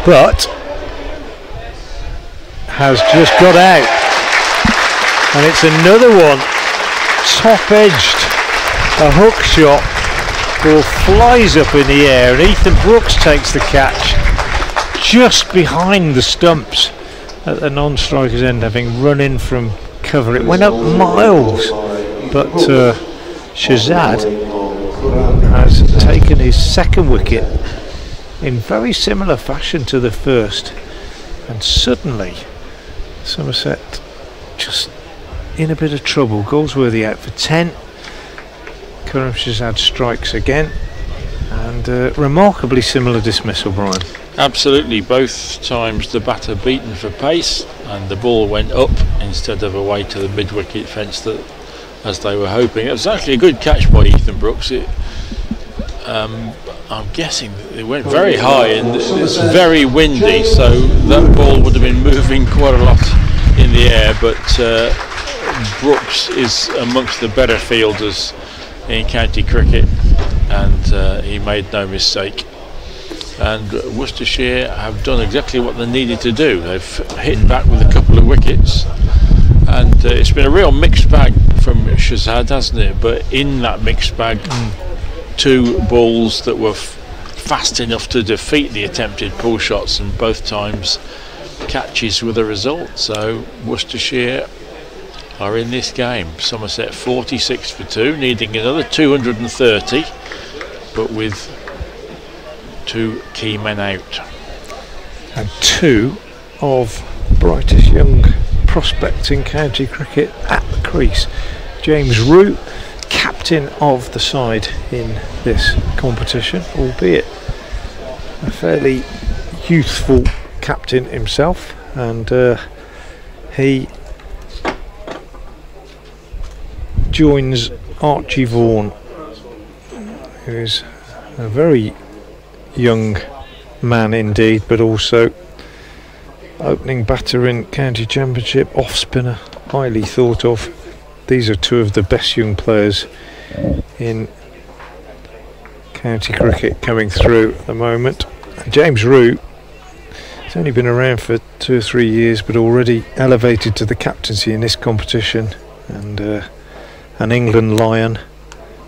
but has just got out, and it's another one, top edged, a hook shot, ball flies up in the air, and Ethan Brooks takes the catch just behind the stumps at the non-striker's end, having run in from cover. It went up miles, but Shazad has taken his 2nd wicket in very similar fashion to the first, and suddenly Somerset just in a bit of trouble. Goldsworthy out for 10. Karam Shazad strikes again, and remarkably similar dismissal, Brian. absolutely. Both times the batter beaten for pace, and the ball went up instead of away to the mid-wicket fence that, as they were hoping. It was actually a good catch by Ethan Brooks. I'm guessing it went very high, and it's very windy, so that ball would have been moving quite a lot in the air, but Brooks is amongst the better fielders in county cricket, and he made no mistake. And Worcestershire have done exactly what they needed to do. They've hit back with a couple of wickets, and it's been a real mixed bag from Shazad, hasn't it? But in that mixed bag, 2 balls that were fast enough to defeat the attempted pull shots, and both times catches with a result. So Worcestershire are in this game. Somerset 46 for 2, needing another 230, but with 2 key men out. And 2 of brightest young prospects in county cricket at the crease. James Rue, captain of the side in this competition, albeit a fairly youthful captain himself, and he joins Archie Vaughan, who is a very young man indeed, but also opening batter in county championship, off spinner, highly thought of. These are two of the best young players in county cricket coming through at the moment. And James Root, he's only been around for 2 or 3 years, but already elevated to the captaincy in this competition, and an England Lion,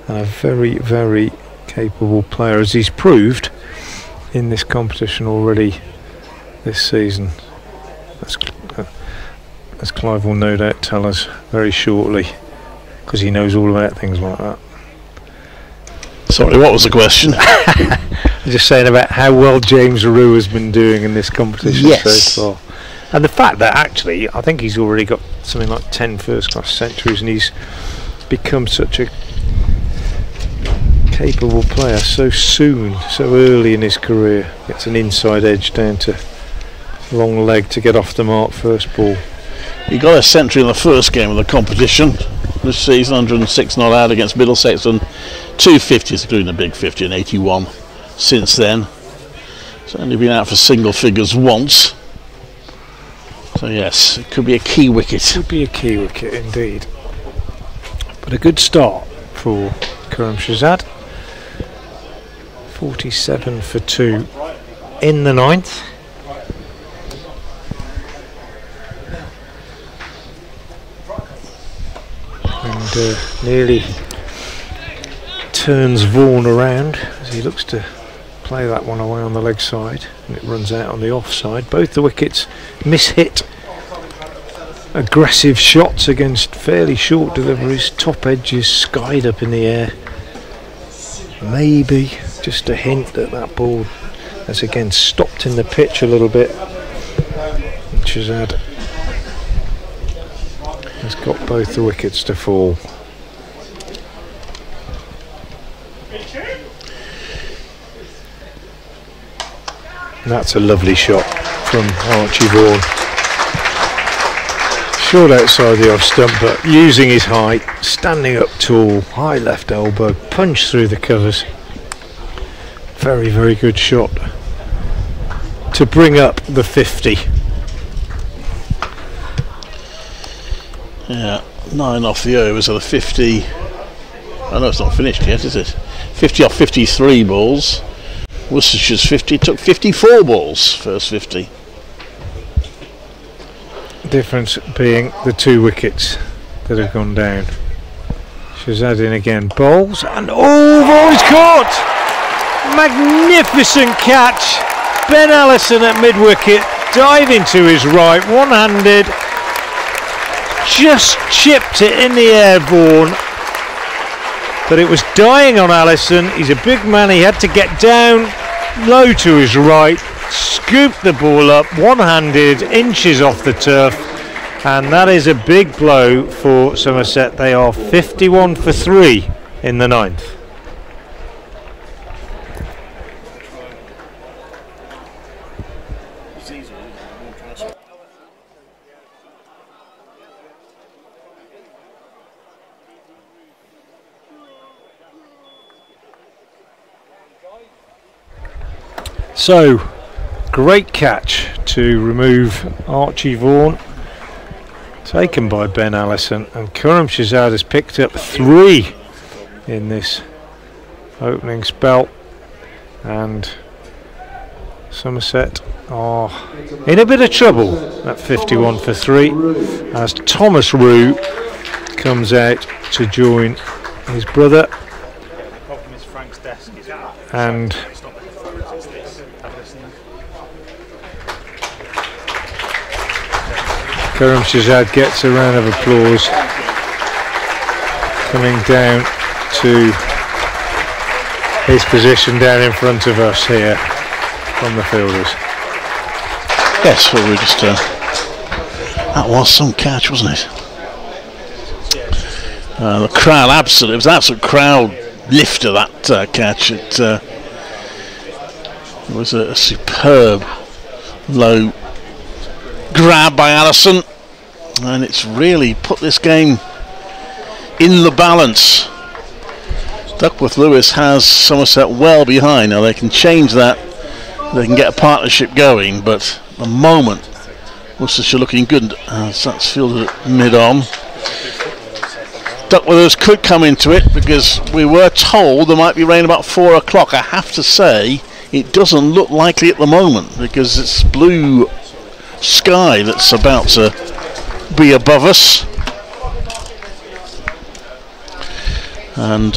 and a very, very capable player, as he's proved in this competition already this season, as Clive will no doubt tell us very shortly, because he knows all about things like that. Sorry, what was the question? I'm just saying about how well James Root has been doing in this competition so far, and the fact that actually I think he's already got something like 10 first-class centuries, and he's become such a capable player so soon, so early in his career. Gets an inside edge down to long leg to get off the mark first ball. He got a century in the first game of the competition this season, 106 not out against Middlesex, and 250s, including a big 50 and 81 since then. He's only been out for single figures once. So yes, it could be a key wicket. Could be a key wicket indeed. But a good start for Karam Shahzad. 47 for 2 in the 9th. And nearly turns Vaughan around as he looks to play that one away on the leg side, and it runs out on the offside. Both the wickets miss-hit aggressive shots against fairly short deliveries, top edges skied up in the air. Maybe just a hint that that ball has again stopped in the pitch a little bit, and Shahzad has got both the wickets to fall. And that's a lovely shot from Archie Vaughan. Short outside the off stump, but using his height, standing up tall, high left elbow, punch through the covers. Very, very good shot to bring up the 50. Yeah, 9 off the over, so the 50. I know it's not finished yet, is it? 50 off 53 balls. Worcestershire's 50 took 54 balls, first 50. Difference being the 2 wickets that have gone down. Shahzad in again, bowls, and Vaughan's caught! Magnificent catch! Ben Allison at mid-wicket, diving to his right, one-handed, just chipped it in the air, Vaughan. But it was dying on Allison. He's a big man, he had to get down low to his right, scooped the ball up, one-handed, inches off the turf, and that is a big blow for Somerset. They are 51 for 3 in the 9th. So, great catch to remove Archie Vaughan, taken by Ben Allison, and Karam Shahzad has picked up 3 in this opening spell, and Somerset are in a bit of trouble at 51 for 3 as Thomas Root comes out to join his brother, and Karam Shahzad gets a round of applause, coming down to his position down in front of us here from the fielders. Yes, well, we just that was some catch, wasn't it? The crowd, absolutely, it was an absolute crowd lifter, that catch. It was a superb Low grab by Allison, and it's really put this game in the balance. Duckworth-Lewis has Somerset well behind. Now they can change that, they can get a partnership going, but at the moment Worcestershire looking good as that's fielded at mid-on. Duckworth-Lewis could come into it because we were told there might be rain about 4 o'clock. I have to say it doesn't look likely at the moment because it's blue sky that's about to be above us, and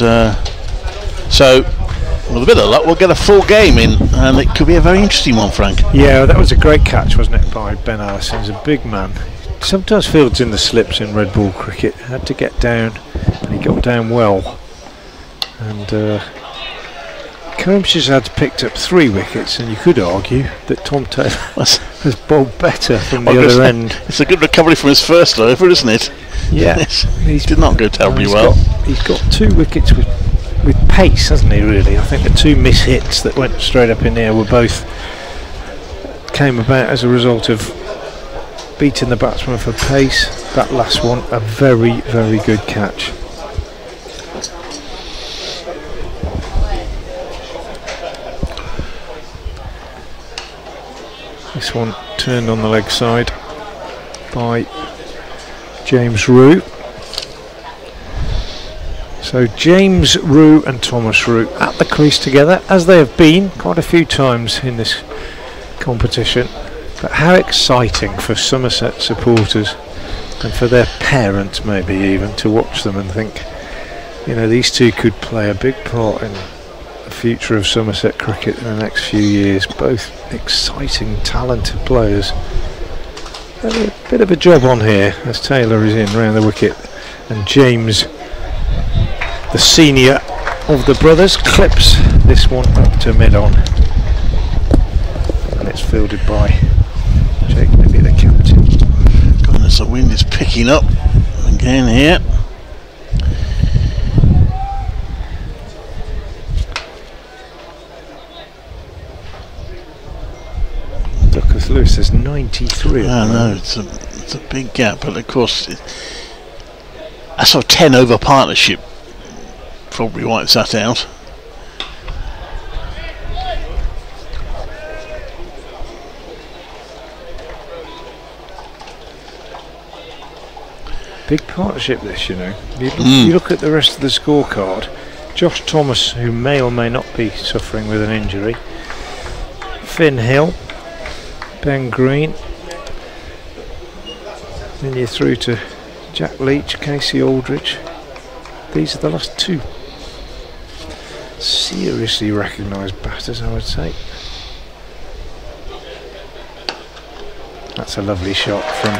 so with a bit of luck we'll get a full game in, and it could be a very interesting one, Frank. Yeah, that was a great catch, wasn't it, by Ben Allison. He's a big man. Sometimes fields in the slips in red ball cricket. Had to get down, and he got down well. And Combshire's had picked up 3 wickets, and you could argue that Tom Taylor has bowled better from the other end. It's a good recovery from his first over, isn't it? Yeah, he did not go terribly well. He's got 2 wickets with pace, hasn't he? Really, I think the 2 miss hits that went straight up in the air were both came about as a result of beating the batsman for pace. That last one, a very, very good catch. This one turned on the leg side by James Rue. So James Rue and Thomas Rue at the crease together, as they have been quite a few times in this competition. But how exciting for Somerset supporters and for their parents maybe even to watch them and think, you know, these two could play a big part in the future of Somerset cricket in the next few years. Both exciting, talented players. A bit of a job on here as Taylor is in round the wicket, and James, the senior of the brothers, clips this one up to mid-on, and it's fielded by Jake Libby, the captain. Goodness, the wind is picking up again here. Duckworth-Lewis has 93. I know, it's a big gap, but of course a sort of 10 over partnership probably wipes that out. Big partnership this, you know. You look at the rest of the scorecard. Josh Thomas, who may or may not be suffering with an injury. Finn Hill, Ben Green. Then you're through to Jack Leach, Casey Aldridge. These are the last 2 seriously recognised batters, I would say. That's a lovely shot from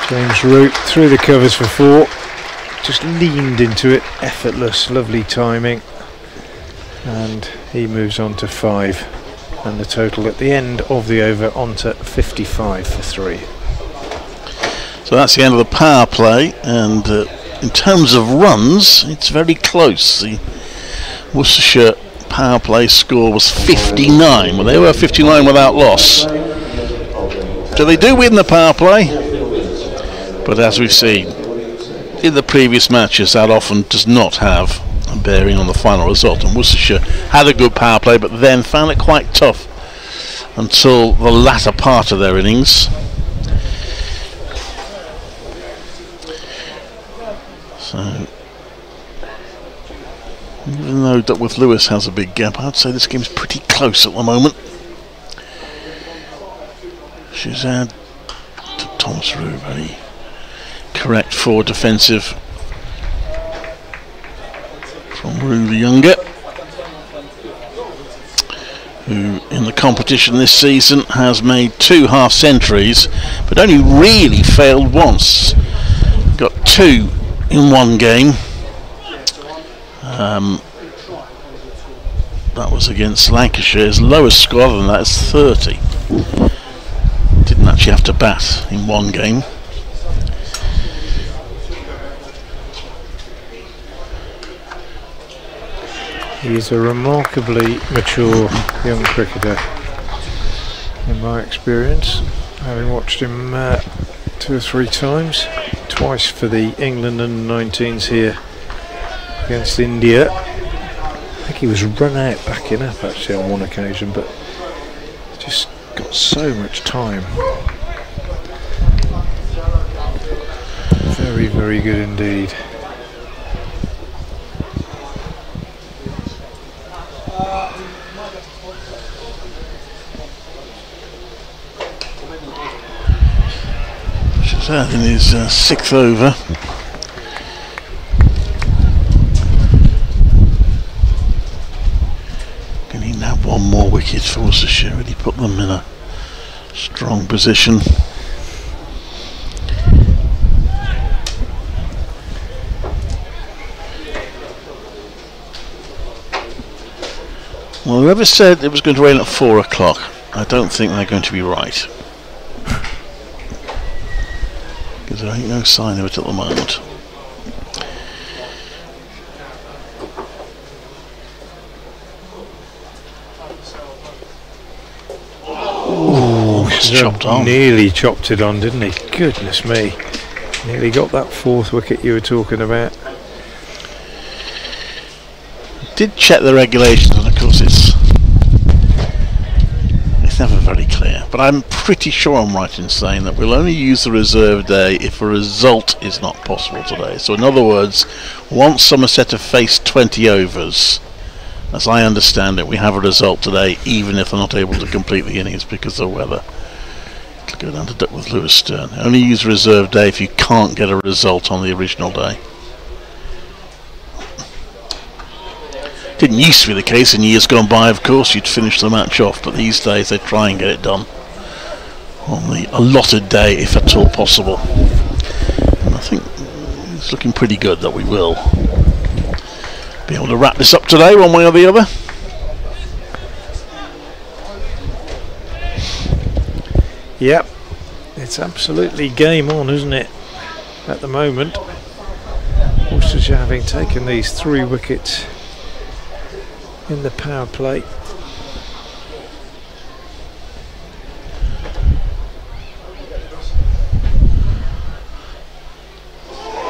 James Root through the covers for 4. Just leaned into it, effortless, lovely timing. And he moves on to 5. And the total at the end of the over onto 55 for 3. So that's the end of the power play, and in terms of runs, it's very close. The Worcestershire power play score was 59. Well, they were 59 without loss. So they do win the power play, but as we've seen in the previous matches, that often does not have a bearing on the final result. And Worcestershire had a good power play, but then found it quite tough until the latter part of their innings. So, even though Duckworth-Lewis has a big gap, I'd say this game's pretty close at the moment. Shazad to Thomas Rue, very correct forward defensive from Rue the younger, who in the competition this season has made 2 half centuries, but only really failed once. Got 2 in one game. That was against Lancashire. His lowest score other than that is 30. Didn't actually have to bat in one game. He is a remarkably mature young cricketer. in my experience, having watched him 2 or 3 times, twice for the England under-19s here against India. I think he was run out backing up actually on one occasion, but just got so much time. Very, very good indeed. Shazad in his 6th over. Can he have 1 more wicket for Worcestershire? Really put them in a strong position. Well, whoever said it was going to rain at 4 o'clock, I don't think they're going to be right. Because there ain't no sign of it at the moment. Ooh, chopped on. Nearly chopped it on, didn't he? Goodness me. Nearly got that 4th wicket you were talking about. Did check the regulations, and of course it's never very clear, but I'm pretty sure I'm right in saying that we'll only use the reserve day if a result is not possible today. So in other words, once Somerset have faced 20 overs, as I understand it, we have a result today even if they're not able to complete the innings because of the weather. It'll go down to Duckworth Lewis Stern. Only use reserve day if you can't get a result on the original day. Didn't used to be the case in years gone by, of course. You'd finish the match off, but these days they try and get it done on the allotted day if at all possible, and I think it's looking pretty good that we will be able to wrap this up today one way or the other. Yep, it's absolutely game on, isn't it, at the moment. Worcestershire having taken these 3 wickets in the power play.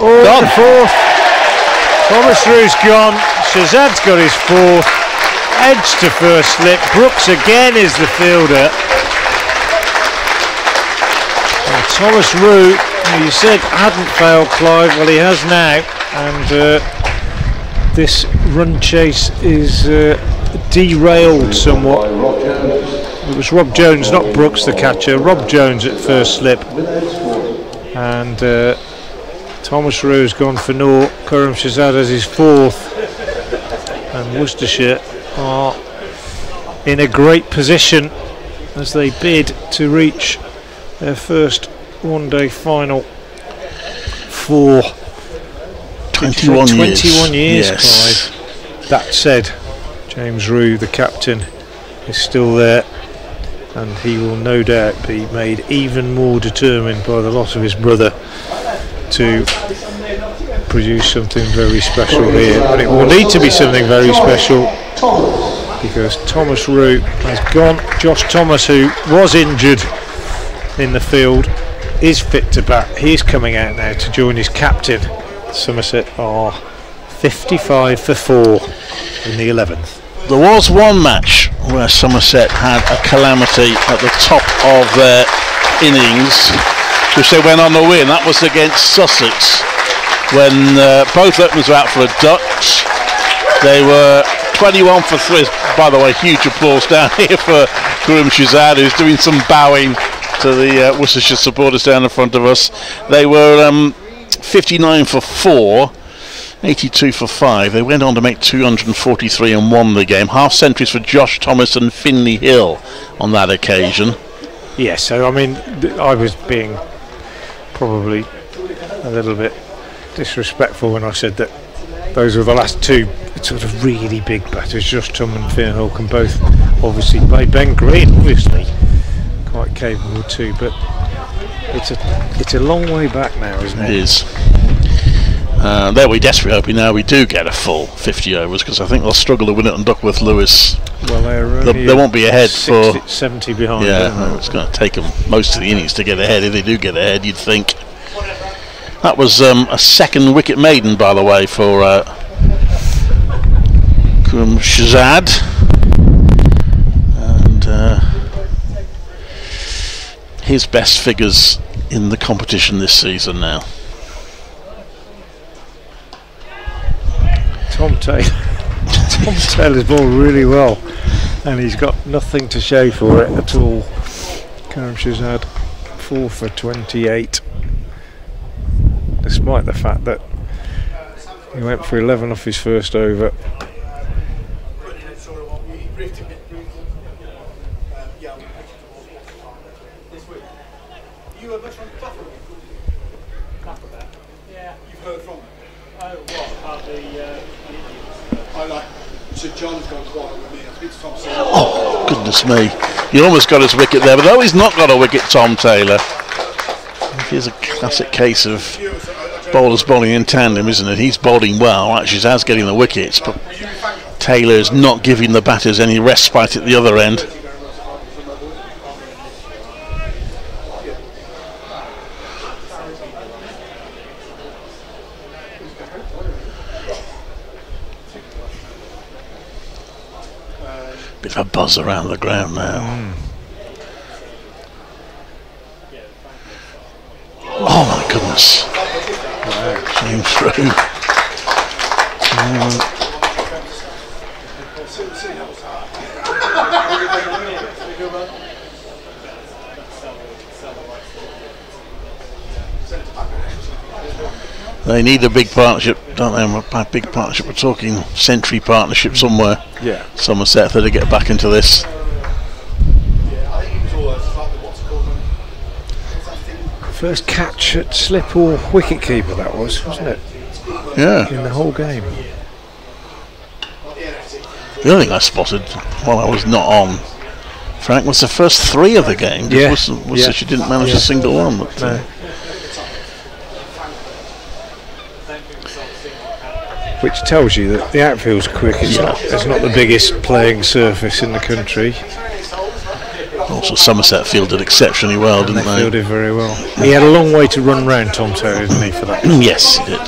Oh, the 4th. Thomas Rue's gone. Shazad's got his 4th. Edge to first slip. Brooks again is the fielder. And Thomas Rue, who you said hadn't failed, Clive, well he has now, and this run chase is derailed somewhat. It was Rob Jones, not Brooks, the catcher. Rob Jones at first slip, and Thomas Rue's gone for naught. Khurram Shazad has his 4th, and Worcestershire are in a great position as they bid to reach their first one-day final for 21 years, yes. Clive. That said, James Rue, the captain, is still there, and he will no doubt be made even more determined by the loss of his brother to produce something very special here. But it will need to be something very special because Thomas Rue has gone. Josh Thomas, who was injured in the field, is fit to bat. He's coming out now to join his captain. Somerset are 55 for 4 in the 11th. There was one match where Somerset had a calamity at the top of their innings, which they went on to win. That was against Sussex, when both openers were out for a ducks. They were 21 for 3. By the way, huge applause down here for Khurram Shazad, who's doing some bowing to the Worcestershire supporters down in front of us. They were 59 for 4, 82 for 5. They went on to make 243 and won the game. Half centuries for Josh Thomas and Finley Hill on that occasion. Yes, so I mean, I was being probably a little bit disrespectful when I said that those were the last 2 sort of really big batters. Josh Thomas and Finley Hill can both obviously play. Ben Green, obviously quite capable too, but it's a long way back now, isn't it? It is. There we're desperately hoping now we do get a full 50 overs, because I think they'll struggle to win it on Duckworth Lewis. Well, they won't be ahead 60, for 70 behind. Yeah, it's going to take them most of the innings to get ahead. If they do get ahead, you'd think. That was a second wicket maiden, by the way, for Shahzad, and his best figures in the competition this season now. Tom Taylor's bowled really well, and he's got nothing to show for it at all. Karim Shahzad 4 for 28, despite the fact that he went for 11 off his first over. Oh, goodness me. He almost got his wicket there, but no, he's not got a wicket, Tom Taylor. Here's a classic case of bowlers bowling in tandem, isn't it? He's bowling well, actually Shahzad's getting the wickets, but Taylor's not giving the batters any respite at the other end. Bit of a buzz around the ground now. Oh my goodness. Came through. They need a big partnership, don't they? A big partnership. We're talking century partnership somewhere. Yeah. Somerset, if they get back into this. First catch at slip or wicket keeper, that was, wasn't it? Yeah. In the whole game. The only thing I spotted while I was not on, Frank, was the first 3 of the game. Yeah. Worcestershire didn't manage a single one. But, no. Which tells you that the outfield's quick. It's not the biggest playing surface in the country. Also, Somerset fielded exceptionally well, didn't they? Fielded very well. He had a long way to run round, Tom Taylor, didn't he, for that? Yes, he did.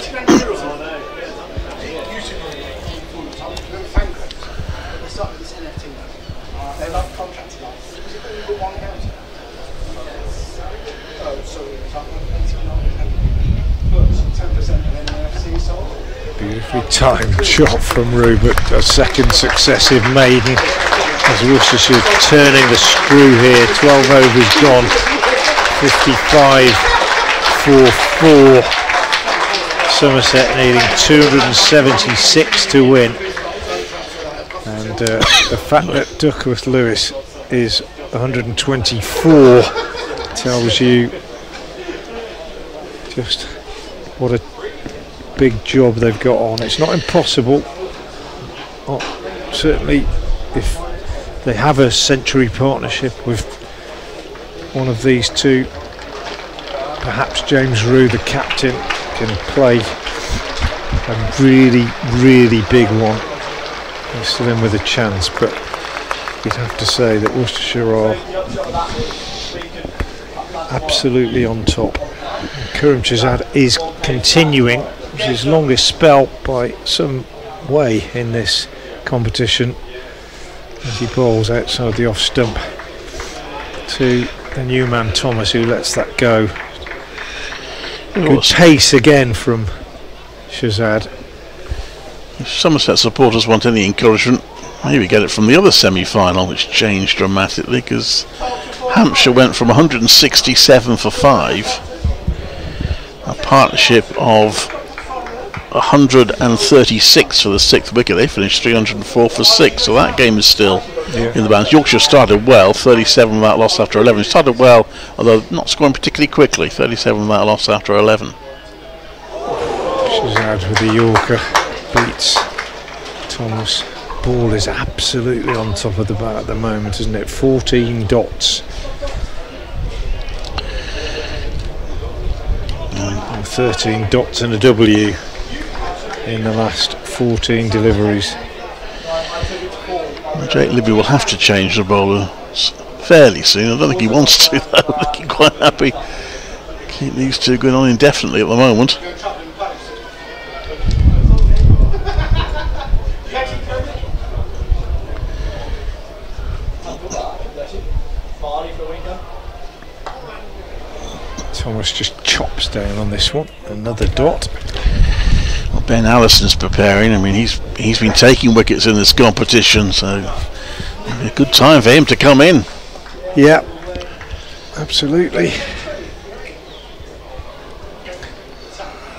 Beautifully timed shot from Rupert, a second successive maiden as Worcestershire turning the screw here. 12 overs gone, 55 for 4. Somerset needing 276 to win, and the fact that Duckworth Lewis is 124 tells you just what a big job they've got on. It's not impossible, certainly if they have a century partnership with one of these two. Perhaps James Rue, the captain, can play a really, really big one. He's still in with a chance, but you'd have to say that Worcestershire are absolutely on top. Karim Shahzad is continuing his longest spell by some way in this competition as he bowls outside the off stump to the new man Thomas, who lets that go. Good pace again from Shahzad. If Somerset supporters want any encouragement, maybe get it from the other semi-final, which changed dramatically because Hampshire went from 167 for 5, a partnership of 136 for the 6th wicket. They finished 304 for 6, so that game is still in the balance. Yorkshire started well, 37 without loss after 11. It started well, although not scoring particularly quickly, 37 without loss after 11. Shahzad with the Yorker beats Thomas. Ball is absolutely on top of the bat at the moment, isn't it? 14 dots. 13 dots and a W. in the last 14 deliveries. Jake Libby will have to change the bowler fairly soon. I don't think he wants to though. Looking quite happy. Keep these two going on indefinitely at the moment. Thomas just chops down on this one. Another dot. Well, Ben Allison's preparing. I mean, he's been taking wickets in this competition, so it'll be a good time for him to come in. Yeah, absolutely.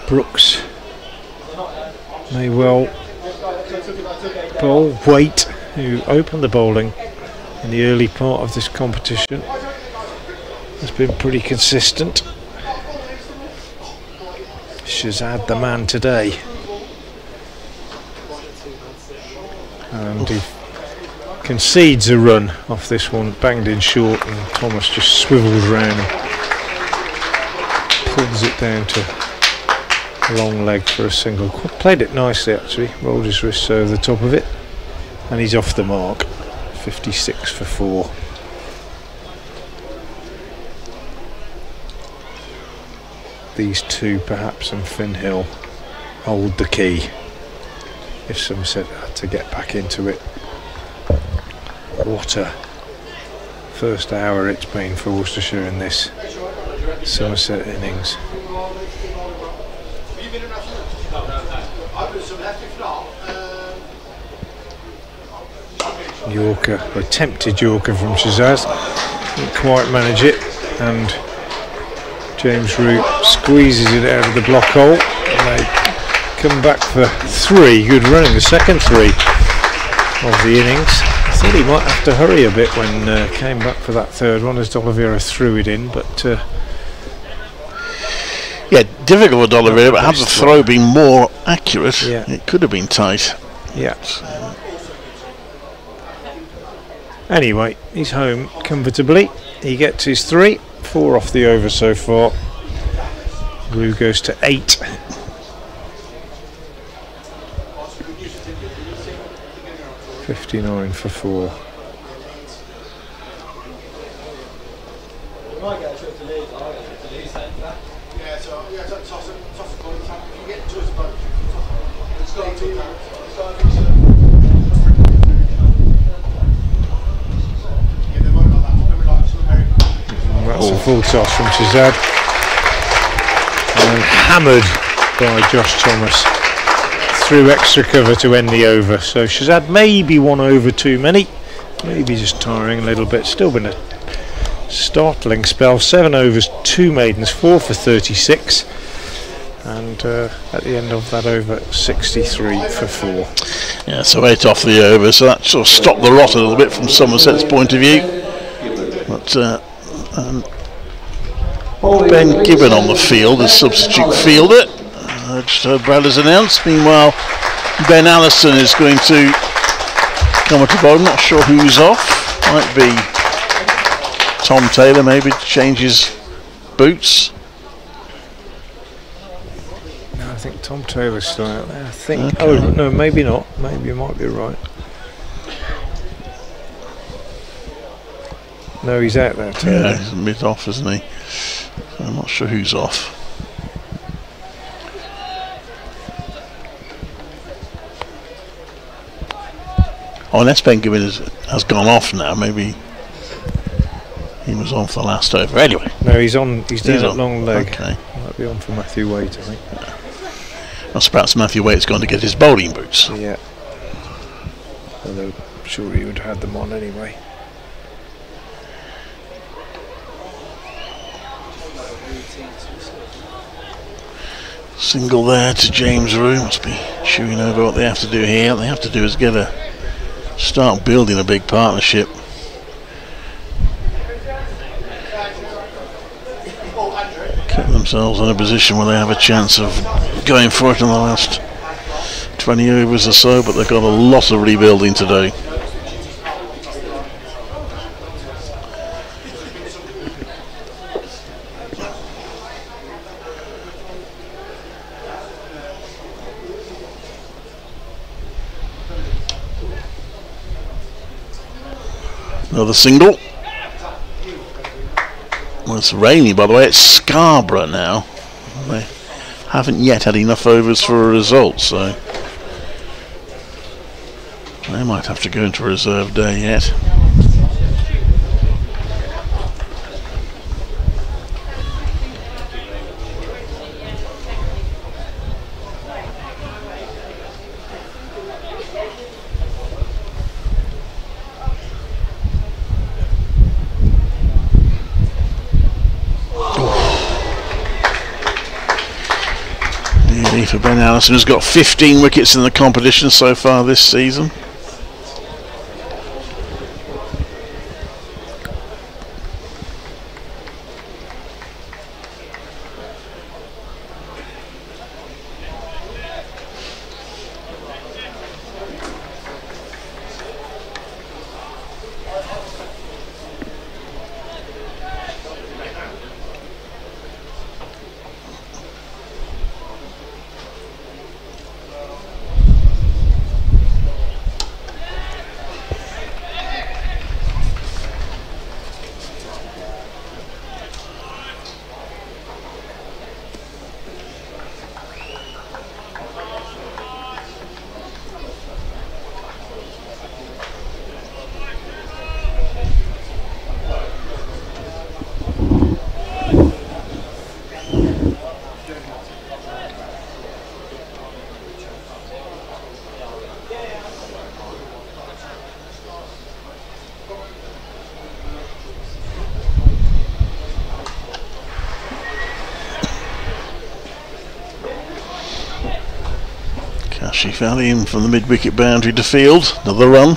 Brooks may well bowl. Waite, who opened the bowling in the early part of this competition, has been pretty consistent. Shazad the man today, and he concedes a run off this one, banged in short, and Thomas just swivels round and pulls it down to a long leg for a single. Played it nicely actually, rolled his wrists over the top of it, and he's off the mark. 56 for 4. These two, perhaps, and Finn Hill hold the key if Somerset had to get back into it. What a first hour it's been for Worcestershire in this Somerset innings. Yorker, or attempted Yorker from Shazaz, didn't quite manage it, and James Root squeezes it out of the block hole, and they come back for 3. Good running, the second 3 of the innings. I thought he might have to hurry a bit when came back for that third one as D'Oliveira threw it in, but yeah, difficult for D'Oliveira, but had the throw been more accurate, yeah, it could have been tight. Yeah. Anyway, he's home comfortably. He gets his 3, 4 off the over so far. Blue goes to 8. $59 for 4. That's a full toss from Shazad, and hammered by Josh Thomas through extra cover to end the over. So Shazad maybe 1 over too many, maybe just tiring a little bit. Still been a startling spell. 7 overs, 2 maidens, 4 for 36, and at the end of that over, 63 for 4. Yeah, so 8 off the over, so that sort of stopped the rot a little bit from Somerset's point of view. But Ben Gibbon on the field as substitute fielder. Just heard Bradley's announced. Meanwhile, Ben Allison is going to come at the bowling. Not sure who's off. Might be Tom Taylor, maybe, to change his boots. No, I think Tom Taylor's still out there. I think. Okay. Oh no, maybe not. Maybe you might be right. No, he's out there too. Yeah, he's a bit off, isn't he? So I'm not sure who's off. Oh, unless Ben Gibbon has gone off now, maybe he was on for the last over. Anyway. No, he's on. He's down at long leg. Okay. Might be on for Matthew Waite, I think. Well, perhaps Matthew Waite's going to get his bowling boots. Yeah. Although I'm sure he would have had them on anyway. Single there to James Rue. Must be chewing over what they have to do here. What they have to do is start building a big partnership. Get themselves in a position where they have a chance of going for it in the last 20 overs or so, but they've got a lot of rebuilding to do. Another single. Well, it's rainy, by the way. It's Scarborough now. They haven't yet had enough overs for a result, so they might have to go into reserve day yet. For Ben Allison, who's got 15 wickets in the competition so far this season. Valley in from the mid-wicket boundary to field. Another run.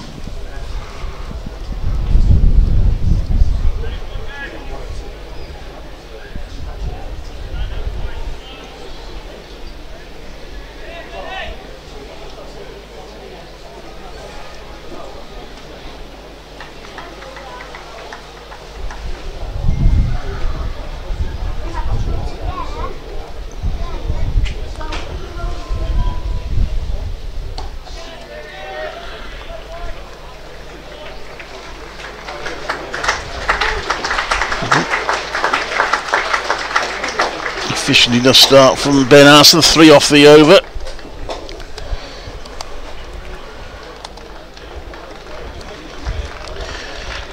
Efficient enough start from Ben Arson, 3 off the over.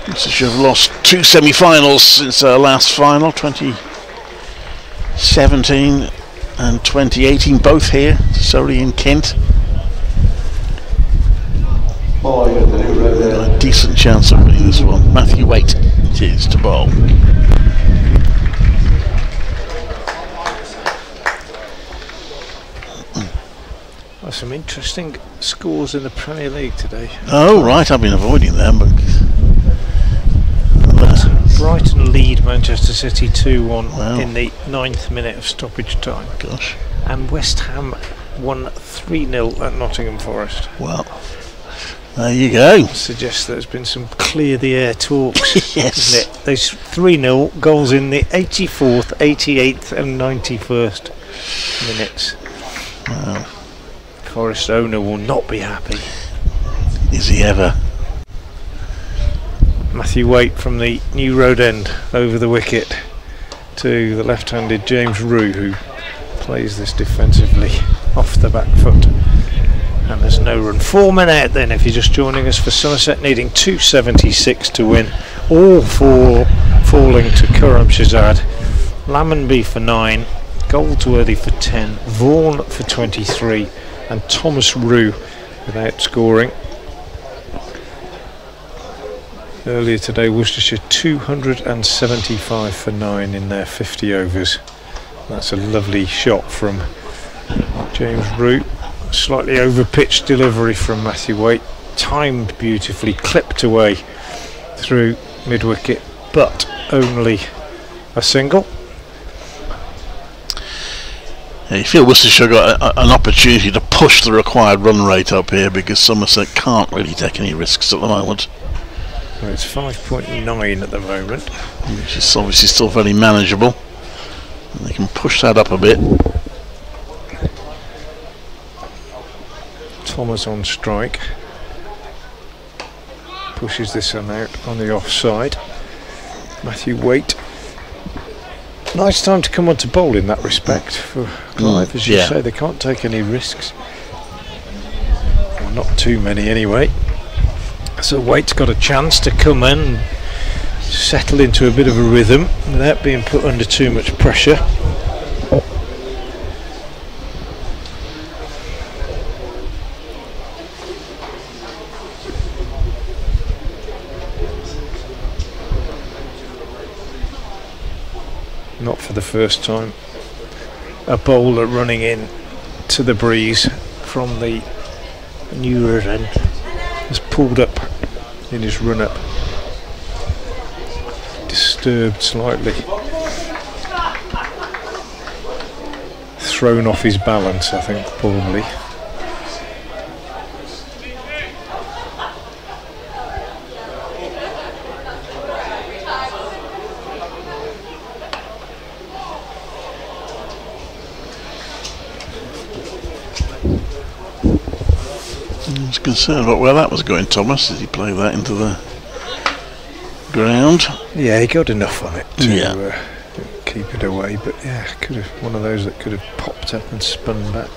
Worcestershire have lost 2 semi-finals since our last final, 2017 and 2018, both here, Surrey and Kent. A decent chance of winning this one. Matthew Waite it is to bowl. Some interesting scores in the Premier League today. Oh right, I've been avoiding them, but Brighton lead Manchester City 2-1 in the 9th minute of stoppage time. Gosh. And West Ham won 3-0 at Nottingham Forest. Well, there you go. Suggests there's been some clear the air talks. Yes. Isn't it? There's 3-0 goals in the 84th, 88th and 91st minutes. Wow. Forest owner will not be happy. Is he ever? Matthew Waite from the New Road End over the wicket to the left-handed James Rue, who plays this defensively off the back foot. And there's no run. 4 men out then if you're just joining us, for Somerset needing 276 to win. All 4 falling to Khurram Shahzad. Lammonby for 9, Goldsworthy for 10, Vaughan for 23 and Thomas Rue without scoring. Earlier today Worcestershire 275 for 9 in their 50 overs. That's a lovely shot from James Rue. Slightly over pitched delivery from Matthew Waite, timed beautifully, clipped away through mid wicket, but only a single. Yeah, you feel Worcestershire got an opportunity to push the required run rate up here, because Somerset can't really take any risks at the moment. Well, it's 5.9 at the moment, which is obviously still very manageable. And they can push that up a bit. Thomas on strike, pushes this one out on the offside. Matthew Waite. Nice time to come on to bowl in that respect for Clive. As you say, they can't take any risks. Well, not too many anyway. So Waite's got a chance to come in and settle into a bit of a rhythm without being put under too much pressure. Not for the first time. A bowler running in to the breeze from the newer end has pulled up in his run up. Disturbed slightly. Thrown off his balance, I think, probably. I was concerned about where that was going, Thomas. Did he play that into the ground? Yeah, he got enough on it to keep it away, but yeah, could have one of those that could have popped up and spun back.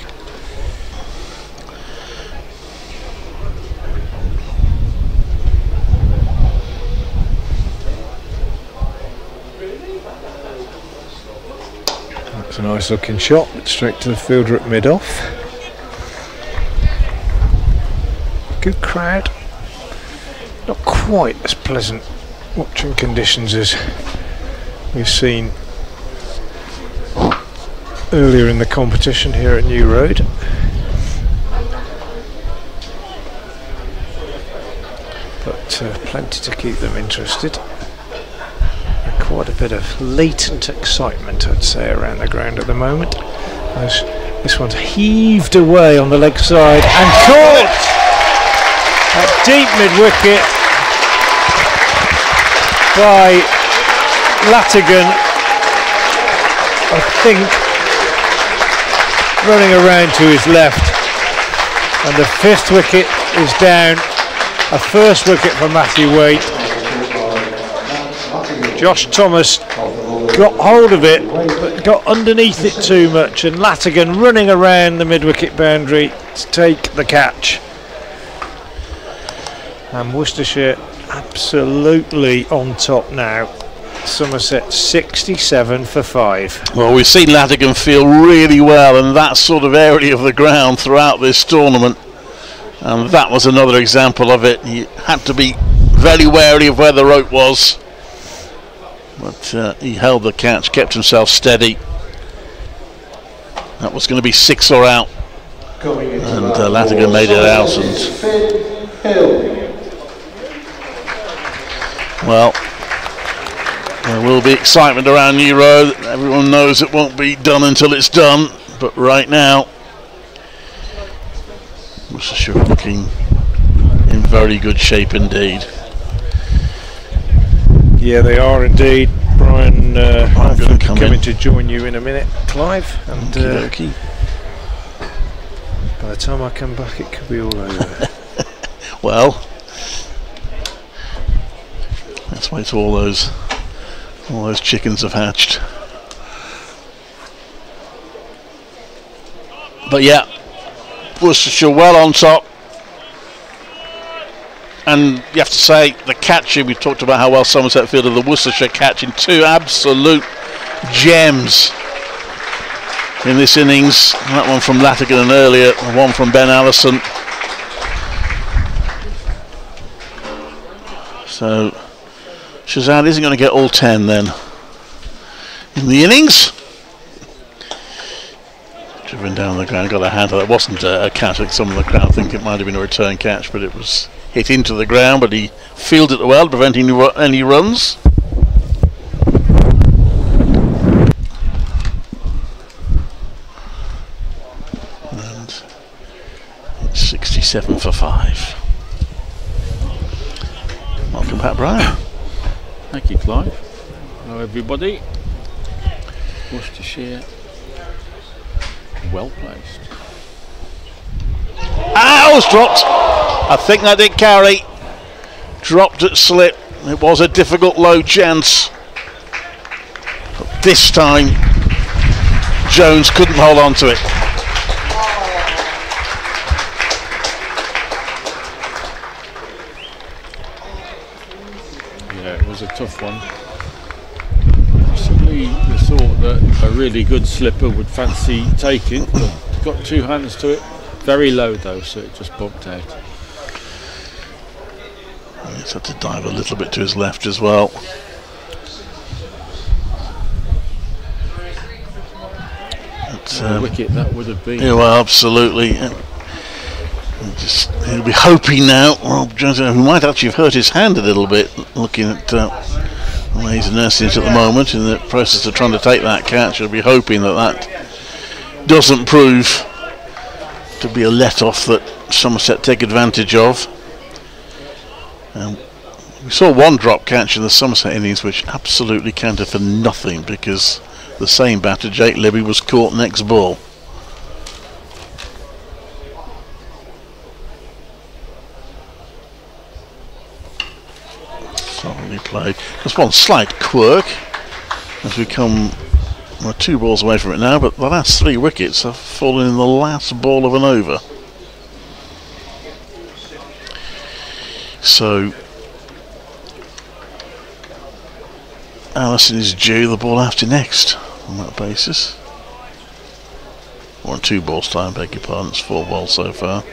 That's a nice looking shot, but straight to the fielder at mid-off. Good crowd. Not quite as pleasant watching conditions as we've seen earlier in the competition here at New Road. But plenty to keep them interested. And quite a bit of latent excitement, I'd say, around the ground at the moment. As this one's heaved away on the leg side and caught! At deep mid-wicket by Latigan, I think, running around to his left, and the 5th wicket is down. A first wicket for Matthew Waite. Josh Thomas got hold of it, but got underneath it too much, and Latigan running around the mid-wicket boundary to take the catch. And Worcestershire absolutely on top now. Somerset 67 for 5. Well, we've seen Latigan feel really well in that sort of area of the ground throughout this tournament, and that was another example of it. He had to be very wary of where the rope was, but he held the catch, kept himself steady. That was going to be 6 or out, and Latigan made it out. And well, there will be excitement around New Road. Everyone knows it won't be done until it's done, but right now Worcestershire looking in very good shape indeed. Yeah, they are indeed. Brian, I'm going to come in to join you in a minute, Clive, and by the time I come back it could be all over. Well, let's wait till all those chickens have hatched. But yeah, Worcestershire well on top, and you have to say the catching. We talked about how well Somerset fielded the Worcestershire catching, 2 absolute gems in this innings. That one from Latigan and earlier, and one from Ben Allison. So Shazad isn't going to get all 10 then in the innings. Driven down the ground, got a hand. That wasn't a catch. Like some of the crowd think it might have been a return catch, but it was hit into the ground. But he fielded it well, preventing any runs. And it's 67 for 5. Welcome back, Brian. Thank you, Clive. Hello, everybody. Worcestershire, well placed. Ah, it was dropped. I think that did carry. dropped at slip. It was a difficult low chance. But this time, Jones couldn't hold on to it. Yeah, it was a tough one. Possibly the thought that a really good slipper would fancy taking, but got two hands to it. Very low though, so it just bumped out. He's had to dive a little bit to his left as well. Wicket that would have been. Yeah, well, absolutely. He'll be hoping now, Rob Jones, who might actually have hurt his hand a little bit, looking at the way he's nursing it at the moment in the process of trying to take that catch. He'll be hoping that that doesn't prove to be a let-off that Somerset take advantage of. We saw one drop catch in the Somerset innings which absolutely counted for nothing because the same batter, Jake Libby, was caught next ball. Solidly played. Just one slight quirk as we come, we're 2 balls away from it now, but the last 3 wickets have fallen in the last ball of an over. So Allison is due the ball after next on that basis. Or in 2 balls time, beg your pardon, it's 4 balls so far.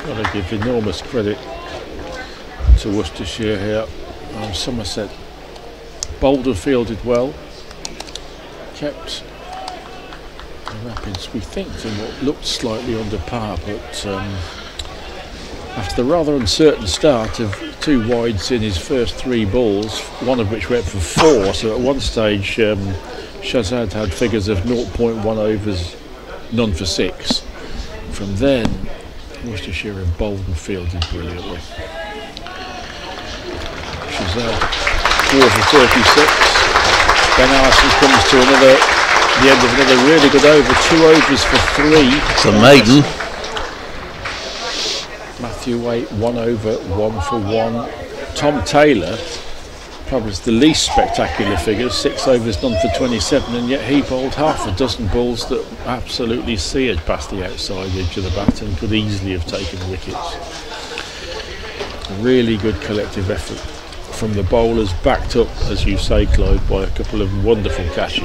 Got to give enormous credit to Worcestershire here. Somerset bowled and fielded well, kept the Rapids, we think, in what looked slightly under par, but after the rather uncertain start of 2 wides in his first 3 balls, one of which went for 4, so at one stage Shazad had figures of 0.1 overs, none for 6. From then, Worcestershire have bowled and fielded brilliantly. Shazad 4 for 36. Ben Arson comes to the end of another really good over, 2 overs for 3. It's a maiden. Matthew Waite 1 over, 1 for 1. Tom Taylor, probably the least spectacular figures, 6 overs, none for 27, and yet he bowled half a dozen balls that absolutely seared past the outside edge of the bat and could easily have taken wickets. A really good collective effort from the bowlers, backed up, as you say, Clive, by a couple of wonderful catches.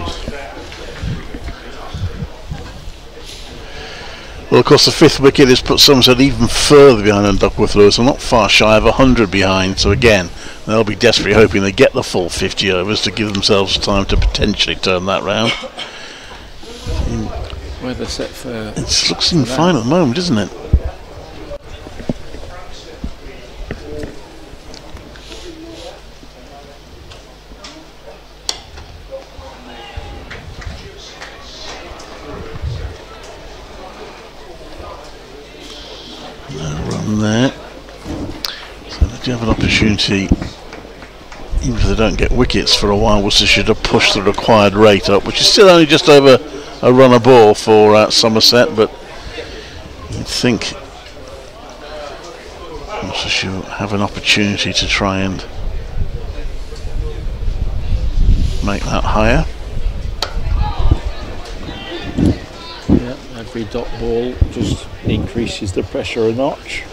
Well, of course, the 5th wicket has put Somerset even further behind than Duckworth Lewis, and not far shy of 100 behind. So again, they'll be desperately hoping they get the full 50 overs to give themselves time to potentially turn that round. Weather set for. It looks fine at the moment, doesn't it? There, so they do have an opportunity, even if they don't get wickets for a while, Worcestershire to push the required rate up, which is still only just over a run a ball for Somerset, but you'd think Worcestershire have an opportunity to try and make that higher. Yeah, every dot ball just increases the pressure a notch.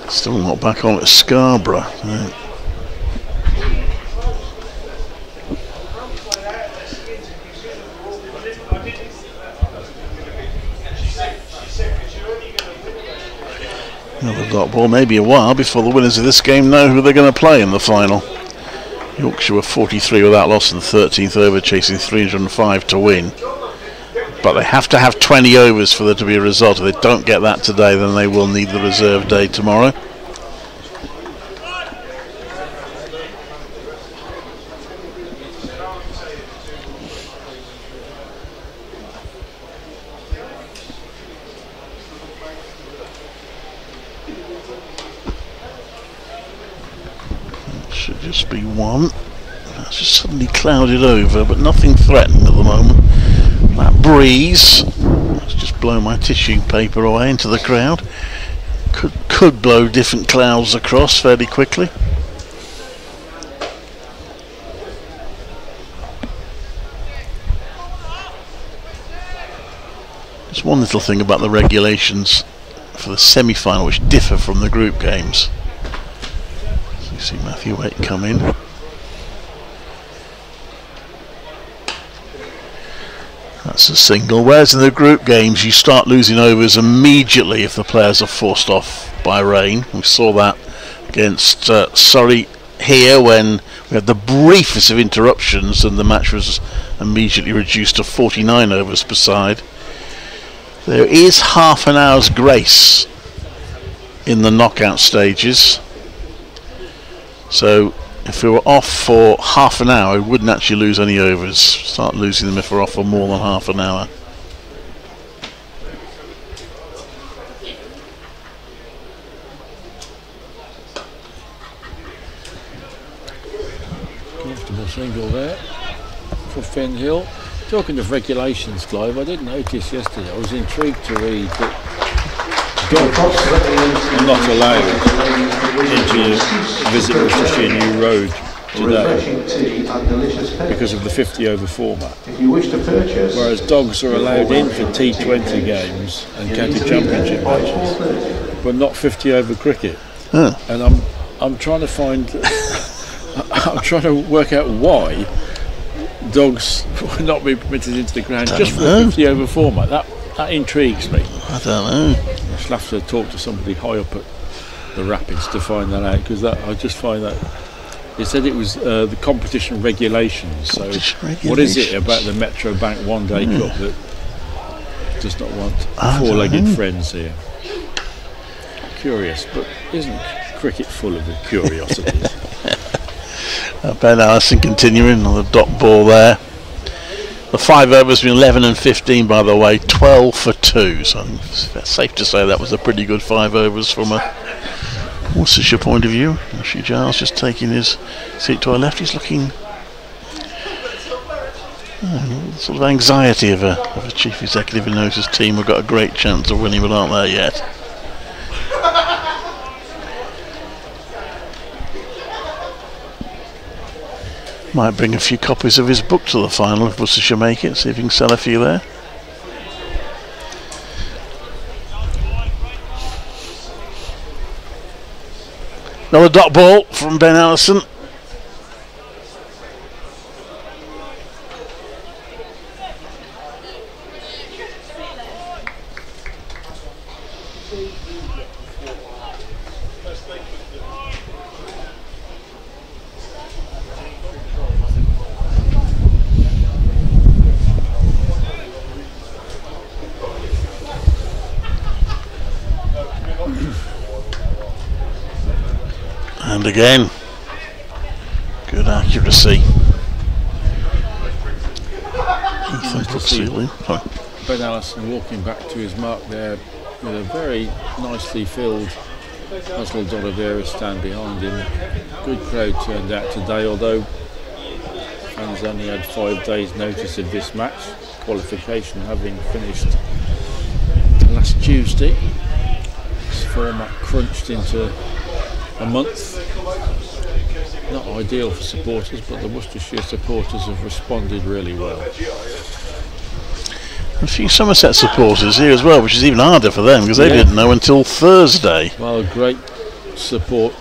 Still not back on at Scarborough. Right. Another dot ball, maybe a while before the winners of this game know who they're going to play in the final. Yorkshire were 43 without loss in the 13th over, chasing 305 to win. But they have to have 20 overs for there to be a result. If they don't get that today, then they will need the reserve day tomorrow. Should just be one. That's just suddenly clouded over, but nothing threatened at the moment. That breeze has just blown my tissue paper away into the crowd. Could blow different clouds across fairly quickly. Just one little thing about the regulations for the semi-final which differ from the group games. So you see Matthew Waite come in. That's a single, whereas in the group games you start losing overs immediately if the players are forced off by rain. We saw that against Surrey here when we had the briefest of interruptions and the match was immediately reduced to 49 overs per side. There is half an hour's grace in the knockout stages, so if we were off for half an hour, we wouldn't actually lose any overs. Start losing them if we're off for more than half an hour. Comfortable single there for Finn Hill. Talking of regulations, Clive, I did notice yesterday, I was intrigued to read that dogs are not allowed into visit Worcestershire New Road today because of the 50 over format. Whereas dogs are allowed in for T20 games and county championship matches, but not 50 over cricket. And I'm trying to find, I'm trying to work out why dogs will not be permitted into the ground just for the 50 over format. That intrigues me. I don't know. I shall have to talk to somebody high up at the Rapids to find that out, because I just find that they said it was the competition regulations. So what is it about the Metro Bank One Day Cup that does not want four-legged friends here? Curious, but isn't cricket full of curiosities? Ben Allison continuing on the dot ball there. The 5 overs been 11 and 15 by the way, 12 for 2, so it's safe to say that was a pretty good 5 overs from a Worcestershire point of view. Ashley Giles just taking his seat to our left. He's looking sort of anxiety of a chief executive who knows his team have got a great chance of winning but aren't there yet. Might bring a few copies of his book to the final if Worcestershire make it, see if he can sell a few there. Another dot ball from Ben Allison. And again, good accuracy. Ben Allison walking back to his mark there with a very nicely filled Oswald Oliveira stand behind him. Good crowd turned out today, although fans only had 5 days notice of this match, qualification having finished last Tuesday. This format crunched into a month. Not ideal for supporters, but the Worcestershire supporters have responded really well. A few Somerset supporters here as well, which is even harder for them because they didn't know until Thursday. Well, great support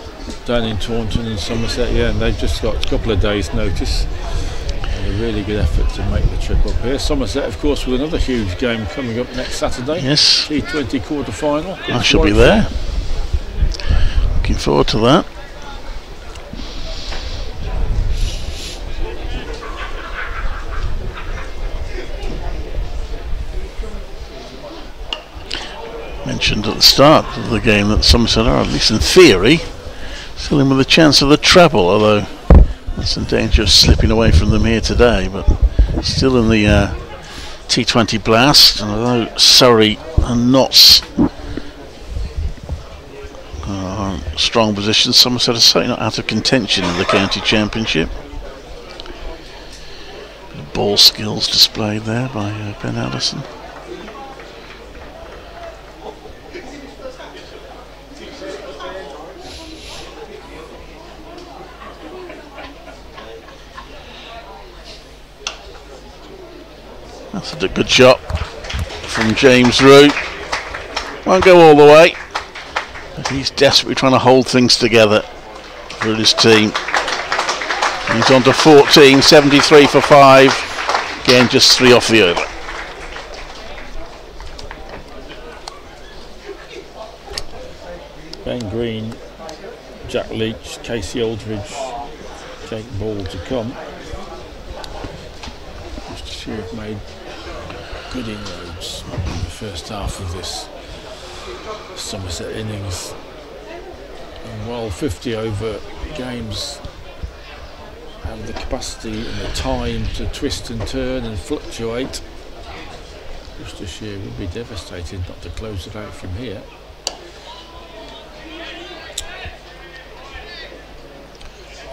down in Taunton and Somerset, and they've just got a couple of days notice. And a really good effort to make the trip up here. Somerset, of course, with another huge game coming up next Saturday. Yes. T20 quarter-final. I shall be there. Looking forward to that. Mentioned at the start of the game that Somerset are, at least in theory, still in with a chance of the treble, although that's in danger of slipping away from them here today, but still in the T20 blast. And although Surrey and Notts strong position. Somerset are certainly not out of contention in the county championship. Ball skills displayed there by Ben Allison. That's a good shot from James Root. Won't go all the way, but he's desperately trying to hold things together for his team. He's on to 14, 73 for 5. Again, just 3 off the over. Ben Green, Jack Leach, Casey Aldridge, Jake Ball to come. Worcestershire have made good inroads in the first half of this Somerset innings. And while 50 over games have the capacity and the time to twist and turn and fluctuate, Worcestershire would be devastated not to close it out from here.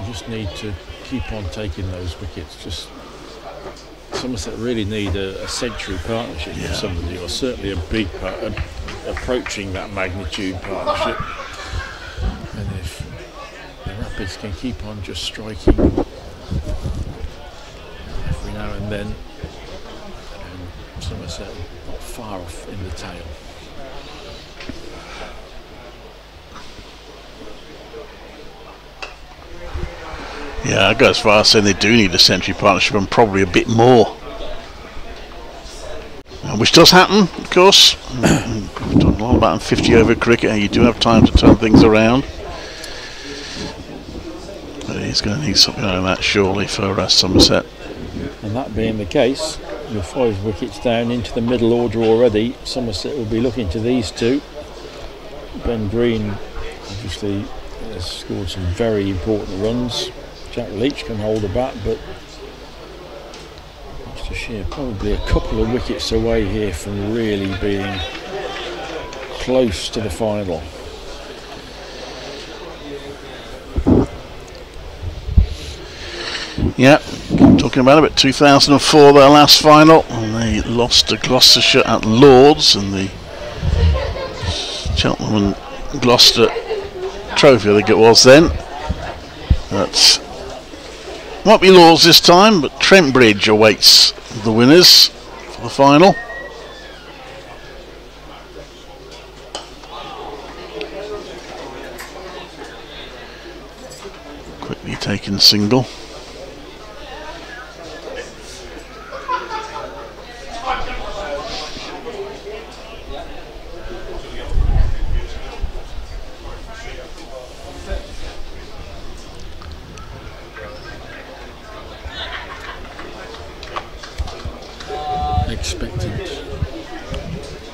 You just need to keep on taking those wickets. Somerset really need a century partnership with somebody, or certainly a big approaching that magnitude partnership. And if the Rapids can keep on just striking every now and then, Somerset not far off in the tail. Yeah, I go as far as saying they do need a century partnership, and probably a bit more. Which does happen, of course. We've talked a lot about 50 over cricket, and you do have time to turn things around. But he's going to need something like that, surely, for Somerset. And that being the case, with 5 wickets down into the middle order already, Somerset will be looking to these two. Ben Green, obviously, has scored some very important runs. Jack Leach can hold a bat, but Worcestershire probably a couple of wickets away here from really being close to the final. Yeah, talking about it, 2004 their last final, and they lost to Gloucestershire at Lords in the Cheltenham and Gloucester Trophy, I think it was then. That's might be Lords this time, but Trent Bridge awaits the winners for the final. Quickly taken single.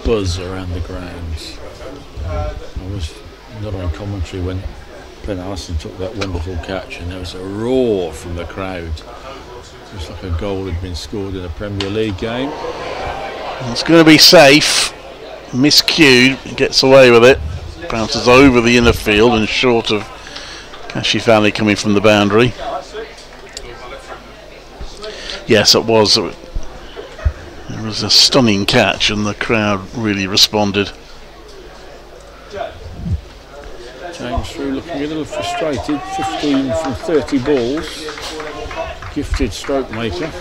Buzz around the grounds. I was not on commentary when Ben Allison took that wonderful catch, and there was a roar from the crowd. It was like a goal had been scored in a Premier League game. It's going to be safe. Miscued, gets away with it. Bounces over the inner field and short of Kashi Valley coming from the boundary. Yes, it was. It was a stunning catch, and the crowd really responded. James Frew looking a little frustrated. 15 from 30 balls. Gifted stroke maker.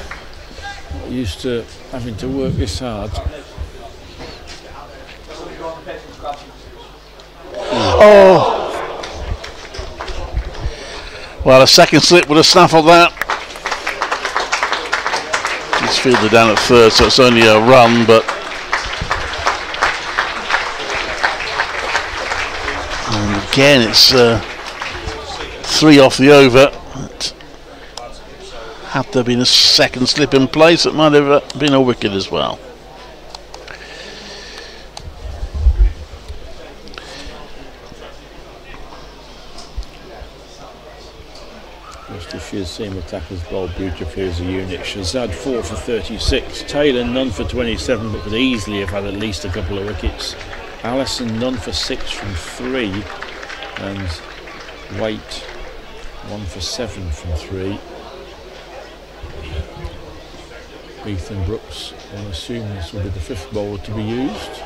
Not used to having to work this hard. Oh! Well, a second slip would have snaffled that. He's fielded down at third, so it's only a run, but and again it's 3 off the over. Had there been a second slip in place, it might have been a wicket as well. Worcestershire's seam attackers bowled beautifully as a unit. Shazad 4 for 36, Taylor none for 27, but could easily have had at least a couple of wickets. Allison none for 6 from 3, and Waite 1 for 7 from 3. Ethan Brooks, I assume this will be the 5th bowler to be used.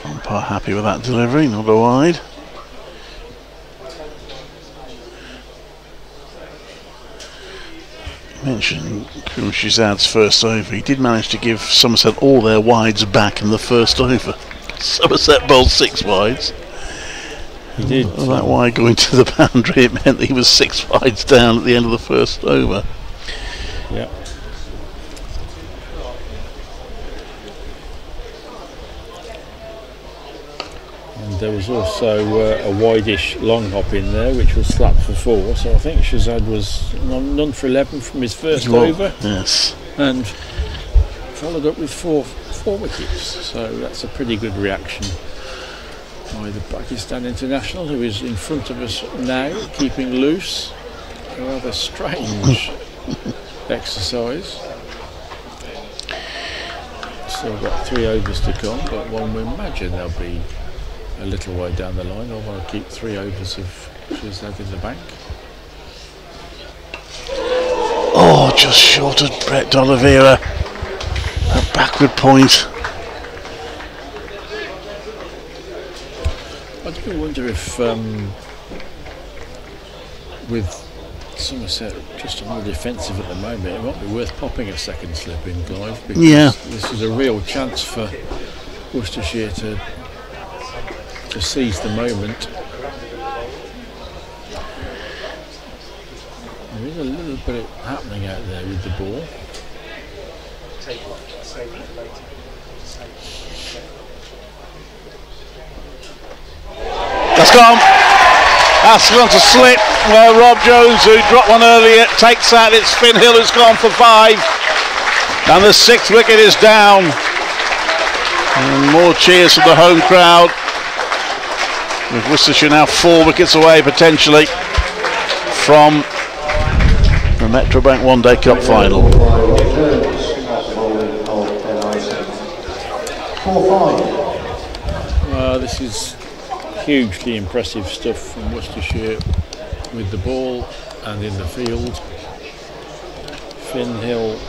Umpire happy with that delivery, not a wide. Mentioned Shizad's first over. He did manage to give Somerset all their wides back in the first over. Somerset bowled 6 wides. He did. That wide going to the boundary, it meant that he was 6 wides down at the end of the first over. Yeah. And there was also a wide-ish long hop in there, which was slapped for 4. So I think Shazad was none for 11 from his first over. Yes. And followed up with four wickets. So that's a pretty good reaction by the Pakistan international, who is in front of us now, keeping loose. A rather strange exercise. Still got 3 overs to come, but one would imagine they'll be a little way down the line. I want to keep 3 overs of Shazad in the bank. Oh, just short of Brett D'Oliveira. A backward point. I do wonder if, with Somerset just on the defensive at the moment, it might be worth popping a second slip in, Clive, because this is a real chance for Worcestershire to seize the moment. There is a little bit happening out there with the ball. That's gone. That's gone to slip where Rob Jones, who dropped one earlier, takes out. It's Finn Hill who's gone for 5. And the 6th wicket is down. And more cheers from the home crowd. With Worcestershire now 4 wickets away potentially from the Metrobank One Day Cup final. 4-5. This is hugely impressive stuff from Worcestershire with the ball and in the field. Finn Hill,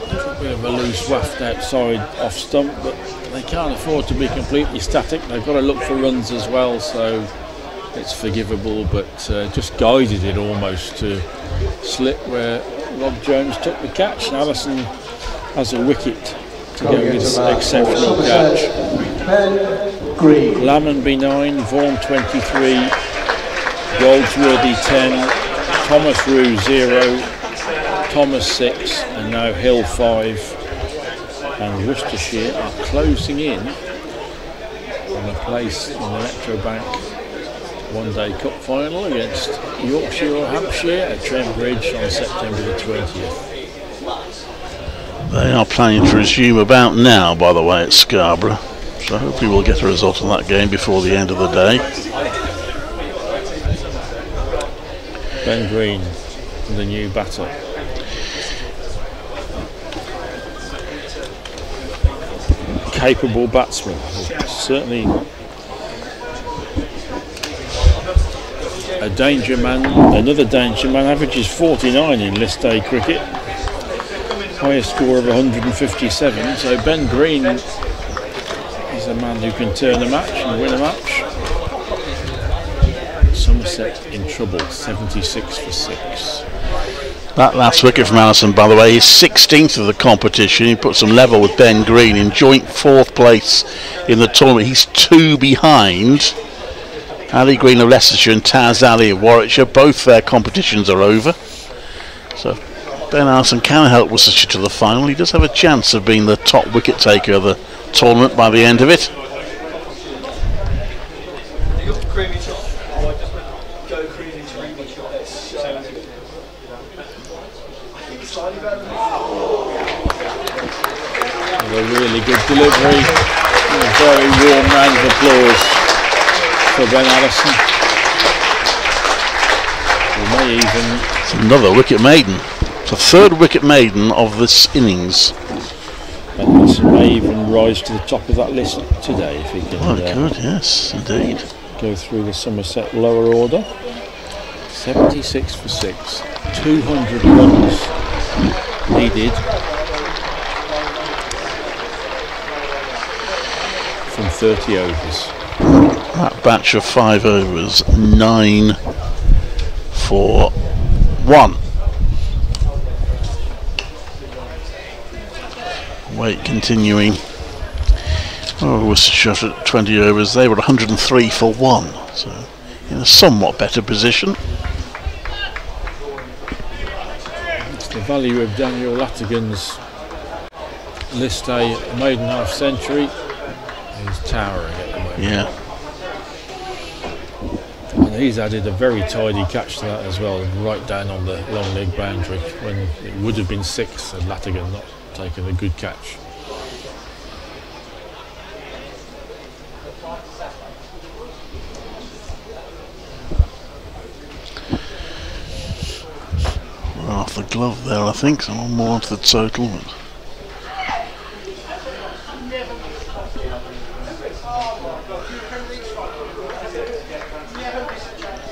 a bit of a loose waft outside off stump, but they can't afford to be completely static. They've got to look for runs as well, so it's forgivable, but just guided it almost to slip where Rob Jones took the catch. And Allison has a wicket to go with this exceptional catch. Lamon B9, Vaughan 23, Goldsworthy 10, Thomas Rue 0, Thomas 6, and now Hill 5. And Worcestershire are closing in on a place in the Metrobank One Day Cup final against Yorkshire or Hampshire at Trent Bridge on September the 20th. They are planning to resume about now, by the way, at Scarborough. So hopefully we'll get a result on that game before the end of the day. Ben Green, the new batter. Capable batsman, certainly a danger man. Another danger man, averages 49 in list day cricket, highest score of 157. So Ben Green is a man who can turn a match and win a match. Somerset in trouble, 76 for 6. That last wicket from Allison, by the way, is 16th of the competition. He puts him level with Ben Green in joint 4th place in the tournament. He's 2 behind Ali Green of Leicestershire and Taz Ali of Warwickshire. Both their competitions are over. So Ben Allison can help Worcestershire to the final. He does have a chance of being the top wicket taker of the tournament by the end of it. A really good delivery, and a very warm round of applause for Ben Allison. It's another wicket maiden. It's the 3rd wicket maiden of this innings. And this may even rise to the top of that list today if he can. Oh, it could, yes, indeed. Go through the Somerset lower order. 76 for 6. 200 runs needed from 30 overs. That batch of 5 overs, 9 for 1. Wait continuing. Oh, Worcestershire at 20 overs, they were 103 for 1, so in a somewhat better position. It's the value of Daniel Latigan's list A maiden half century is towering at the moment. Yeah. And he's added a very tidy catch to that as well, right down on the long leg boundary when it would have been 6 had Latigan not taken a good catch. We're off the glove there, I think, so one more onto the total. But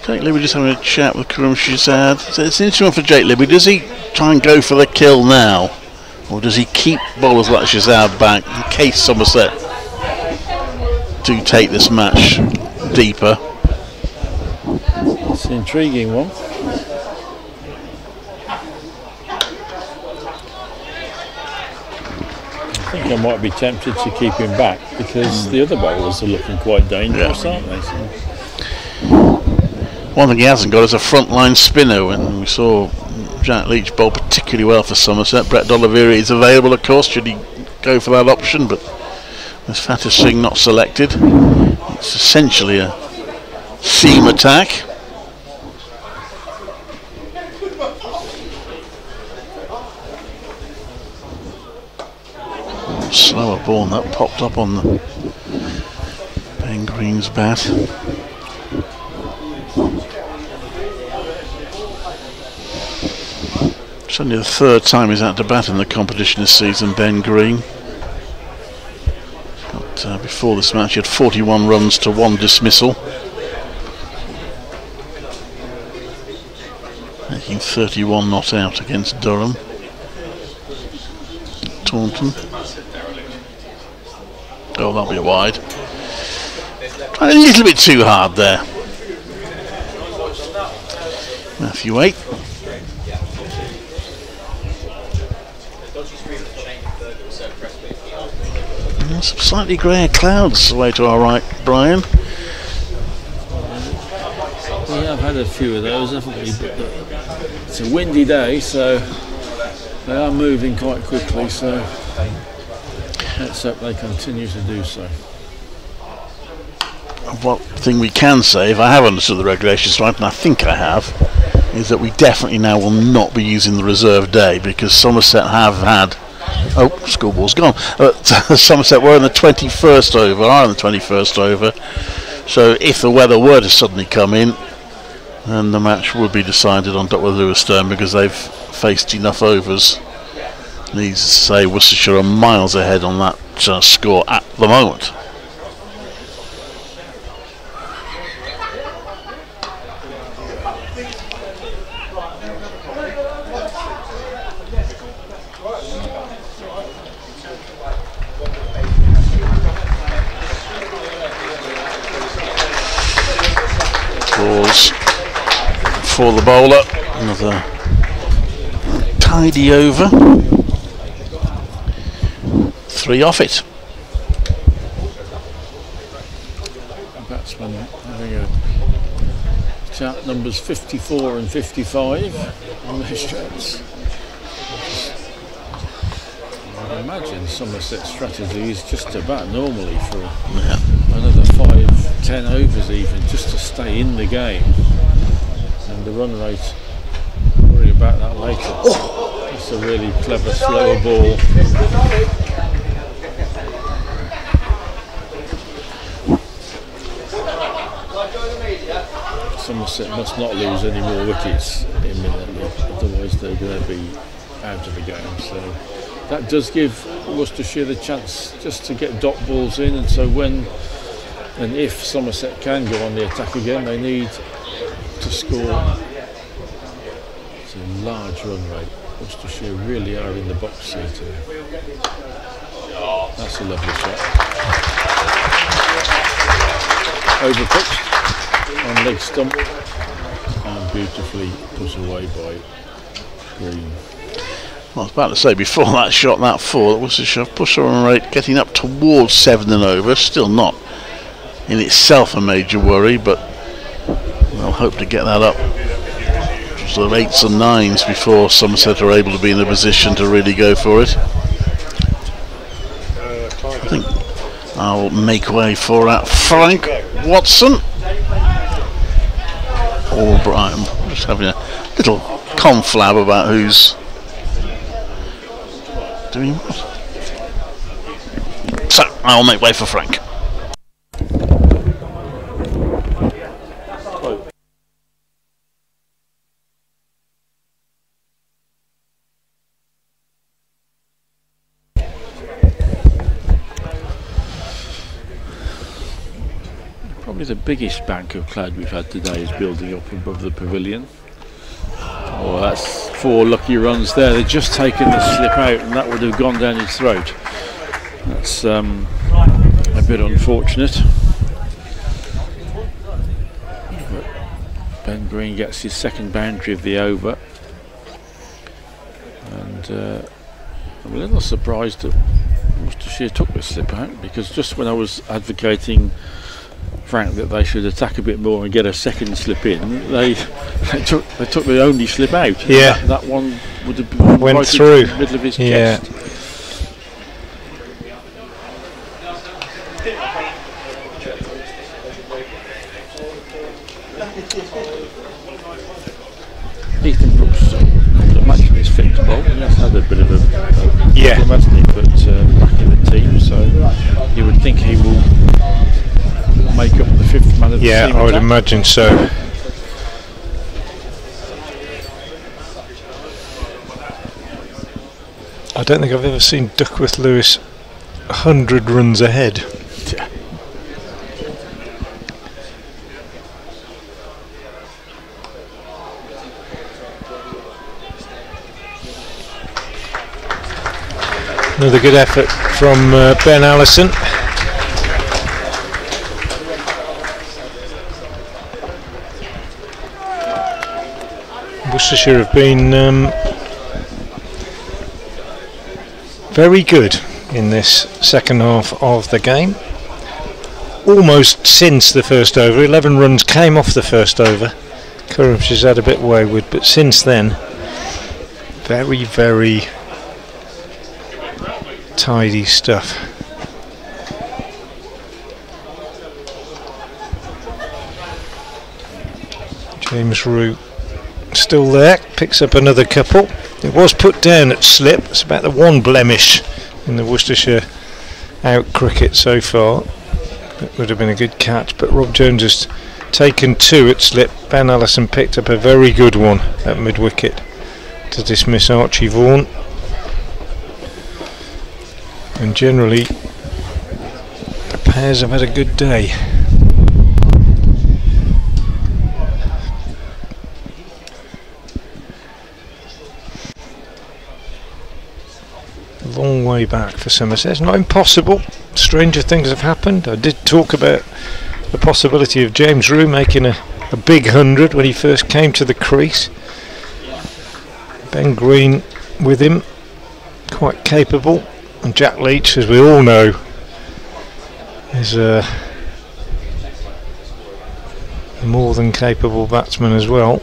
Jake Libby just having a chat with Karim Shazad. So it's an interesting one for Jake Libby. Does he try and go for the kill now, or does he keep bowlers like Shazad back in case Somerset do take this match deeper? It's an intriguing one. I think I might be tempted to keep him back because the other bowlers are looking quite dangerous, aren't they? So one thing he hasn't got is a frontline spinner, and we saw Jack Leach bowl particularly well for Somerset. Brett D'Oliveira is available, of course, should he go for that option, but with Fatih Singh not selected, it's essentially a seam attack. Slower ball, and that popped up on the Ben Green's bat. It's only the 3rd time he's had to bat in the competition this season, Ben Green. But, before this match he had 41 runs to 1 dismissal, making 31 not out against Durham. Taunton. Oh, that'll be wide. Trying a little bit too hard there. Matthew 8. Some slightly grey clouds away to our right, Brian. we have had a few of those, haven't we? But it's a windy day, so they are moving quite quickly, so let's hope they continue to do so. One thing we can say, if I have understood the regulations right, and I think I have, is that we definitely now will not be using the reserve day, because Somerset have had, oh, schoolball's gone, Somerset were in the 21st over, are in the 21st over, so if the weather were to suddenly come in, then the match would be decided on Dr. Lewiston, because they've faced enough overs. Needs to say Worcestershire are miles ahead on that score at the moment. Balls for the bowler, another tidy over, 3 off it. Batsman having a chat numbers 54 and 55 on their strokes. I imagine Somerset's strategy is just about normally for another 5-10 overs even, just to stay in the game, and the run rate, worry about that later. Oh. It's a really clever slower ball. Somerset must not lose any more wickets imminently, otherwise they're going to be out of the game. So that does give Worcestershire the chance just to get dot balls in, and so when and if Somerset can go on the attack again, they need to score. It's a large run rate. Worcestershire really are in the box seat here. That's a lovely shot. Overpitched on leg stump and beautifully put away by Green. Well, I was about to say, before that shot, that 4, that Worcestershire push run rate getting up towards 7 and over. Still not in itself a major worry, but we'll hope to get that up to sort of 8s and 9s before Somerset are able to be in a position to really go for it. I think I'll make way for Frank Watson. Or Brian, just having a little conflab about who's doing what. So I'll make way for Frank. Probably the biggest bank of cloud we've had today is building up above the pavilion. Oh, that's 4 lucky runs there. They've just taken the slip out and that would have gone down his throat. That's a bit unfortunate. But Ben Green gets his second boundary of the over. And I'm a little surprised that Worcestershire took the slip out, because just when I was advocating Frank that they should attack a bit more and get a second slip in, they took the only slip out. Yeah, that one would have been went right through into the middle of his chest. Ethan Brooks, imagine his fit to bowl. He has had a bit of a problem, hasn't he? But back in the team, so you would think he will make up the 5th man of the team. Yeah, I would imagine so. I don't think I've ever seen Duckworth Lewis 100 runs ahead. Yeah. Another good effort from Ben Allison. Worcestershire have been very good in this second half of the game. Almost since the first over. 11 runs came off the first over. Courage has had a bit wayward, but since then, very, very tidy stuff. James Root still there, picks up another couple. It was put down at slip. It's about the one blemish in the Worcestershire out cricket so far. That would have been a good catch, but Rob Jones has taken 2 at slip. Ben Allison picked up a very good one at mid wicket to dismiss Archie Vaughan. And generally the pairs have had a good day. Long way back for Somerset. It's not impossible. Stranger things have happened. I did talk about the possibility of James Rue making a big 100 when he first came to the crease. Ben Green with him, quite capable, and Jack Leach, as we all know, is a more than capable batsman as well.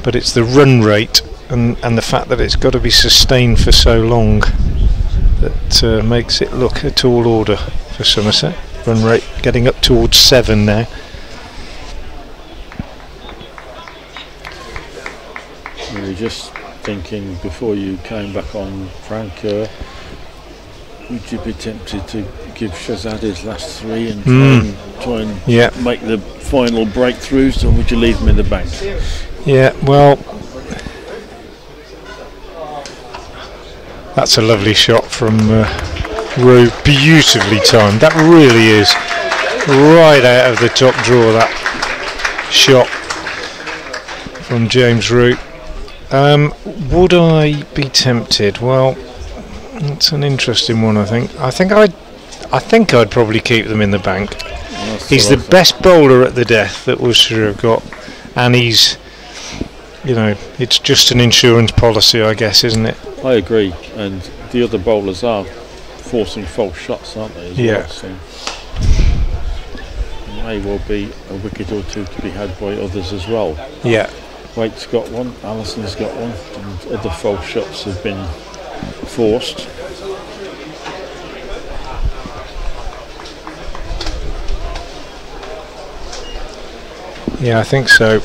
But it's the run rate and the fact that it's got to be sustained for so long that makes it look a tall order for Somerset. Run rate getting up towards 7 now. We were just thinking before you came back on, Frank, would you be tempted to give Shazad his last 3 and try and make the final breakthroughs, or would you leave him in the bank? That's a lovely shot from Rue, beautifully timed. That really is right out of the top drawer, that shot from James Rue. Would I be tempted? Well, it's an interesting one. I think I'd probably keep them in the bank. He's the best bowler at the death that Worcestershire have got, and he's, you know, it's just an insurance policy, I guess, isn't it? I agree, and the other bowlers are forcing false shots, aren't they? As well, so there may well be a wicket or two to be had by others as well. Yeah. Waite's got one, Allison's got one, and other false shots have been forced. Yeah, I think so.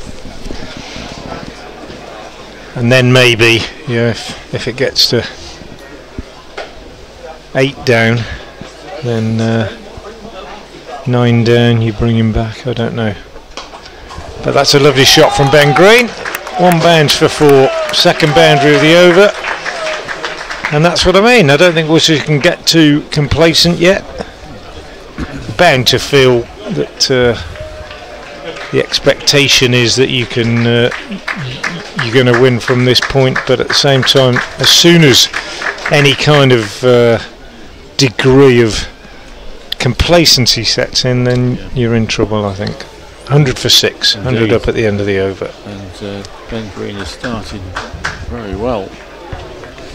And then maybe, yeah, if it gets to 8 down, then 9 down, you bring him back. I don't know. But that's a lovely shot from Ben Green. 1 bounce for 4. Second boundary of the over. And that's what I mean. I don't think Worcestershire can get too complacent yet. Bound to feel that the expectation is that you can you're going to win from this point, but at the same time, as soon as any kind of degree of complacency sets in, then you're in trouble, I think. 100 for 6, indeed. 100 up at the end of the over. And Ben Green has started very well.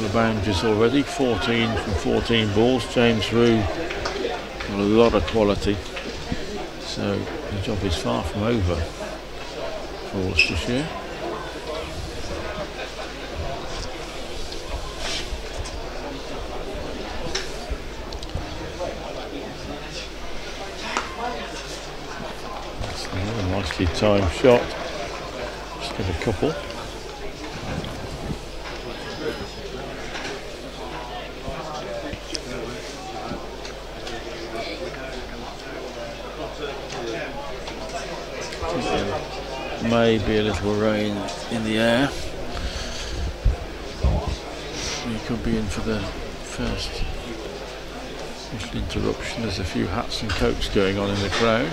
The boundaries already, 14 from 14 balls. James Rue got a lot of quality, so the job is far from over for Worcestershire. That's another nicely timed shot. Just get a couple. Maybe a little rain in the air. We could be in for the first little interruption. There's a few hats and coats going on in the crowd.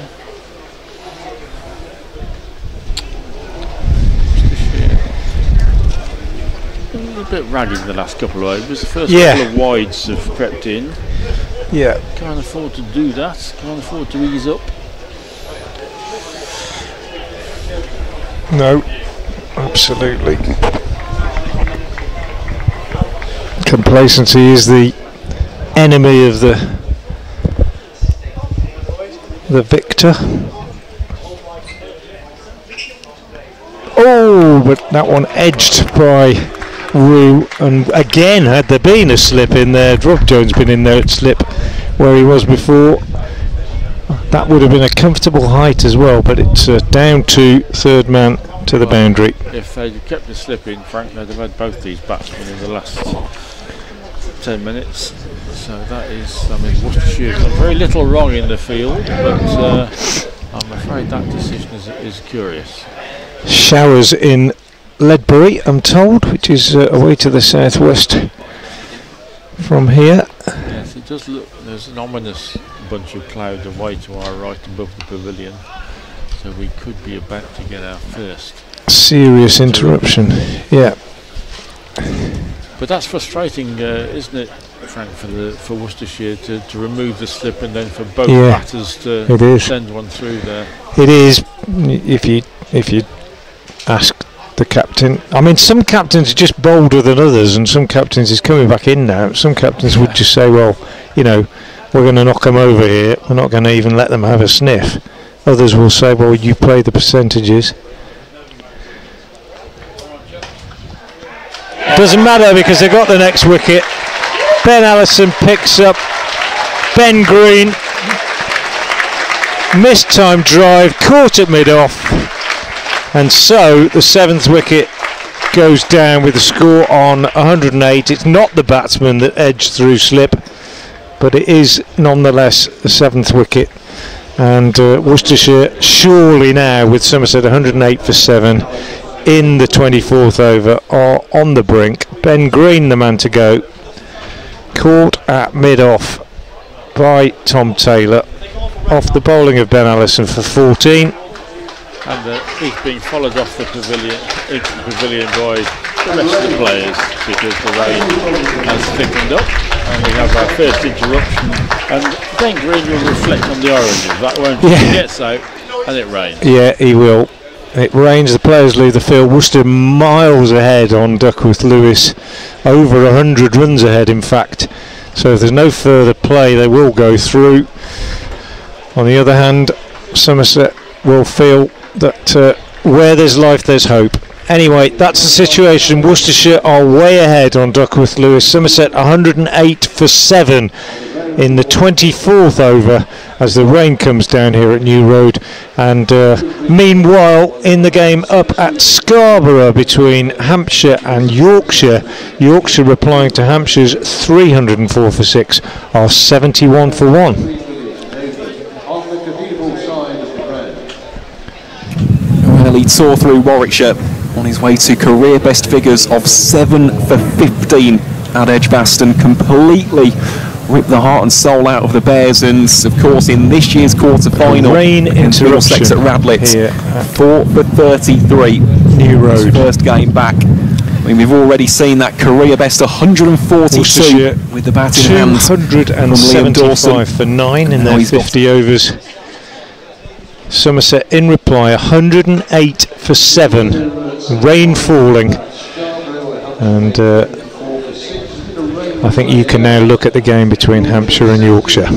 A bit ragged in the last couple of overs. The first couple of wides have crept in. Yeah. Can't afford to do that. Can't afford to ease up. No, absolutely. Complacency is the enemy of the victor. Oh, but that one edged by Rue, and again, had there been a slip in there, Rob Jones been in there at slip where he was before, that would have been a comfortable height as well, but it's down to third man to the boundary. If they'd kept the slip in, Frank, they'd have had both these batsmen in the last 10 minutes. So that is, I mean, Worcestershire done very little wrong in the field, but I'm afraid that decision is curious. Showers in Ledbury, I'm told, which is away to the southwest from here. Yes, it does look, there's an ominous bunch of cloud away to our right above the pavilion, so we could be about to get our first serious interruption. Yeah, but that's frustrating, isn't it, Frank, for Worcestershire to remove the slip and then for both batters to send one through there. It is, if you ask the captain. I mean, some captains are just bolder than others, and some captains is coming back in now. Some captains would just say, well, you know, we're going to knock them over here, we're not going to even let them have a sniff. Others will say, well, you play the percentages. Doesn't matter because they got the next wicket. Ben Allison picks up Ben Green. Missed time drive, caught at mid-off. And so the 7th wicket goes down with the score on 108. It's not the batsman that edged through slip, but it is nonetheless the 7th wicket. And Worcestershire surely now, with Somerset 108 for 7 in the 24th over, are on the brink. Ben Green the man to go. caught at mid-off by Tom Taylor off the bowling of Ben Allison for 14. And he's being followed off the pavilion, into the pavilion by the rest of the players because the rain has thickened up and we have our first interruption. And Ben Green will reflect on the oranges, that won't he? He gets out and it rains. Yeah, he will. It rains, the players leave the field. Worcester miles ahead on Duckworth Lewis, over 100 runs ahead in fact. So if there's no further play they will go through. On the other hand, Somerset will feel that where there's life there's hope. Anyway, that's the situation. Worcestershire are way ahead on Duckworth Lewis. Somerset 108 for 7 in the 24th over as the rain comes down here at New Road. And meanwhile, in the game up at Scarborough between Hampshire and Yorkshire, Yorkshire replying to Hampshire's 304 for 6 are 71 for 1. Well, he tore through Warwickshire on his way to career best figures of 7 for 15 at Edgbaston. Completely ripped the heart and soul out of the Bears, and of course in this year's quarter-final rain interruption at Radlett, here 4 for 33. New Road. His first game back. I mean, we've already seen that career best 142 with the bat in hand. 275 for 9 in their 50 overs. Somerset in reply 108 for 7, rain falling, and I think you can now look at the game between Hampshire and Yorkshire.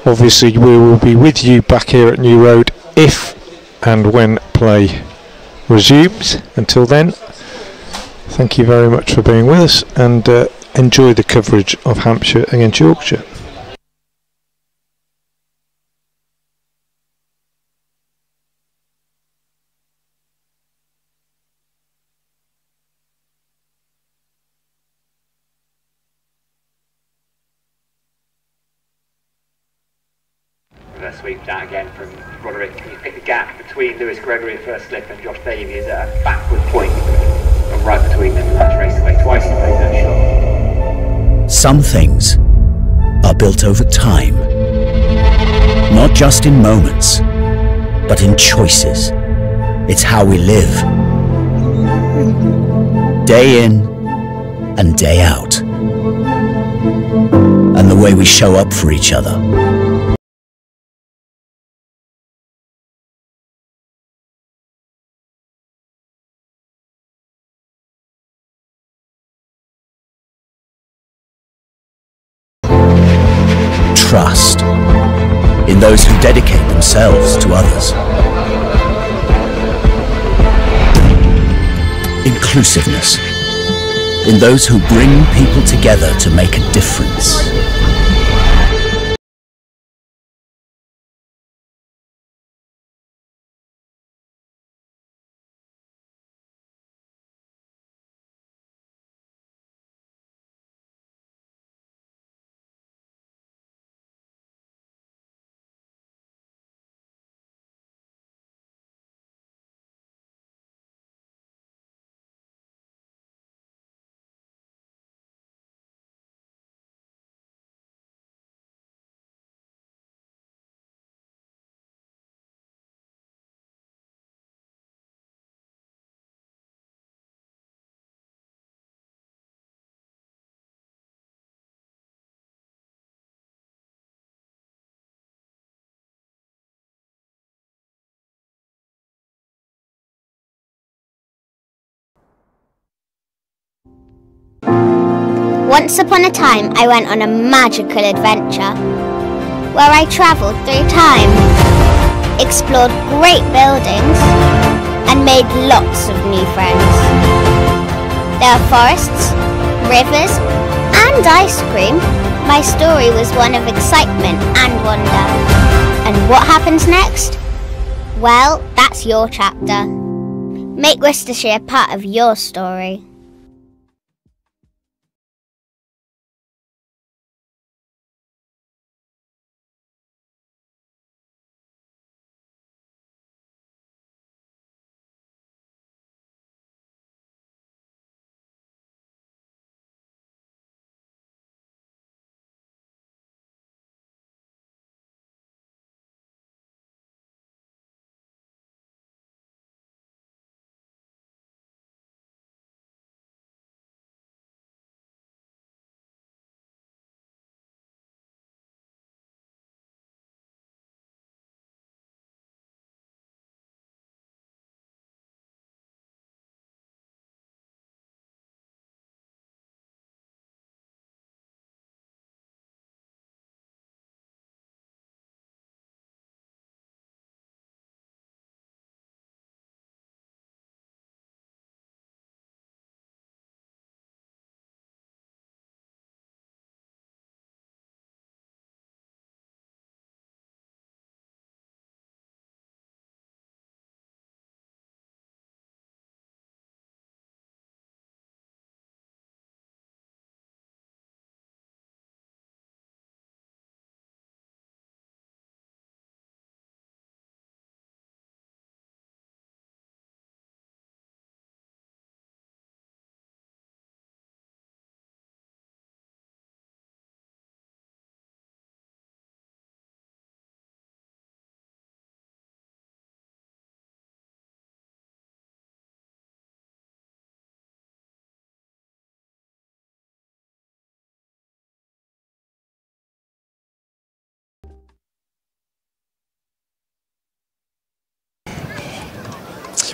Obviously we will be with you back here at New Road if and when play resumes. Until then, thank you very much for being with us, and enjoy the coverage of Hampshire against Yorkshire. Sweep that again from Roderick. He's picked the gap between Lewis Gregory at first slip and Josh Davies at a backward point, and right between them, and that's raced away. Twice he played that shot. Some things are built over time, not just in moments, but in choices. It's how we live, day in and day out, and the way we show up for each other. Trust in those who dedicate themselves to others. Inclusiveness in those who bring people together to make a difference. Once upon a time, I went on a magical adventure where I travelled through time, explored great buildings, and made lots of new friends. There are forests, rivers, and ice cream. My story was one of excitement and wonder. And what happens next? Well, that's your chapter. Make Worcestershire part of your story.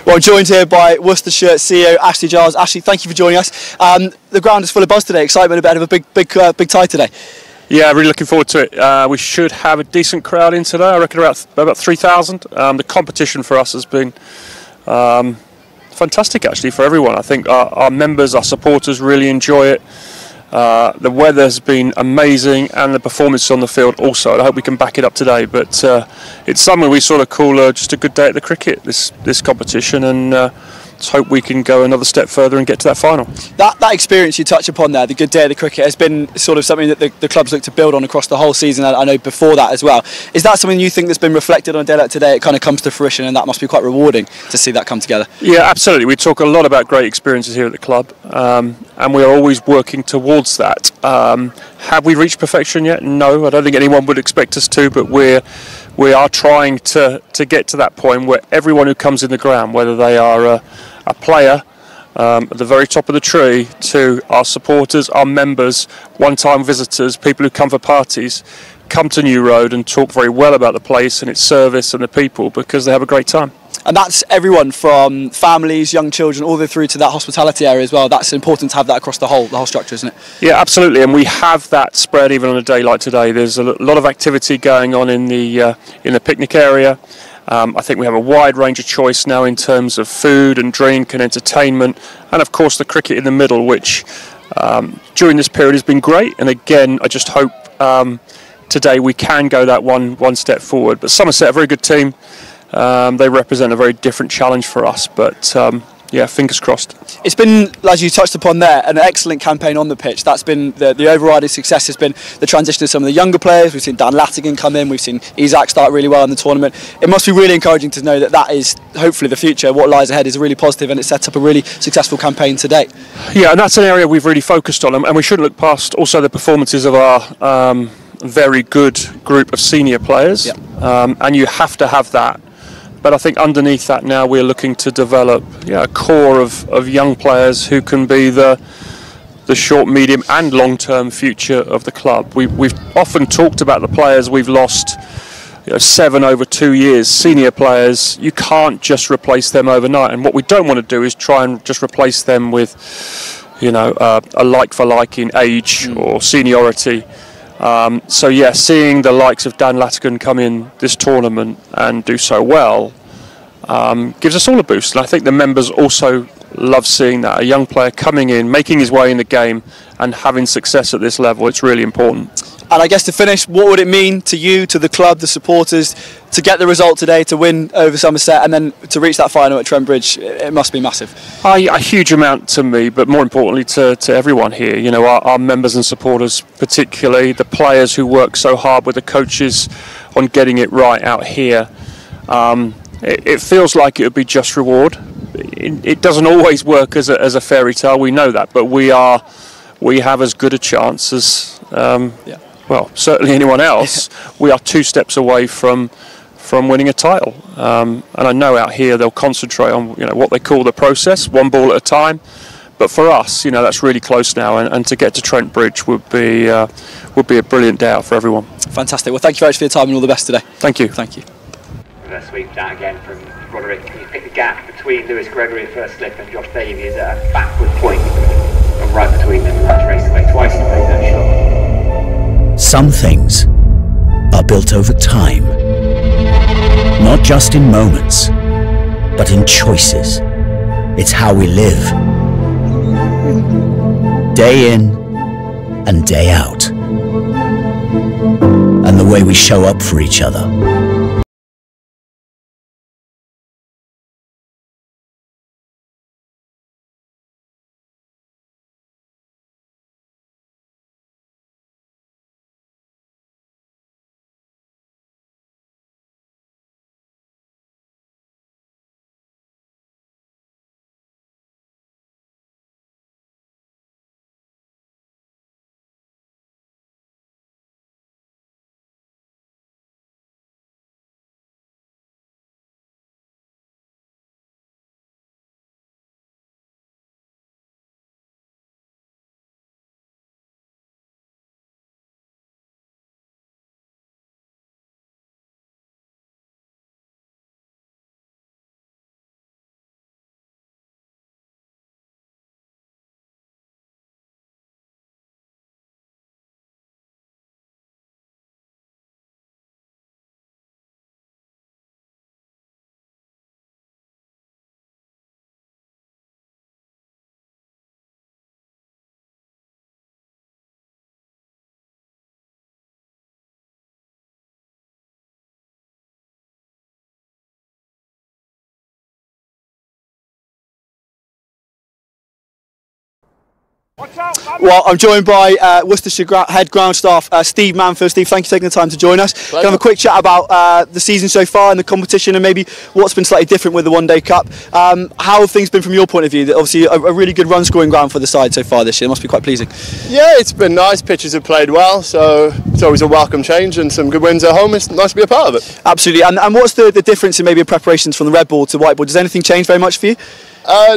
Well, I'm joined here by Worcestershire CEO Ashley Giles. Ashley, thank you for joining us. The ground is full of buzz today. Excitement ahead of a big tie today. Yeah, really looking forward to it. We should have a decent crowd in today. I reckon about 3,000. The competition for us has been fantastic, actually, for everyone. I think our members, our supporters really enjoy it. The weather's been amazing, and the performance on the field also. I hope we can back it up today. But it's something we sort of call just a good day at the cricket, this competition, and let's hope we can go another step further and get to that final. That experience you touch upon there, the good day at the cricket, has been sort of something that the clubs look to build on across the whole season. I know before that as well. Is that something you think that's been reflected on a day like today? It kind of comes to fruition, and that must be quite rewarding to see that come together. Yeah, absolutely. We talk a lot about great experiences here at the club, and we are always working towards that. Have we reached perfection yet? No, I don't think anyone would expect us to, but we are trying to get to that point where everyone who comes in the ground, whether they are a player at the very top of the tree, to our supporters, our members, one-time visitors, people who come for parties, come to New Road and talk very well about the place and its service and the people, because they have a great time. And that's everyone from families, young children, all the way through to that hospitality area as well. That's important to have that across the whole structure, isn't it? Yeah, absolutely. And we have that spread even on a day like today. There's a lot of activity going on in the picnic area. I think we have a wide range of choice now in terms of food and drink and entertainment, and of course the cricket in the middle, which during this period has been great. And again, I just hope today we can go that one step forward. But Somerset, a very good team. They represent a very different challenge for us, but yeah, fingers crossed. It's been, as you touched upon there, an excellent campaign on the pitch. That's been the overriding success has been the transition of some of the younger players. We've seen Dan Latigan come in, we've seen Isaac start really well in the tournament. It must be really encouraging to know that is hopefully the future. What lies ahead is really positive, and it sets up a really successful campaign to date. Yeah, and that's an area we've really focused on, and we shouldn't look past also the performances of our very good group of senior players. Yep. And you have to have that. But I think underneath that now we're looking to develop a core of young players who can be the short, medium and long-term future of the club. We've often talked about the players we've lost, 7 over 2 years, senior players. You can't just replace them overnight, and what we don't want to do is try and just replace them with a like for like in age or seniority. So yeah, seeing the likes of Dan Latigan come in this tournament and do so well gives us all a boost, and I think the members also love seeing that, a young player coming in, making his way in the game and having success at this level. It's really important. And I guess to finish, what would it mean to you, to the club, the supporters, to get the result today, to win over Somerset and then to reach that final at Trent Bridge? It must be massive. A huge amount to me, but more importantly to everyone here. Our members and supporters, particularly the players who work so hard with the coaches on getting it right out here. It feels like it would be just reward. It doesn't always work as a fairy tale, we know that, but we have as good a chance as well, certainly anyone else. We are 2 steps away from winning a title, and I know out here they'll concentrate on what they call the process, one ball at a time. But for us, that's really close now, and to get to Trent Bridge would be a brilliant day out for everyone. Fantastic. Well, thank you very much for your time and all the best today. Thank you. Thank you. Let's sweep that again from Roderick. Can you pick the gap between Lewis Gregory at first slip and Josh Davies at a backward point, and right between them, and that's raced away. Twice he played that shot. Some things are built over time, not just in moments, but in choices. It's how we live, day in and day out, and the way we show up for each other. Well, I'm joined by Worcestershire head ground staff Steve Manfield. Steve, thank you for taking the time to join us. Can I have a quick chat about the season so far and the competition, and maybe what's been slightly different with the One Day Cup? How have things been from your point of view? Obviously, a really good run scoring ground for the side so far this year. It must be quite pleasing. Yeah, it's been nice. Pitches have played well, so it's always a welcome change, and some good wins at home. It's nice to be a part of it. Absolutely. And what's the difference in maybe preparations from the red ball to white ball? Does anything change very much for you?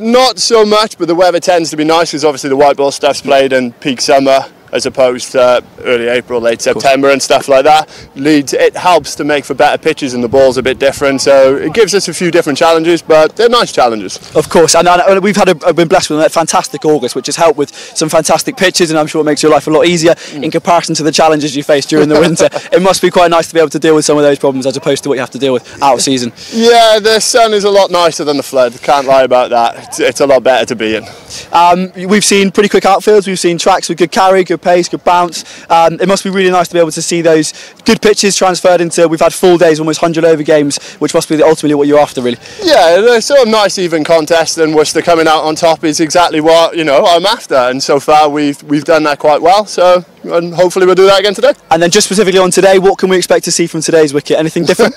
Not so much, but the weather tends to be nice because obviously the white ball stuff's played in peak summer as opposed to early April, late September and stuff like that. It helps to make for better pitches, and the ball's a bit different, so it gives us a few different challenges, but they're nice challenges. Of course, and we've been blessed with a fantastic August, which has helped with some fantastic pitches, and I'm sure it makes your life a lot easier in comparison to the challenges you face during the winter. It must be quite nice to be able to deal with some of those problems as opposed to what you have to deal with out of season. Yeah, the sun is a lot nicer than the flood, can't lie about that. It's a lot better to be in. We've seen pretty quick outfields, we've seen tracks with good carry, good pace, good bounce. It must be really nice to be able to see those good pitches transferred into, we've had full days, almost 100 over games, which must be ultimately what you're after, really. Yeah, they're sort of nice even contest, and Worcester coming out on top is exactly what I'm after, and so far we've done that quite well, so and hopefully we'll do that again today. And then just specifically on today, what can we expect to see from today's wicket? Anything different?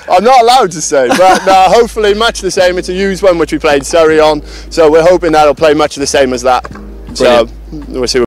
I'm not allowed to say, but hopefully much the same. It's a used one which we played Surrey on, so we're hoping that'll play much the same as that. Brilliant. So we'll see.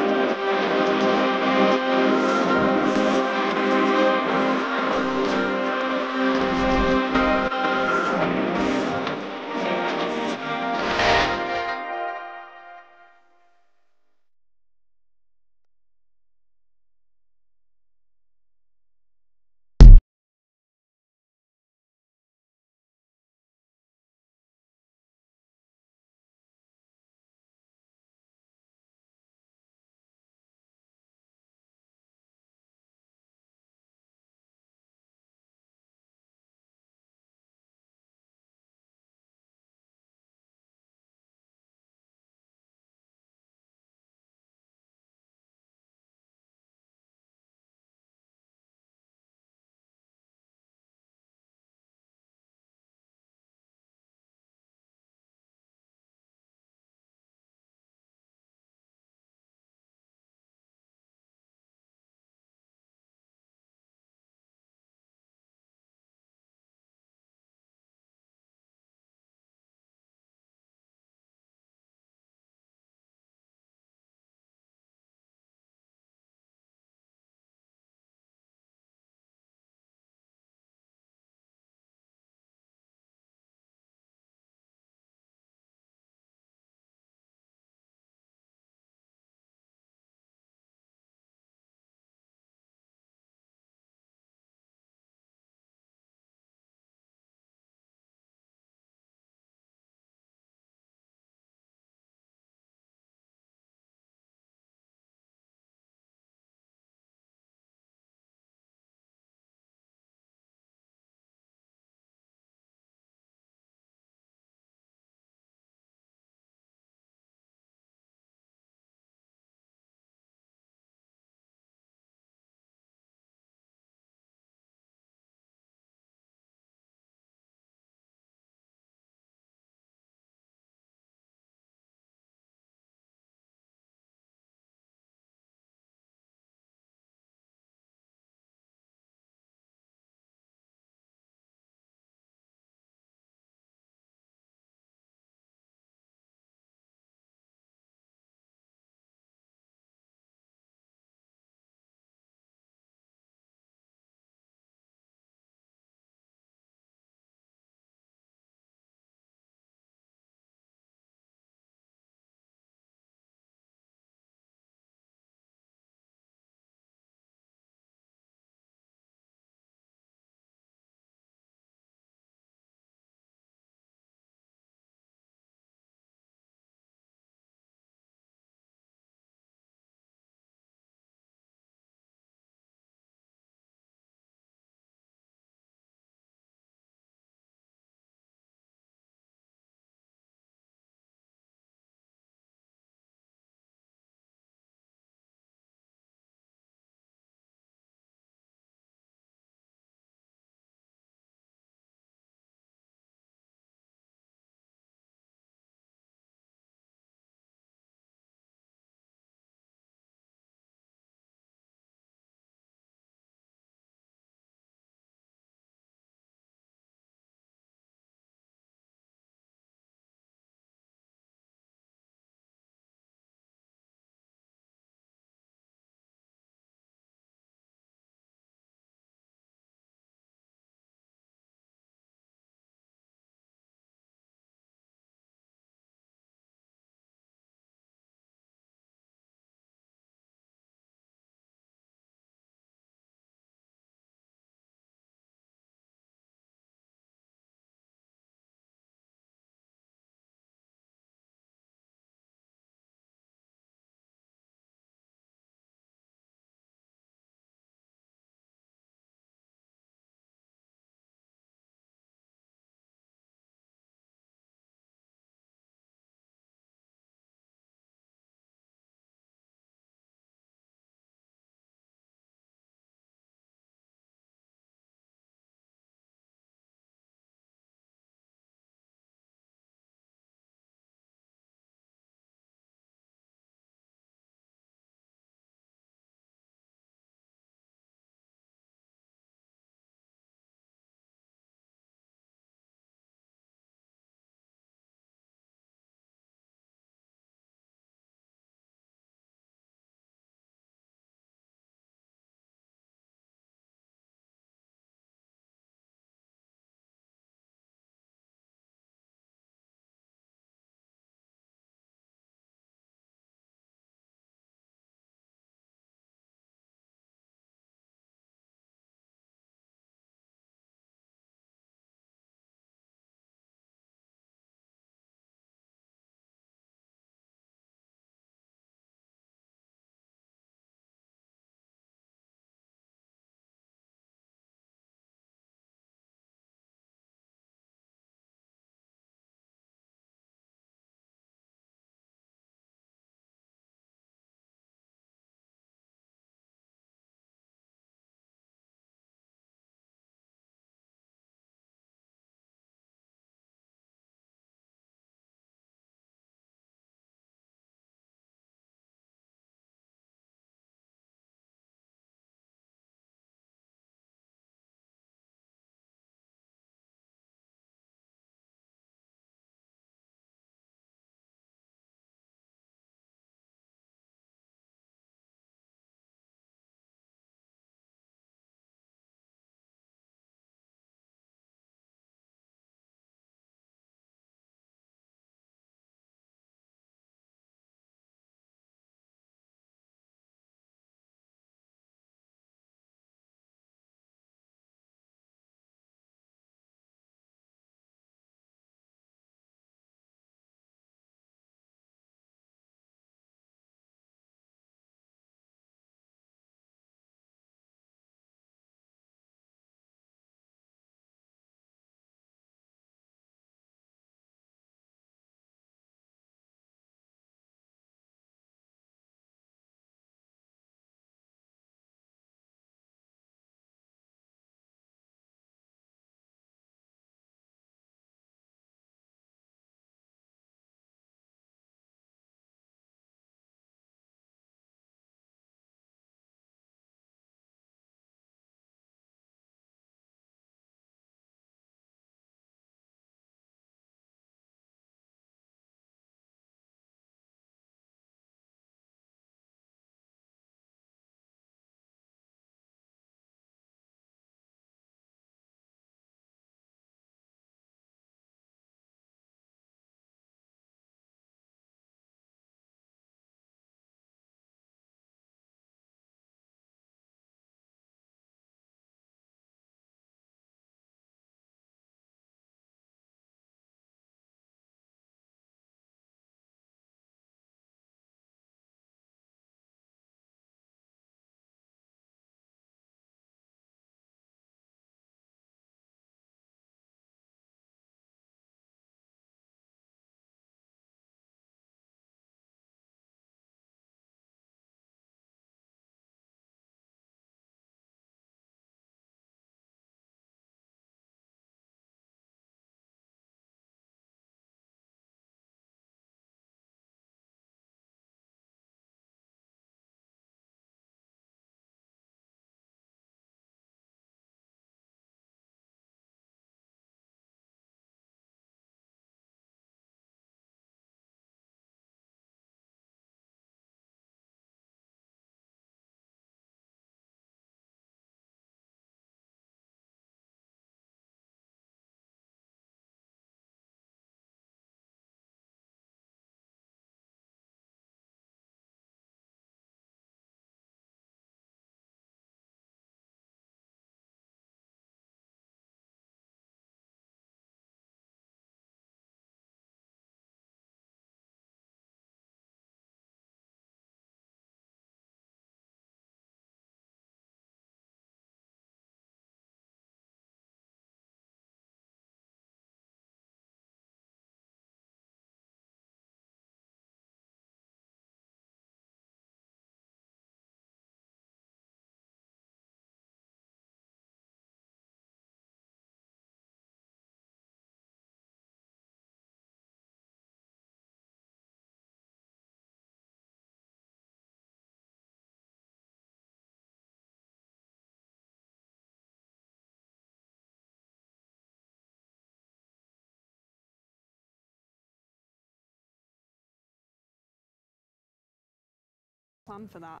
plan for that.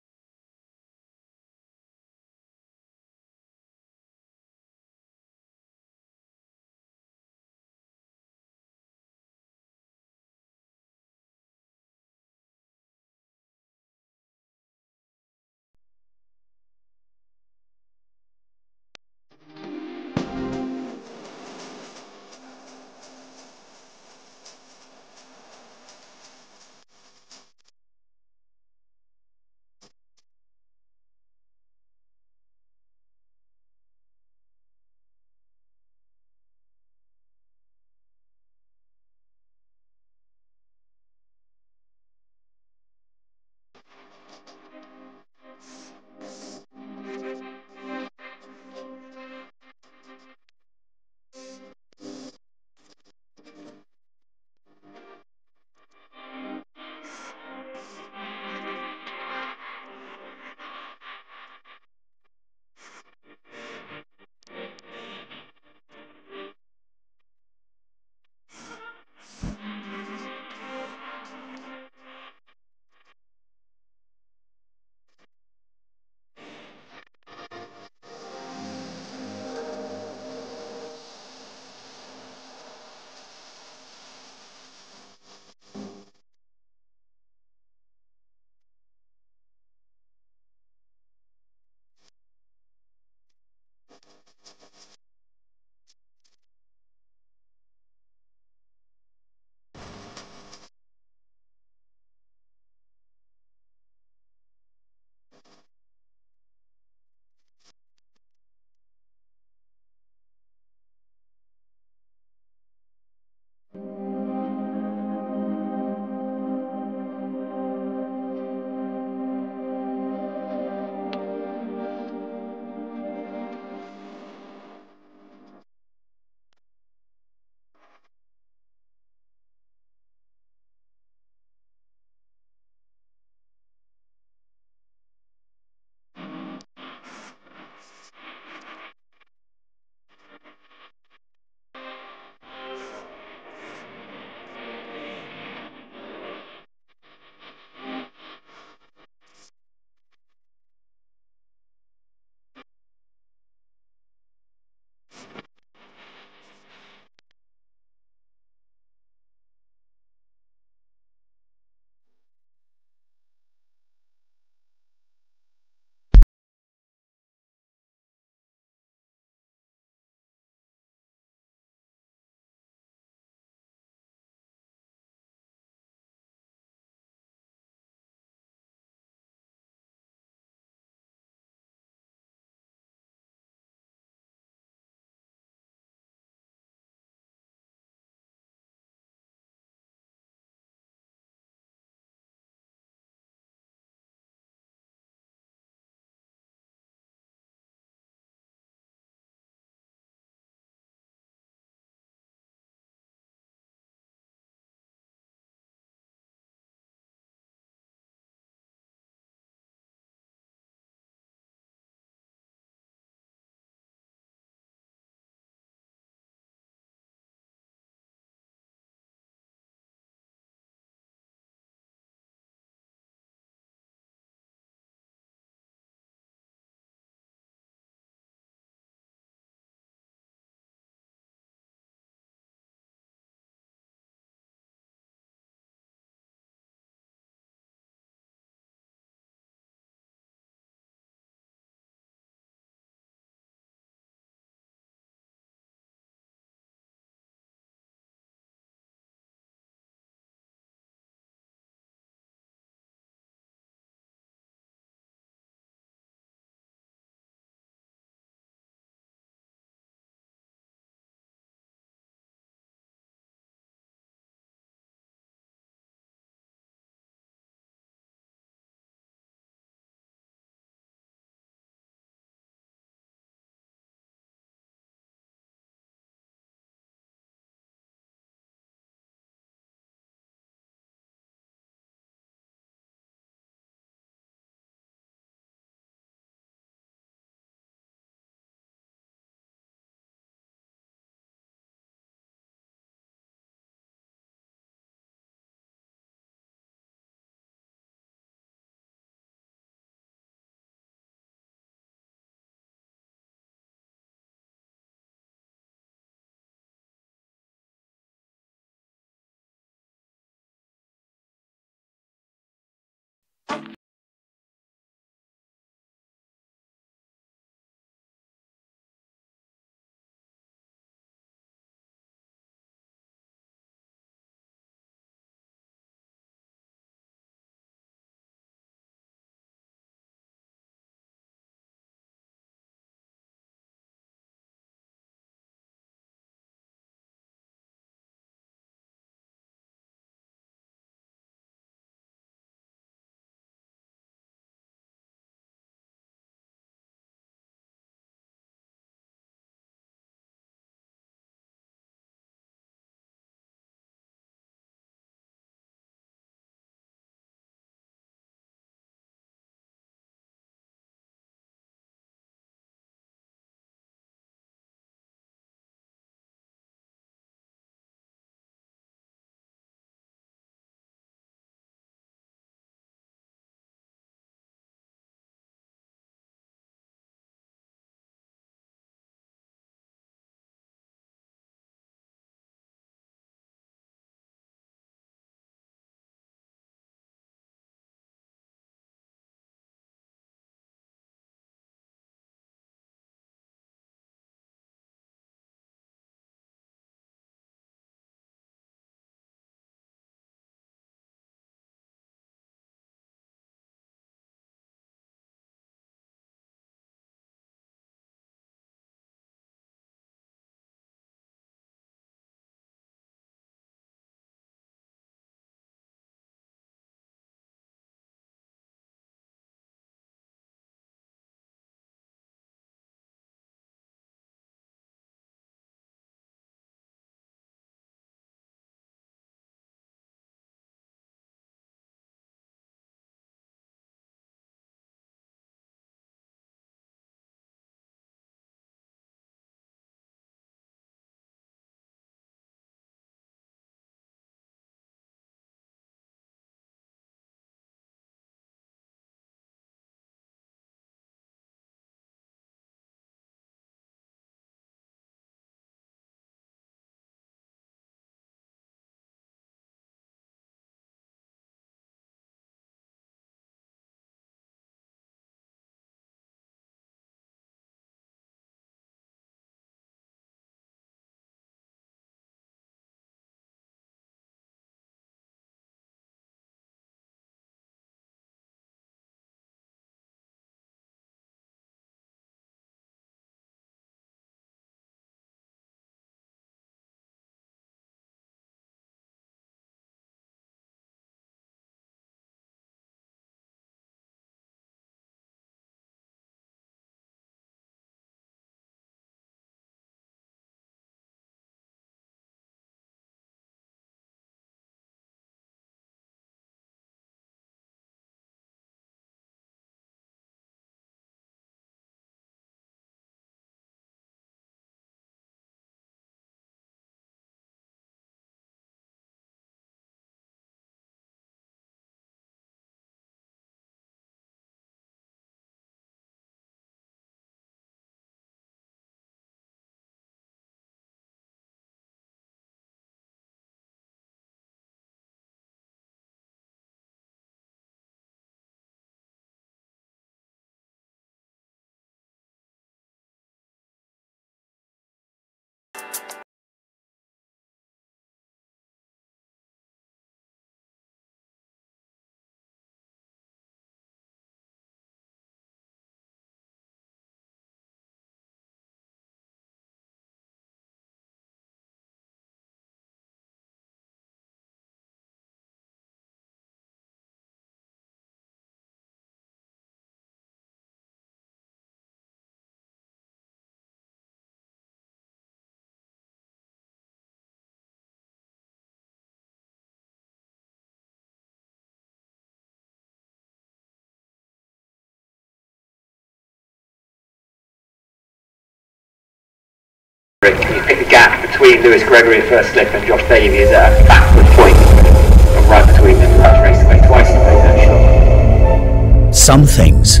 think the gap between Lewis Gregory at first slip and Josh Davey is at a backward point, and right between them, the last race away. Twice he played that shot. Some things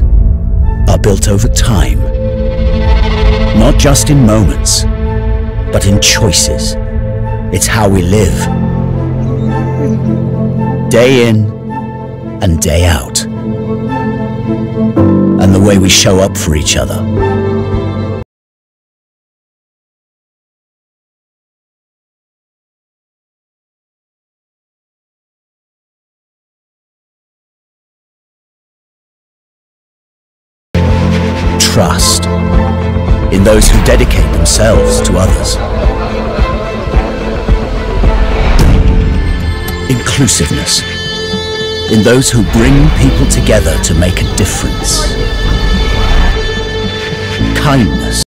are built over time, not just in moments, but in choices. It's how we live, day in and day out, and the way we show up for each other. Trust in those who dedicate themselves to others. Inclusiveness in those who bring people together to make a difference. Kindness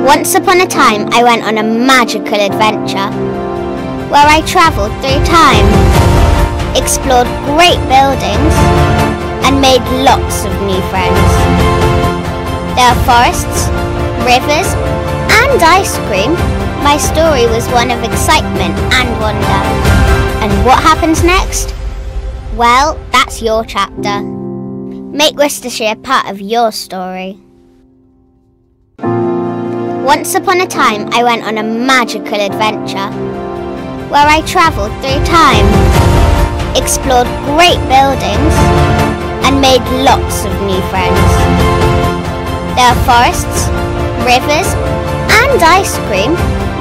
Once upon a time, I went on a magical adventure where I travelled through time, explored great buildings, and made lots of new friends. There are forests, rivers, and ice cream. My story was one of excitement and wonder. And what happens next? Well, that's your chapter. Make Worcestershire part of your story. Once upon a time, I went on a magical adventure where I travelled through time, explored great buildings, and made lots of new friends. There are forests, rivers, and ice cream.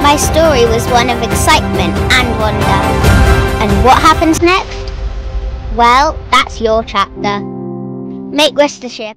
My story was one of excitement and wonder. And what happens next? Well, that's your chapter. Make Worcestershire.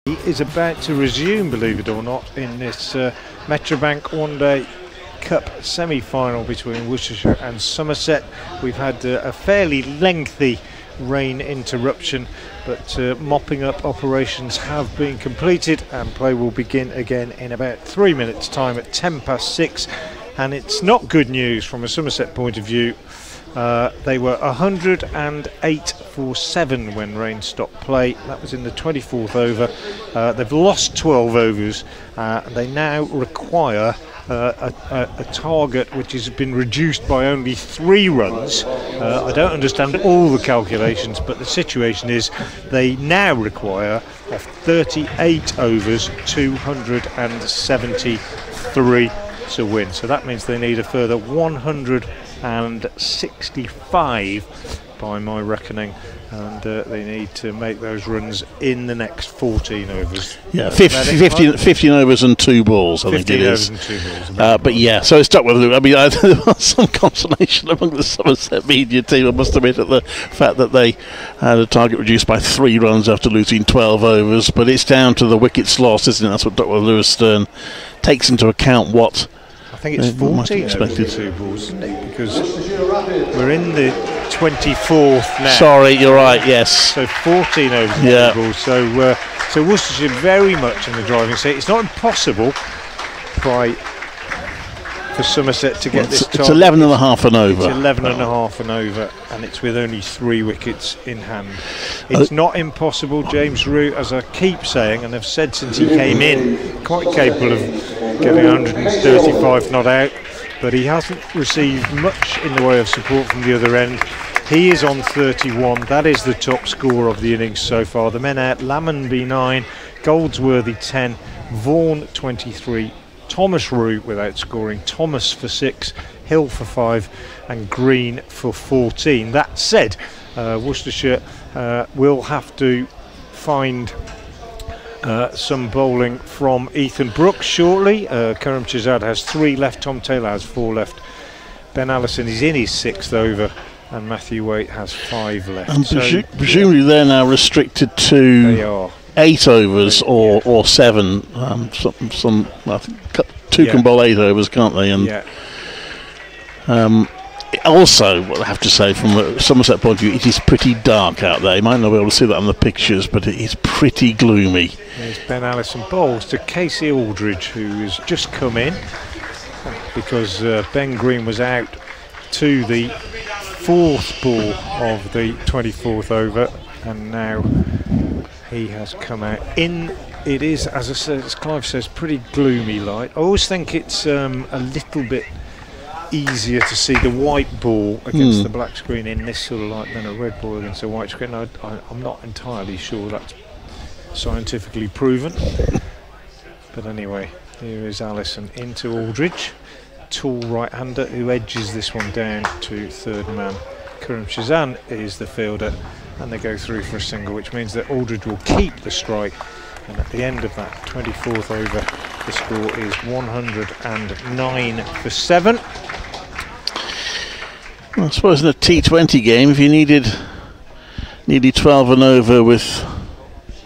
He is about to resume, believe it or not, in this Metrobank one-day Cup semi-final between Worcestershire and Somerset. We've had a fairly lengthy rain interruption, but mopping up operations have been completed and play will begin again in about 3 minutes time at 6:10. And it's not good news from a Somerset point of view. They were 108 for 7 when rain stopped play. That was in the 24th over. They've lost 12 overs. They now require a target which has been reduced by only 3 runs. I don't understand all the calculations, but the situation is they now require 38 overs, 273 to win. So that means they need a further 165 by my reckoning, and they need to make those runs in the next 14 overs. Yeah, 15 overs and 2 balls, I think it is. 15 overs and 2 balls. But yeah, so it's stuck with Lou. I mean, there was some consolation among the Somerset media team, I must admit, at the fact that they had a target reduced by 3 runs after losing 12 overs. But it's down to the wickets lost, isn't it? That's what Dr. Lewis Stern takes into account. What I think it's 14 overs and 2 balls, isn't it? Because we're in the 24th now. Sorry, you're right, yes. So 14 overs and 2 balls. So Worcestershire very much in the driving seat. It's not impossible for Somerset to get this target. It's 11 and a half and over. It's 11 and a half and over, and it's with only 3 wickets in hand. It's not impossible. James Root, as I keep saying, and I've said since he came in, quite capable of getting 135 not out, but he hasn't received much in the way of support from the other end. He is on 31. That is the top score of the innings so far. The men out: Lammonby 9, Goldsworthy 10, Vaughan 23, Thomas Root without scoring, Thomas for 6, Hill for 5 and Green for 14. That said, Worcestershire will have to find some bowling from Ethan Brooks shortly. Karam Shahzad has 3 left, Tom Taylor has 4 left, Ben Allison is in his 6th over and Matthew Waite has 5 left. And presumably they're now restricted to 8 overs or 7. Some I think 2 can bowl 8 overs, can't they? And also, what I have to say, from a Somerset point of view, it is pretty dark out there. You might not be able to see that on the pictures, but it is pretty gloomy. There's Ben Allison bowls to Casey Aldridge, who has just come in because Ben Green was out to the 4th ball of the 24th over, and now he has come out. It is, as I said, as Clive says, pretty gloomy light. I always think it's a little bit easier to see the white ball against the black screen in this sort of light than a red ball against a white screen. I'm not entirely sure that's scientifically proven, but anyway, here is Allison into Aldridge, tall right-hander who edges this one down to 3rd man. Karam Shahzad is the fielder, and they go through for a single, which means that Aldridge will keep the strike, and at the end of that 24th over the score is 109 for 7. Well, I suppose in a T20 game, if you needed 12 and over with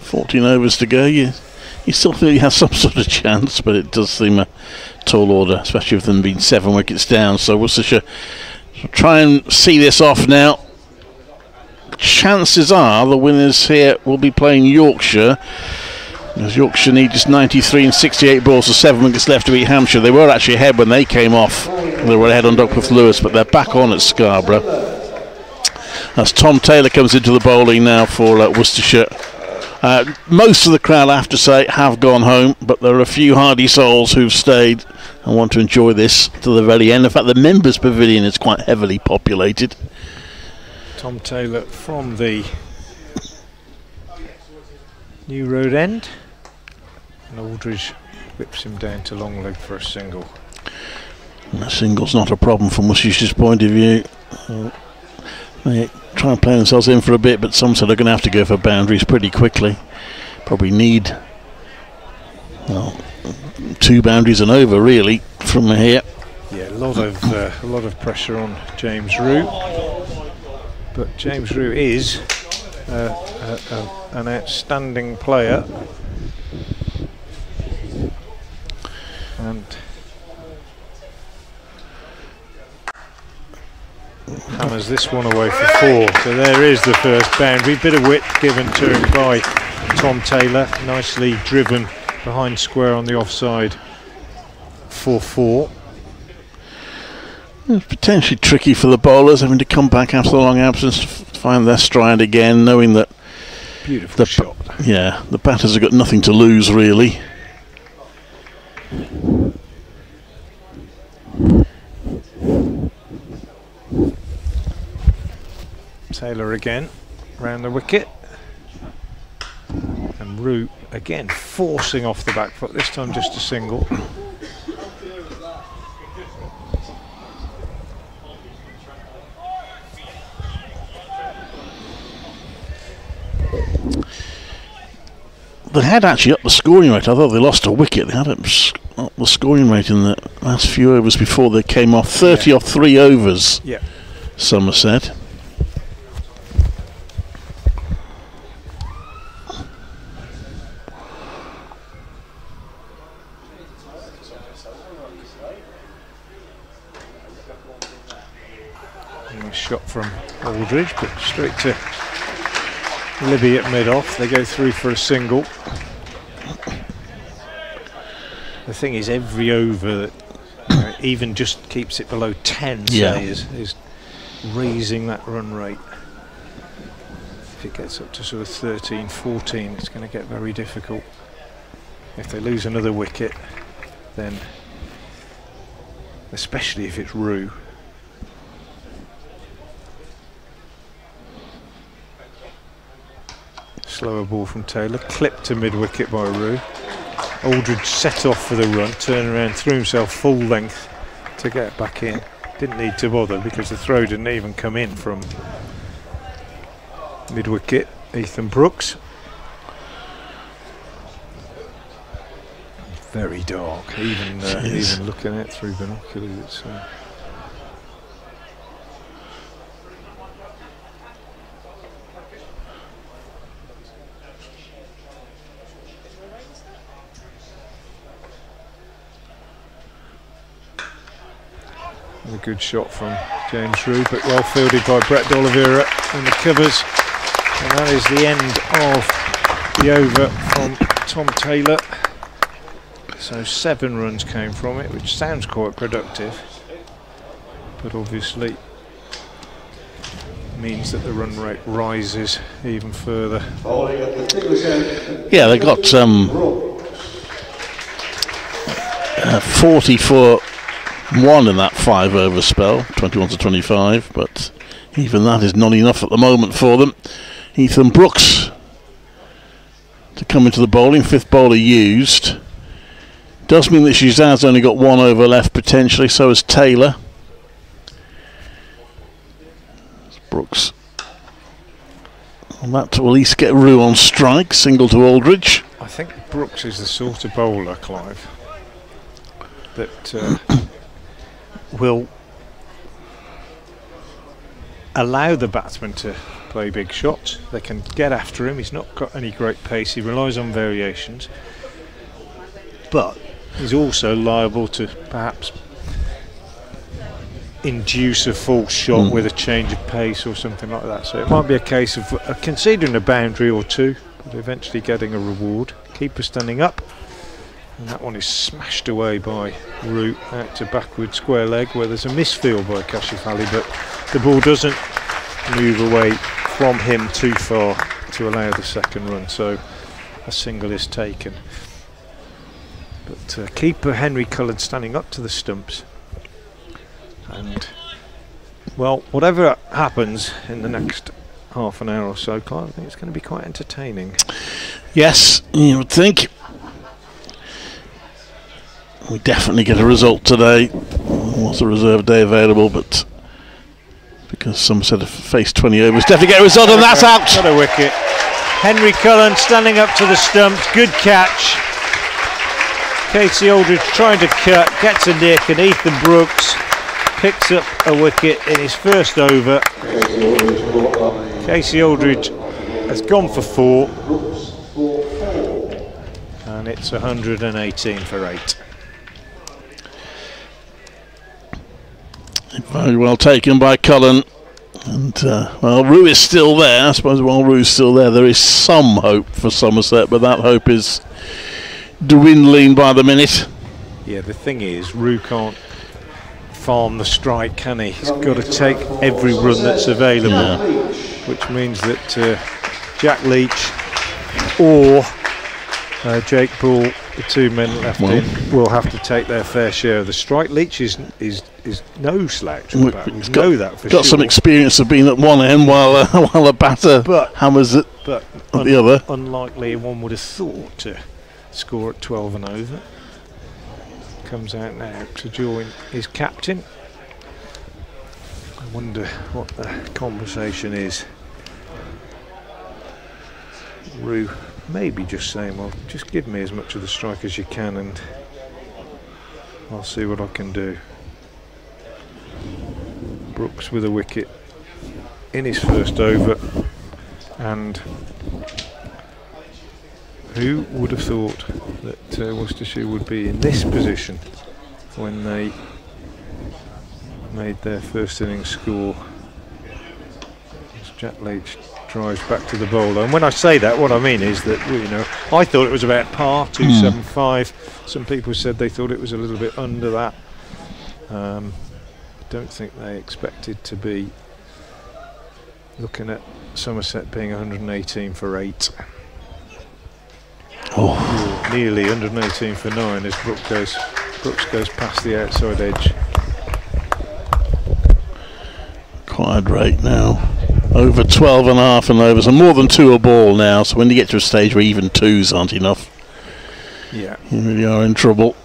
14 overs to go, you still feel you have some sort of chance, but it does seem a tall order, especially with them being 7 wickets down. So Worcestershire try and see this off now. Chances are the winners here will be playing Yorkshire, as Yorkshire need just 93 and 68 balls, so 7 wickets left to beat Hampshire. They were actually ahead when they came off. They were ahead on Duckworth Lewis, but they're back on at Scarborough. As Tom Taylor comes into the bowling now for Worcestershire. Most of the crowd, I have to say, have gone home, but there are a few hardy souls who've stayed and want to enjoy this to the very end. In fact, the members' pavilion is quite heavily populated. Tom Taylor from the New Road end, and Aldridge whips him down to long leg for a single. And a single's not a problem from Worcestershire's point of view. They try and play themselves in for a bit, but Somerset are going to have to go for boundaries pretty quickly. Probably need 2 boundaries and over really from here. Yeah, a lot of pressure on James Root, but James Root is an outstanding player, and hammers this one away for 4. So there is the first boundary. Bit of width given to him by Tom Taylor, nicely driven behind square on the offside for 4. It's potentially tricky for the bowlers, having to come back after the long absence to find their stride again, knowing that beautiful shot. Yeah, the batters have got nothing to lose really. Taylor again round the wicket, and Root again forcing off the back foot, this time just a single. They had actually upped the scoring rate. I thought they lost a wicket. They had upped the scoring rate in the last few overs before they came off. 30 off 3 overs. Yeah. Somerset. Nice shot from Aldridge, but straight to Libby at mid-off. They go through for a single. The thing is, every over that even just keeps it below 10, say, is raising that run rate. If it gets up to sort of 13, 14, it's going to get very difficult. If they lose another wicket, then, especially if it's Rue, Slower ball from Taylor, clipped to mid-wicket by Rue. Aldridge set off for the run, turned around, threw himself full length to get back in. Didn't need to bother because the throw didn't even come in from mid-wicket. Ethan Brooks. Very dark, even looking at it through binoculars. It's a good shot from James Rue, but well fielded by Brett D'Oliveira in the covers, and that is the end of the over from Tom Taylor. So 7 runs came from it, which sounds quite productive, but obviously means that the run rate rises even further. Yeah, they got 40 for 1 in that 5 over spell, 21 to 25, but even that is not enough at the moment for them. Ethan Brooks to come into the bowling, 5th bowler used. Does mean that Shizad's only got 1 over left potentially, so has Taylor. Brooks. And that will at least get Rue on strike, single to Aldridge. I think Brooks is the sort of bowler, Clive, that will allow the batsman to play big shots. They can get after him. He's not got any great pace. He relies on variations, but he's also liable to perhaps induce a false shot with a change of pace or something like that. So it might be a case of conceding a boundary or 2, but eventually getting a reward. Keeper standing up, and that one is smashed away by Rue out to backward square leg, where there's a misfield by Kashif Ali, but the ball doesn't move away from him too far to allow the second run, so a single is taken. But keeper Henry Cullen standing up to the stumps, and well, whatever happens in the next half an hour or so, Clive, I think it's going to be quite entertaining. Yes, you would think. We definitely get a result today. Was a reserve day available, but because Somerset have faced 20 overs, definitely get a result, and that's out. Got a wicket. Henry Cullen standing up to the stumps, good catch. Casey Aldridge trying to cut, gets a nick, and Ethan Brooks picks up a wicket in his first over. Casey Aldridge has gone for 4, and it's 118 for 8. Very well taken by Cullen, and well, Rue is still there. I suppose while Rue's still there is some hope for Somerset, but that hope is dwindling by the minute. Yeah, the thing is, Rue can't farm the strike, can he? He's got to take every run that's available, which means that Jack Leach or Jake Bull, the 2 men left in, will have to take their fair share of the strike. Leach is no slouch. We know that for sure. Got some experience of being at one end while a batter hammers it at the other. Unlikely one would have thought to score at 12 and over. Comes out now to join his captain. I wonder what the conversation is. Rue maybe just saying, well, just give me as much of the strike as you can and I'll see what I can do. Brooks with a wicket in his first over, and who would have thought that Worcestershire would be in this position when they made their first innings score? As Jack Leach drives back to the bowler, and when I say that, what I mean is that, you know, I thought it was about par, 275. Some people said they thought it was a little bit under that. I don't think they expected to be looking at Somerset being 118 for 8. Oh, nearly 118 for 9 as Brooks goes past the outside edge. Quite rate now. Over 12 and a half and over, so more than 2 a ball now. So when you get to a stage where even 2s aren't enough, yeah, you really are in trouble.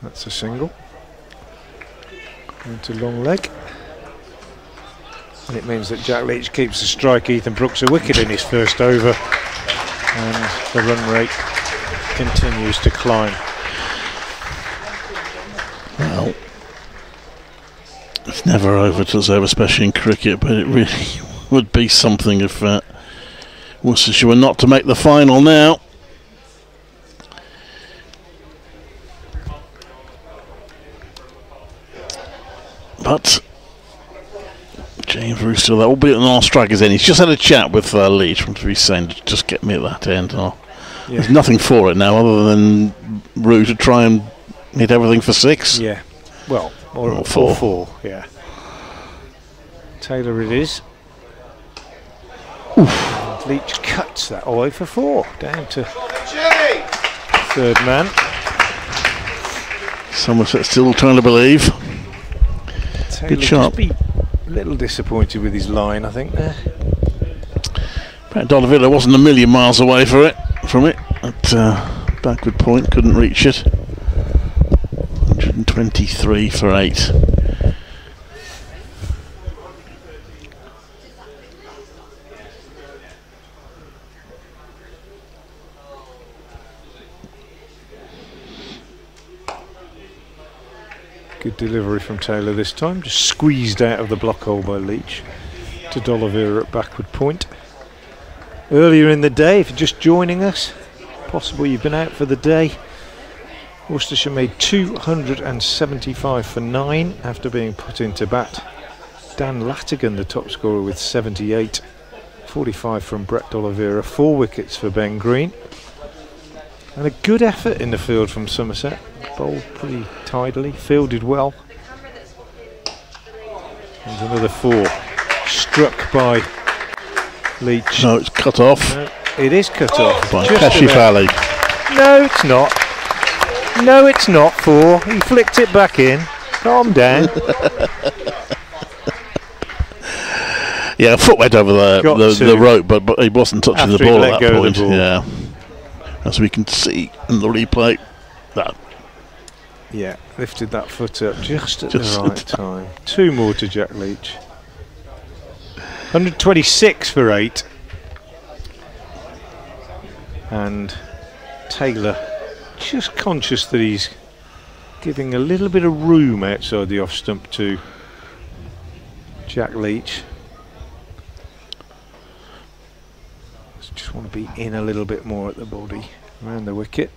That's a single. Into long leg. And it means that Jack Leach keeps the strike. Ethan Brooks a wicket in his first over. And the run rate continues to climb. Well, it's never over till it's over, especially in cricket, but it really would be something if Worcestershire were not to make the final now. But James Rooster, that will be an all-strikers end. He's just had a chat with Leach. What he's saying, just get me at that end. Yeah. There's nothing for it now other than Roo to try and hit everything for 6. Yeah, well, or 4. Yeah. Taylor it is. Leach cuts that away for 4. Down to third man. Somerset still trying to believe. Taylor good shot. Be a little disappointed with his line, I think, there. Brett Dolavilla wasn't a million miles away from it at backward point, couldn't reach it. 123 for 8. Good delivery from Taylor this time, just squeezed out of the block hole by Leach to Dolavira at backward point. Earlier in the day, if you're just joining us, possible you've been out for the day, Worcestershire made 275 for 9 after being put into bat. Dan Latigan, the top scorer, with 78. 45 from Brett Dolavira, 4 wickets for Ben Green. And a good effort in the field from Somerset. Bowled pretty tidily, fielded well. There's another 4. Struck by Leach. No, it's cut off. No, it is cut off. By Kashif Ali. No, it's not. No, it's not 4. He flicked it back in. Calm down. Yeah, a foot went over the rope, but he wasn't touching the ball at that point. Yeah, as we can see in the replay. That. Yeah, lifted that foot up just at the right time. 2 more to Jack Leach. 126 for 8. And Taylor just conscious that he's giving a little bit of room outside the off stump to Jack Leach. Just want to be in a little bit more at the body. Around the wicket.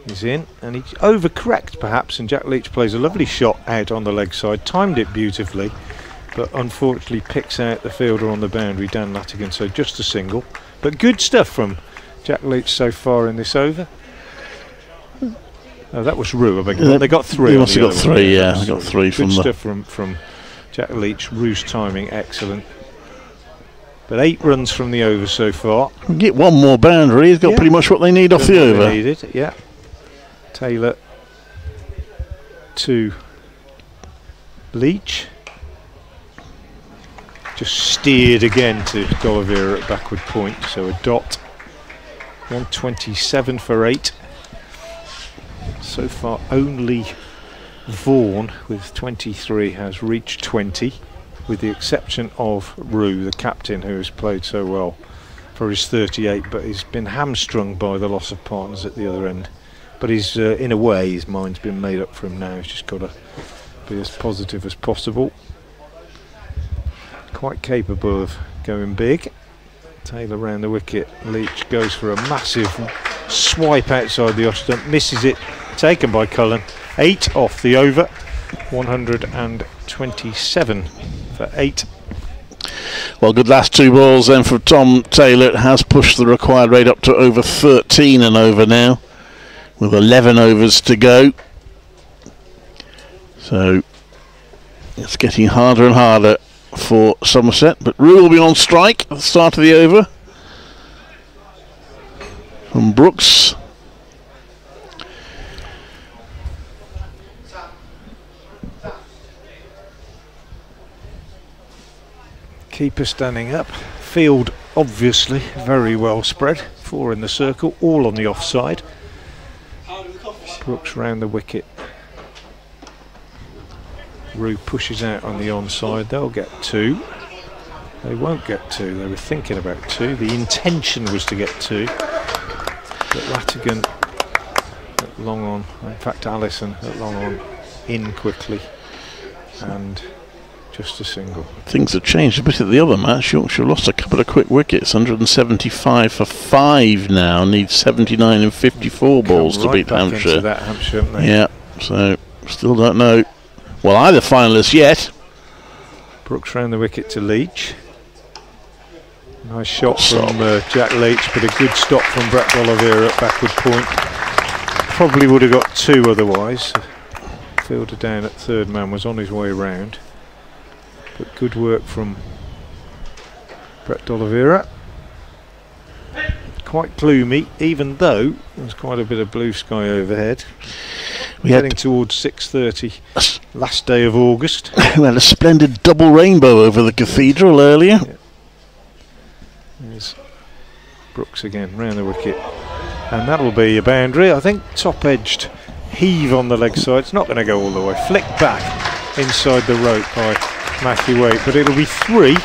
He's in, and he overcorrects perhaps, and Jack Leach plays a lovely shot out on the leg side, timed it beautifully, but unfortunately picks out the fielder on the boundary, Dan Latigan, so just a single. But good stuff from Jack Leach so far in this over. Oh, that was Roo, I beg your pardon. They got 3. They must have got 3, yeah. They got 3 from good stuff from Jack Leach. Roo's timing excellent. But 8 runs from the over so far. Get 1 more boundary. He's got pretty much what they need off the over. Needed, yeah. Taylor to Leach. Just steered again to Dolavira at backward point, so a dot. 127 for 8. So far only Vaughan with 23 has reached 20, with the exception of Roo, the captain, who has played so well for his 38, but he's been hamstrung by the loss of partners at the other end. But he's, in a way, his mind's been made up for him now. He's just got to be as positive as possible. Quite capable of going big. Taylor round the wicket. Leach goes for a massive swipe outside the off stump. Misses it. Taken by Cullen. 8 off the over. 127 for 8. Well, good last 2 balls then for Tom Taylor. It has pushed the required rate up to over 13 and over now, with 11 overs to go. So it's getting harder and harder for Somerset, but Roo will be on strike at the start of the over from Brooks. Keeper standing up. Field obviously very well spread. 4 in the circle, all on the offside. Brooks round the wicket. Rue pushes out on the onside. They'll get 2. They won't get 2. They were thinking about 2. The intention was to get 2. But Latigan at long on, in fact Allison at long on, in quickly, and just a single. Things have changed a bit at the other match. Yorkshire lost a couple of quick wickets, 175 for 5 now, needs 79 and 54 balls to beat Hampshire. Into that Hampshire, haven't they? Yeah, so still don't know. Well, either finalists yet. Brooks round the wicket to Leach. Nice shot from Jack Leach, but a good stop from Brett Oliveira at backward point. Probably would have got 2 otherwise. Fielder down at third man was on his way round. But good work from Brett Oliveira. Quite gloomy, even though there's quite a bit of blue sky overhead. We're getting towards 6:30, last day of August. We had a splendid double rainbow over the cathedral earlier. Yeah. There's Brooks again, round the wicket. And that'll be a boundary. I think top-edged heave on the leg side. It's not going to go all the way. Flick back inside the rope by Matthew Waite, but it'll be 3.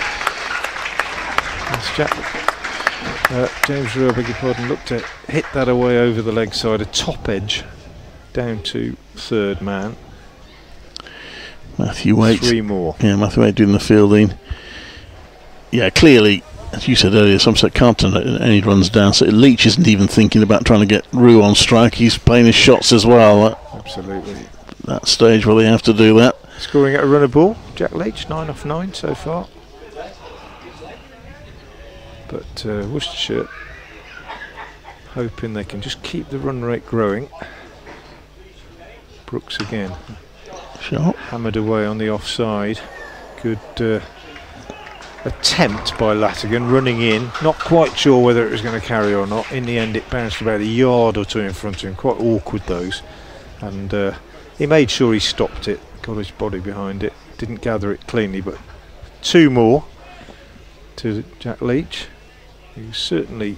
James Rue, I beg your pardon, looked to hit that away over the leg side, a top edge down to third man. Matthew Waite. 3 more. Yeah, Matthew Waite doing the fielding. Yeah, clearly, as you said earlier, Somerset can't turn any runs down, so Leach isn't even thinking about trying to get Rue on strike. He's playing his shots as well. Absolutely. That stage where they have to do that. Scoring at a runner ball, Jack Leach, 9 off 9 so far. But Worcestershire hoping they can just keep the run rate growing. Brooks again. Shot. Hammered away on the offside. Good attempt by Latigan, running in. Not quite sure whether it was going to carry or not. In the end it bounced about a yard or 2 in front of him. Quite awkward those. And he made sure he stopped it. Got his body behind it. Didn't gather it cleanly, but 2 more to Jack Leach, who's certainly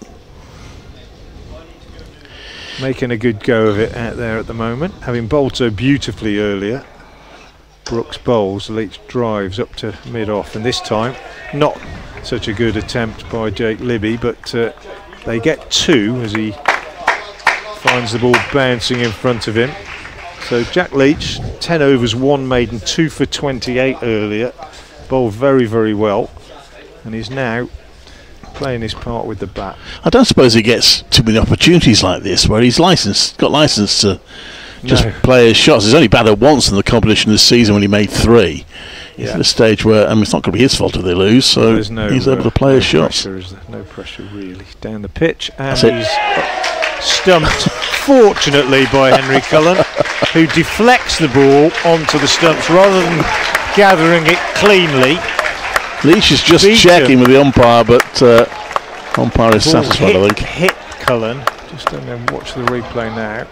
making a good go of it out there at the moment, having bowled so beautifully earlier. Brooks bowls, Leach drives up to mid-off, and this time not such a good attempt by Jake Libby, but they get 2 as he finds the ball bouncing in front of him. So Jack Leach, 10 overs, 1 maiden, 2 for 28 earlier, bowled very, very well, and he's now playing his part with the bat. I don't suppose he gets too many opportunities like this where he's got licence to just play his shots. He's only batted once in the competition this season when he made 3. He's at a stage where, I mean, it's not going to be his fault if they lose, so he's able to play his shots. No pressure really down the pitch, and he's stumped fortunately by Henry Cullen, who deflects the ball onto the stumps rather than gathering it cleanly. Leach is just checking with the umpire, but umpire is satisfied, I think. Hit Cullen. Just watch the replay now.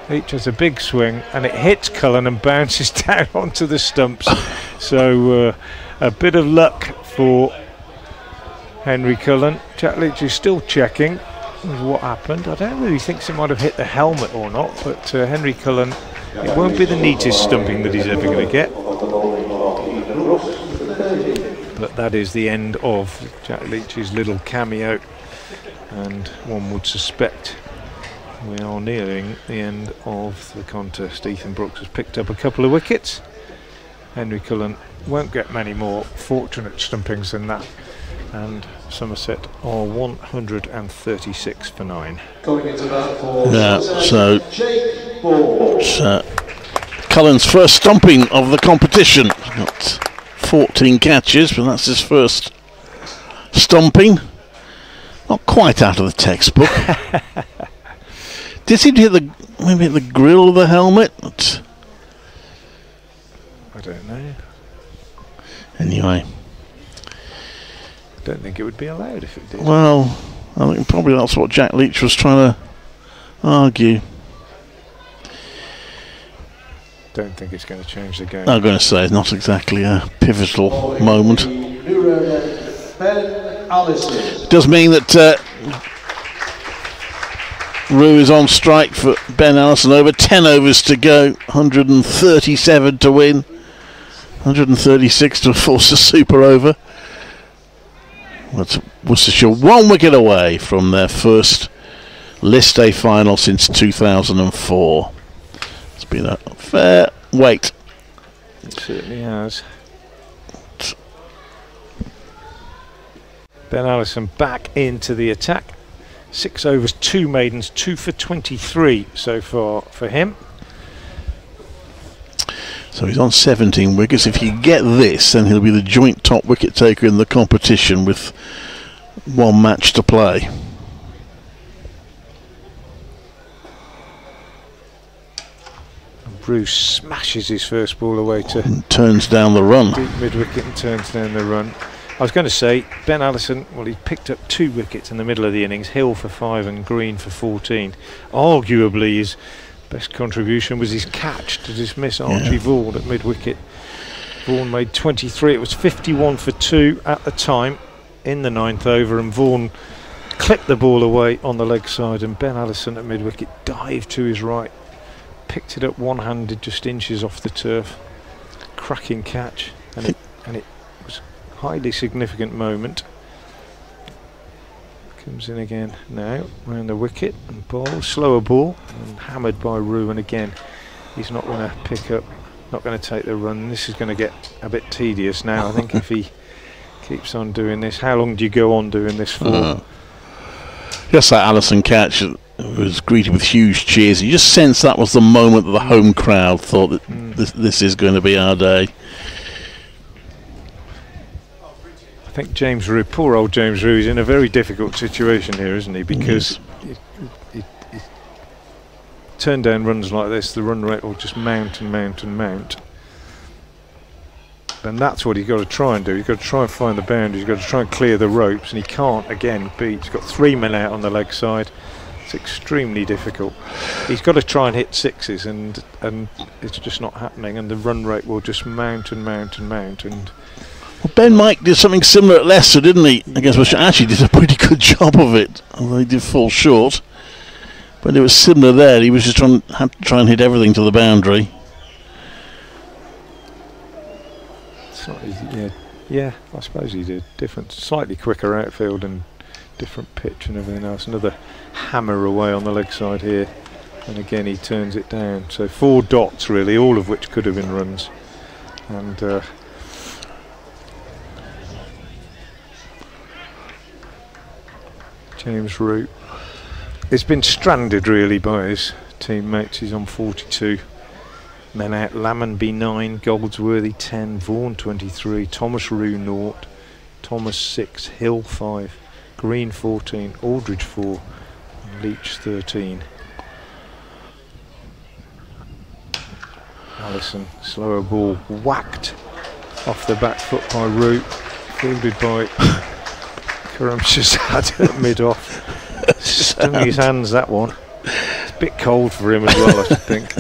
Leach has a big swing, and it hits Cullen and bounces down onto the stumps. So a bit of luck for Henry Cullen. Jack Leach is still checking what happened. I don't really think he might have hit the helmet or not, but Henry Cullen, it won't be the neatest stumping that he's ever going to get. But that is the end of Jack Leach's little cameo, and one would suspect we are nearing the end of the contest. Ethan Brooks has picked up a couple of wickets. Henry Cullen won't get many more fortunate stumpings than that, and Somerset are 136 for 9. Yeah, so Cullen's first stumping of the competition. Got 14 catches, but that's his first stumping. Not quite out of the textbook. Did he hit maybe hit the grill of the helmet? But I don't know. Anyway, I don't think it would be allowed if it did. Well, I think probably that's what Jack Leach was trying to argue. Don't think it's going to change the game. I'm going to say it's not exactly a pivotal moment. new rower Ben Allison. Does mean that Rue is on strike for Ben Allison. Over 10 overs to go, 137 to win, 136 to force a super over. That's Worcestershire 1 wicket away from their first List A final since 2004. It's been a fair wait. It certainly has. Ben Allison back into the attack. 6 overs, 2 maidens, 2 for 23 so far for him. So he's on 17 wickets. If he get this, then he'll be the joint top wicket taker in the competition with 1 match to play. And Bruce smashes his first ball away to and turns down the run. Deep mid wicket and turns down the run. I was going to say Ben Allison, well, he picked up 2 wickets in the middle of the innings, Hill for 5 and Green for 14. Arguably his best contribution was his catch to dismiss Archie Vaughan at mid-wicket. Vaughan made 23. It was 51 for 2 at the time in the 9th over, and Vaughan clipped the ball away on the leg side, and Ben Allison at mid-wicket dived to his right, picked it up one-handed just inches off the turf. Cracking catch, and it was a highly significant moment. Comes in again now, round the wicket and ball, slower ball, and hammered by Rue, and again he's not going to pick up, not going to take the run. This is going to get a bit tedious now, I think, if he keeps on doing this. How long do you go on doing this for? Just that Allison catch was greeted with huge cheers. You just sense that was the moment that the home crowd thought that this is going to be our day. I think James Rue, poor old James Rue, is in a very difficult situation here, isn't he? Because he turn down runs like this, the run rate will just mount and mount and mount. And that's what he's got to try and do. He's got to try and find the boundaries, he's got to try and clear the ropes, and he can't again beat. He's got 3 men out on the leg side. It's extremely difficult. He's got to try and hit 6s, and it's just not happening, and the run rate will just mount and mount and mount. And well, Ben Mike did something similar at Leicester, didn't he? Against Worcestershire. Actually did a pretty good job of it, although he did fall short. But it was similar there. He was just had to try and hit everything to the boundary. Yeah, I suppose he did. Different, slightly quicker outfield and different pitch and everything else. Another hammer away on the leg side here, and again he turns it down. So 4 dots really, all of which could have been runs. And James Rue has been stranded really by his teammates. He's on 42 men out. Lammonby 9, Goldsworthy 10, Vaughan 23, Thomas Rue 0, Thomas 6, Hill 5, Green 14, Aldridge 4, and Leach 13. Allison, slower ball, whacked off the back foot by Rue, fielded by Karam Shazad at mid-off. Stung his hands, that one. It's a bit cold for him as well, I think.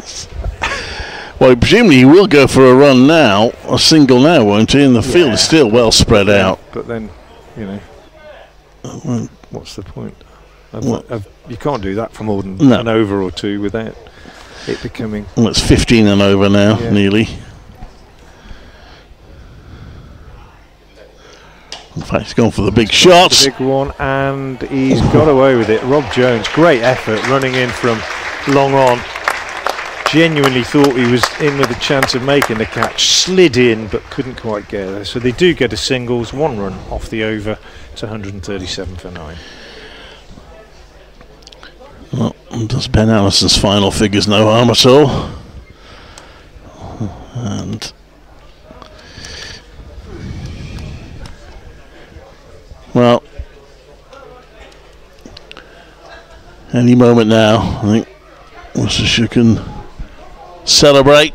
Well, presumably he will go for a run now, a single now, won't he? And the field is still well spread out. But then, you know, what's the point? You can't do that for more than an over or 2 without it becoming... Well, it's 15 and over now, nearly. In fact, he's gone for the big shot. The big one, and he's got away with it. Rob Jones, great effort, running in from long on. Genuinely thought he was in with a chance of making the catch. Slid in, but couldn't quite get there. So they do get a singles, 1 run off the over to 137 for 9. Well, does Ben Allison's final figures no harm at all? And well, any moment now, I think Worcestershire can celebrate.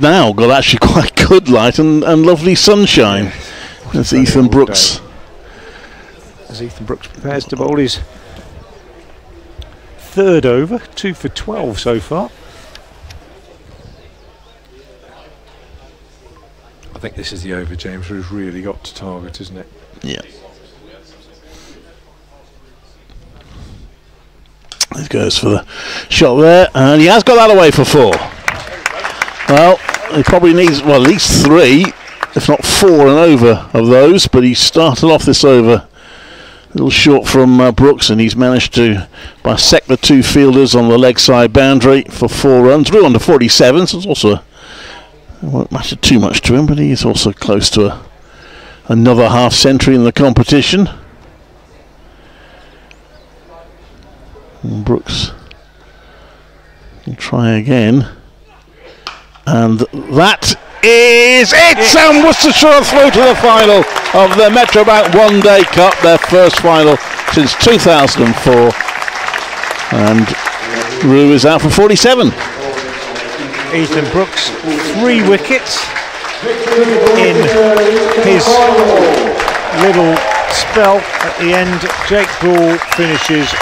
Now got actually quite good light and lovely sunshine. That's Ethan Brooks. As Ethan Brooks prepares to bowl his 3rd over, 2 for 12 so far. I think this is the over James Rew's really got to target, isn't it? Yeah. He goes for the shot there, and he has got that away for 4. Well, he probably needs, well, at least 3, if not 4 and over of those, but he started off this over a little short from Brooks, and he's managed to bisect the 2 fielders on the leg side boundary for 4 runs. Drew on to 47, so it's also, it won't matter too much to him, but he's also close to another half century in the competition. And Brooks will try again, and that is it, and Worcestershire through to the final of the Metrobank One Day Cup, their first final since 2004, and Rew is out for 47. Ethan Brooks, 3 wickets in his little spell at the end. Jake Ball finishes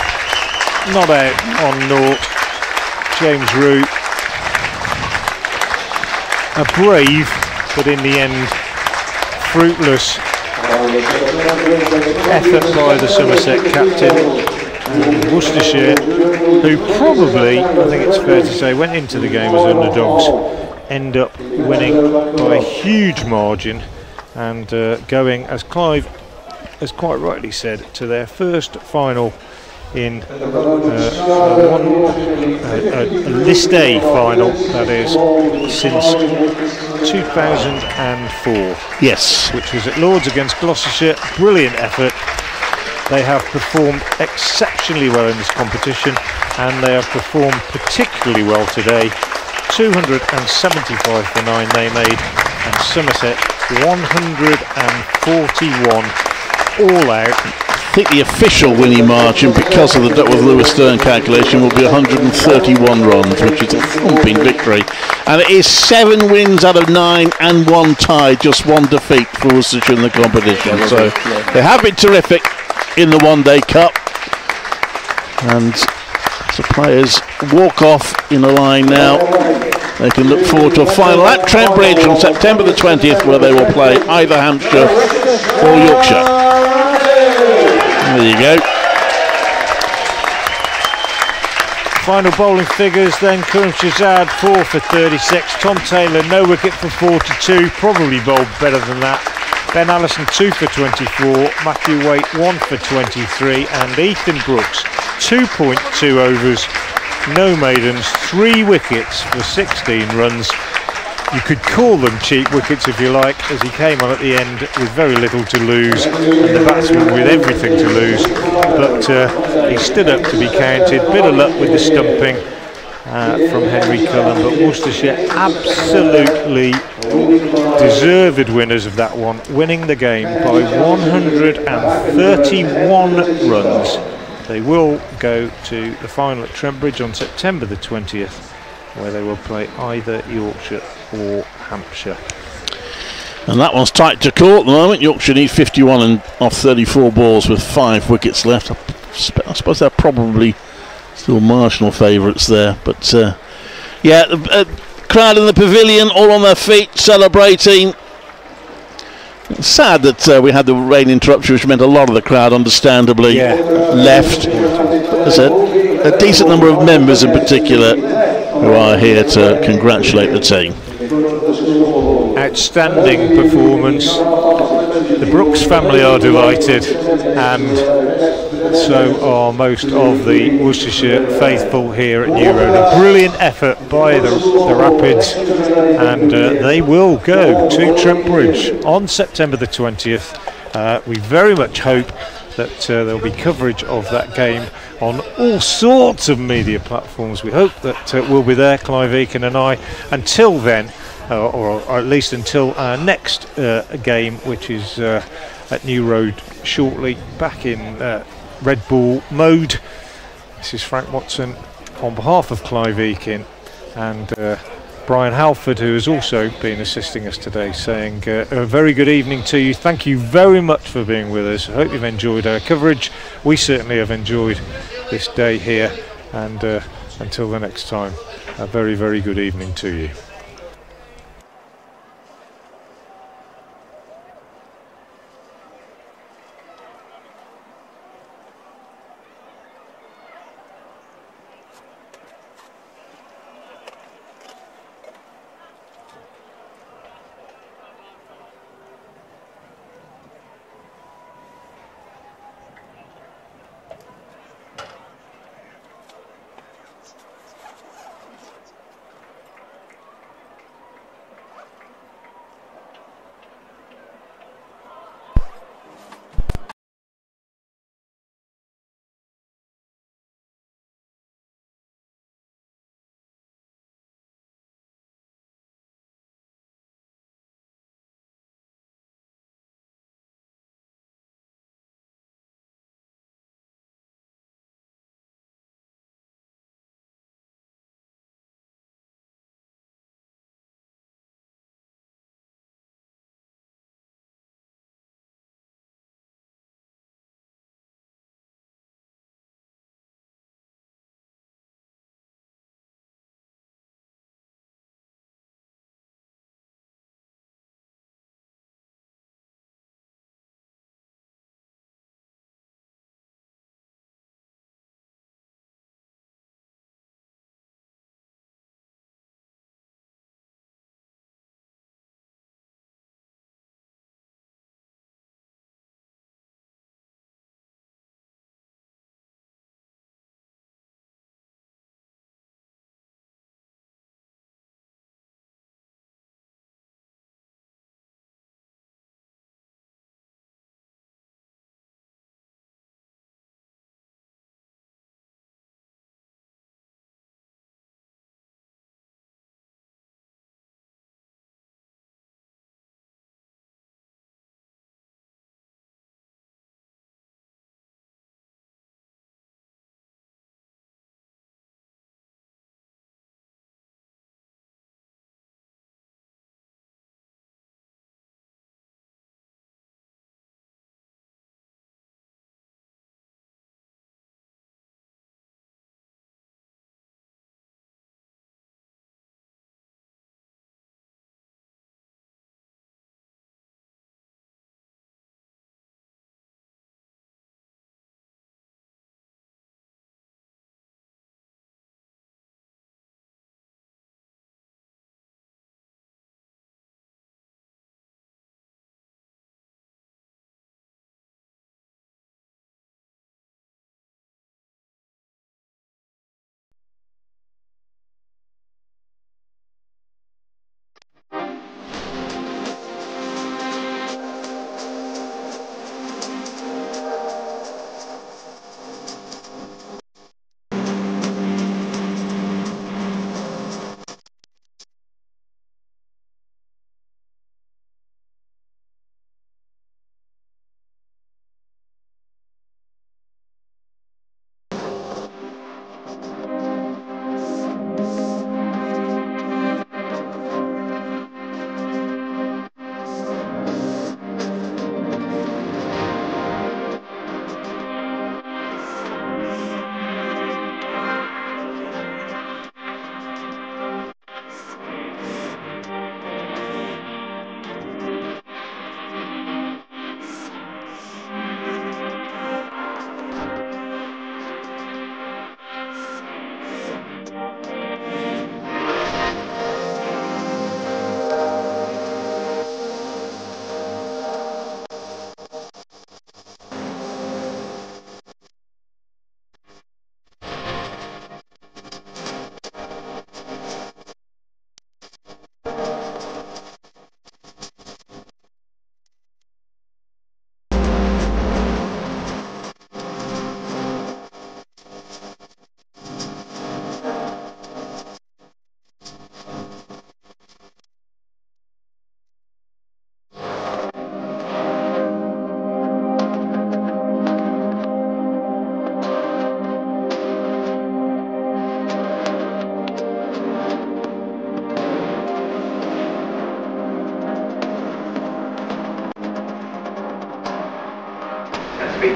not out on naught. James Rew, a brave, but in the end fruitless effort by the Somerset captain. Worcestershire, who probably, I think it's fair to say, went into the game as underdogs, end up winning by a huge margin and going, as Clive has quite rightly said, to their first final in a List A final, that is, since 2004. Yes. Which was at Lords against Gloucestershire. Brilliant effort. They have performed exceptionally well in this competition, and they have performed particularly well today. 275 for 9 they made, and Somerset 141 all out. I think the official winning margin, because of the Duckworth Lewis Stern calculation, will be 131 runs, which is a thumping victory. And it is 7 wins out of 9 and 1 tie, just 1 defeat for Worcestershire in the competition. So they have been terrific in the One Day Cup. And the players walk off in a line now. They can look forward to a final at Trent Bridge on September the 20th, where they will play either Hampshire or Yorkshire. There you go. Final bowling figures then: Karim Shazad 4 for 36, Tom Taylor no wicket for 42, probably bowled better than that. Ben Allison 2 for 24, Matthew Waite 1 for 23, and Ethan Brooks 2.2 overs, no maidens, 3 wickets for 16 runs. You could call them cheap wickets if you like, as he came on at the end with very little to lose and the batsman with everything to lose, but he stood up to be counted. Bit of luck with the stumping from Henry Cullen, but Worcestershire absolutely deserved winners of that one, winning the game by 131 runs. They will go to the final at Trent Bridge on September the 20th, where they will play either Yorkshire or Hampshire. And that one's tight to call at the moment. Yorkshire need 51 and off 34 balls with 5 wickets left. I suppose they're probably still marginal favourites there, but yeah, the crowd in the pavilion all on their feet celebrating. It's sad that we had the rain interruption, which meant a lot of the crowd understandably left. There's a decent number of members in particular who are here to congratulate the team. Outstanding performance. The Brooks family are delighted, and so are most of the Worcestershire faithful here at New Road. A brilliant effort by the Rapids, and they will go to Trent Bridge on September the 20th. We very much hope that there'll be coverage of that game on all sorts of media platforms. We hope that we'll be there, Clive Eakin and I, until then, or at least until our next game, which is at New Road shortly, back in Red Bull mode. This is Frank Watson on behalf of Clive Eakin and Brian Halford, who has also been assisting us today, saying a very good evening to you. Thank you very much for being with us. I hope you've enjoyed our coverage. We certainly have enjoyed this day here, and until the next time, a very, very good evening to you.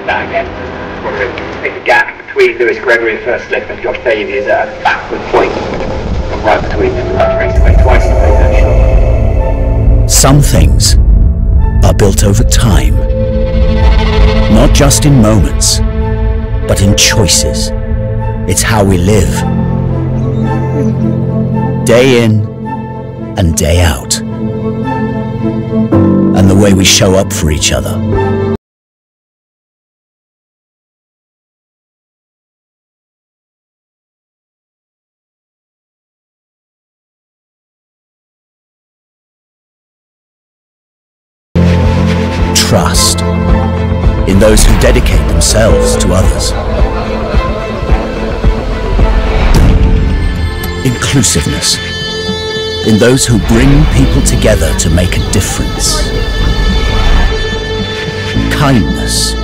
that again. Roderick, I think the gap between Lewis Gregory at first slip and Josh Davey is at a backward point. And right between them, and that's raced away twice he played that shot. Some things are built over time, not just in moments, but in choices. It's how we live, day in and day out, and the way we show up for each other. Trust in those who dedicate themselves to others. Inclusiveness in those who bring people together to make a difference. Kindness